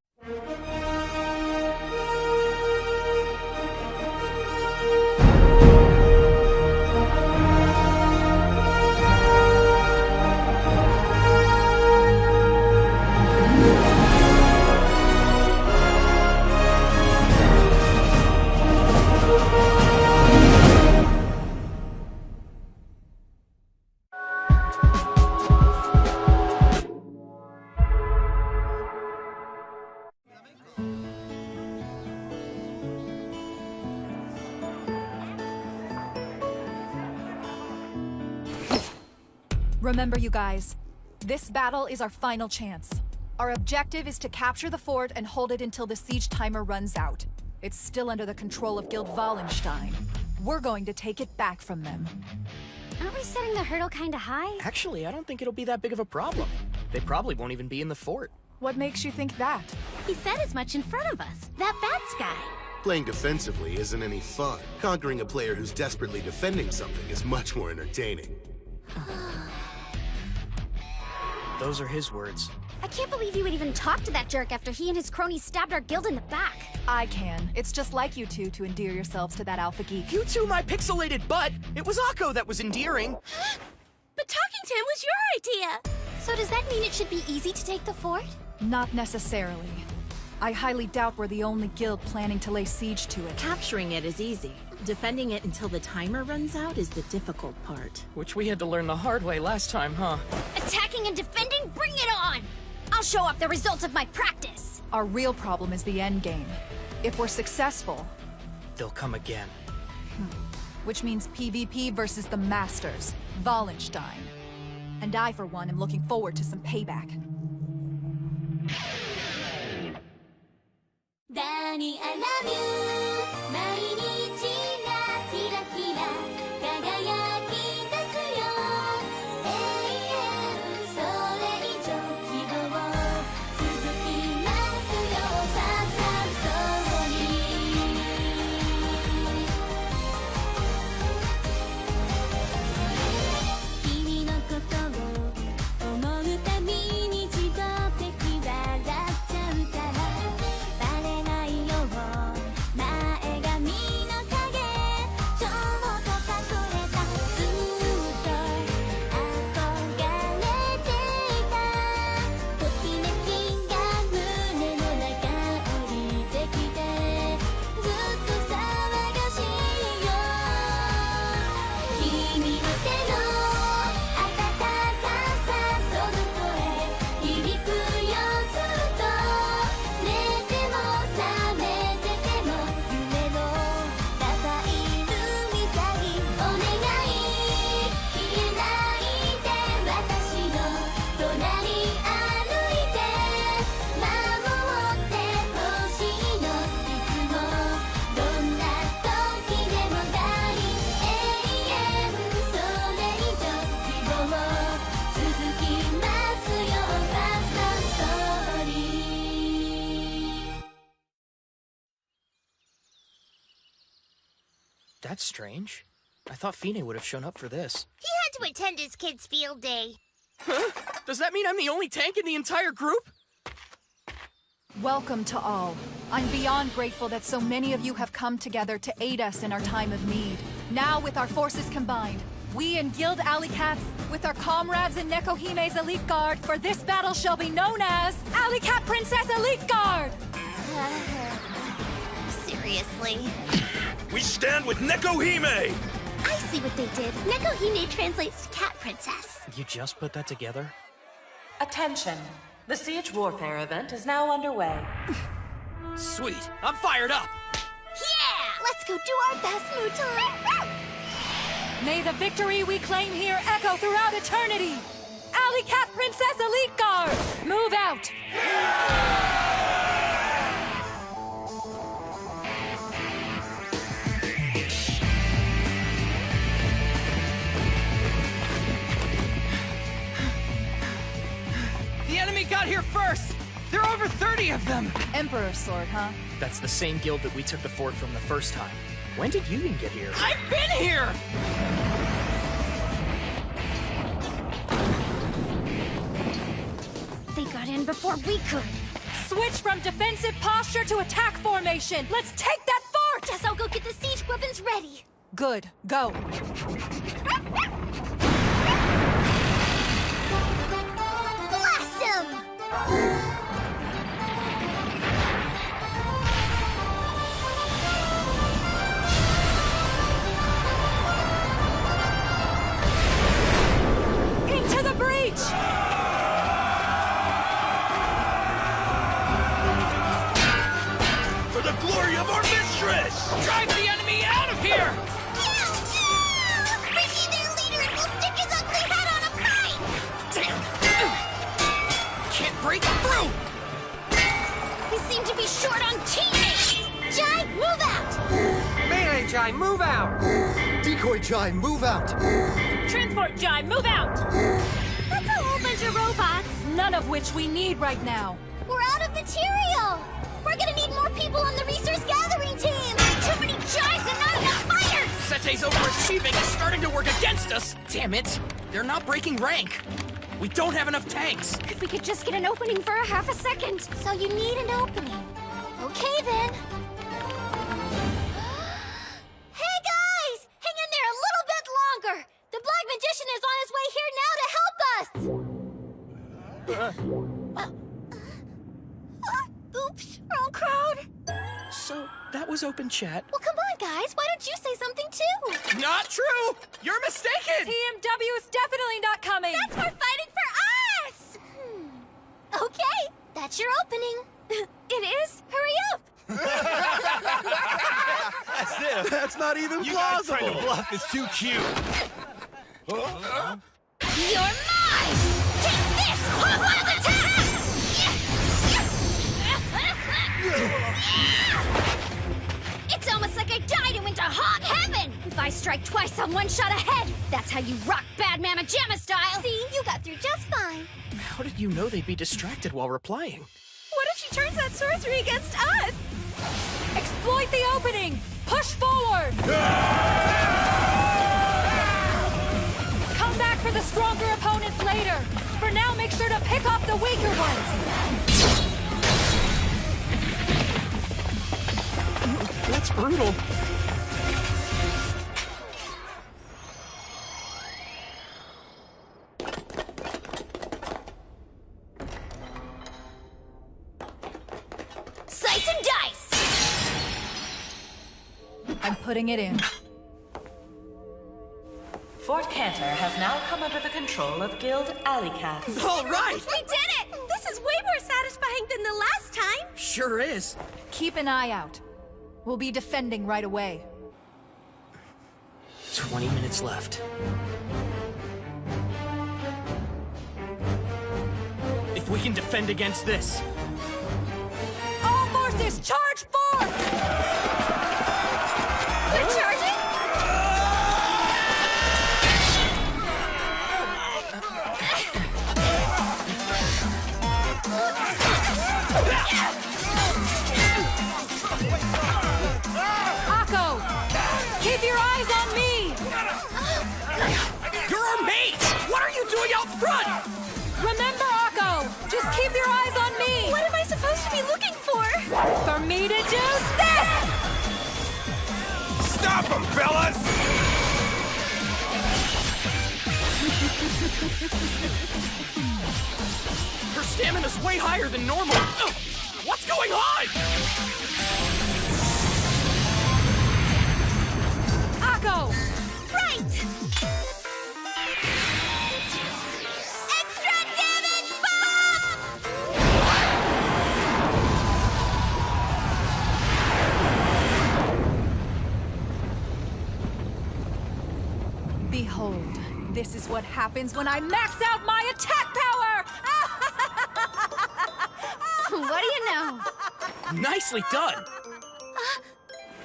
Remember, you guys, this battle is our final chance. Our objective is to capture the fort and hold it until the siege timer runs out. It's still under the control of Guild Wallenstein. We're going to take it back from them. Aren't we setting the hurdle kinda high? Actually, I don't think it'll be that big of a problem. They probably won't even be in the fort. What makes you think that? He said as much in front of us. That Bats guy. Playing defensively isn't any fun. Conquering a player who's desperately defending something is much more entertaining. Those are his words. I can't believe you would even talk to that jerk after he and his cronies stabbed our guild in the back. I can. It's just like you two to endear yourselves to that alpha geek. You two, my pixelated butt! It was Akko that was endearing! But talking to him was your idea! So does that mean it should be easy to take the fort? Not necessarily. I highly doubt we're the only guild planning to lay siege to it. Capturing it is easy. Defending it until the timer runs out is the difficult part. Which we had to learn the hard way last time, huh? Attacking and defending, bring it on! I'll show off the results of my practice! Our real problem is the end game. If we're successful, they'll come again. Which means PvP versus the Masters, Wallenstein. And I, for one, am looking forward to some payback. Danny, I love you. 毎日がキラキラ輝き出すよ。永遠それ以上希望続きますよ。さあさあそうに。君 That's strange. I thought Fine would have shown up for this. He had to attend his kid's field day. Huh? Does that mean I'm the only tank in the entire group? Welcome to all. I'm beyond grateful that so many of you have come together to aid us in our time of need. Now, with our forces combined, we in Guild Alley Cats, with our comrades in Nekohime's Elite Guard, for this battle shall be known as Alley Cat Princess Elite Guard! Seriously? We stand with Nekohime! I see what they did. Nekohime translates to Cat Princess. You just put that together? Attention. The Siege Warfare event is now underway. Sweet. I'm fired up. Yeah! Let's go do our best, Mouton. May the victory we claim here echo throughout eternity! Alley Cat Princess Elite Guard! Move out! The enemy got here first! There are over 30 of them! Emperor's Sword, huh? That's the same guild that we took the fort from the first time. When did you even get here? I've been here! They got in before we could. Switch from defensive posture to attack formation! Let's take that fort! Guess I'll go get the siege weapons ready. Good. Go. Blast him! Into the breach! For the glory of our mistress! Drive the enemy out of here! Bring me their leader and we'll stick his ugly head on a pike! Damn! Can't break through! We seem to be short on teammates. Jai, move out! Melee Jai, move out! Decoy Jai, move out! Transport Jai, move out! That's a whole bunch of robots. None of which we need right now. We're out of material! We're gonna need more people on the resource gathering team! Too many Jais and not enough fighters! Sete's overachieving is starting to work against us! Damn it! They're not breaking rank! We don't have enough tanks! If we could just get an opening for a half a second. So you need an opening. Okay then. Hey guys! Hang in there a little bit longer! The Black Magician is on his way here now to help us! Oops, wrong crowd. So, that was open chat. Well, come on, guys. Why don't you say something too? Not true! You're mistaken! TMW is definitely not coming! That's for fighting for us! Okay, that's your opening. It is? Hurry up! That's it. That's not even You guys plausible. trying to bluff is too cute. You're mine! Take this! Hot Wild Attack! It's almost like I died and went to hog heaven! If I strike twice, I'm one shot ahead! That's how you rock Bad Mama Jamma style! See, you got through just fine. How did you know they'd be distracted while replying? What if she turns that sorcery against us? Exploit the opening! Push forward! Come back for the stronger opponents later! For now, make sure to pick off the weaker ones! That's brutal. Slice and dice! I'm putting it in. Fort Cantor has now come under the control of Guild Alley Cats. All right! We did it! This is way more satisfying than the last time! Sure is. Keep an eye out. We'll be defending right away. 20 minutes left. If we can defend against this. All forces, charge forth! We're charging? Akko! Keep your do this! Stop him, fellas! Her stamina's way higher than normal. Ugh, what's going on? Akko! Right! Extra damage bomb! Behold, this is what happens when I max out my attack power! What do you know? Nicely done.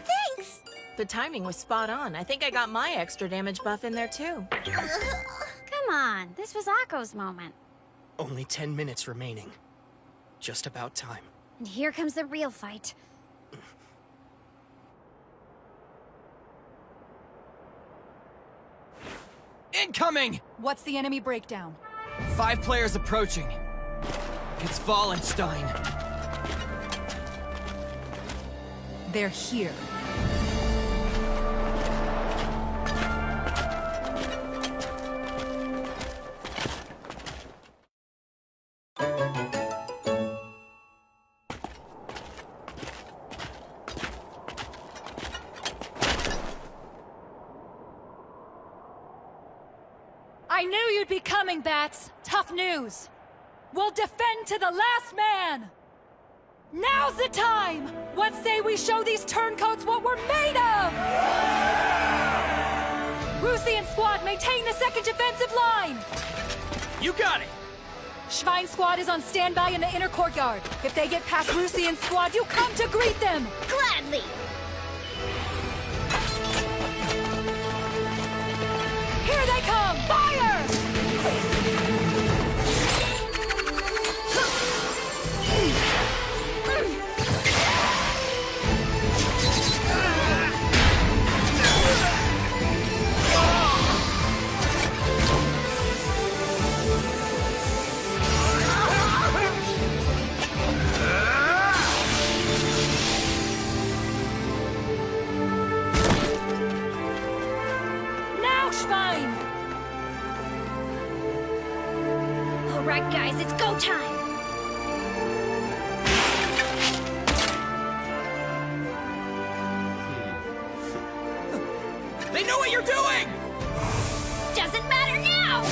Thanks! The timing was spot on. I think I got my extra damage buff in there too. Come on, this was Akko's moment. Only 10 minutes remaining. Just about time. And here comes the real fight. Incoming! What's the enemy breakdown? 5 players approaching. It's Wallenstein. They're here. I knew you'd be coming, Bats. Tough news. We'll defend to the last man! Now's the time! What say we show these turncoats what we're made of? Rusian squad, maintain the second defensive line! You got it! Schwein squad is on standby in the inner courtyard. If they get past Rusian squad, you come to greet them! Gladly! Here they come! Fire! Now, Schwein! All right, guys, it's go time! They know what you're doing! Doesn't matter now!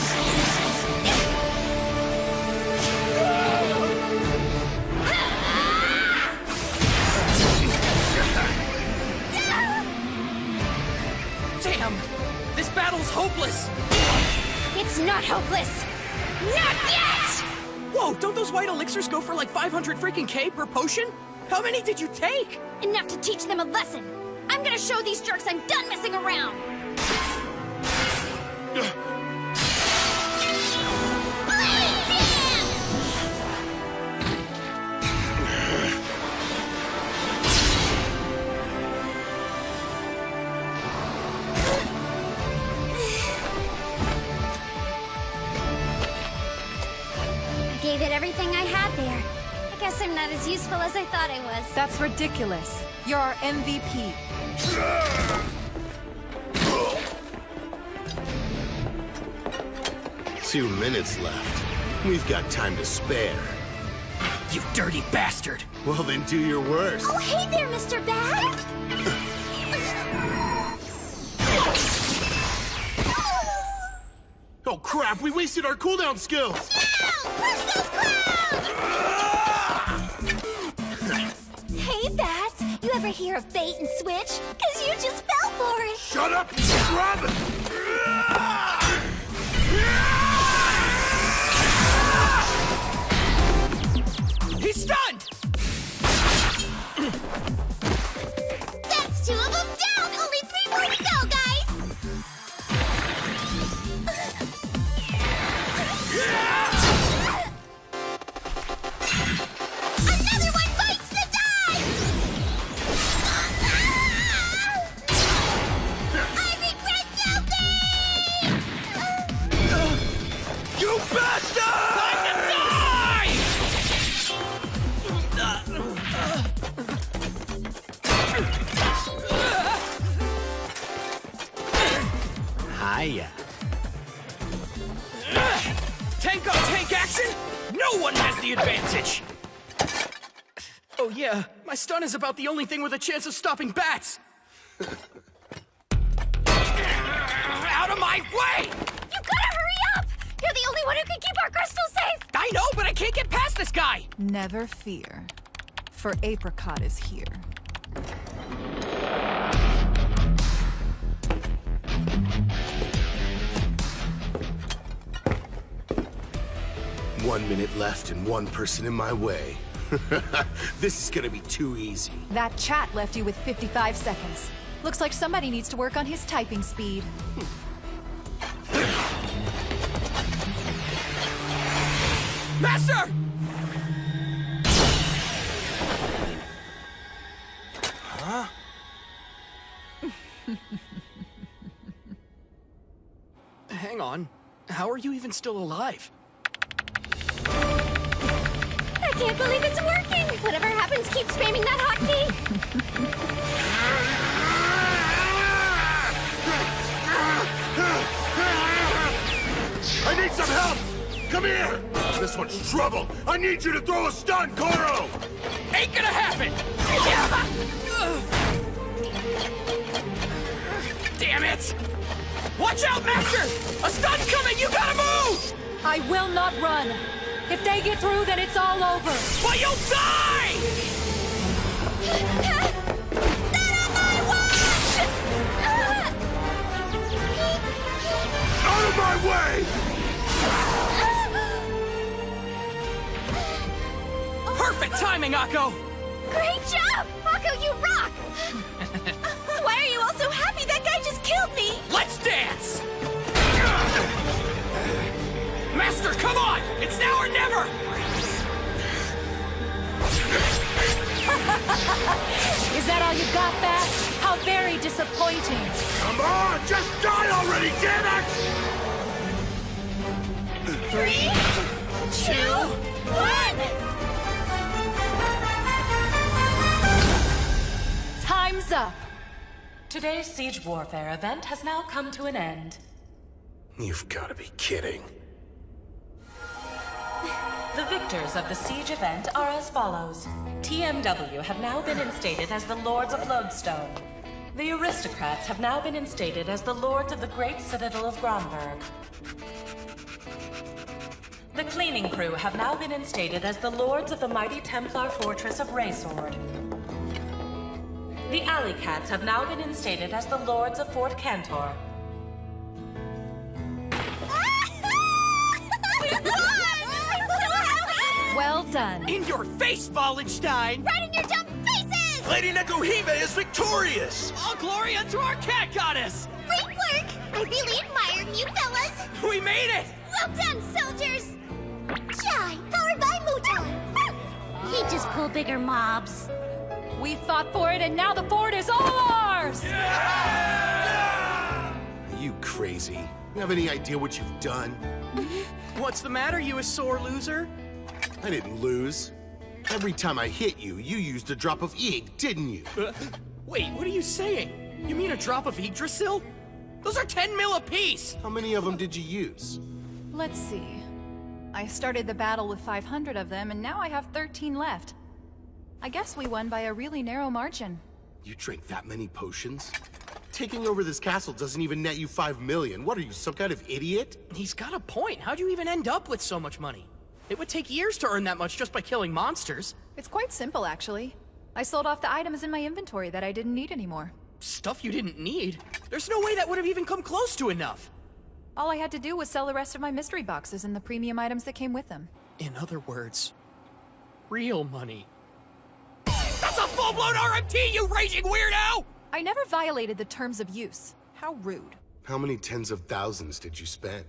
Damn! This battle's hopeless! It's not hopeless! Not yet! Whoa, don't those white elixirs go for like 500 freaking K per potion? How many did you take? Enough to teach them a lesson! I'm gonna show these jerks I'm done messing around! Blade dance! I gave it everything I had there. I guess I'm not as useful as I thought I was. That's ridiculous. You're our MVP. 2 minutes left. We've got time to spare. You dirty bastard! Well, then do your worst. Oh, hey there, Mr. Bad! Oh crap, we wasted our cooldown skills! Push those clouds! Hey, Bats! You ever hear of bait and switch? Cause you just fell for it! Shut up, you scrub! He's stunned! That's 2 of them down! Only 3 more to go, guys! Another one bites the dust! I regret nothing! You bastard! Time to die! Hiya. Tank on tank action? No one has the advantage! Oh yeah, my stun is about the only thing with a chance of stopping bats! Out of my way! You gotta hurry up! You're the only one who can keep our crystal safe! I know, but I can't get past this guy! Never fear, for Apricot is here. 1 minute left and one person in my way. This is gonna be too easy. That chat left you with 55 seconds. Looks like somebody needs to work on his typing speed. Master! Huh? Hang on. How are you even still alive? I can't believe it's working! Whatever happens, keep spamming that hotkey! I need some help! Come here! This one's trouble! I need you to throw a stun, Koro! Ain't gonna happen! Damn it! Watch out, Master! A stun's coming! You gotta move! I will not run. If they get through, then it's all over. But you'll die! Out of my way! Perfect timing, Akko! Great job! Mako, you rock! Why are you all so happy? That guy just killed me! Let's dance! Master, come on! It's now or never! Is that all you got, Bat? How very disappointing. Come on! Just die already, damn it! 3, 2, 1! Time's up. Today's Siege Warfare event has now come to an end. You've got to be kidding. The victors of the Siege event are as follows. TMW have now been instated as the Lords of Lodestone. The Aristocrats have now been instated as the Lords of the Great Citadel of Gromberg. The Cleaning Crew have now been instated as the Lords of the Mighty Templar Fortress of Raysword. The Alley Cats have now been instated as the Lords of Fort Cantor. Well done. In your face, Wallenstein! Right in your dumb faces! Lady Nekohime is victorious! All glory unto our cat goddess! Great work! I really admire you fellas! We made it! Well done, soldiers! Jai, powered by Muton! He just pulled bigger mobs. We fought for it, and now the fort is all ours! Are you crazy? You have any idea what you've done? What's the matter, you a sore loser? I didn't lose. Every time I hit you, you used a drop of ink, didn't you? Wait, what are you saying? You mean a drop of Yggdrasil? Those are 10 mil apiece! How many of them did you use? Let's see. I started the battle with 500 of them, and now I have 13 left. I guess we won by a really narrow margin. You drank that many potions? Taking over this castle doesn't even net you 5 million. What are you, some kind of idiot? He's got a point. How'd you even end up with so much money? It would take years to earn that much just by killing monsters. It's quite simple, actually. I sold off the items in my inventory that I didn't need anymore. Stuff you didn't need? There's no way that would have even come close to enough. All I had to do was sell the rest of my mystery boxes and the premium items that came with them. In other words, real money. That's a full-blown RMT, you raging weirdo! I never violated the terms of use. How rude. How many tens of thousands did you spend?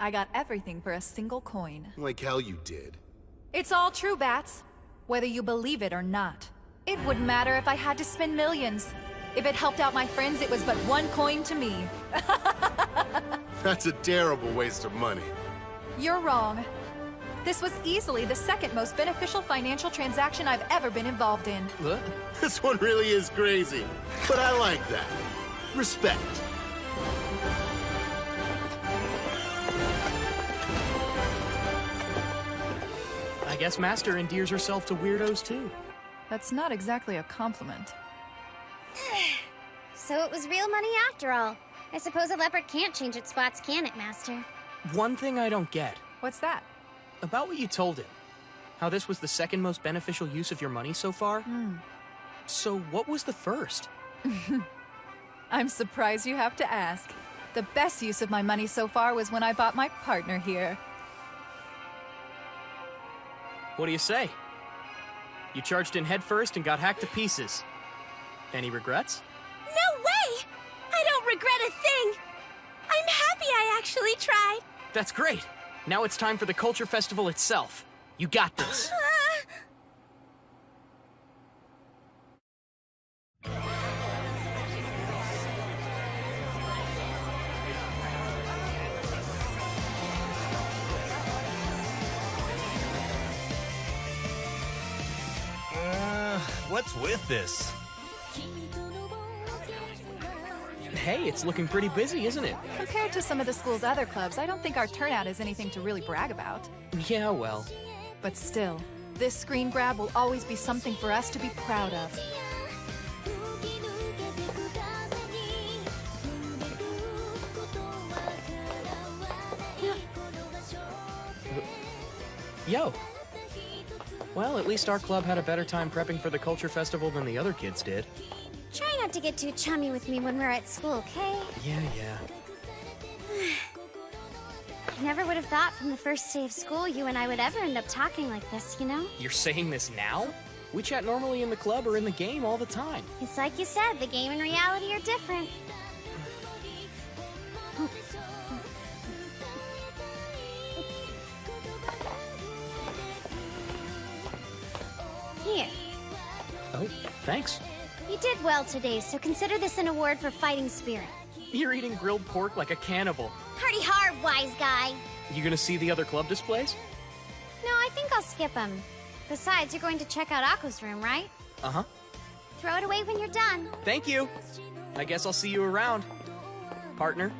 I got everything for a single coin. Like hell you did. It's all true, Bats. Whether you believe it or not. It wouldn't matter if I had to spend millions. If it helped out my friends, it was but one coin to me. That's a terrible waste of money. You're wrong. This was easily the second most beneficial financial transaction I've ever been involved in. What? This one really is crazy, but I like that. Respect. guess Master endears herself to weirdos too. That's not exactly a compliment. So it was real money after all. I suppose a leopard can't change its spots, can it, Master? One thing I don't get. What's that? About what you told him. How this was the second most beneficial use of your money so far? So what was the first? I'm surprised you have to ask. The best use of my money so far was when I bought my partner here. What do you say? You charged in head first and got hacked to pieces. Any regrets? No way! I don't regret a thing! I'm happy I actually tried. That's great! Now it's time for the Culture Festival itself. You got this. What's with this? Hey, it's looking pretty busy, isn't it? Compared to some of the school's other clubs, I don't think our turnout is anything to really brag about. Yeah, well. But still, this screen grab will always be something for us to be proud of. Yo. Well, at least our club had a better time prepping for the Culture Festival than the other kids did. Try not to get too chummy with me when we're at school, okay? Yeah. I never would have thought from the first day of school you and I would ever end up talking like this, you know? You're saying this now? We chat normally in the club or in the game all the time. It's like you said, the game and reality are different. Here. Oh, thanks. You did well today, so consider this an award for fighting spirit. You're eating grilled pork like a cannibal. Party hard, wise guy. You gonna see the other club displays? No, I think I'll skip them. Besides, you're going to check out Akko's room, right? Uh-huh. Throw it away when you're done. Thank you. I guess I'll see you around, partner.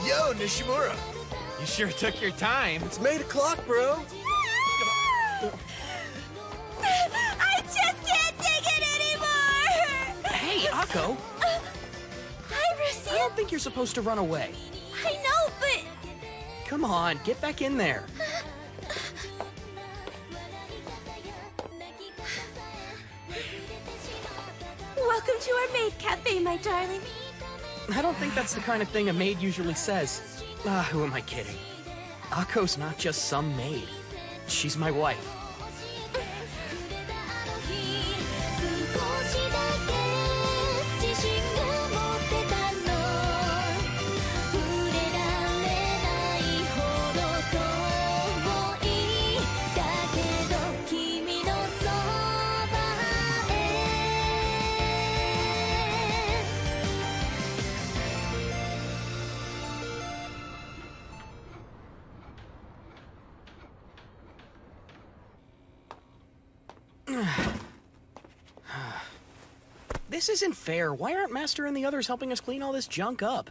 Yo, Nishimura! You sure took your time. It's 8 o'clock, bro! I just can't take it anymore! Hey, Akko! Hi, Rusia! I don't think you're supposed to run away. I know, but... Come on, get back in there. Welcome to our maid cafe, my darling. I don't think that's the kind of thing a maid usually says. Who am I kidding? Akko's not just some maid. She's my wife. This isn't fair. Why aren't Master and the others helping us clean all this junk up?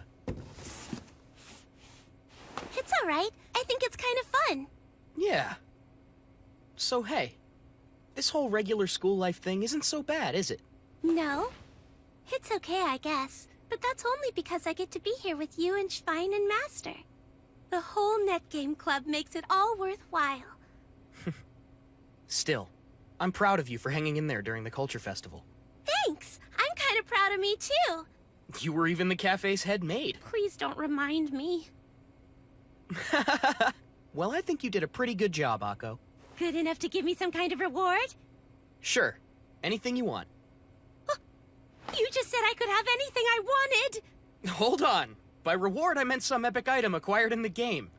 It's all right. I think it's kind of fun. Yeah. So hey, this whole regular school life thing isn't so bad, is it? No. It's okay, I guess. But that's only because I get to be here with you and Schwein and Master. The whole Net Game Club makes it all worthwhile. Still, I'm proud of you for hanging in there during the Culture Festival. Thanks! I'm kind of proud of me, too. You were even the cafe's head maid. Please don't remind me. Well, I think you did a pretty good job, Akko. Good enough to give me some kind of reward? Sure. Anything you want. You just said I could have anything I wanted! Hold on. By reward, I meant some epic item acquired in the game.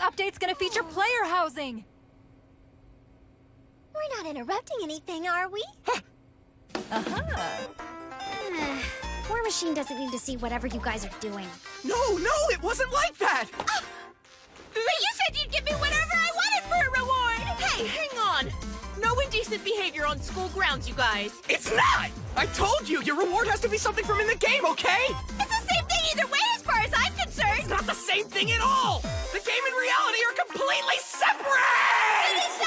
update's gonna feature player housing. We're not interrupting anything, are we? War Machine doesn't need to see whatever you guys are doing. No, it wasn't like that! But you said you'd give me whatever I wanted for a reward! Hey, hang on! No indecent behavior on school grounds, you guys! It's not! I told you, your reward has to be something from in the game, okay? It's the same thing either way as far as I'm concerned! It's not the same thing at all! The game and reality are completely separate! It is